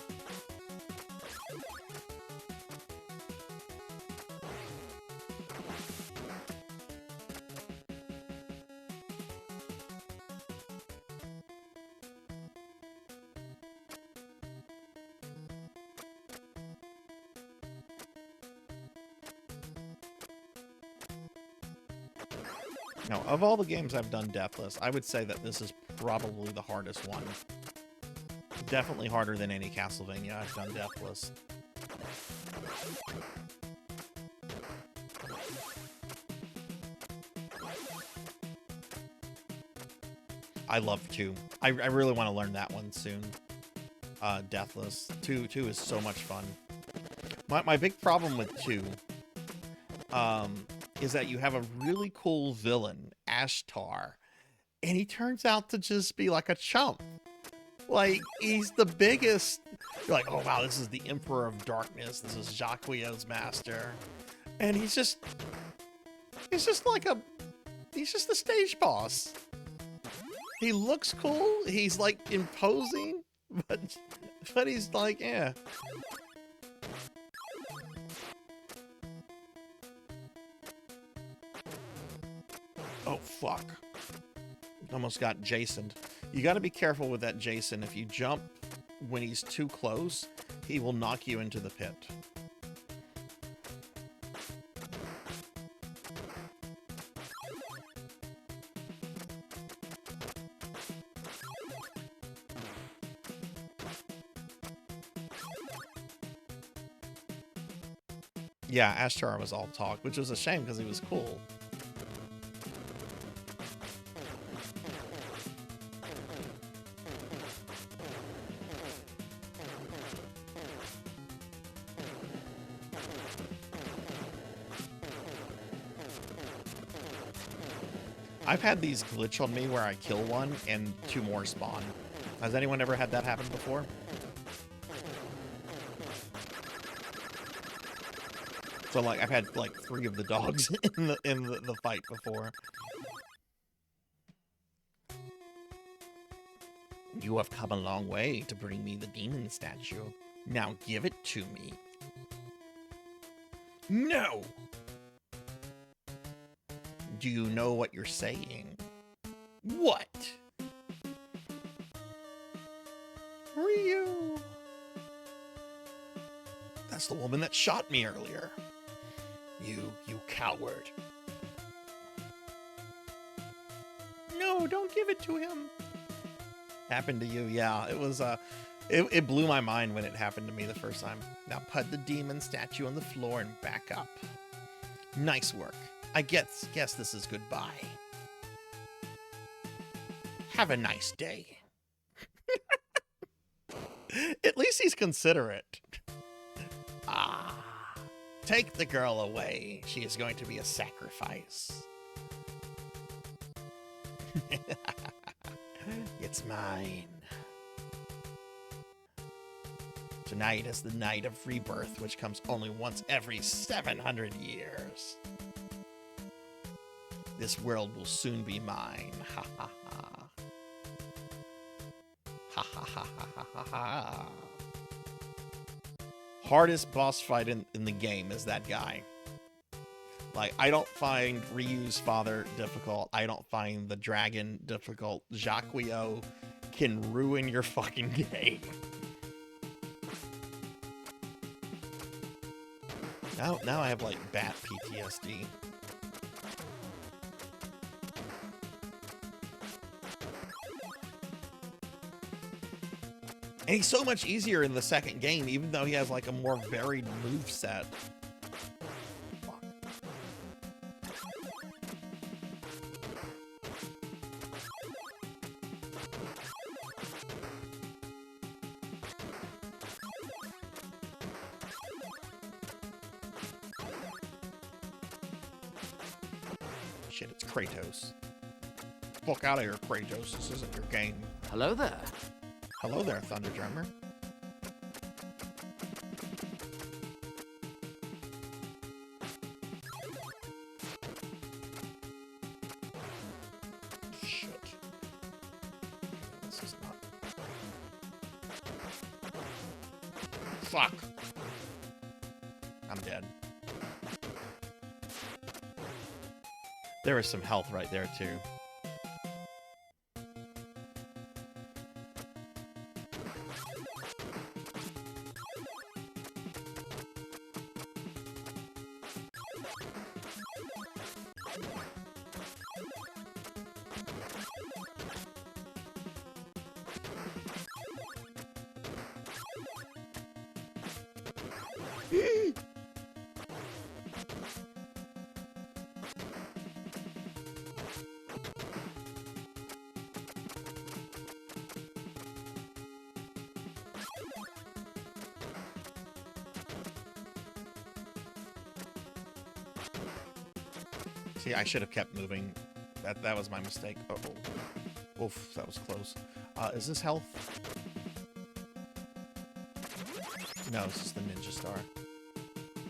Now, of all the games I've done deathless, I would say that this is probably the hardest one. Definitely harder than any Castlevania I've done deathless. I love 2. I really want to learn that one soon. Deathless. 2 is so much fun. My big problem with 2 is that you have a really cool villain, Ashtar, and he turns out to just be like a chump. Like, he's the biggest... You're like, oh wow, this is the Emperor of Darkness. This is Jacquio's master. And he's just like he's just the stage boss. He looks cool. He's like imposing, but he's like, yeah. Oh, fuck. Almost got Jasoned. You got to be careful with that Jason. If you jump when he's too close, he will knock you into the pit. Yeah, Ashtar was all talk, which was a shame because he was cool. I've had these glitch on me where I kill one and 2 more spawn. Has anyone ever had that happen before? So like I've had like 3 of the dogs in the fight before. You have come a long way to bring me the demon statue. Now give it to me. No! Do you know what you're saying? What? Ryu! That's the woman that shot me earlier. You coward. No, don't give it to him. Happened to you, yeah. It was, it blew my mind when it happened to me the first time. Now put the demon statue on the floor and back up. Nice work. I guess this is goodbye. Have a nice day. At least he's considerate. Ah. Take the girl away. She is going to be a sacrifice. It's mine. Tonight is the night of rebirth, which comes only once every 700 years. This world will soon be mine. Ha ha ha. Ha ha ha ha ha ha. Hardest boss fight in the game is that guy. Like, I don't find Ryu's father difficult. I don't find the dragon difficult. Jacquio can ruin your fucking game. Now I have, like, bat PTSD. And he's so much easier in the second game, even though he has, like, a more varied moveset. Shit, it's Kratos. Fuck out of here, Kratos. This isn't your game. Hello there. Hello there, Thunder Drummer. Shit. This is not... Fuck. I'm dead. There is some health right there, too. See, I should have kept moving. That was my mistake. Uh-oh. Oof, that was close. Is this health? No, it's just the ninja star.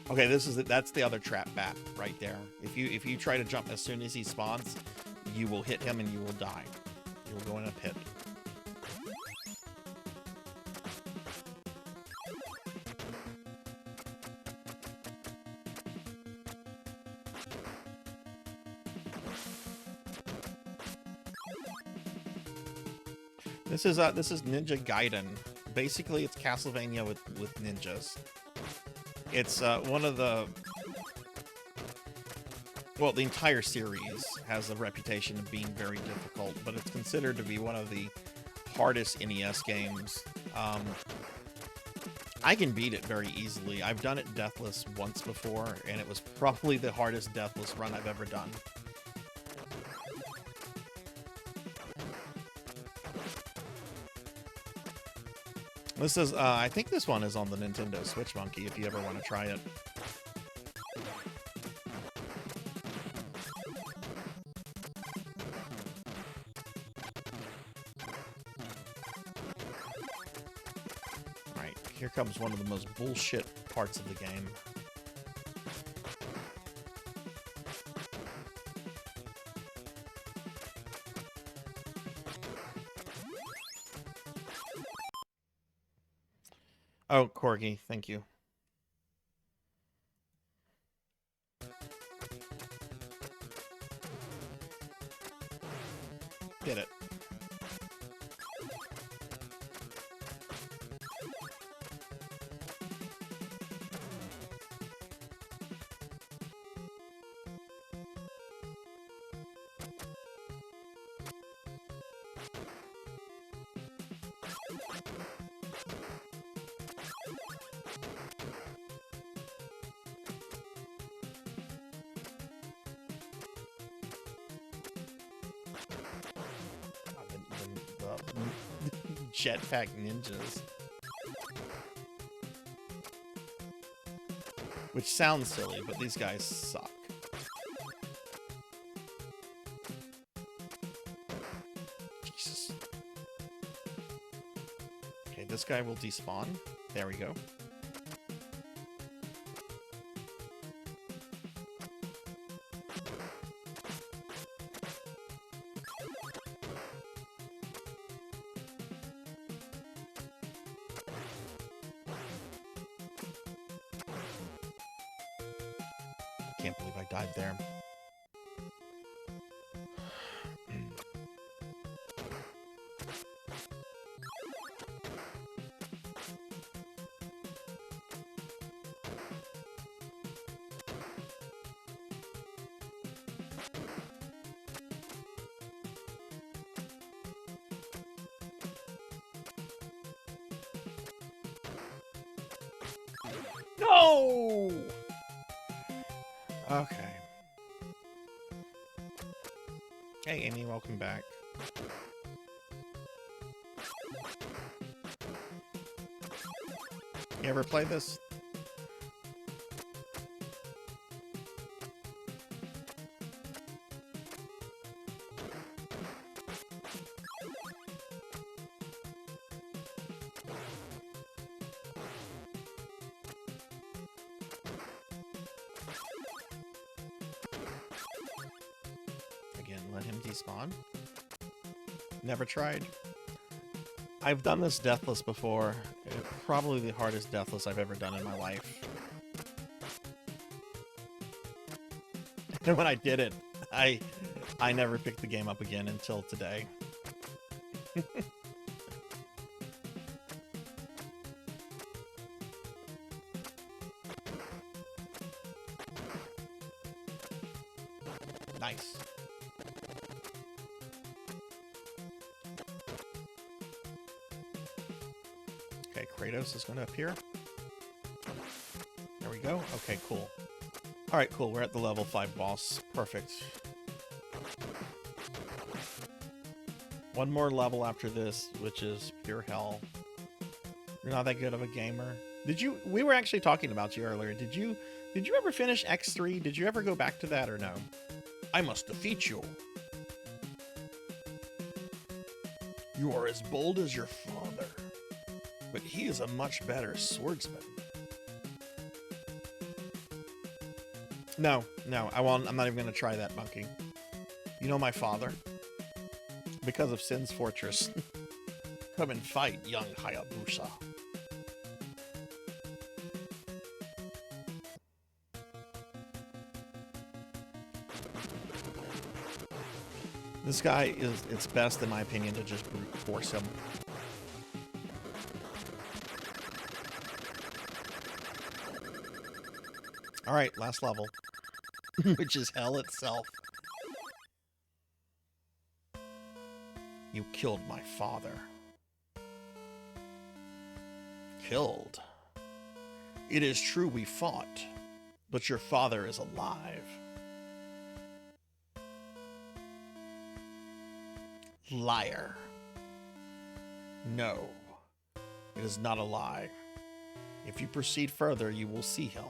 Okay, that's the other trap bat right there. If you try to jump as soon as he spawns, you will hit him and you will die. You will go in a pit. This is Ninja Gaiden. Basically, it's Castlevania with ninjas. It's one of the... Well, the entire series has a reputation of being very difficult, but it's considered to be one of the hardest NES games. I can beat it very easily. I've done it deathless once before, and it was probably the hardest deathless run I've ever done. This is, I think this one is on the Nintendo Switch Monkey, if you ever want to try it. Alright, here comes one of the most bullshit parts of the game. Oh, Corgi, thank you. Get it. Jetpack ninjas. Which sounds silly, but these guys suck. Jesus. Okay, this guy will despawn. There we go. Can't believe I died there. No! Okay. Hey, Amy, welcome back. You ever play this? Let him despawn. Never tried. I've done this deathless before. It's probably the hardest deathless I've ever done in my life. And when I did it, I never picked the game up again until today. Nice. Okay, Kratos is going to appear. There we go. Okay, cool. Alright, cool. We're at the level 5 boss. Perfect. One more level after this, which is pure hell. You're not that good of a gamer. We were actually talking about you earlier. Did you ever finish X3? Did you ever go back to that or no? I must defeat you. You are as bold as your father, but he is a much better swordsman. No, no, I won't. I'm not even going to try that, monkey. You know my father? Because of Sin's Fortress. Come and fight, young Hayabusa. This guy is, it's best, in my opinion, to just brute force him. Alright, last level. Which is hell itself. You killed my father. Killed? It is true we fought, but your father is alive. Liar. No, it is not a lie. If you proceed further, you will see him.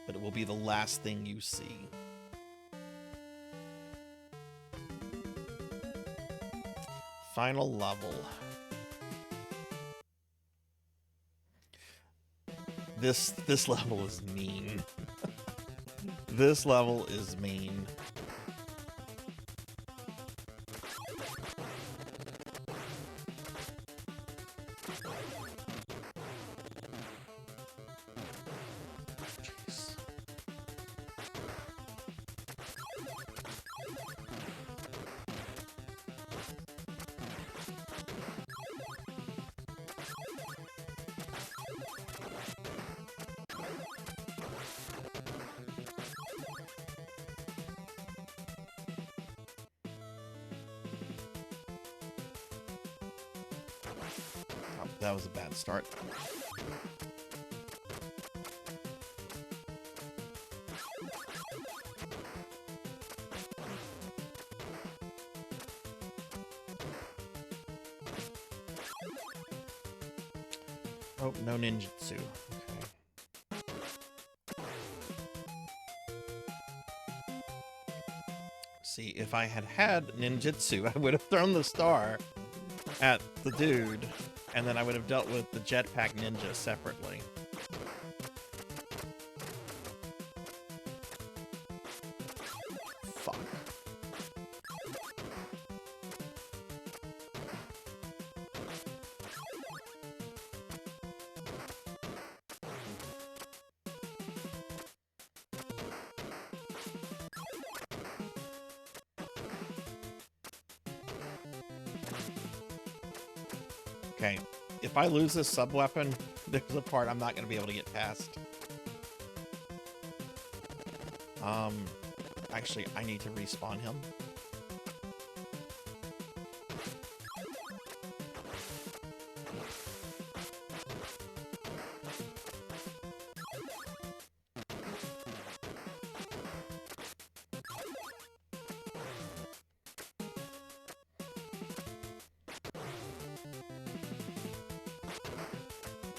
But it will be the last thing you see. Final level. This level is mean. This level is mean. That was a bad start. Oh, no ninjutsu. Okay. See, if I had had ninjutsu, I would have thrown the star at the dude. And then I would have dealt with the jetpack ninja separately. Fuck. Okay, if I lose this sub-weapon, there's a part I'm not going to be able to get past. Actually, I need to respawn him.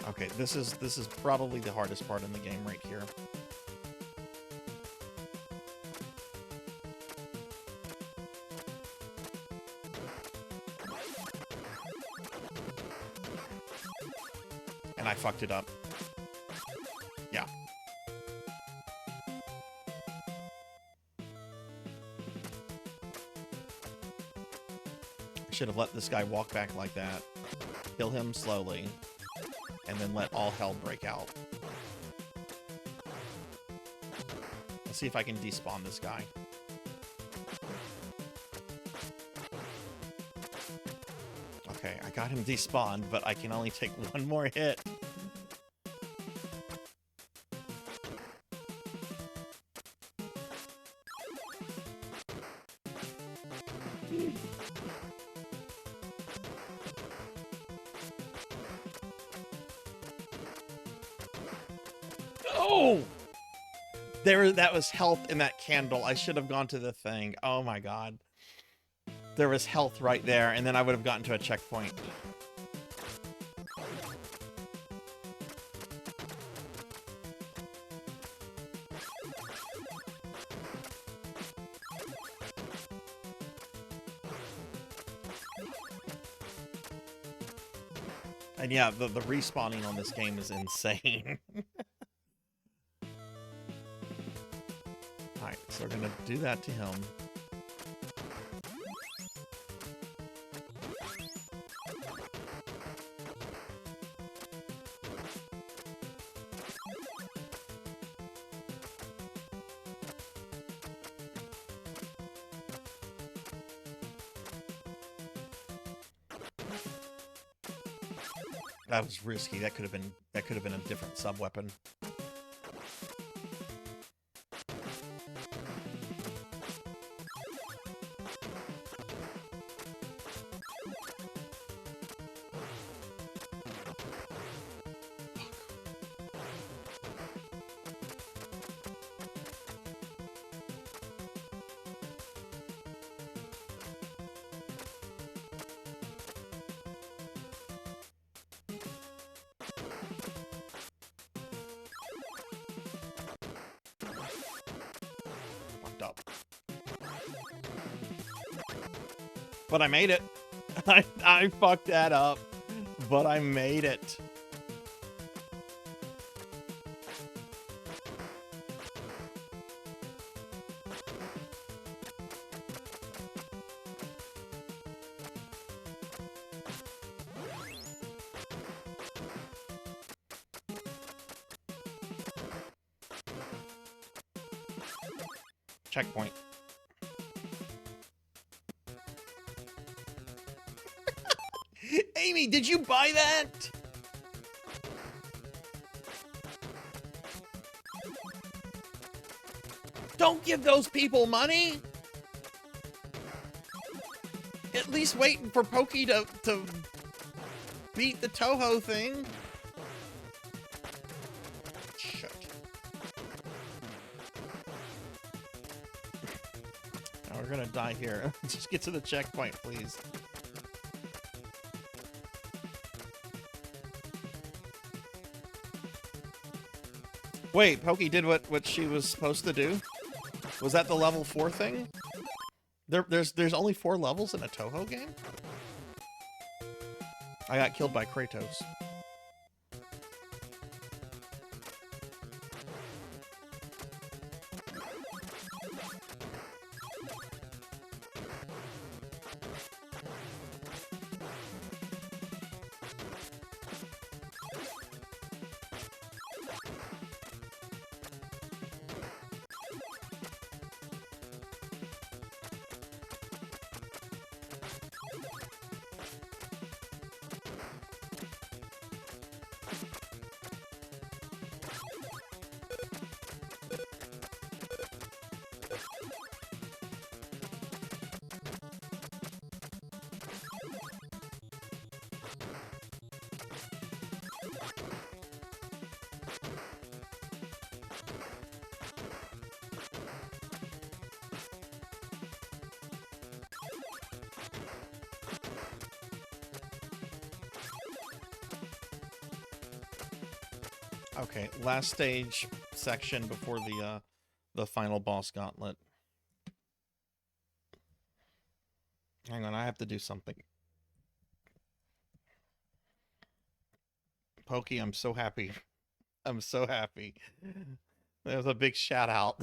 Okay, this is probably the hardest part in the game right here. And I fucked it up. Yeah. I should have let this guy walk back like that. Kill him slowly. And then let all hell break out. Let's see if I can despawn this guy. Okay, I got him despawned, but I can only take one more hit. Oh! That was health in that candle. I should have gone to the thing. Oh my god. There was health right there, and then I would have gotten to a checkpoint. And yeah, the respawning on this game is insane. So we're gonna do that to him. That was risky. That could have been a different sub-weapon. But I made it. I fucked that up, but I made it. Checkpoint. Amy, did you buy that? Don't give those people money. At least waiting for Pokey to beat the Toho thing. Shit. Now we're gonna die here. Just get to the checkpoint, please. Wait, Pokey did what she was supposed to do? Was that the level 4 thing? There's only 4 levels in a Toho game? I got killed by Kratos. Okay, last stage section before the final boss gauntlet. Hang on, I have to do something. Pokey, I'm so happy. I'm so happy. There's a big shout out.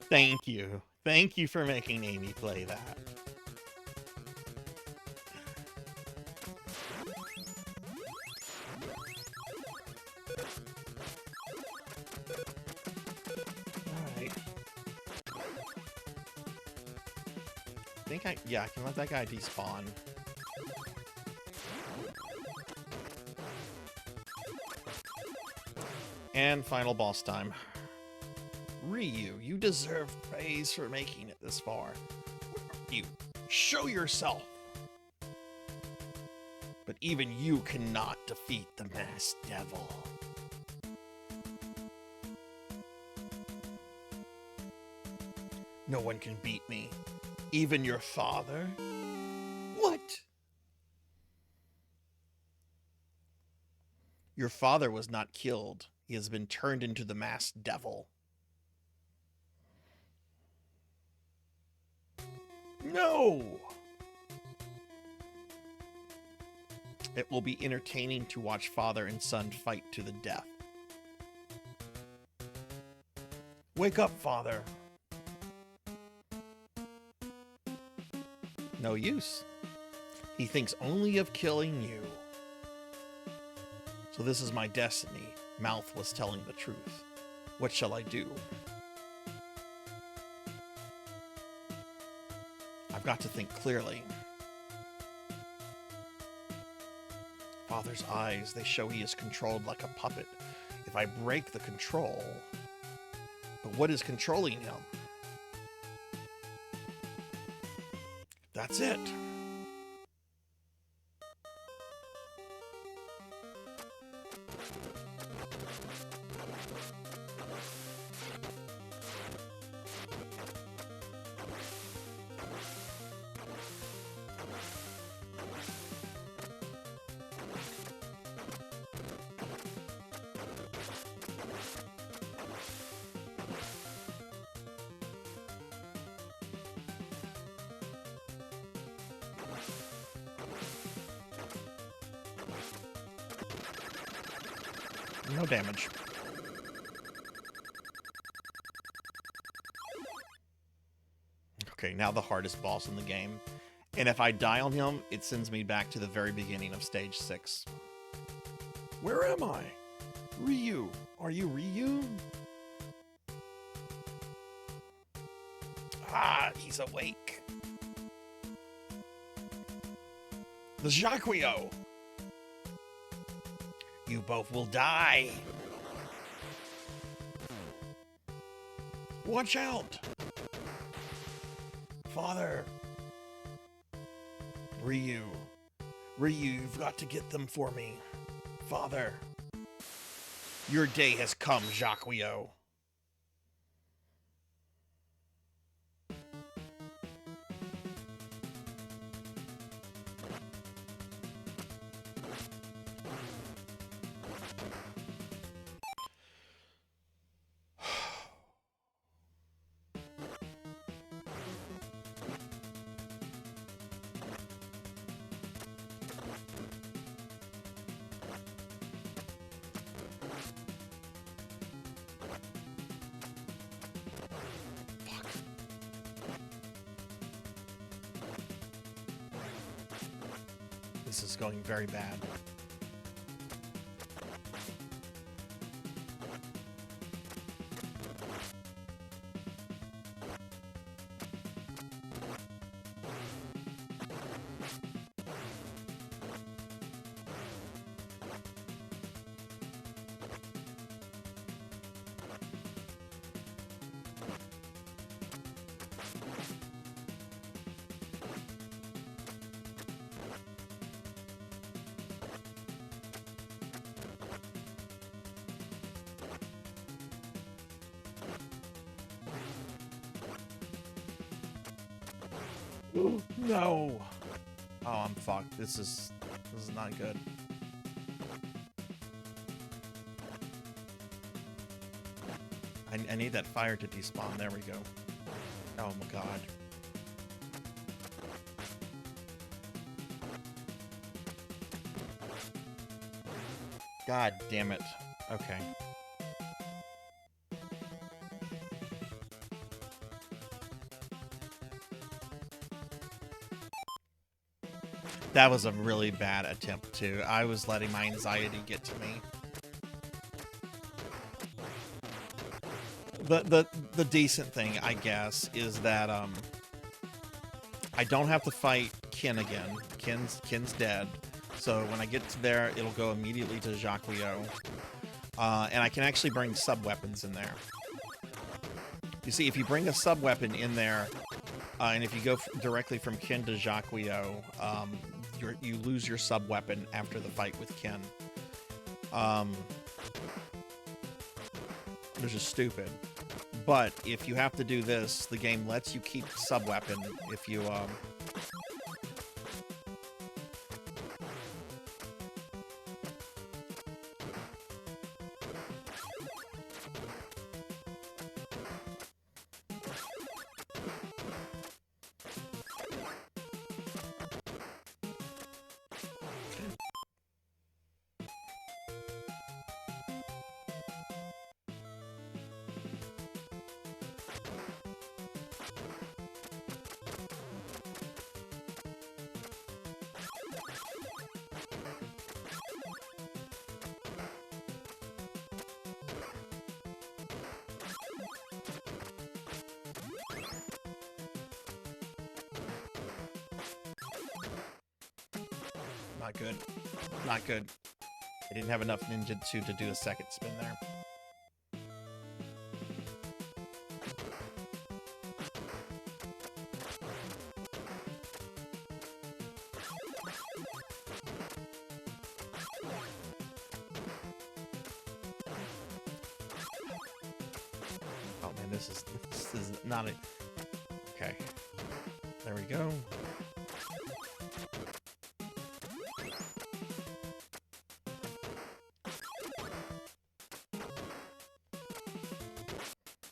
Thank you. Thank you for making Amy play that. Yeah, I can let that guy despawn. And final boss time. Ryu, you deserve praise for making it this far. You show yourself. But even you cannot defeat the masked devil. No one can beat me. Even your father? What? Your father was not killed. He has been turned into the masked devil. No! It will be entertaining to watch father and son fight to the death. Wake up, father. No use. He thinks only of killing you. So this is my destiny. Mouth was telling the truth. What shall I do? I've got to think clearly. Father's eyes, they show he is controlled like a puppet. If I break the control... But what is controlling him? That's it. No damage. Okay, now the hardest boss in the game. And if I die on him, it sends me back to the very beginning of stage 6. Where am I? Ryu. Are you Ryu? Ah, he's awake. The Jacquio. You both will die. Watch out. Father. Ryu. Ryu, you've got to get them for me. Father. Your day has come, Jacquio. This is going very bad. No. Oh, I'm fucked. This is not good. I need that fire to despawn. There we go. Oh my god. God damn it. Okay. That was a really bad attempt, too. I was letting my anxiety get to me. The decent thing, I guess, is that I don't have to fight Ken again. Ken's dead. So when I get to there, it'll go immediately to Jacquio. And I can actually bring sub-weapons in there. You see, if you bring a sub-weapon in there, and if you go directly from Ken to Jacquio, you lose your sub-weapon after the fight with Ken. Which is stupid. But if you have to do this, the game lets you keep the sub-weapon if you... not good. Not good. I didn't have enough ninjutsu to do a second spin there. Oh man, this is not a... Okay. There we go.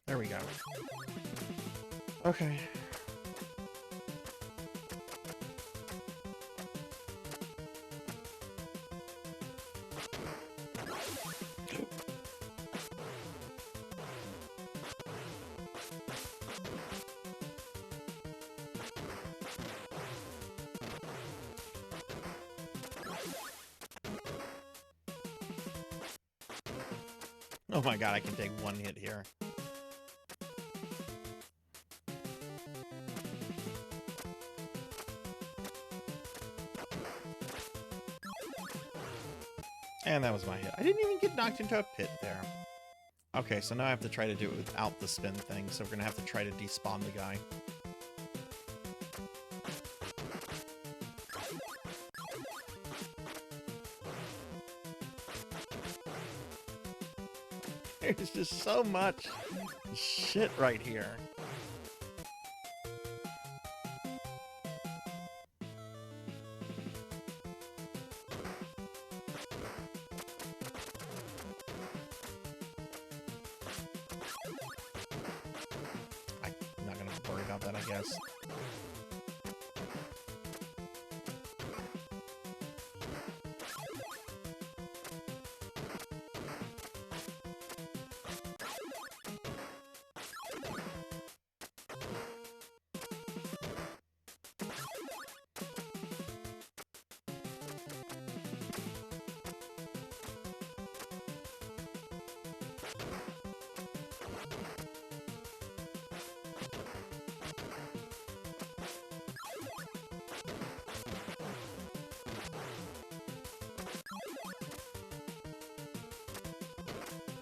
There we go. Okay. Oh my god, I can take one hit here. And that was my hit. I didn't even get knocked into a pit there. Okay, so now I have to try to do it without the spin thing, so we're gonna have to try to despawn the guy. There's just so much shit right here. I'm not gonna worry about that, I guess.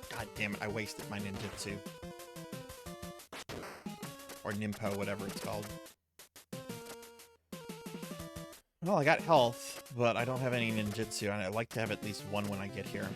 God damn it, I wasted my ninjutsu. Or nimpo, whatever it's called. Well, I got health, but I don't have any ninjutsu, and I'd like to have at least one when I get here.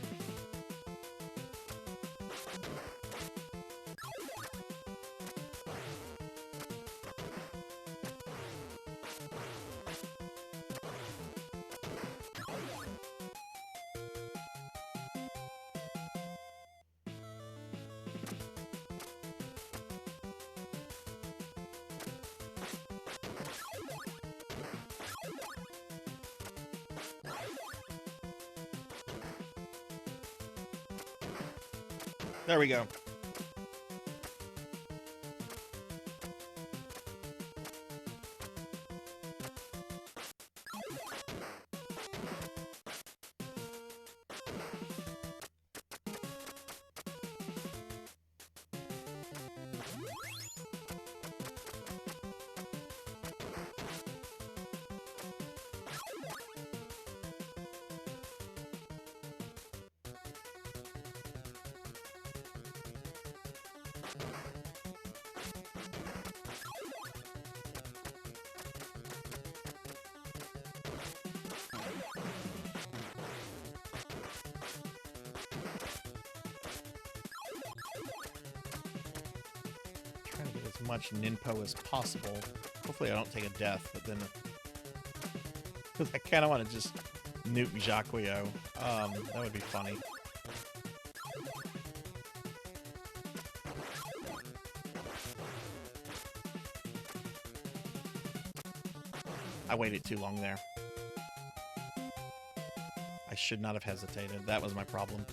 There we go. As much ninpo as possible. Hopefully I don't take a death, but then I kind of want to just nuke Jacquio. That would be funny. I waited too long there. I should not have hesitated. That was my problem.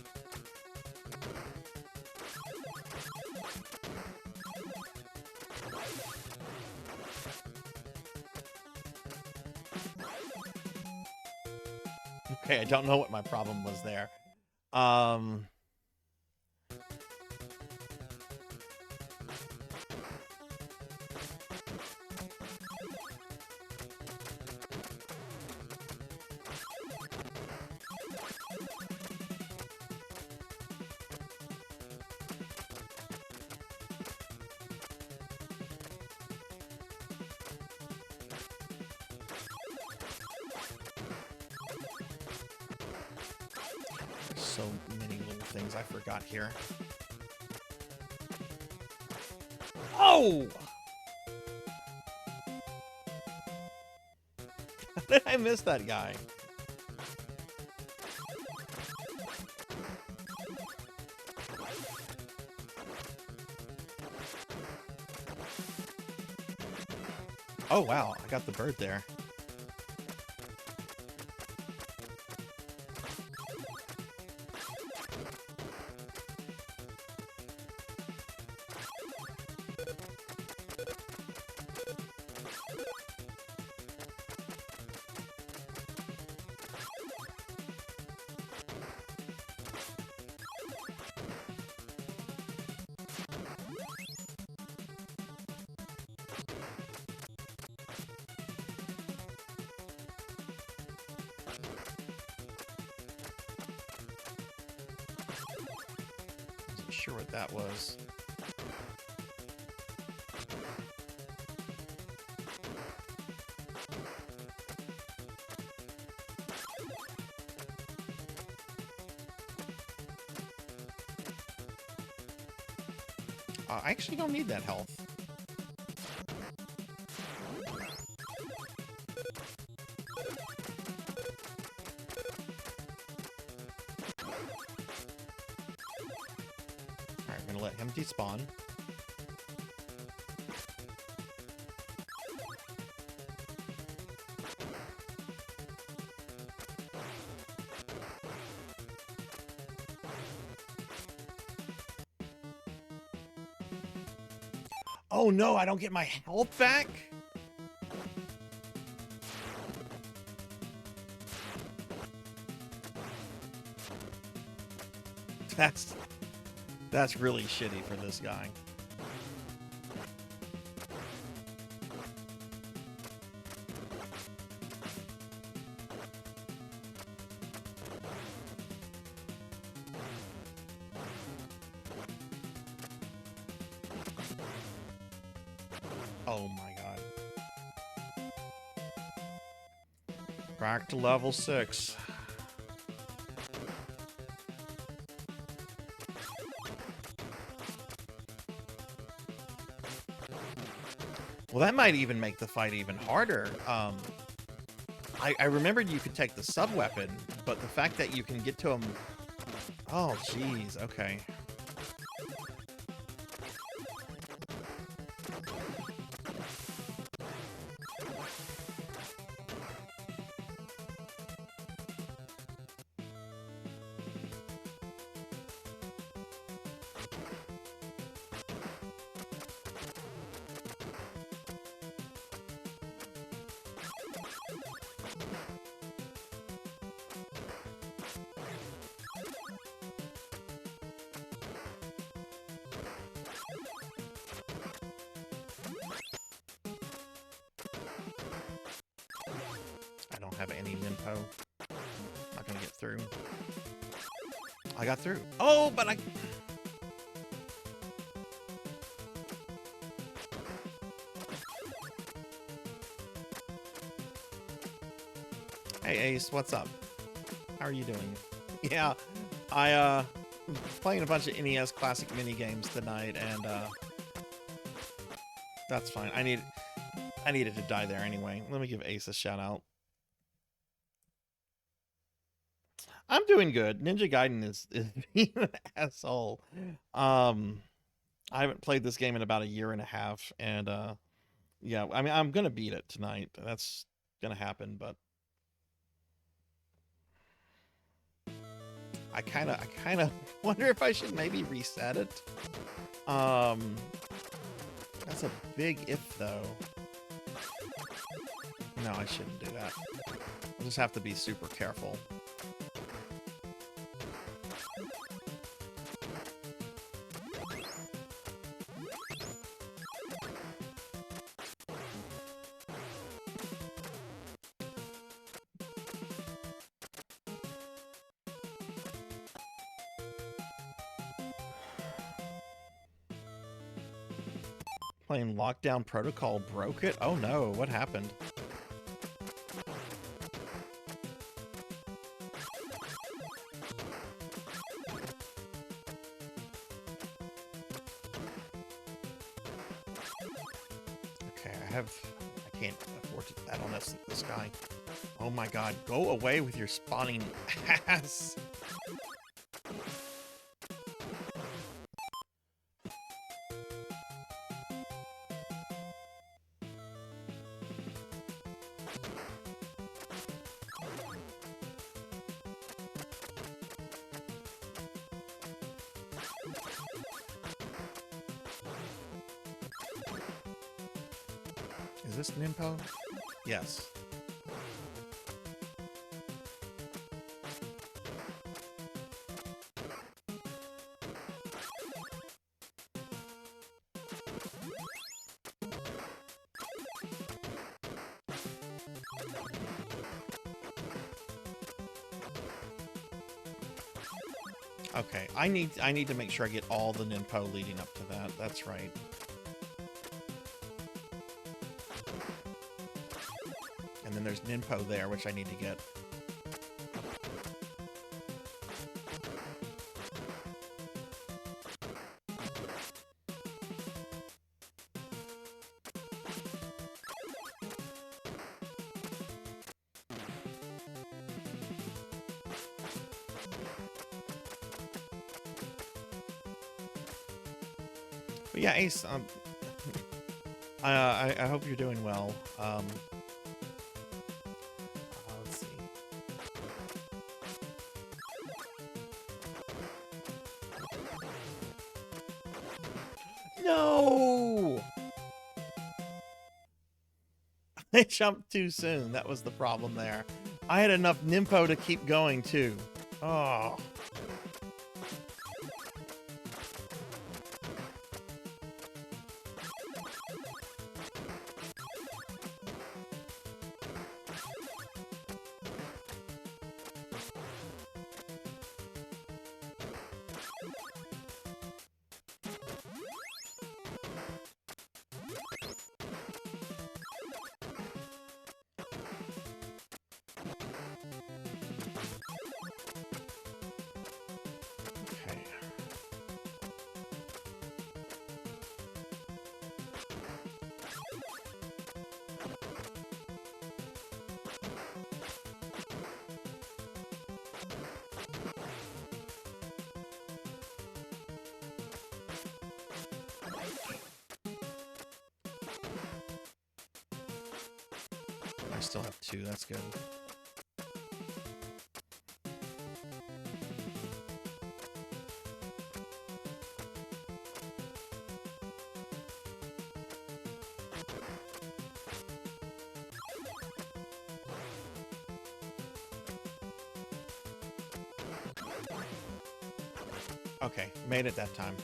Okay, I don't know what my problem was there. so many little things I forgot here. Oh! How did I miss that guy? Oh, wow. I got the bird there. Sure what that was. I actually don't need that health. Let him despawn. Oh no, I don't get my health back? That's really shitty for this guy. Oh my god. Back to level 6. Well, that might even make the fight even harder. I remembered you could take the sub-weapon, but the fact that you can get to him... Oh, jeez, okay. Have any info. Not gonna get through. I got through. Oh, but I... Hey Ace, what's up? How are you doing? Yeah, I playing a bunch of NES classic mini games tonight, and that's fine. I needed to die there anyway. Let me give Ace a shout out. I'm doing good. Ninja Gaiden is being an asshole. I haven't played this game in about 1.5 years, and yeah, I mean, I'm gonna beat it tonight. That's gonna happen, but I kind of wonder if I should maybe reset it. That's a big if, though. No, I shouldn't do that. I'll just have to be super careful. Playing Lockdown Protocol broke it? Oh no, what happened? I can't afford to bet on this guy. Oh my god, go away with your spawning ass. Is this Nimpo? Yes. Okay, I need to make sure I get all the Ninpo leading up to that. That's right. And then there's Ninpo there, which I need to get. But yeah, Ace, I hope you're doing well. Let's see. No! I jumped too soon. That was the problem there. I had enough Nimpo to keep going too. Oh. I still have 2, that's good. Okay, made it that time.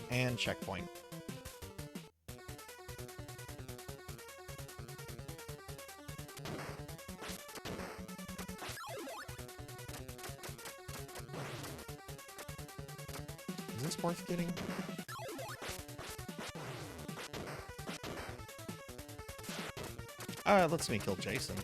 And checkpoint. Is this worth getting? Let's me kill Jason.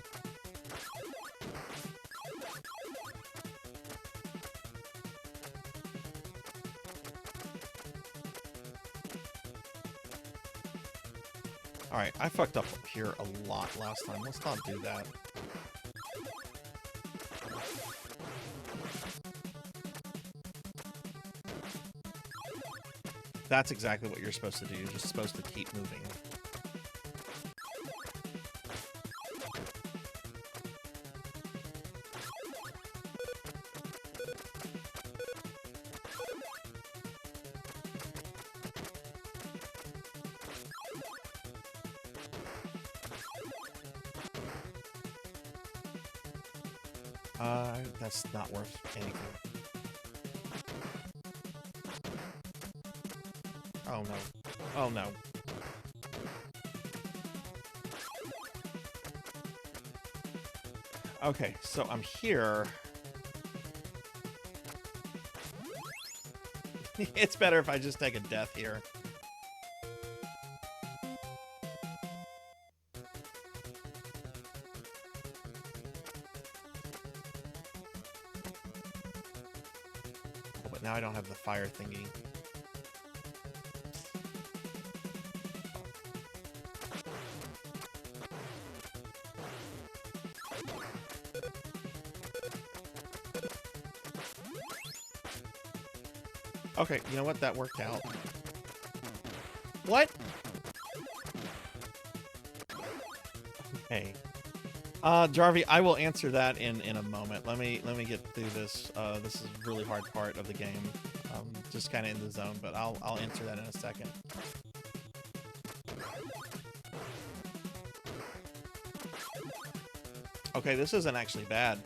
Alright, I fucked up here a lot last time. Let's not do that. That's exactly what you're supposed to do. You're just supposed to keep moving. That's not worth anything. Oh no. Oh no. Okay, so I'm here. It's better if I just take a death here. Oh, but now I don't have the fire thingy. Okay, you know what? That worked out. What? Okay. Jarvie, I will answer that in a moment. Let me get through this. This is a really hard part of the game. Just kind of in the zone, but I'll answer that in a second. Okay, this isn't actually bad.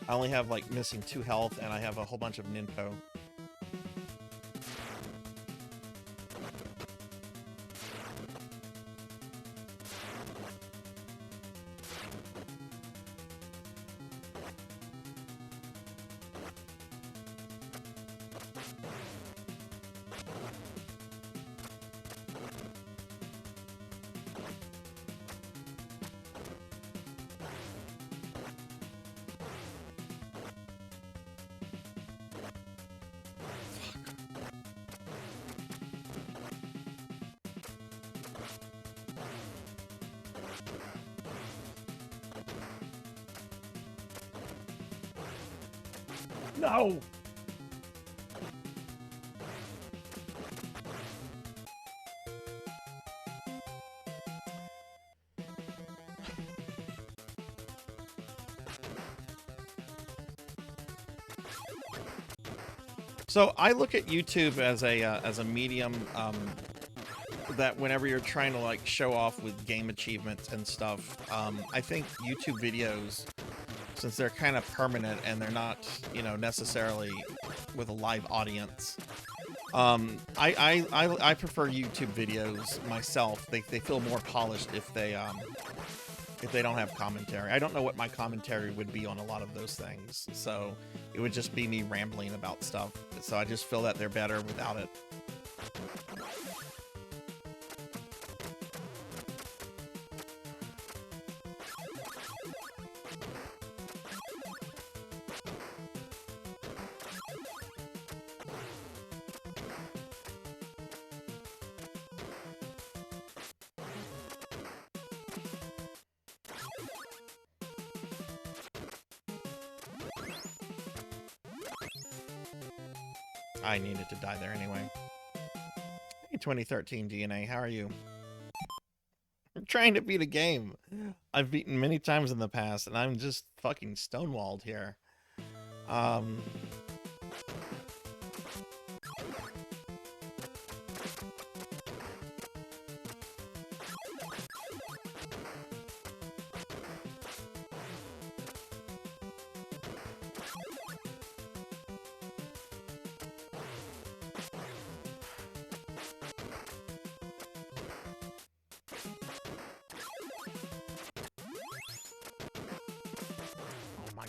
I only have like missing 2 health, and I have a whole bunch of ninpo. No! So I look at YouTube as a medium that whenever you're trying to like show off with game achievements and stuff, I think YouTube videos, since they're kind of permanent and they're not, you know, necessarily with a live audience, I prefer YouTube videos myself. They feel more polished if they don't have commentary. I don't know what my commentary would be on a lot of those things, so it would just be me rambling about stuff. So I just feel that they're better without it. I needed to die there anyway. Hey, 2013 DNA, how are you? I'm trying to beat a game I've beaten many times in the past, and I'm just fucking stonewalled here.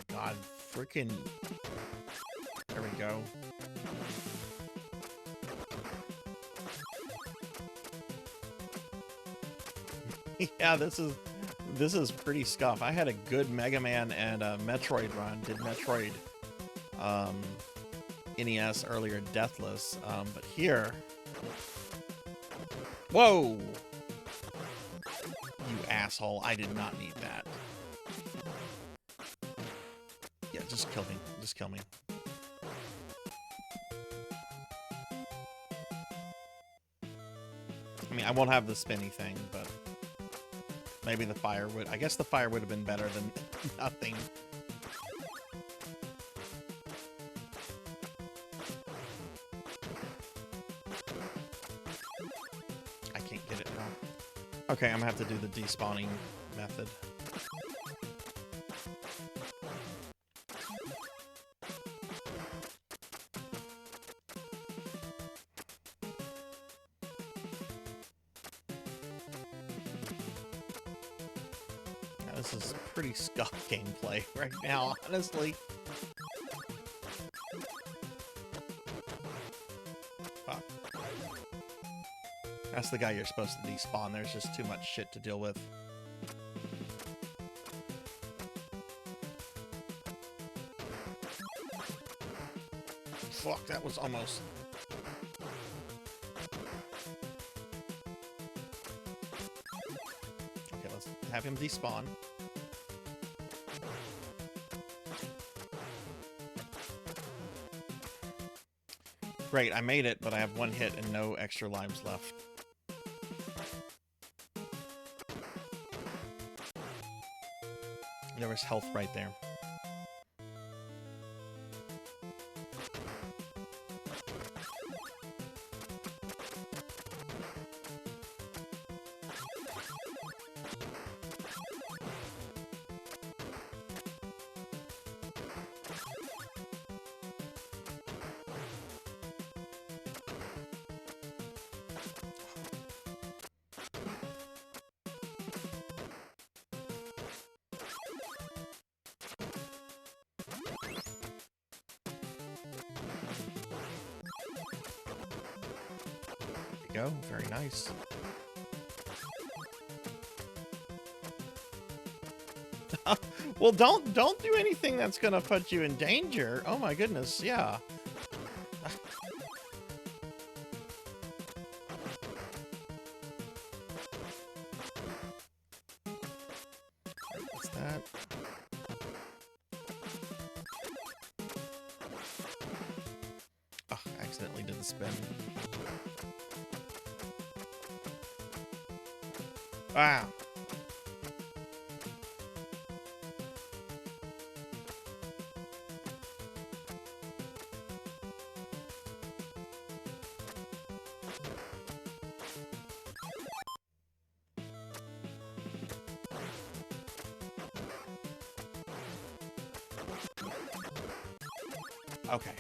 God, freaking. There we go. Yeah, this is pretty scuff. I had a good Mega Man and a Metroid run. Did Metroid NES earlier, Deathless, but here. Whoa! You asshole! I did not need that. Yeah, just kill me. Just kill me. I mean, I won't have the spinny thing, but maybe the fire would. I guess the fire would have been better than nothing. I can't get it now. Okay, I'm gonna have to do the despawning method. This is pretty scuff gameplay right now, honestly. That's the guy you're supposed to despawn. There's just too much shit to deal with. Fuck, that was almost... Okay, let's have him despawn. Great, I made it, but I have one hit and no extra lives left. There was health right there. Go, very nice. Well, don't do anything that's gonna put you in danger. Oh my goodness, yeah. What's that? Oh, I accidentally did the spin. Wow. Okay.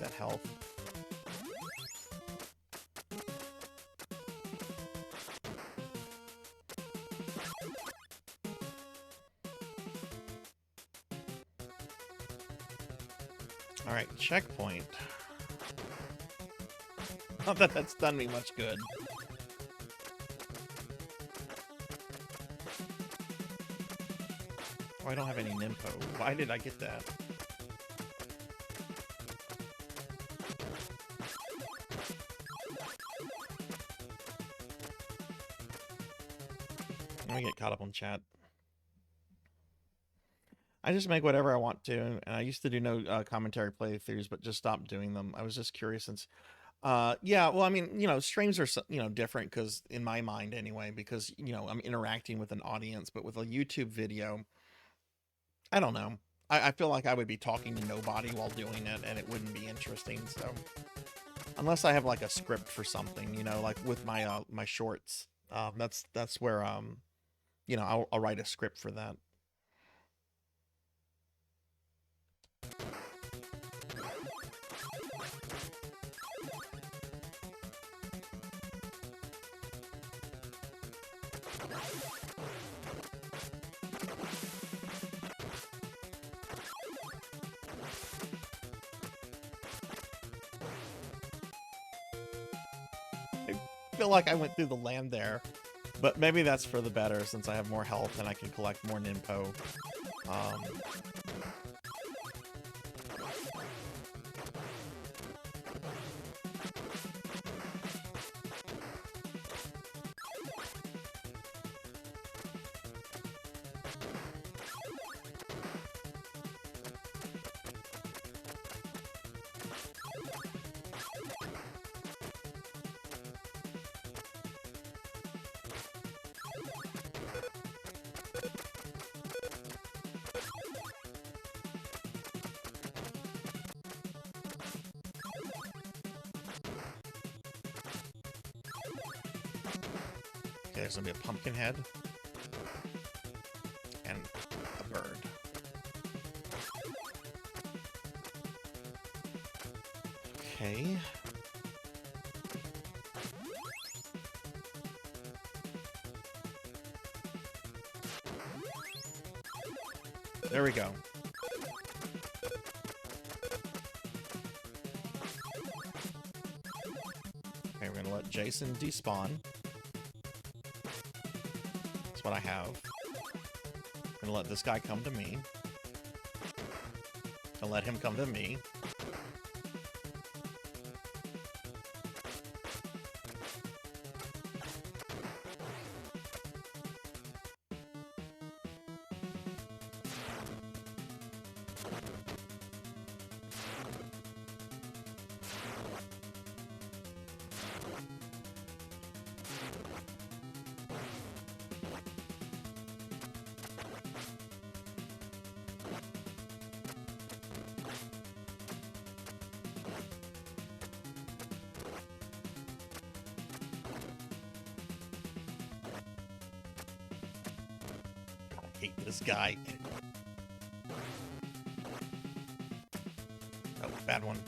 That health. All right, checkpoint. Not that that's done me much good. Oh, I don't have any nympho. Why did I get that? Let me get caught up on chat. I just make whatever I want to, and I used to do no commentary playthroughs, but just stopped doing them. I was just curious since, yeah, well, I mean, streams are, different because, in my mind anyway, because, I'm interacting with an audience, but with a YouTube video, I don't know. I feel like I would be talking to nobody while doing it, and it wouldn't be interesting, so. Unless I have, like, a script for something, like with my, my shorts. That's where, I'll write a script for that. I feel like I went through the land there. But maybe that's for the better, since I have more health and I can collect more nympho. There's gonna be a pumpkin head and a bird. Okay. There we go. Okay, we're gonna let Jason despawn. That's what I have. I'm gonna let this guy come to me. And let him come to me. Hate this guy. Oh, bad one.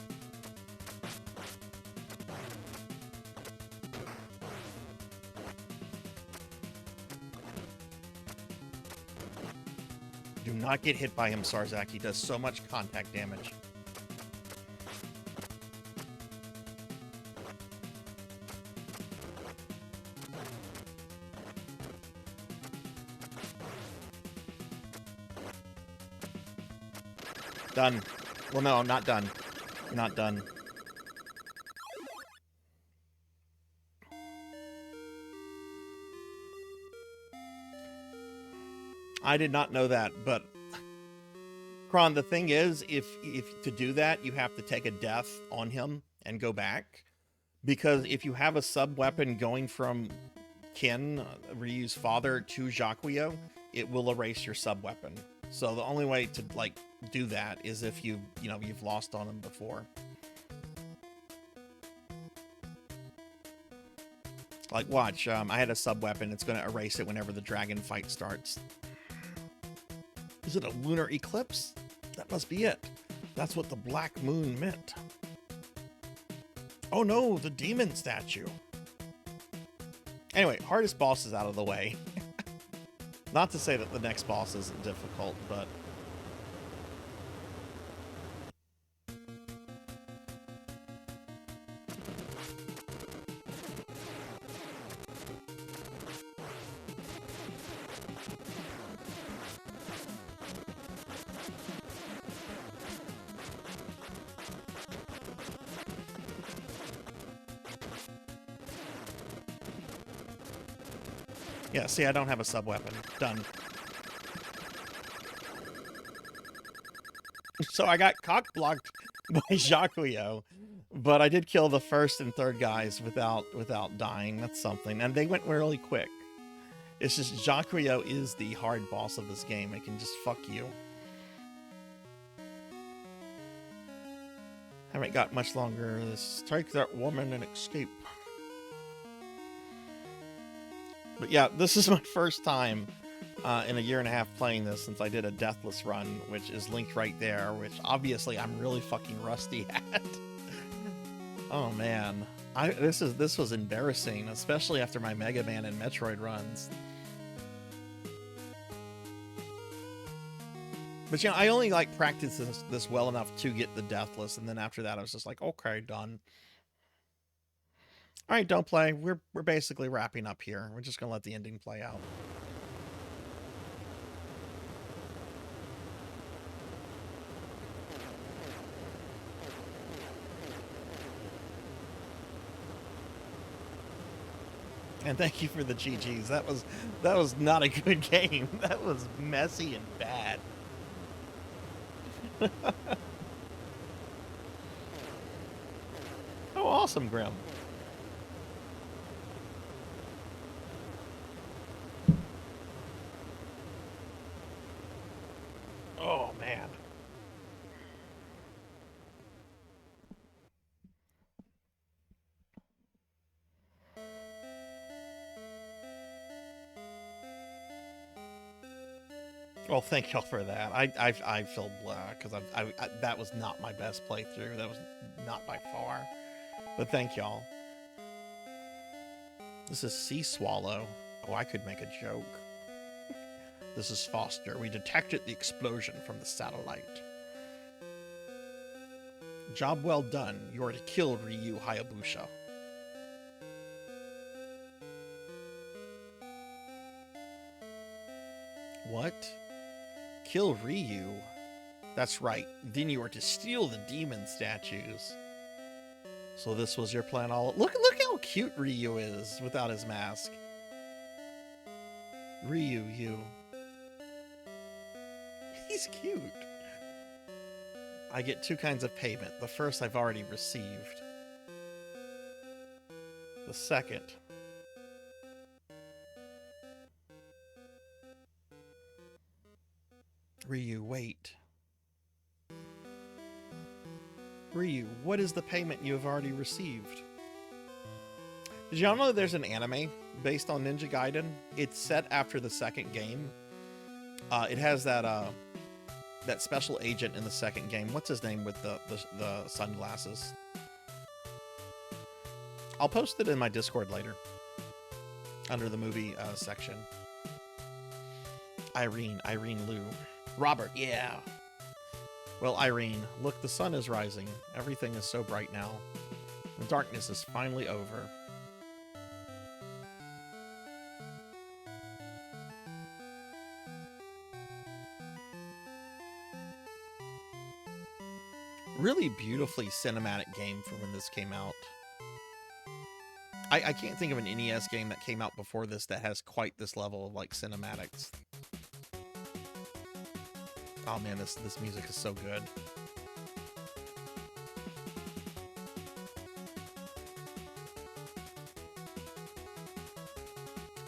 Do not get hit by him, Sarzac. He does so much contact damage. Done. Well, no, I'm not done. Not done. I did not know that, but Kron, the thing is, if to do that, you have to take a death on him and go back, because if you have a sub weapon going from Ken, Ryu's father, to Jacquio, it will erase your sub weapon. So the only way to like do that is if you've lost on him before. Like, watch, I had a sub weapon. It's going to erase it whenever the dragon fight starts. Is it a lunar eclipse? That must be it. That's what the black moon meant. Oh no, the demon statue. Anyway, hardest boss is out of the way. Not to say that the next boss isn't difficult, but... Yeah, see, I don't have a sub-weapon. Done. So I got cock-blocked by Jacquio, but I did kill the first and third guys without dying. That's something. And they went really quick. It's just Jacquio is the hard boss of this game. It can just fuck you. Haven't got much longer. Strike that woman and escape. But yeah, this is my first time in a year and a half playing this since I did a deathless run, which is linked right there, which obviously I'm really fucking rusty at. Oh man, this was embarrassing, especially after my Mega Man and Metroid runs. But you know, I only like practiced this well enough to get the deathless, and then after that I was just like, okay, done. All right, don't play. We're basically wrapping up here. We're just gonna let the ending play out. And thank you for the GGs. That was not a good game. That was messy and bad. Oh, awesome, Grim. Oh, man. Well, thank y'all for that. I feel because that was not my best playthrough. That was not by far. But thank y'all. This is Sea Swallow. Oh, I could make a joke. This is Foster. We detected the explosion from the satellite. Job well done. You are to kill Ryu Hayabusa. What? Kill Ryu? That's right. Then you are to steal the demon statues. So this was your plan all... Look how cute Ryu is without his mask. Ryu, you. He's cute. I get 2 kinds of payment. The first I've already received. The second... Ryu, wait. Ryu, what is the payment you have already received? Did y'all know there's an anime based on Ninja Gaiden? It's set after the second game. It has that that special agent in the second game. What's his name with the sunglasses? I'll post it in my Discord later. Under the movie section. Irene Liu. Robert, yeah. Well, Irene, look, the sun is rising. Everything is so bright now. The darkness is finally over. Really beautifully cinematic game for when this came out. I can't think of an NES game that came out before this that has quite this level of, like, cinematics. Oh man, this music is so good.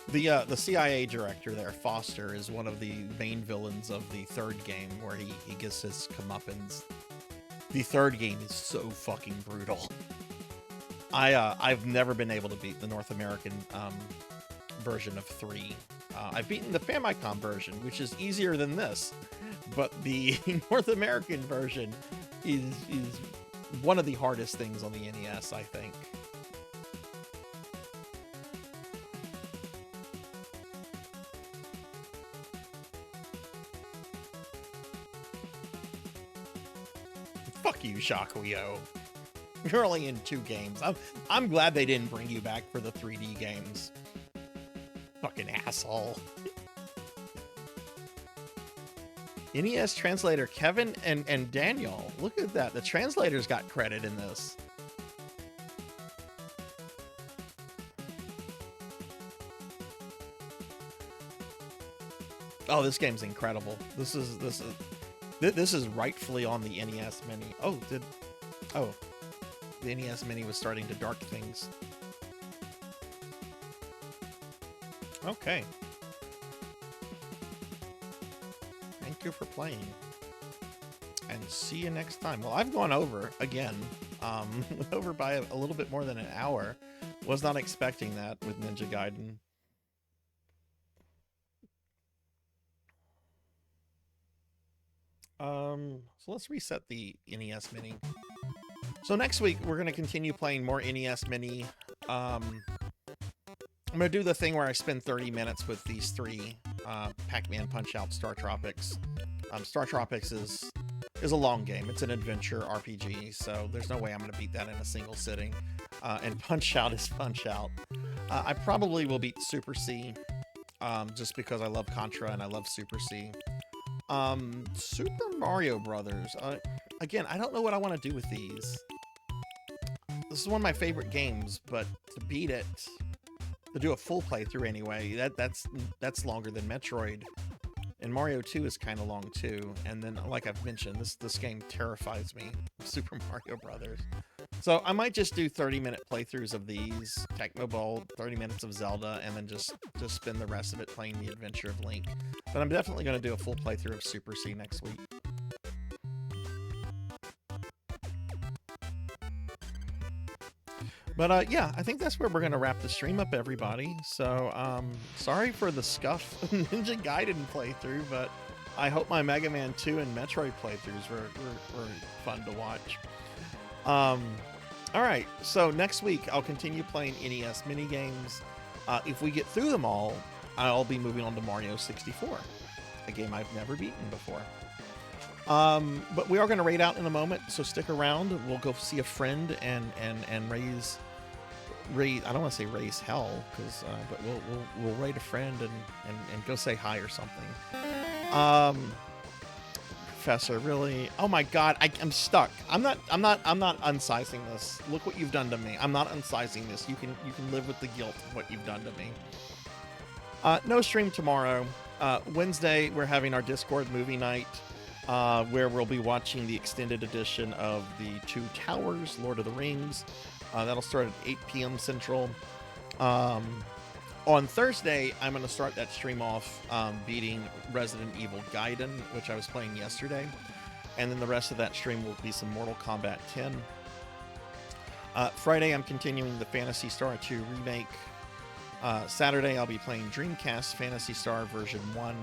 The CIA director there, Foster, is one of the main villains of the third game, where he gets his comeuppance. The third game is so fucking brutal. I've never been able to beat the North American version of 3. I've beaten the Famicom version, which is easier than this, but the North American version is one of the hardest things on the NES, I think. Fuck you, Shakuyo. You're only in 2 games. I'm glad they didn't bring you back for the 3D games. Fucking asshole. NES translator Kevin and Daniel. Look at that. The translators got credit in this. Oh, this game's incredible. This is rightfully on the NES Mini. The NES Mini was starting to dark things. Okay. Thank you for playing. And see you next time. Well, I've gone over again. Over by a little bit more than an hour. Was not expecting that with Ninja Gaiden. So let's reset the NES Mini. So next week, we're going to continue playing more NES Mini. I'm going to do the thing where I spend 30 minutes with these 3, Pac-Man, Punch-Out, Star Tropics. Star Tropics is a long game. It's an adventure RPG, so there's no way I'm going to beat that in a single sitting. And Punch-Out is Punch-Out. I probably will beat Super C, just because I love Contra and I love Super C. Super Mario Brothers. Again, I don't know what I want to do with these. This is one of my favorite games, but to beat it, to do a full playthrough anyway, that's longer than Metroid. And Mario 2 is kind of long too. And then, like I've mentioned, this game terrifies me. Super Mario Brothers. So I might just do 30-minute playthroughs of these, Tecmo Bowl, 30 minutes of Zelda, and then just spend the rest of it playing The Adventure of Link. But I'm definitely going to do a full playthrough of Super C next week. But yeah, I think that's where we're going to wrap the stream up, everybody. So sorry for the scuff Ninja Gaiden playthrough, but I hope my Mega Man 2 and Metroid playthroughs were fun to watch. All right, so next week I'll continue playing NES minigames. If we get through them all, I'll be moving on to Mario 64. a game I've never beaten before. But we are going to raid out in a moment, so stick around. We'll go see a friend and raise. I don't want to say raise hell, because but we'll raid a friend and go say hi or something. Professor, really? Oh my God, I'm stuck. I'm not unsizing this. Look what you've done to me. I'm not unsizing this. You can live with the guilt of what you've done to me. No stream tomorrow. Wednesday we're having our Discord movie night, where we'll be watching the extended edition of the Two Towers, Lord of the Rings. That'll start at 8 p.m. Central. On Thursday, I'm going to start that stream off beating Resident Evil Gaiden, which I was playing yesterday. And then the rest of that stream will be some Mortal Kombat 10. Friday, I'm continuing the Phantasy Star 2 remake. Saturday, I'll be playing Dreamcast Phantasy Star version 1.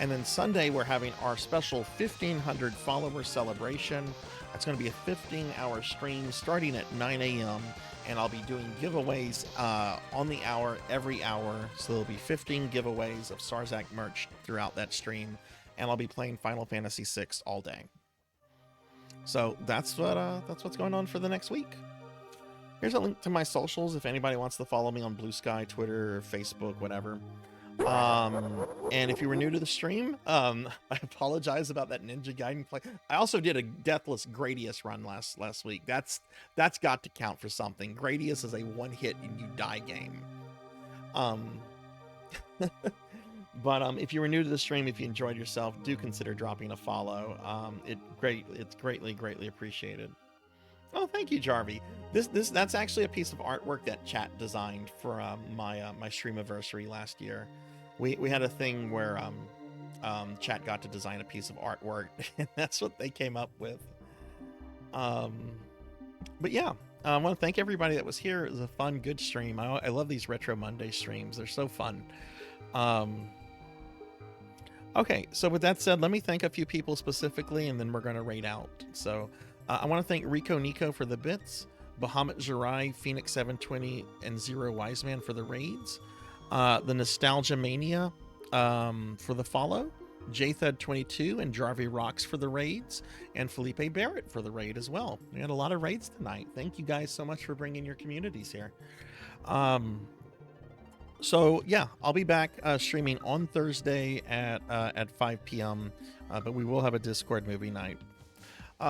And then Sunday, we're having our special 1,500 follower celebration. It's going to be a 15-hour stream starting at 9 a.m. And I'll be doing giveaways on the hour, every hour. So there'll be 15 giveaways of Sarzac merch throughout that stream. And I'll be playing Final Fantasy VI all day. So that's what's going on for the next week. Here's a link to my socials if anybody wants to follow me on Blue Sky, Twitter, Facebook, whatever. And if you were new to the stream, I apologize about that Ninja Gaiden play. I also did a Deathless Gradius run last week. That's got to count for something. Gradius is a one-hit and you die game. But if you were new to the stream, if you enjoyed yourself, do consider dropping a follow. It's greatly appreciated. Oh, thank you, Jarvie. That's actually a piece of artwork that chat designed for my streamiversary last year. We had a thing where chat got to design a piece of artwork, and that's what they came up with. But yeah, I want to thank everybody that was here. It was a fun, good stream. I love these Retro Monday streams. They're so fun. Okay, so with that said, let me thank a few people specifically, and then we're going to raid out. So I want to thank Rico Nico for the bits, Bahamut Jirai, Phoenix 720, and Zero Wiseman for the raids, the Nostalgia Mania for the follow, JThed22 and Jarvie Rocks for the raids, and Felipe Barrett for the raid as well. We had a lot of raids tonight. Thank you guys so much for bringing your communities here. So yeah, I'll be back streaming on Thursday at 5 p.m. But we will have a Discord movie night.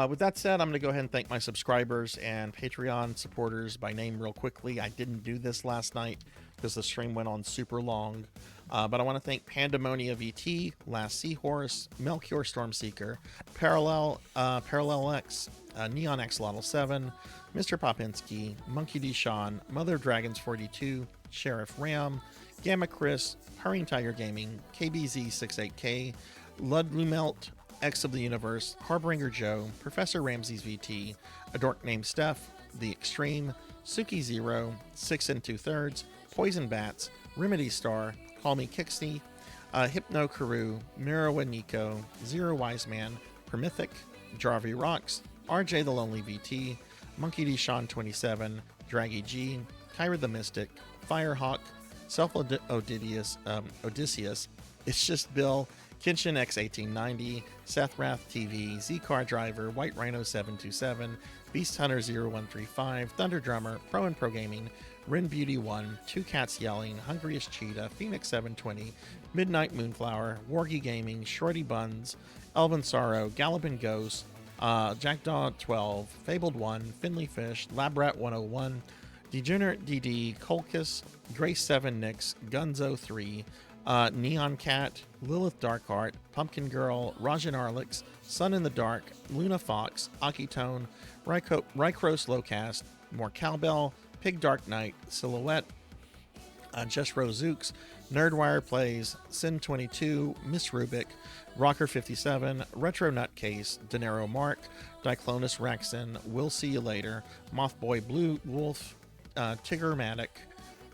With that said, I'm going to go ahead and thank my subscribers and Patreon supporters by name real quickly. I didn't do this last night because the stream went on super long. But I want to thank Pandemonia VT, Last Seahorse, Melchior Stormseeker, Parallel X, Neon Axolotl 7, Mr. Popinski, Monkey D. Sean, Mother of Dragons 42, Sheriff Ram, Gamma Chris, Hurrying Tiger Gaming, KBZ68K, Ludlumelt, X of the Universe, Harbinger Joe, Professor Ramses VT, a dork named Steph, The Extreme, Suki Zero, 6 2/3, Poison Bats, Remedy Star, Call Me Kixney, Hypno Karu, Mirawa Nico, Zero Wiseman, Permithic, Jarvie Rocks, RJ the Lonely VT, Monkey D. Sean 27, Draggy G, Kyra the Mystic, Firehawk, Odysseus, It's Just Bill, Kenshin X1890, Seth Rath TV, Z-Car Driver, White Rhino 727, Beast Hunter 0135, Thunder Drummer, Pro and Pro Gaming, Rin Beauty 1, Two Cats Yelling, Hungriest Cheetah, Phoenix 720, Midnight Moonflower, Wargy Gaming, Shorty Buns, Elvin Sorrow, Gallopin' Ghost, Jackdaw 12, Fabled 1, Finley Fish, Labrat 101, Degenerate DD, Colchis, Grace 7 Nix, Gunzo 3, Neon Cat, Lilith Darkheart, Pumpkin Girl, Rajan Arlix, Sun in the Dark, Luna Fox, Akitone, Rycro Slowcast, More Cowbell, Pig Dark Knight, Silhouette, Just Rozooks, Nerdwire Plays, Sin22, Miss Rubik, Rocker 57, Retro Nutcase, Denero Mark, Diclonus Raxon, We'll See You Later, Mothboy Blue Wolf, Tiggermatic,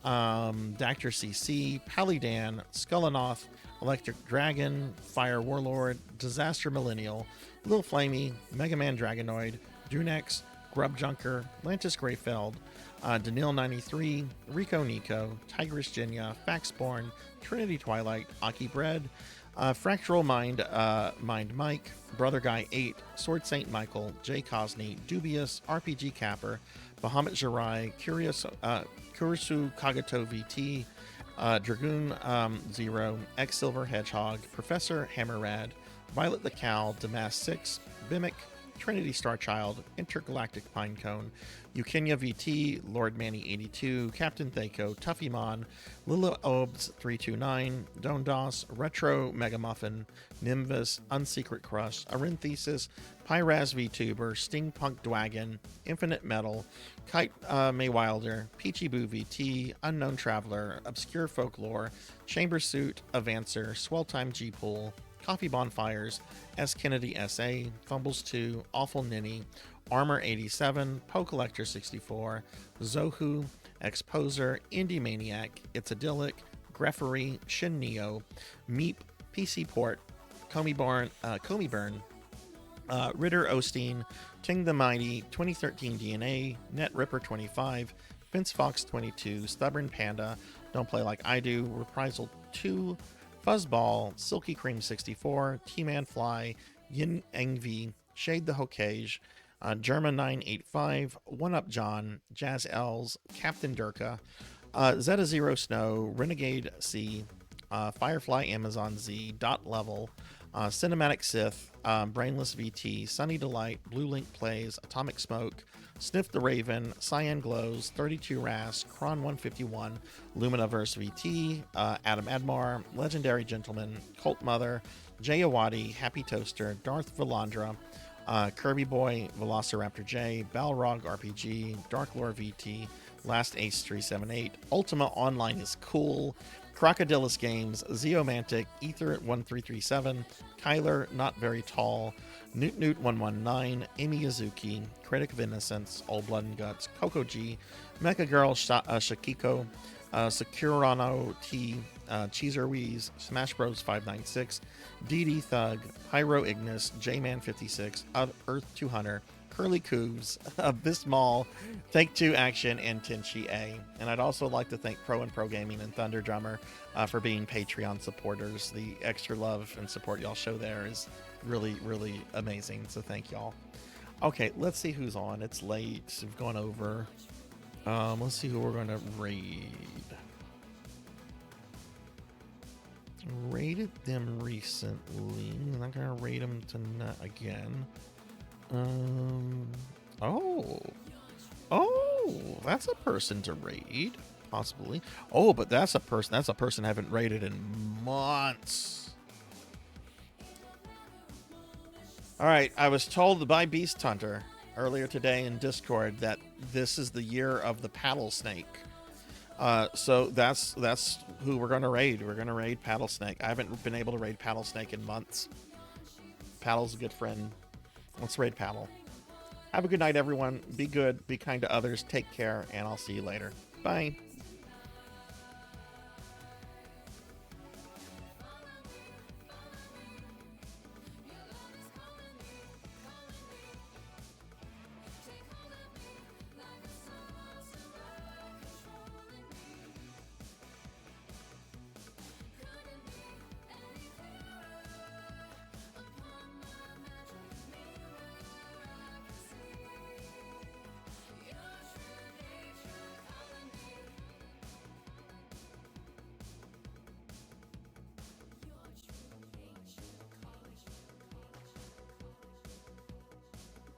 Dactor CC, Palidan, Skullanoth, Electric Dragon, Fire Warlord, Disaster Millennial, Lil Flamey, Mega Man Dragonoid, Dunex, Grub Junker, Lantis Greyfeld, Danil93, Rico Nico, Tigress Jinya, Faxborn, Trinity Twilight, Aki Bread, Fractural Mind, Mind Mike, Brother Guy 8, Sword Saint Michael, Jay Cosney, Dubious, RPG Capper, Bahamut Jirai, Kurisu Kagato VT, Dragoon 0, X Silver Hedgehog, Professor Hammerrad, Violet the Cow, Damas 6, Bimic, Trinity Starchild, Intergalactic Pinecone, Eukenia VT, Lord Manny 82, Captain Thaco, Tuffymon, Lila Obs 329, Dondos, Retro Megamuffin, Nimbus, Unsecret Crush, Arinthesis, Pyraz VTuber, Stingpunk Dwagon, Infinite Metal, Kite Maywilder, Peachy Boo VT, Unknown Traveler, Obscure Folklore, Chamber Suit, Avancer, Swelltime G-Pool, Coffee Bonfires, S. Kennedy SA, Fumbles 2, Awful Ninny, Armor 87, Poe Collector 64, Zohu, Exposer, Indie Maniac, It's Idyllic, Greffery, Shin Neo, Meep, PC Port, Comiburn, Ritter Osteen, Ting the Mighty, 2013 DNA, Net Ripper 25, Vince Fox 22, Stubborn Panda, Don't Play Like I Do, Reprisal 2, Fuzzball, Silky Cream 64, T-Man Fly, Yin Engv, Shade the Hokage, German 985, One Up John, Jazz Els, Captain Durka, Zeta Zero Snow, Renegade C, Firefly Amazon Z, Dot Level, Cinematic Sith, Brainless VT, Sunny Delight, Blue Link Plays, Atomic Smoke, Sniff the Raven, Cyan Glows, 32 Ras, Kron 151, Luminaverse VT, Adam Admar, Legendary Gentleman, Cult Mother, Jay Awadi, Happy Toaster, Darth Valandra, Kirby Boy, Velociraptor J, Balrog RPG, Dark Lore VT, Last Ace 378, Ultima Online is cool, Crocodilus Games, Zeomantic, Ether 1337, Kyler Not Very Tall, Newt 119, Amy Yazuki, Critic of Innocence, Old Blood and Guts, Coco G, Mecha Girl Shakiko, Sakurano T, Cheezerweeze, Smash Bros 596, DD Thug, Pyro Ignis, J-Man 56, Earth 200, Curly Coos, Bismall, Take Two Action, and Tenchi A. And I'd also like to thank Pro and Pro Gaming and Thunder Drummer for being Patreon supporters. The extra love and support y'all show there is really, really amazing. So thank y'all. Okay, let's see who's on. It's late. We've gone over. Let's see who we're going to raid. Raided them recently. I'm not going to raid them tonight again. Oh, that's a person to raid, possibly. Oh, but that's a person I haven't raided in months. All right, I was told by Beast Hunter earlier today in Discord that this is the year of the paddle snake. So that's who we're gonna raid. We're gonna raid Paddle Snake. I haven't been able to raid Paddle Snake in months. Paddle's a good friend. Let's raid Paddle. Have a good night, everyone. Be good, be kind to others, take care, and I'll see you later. Bye.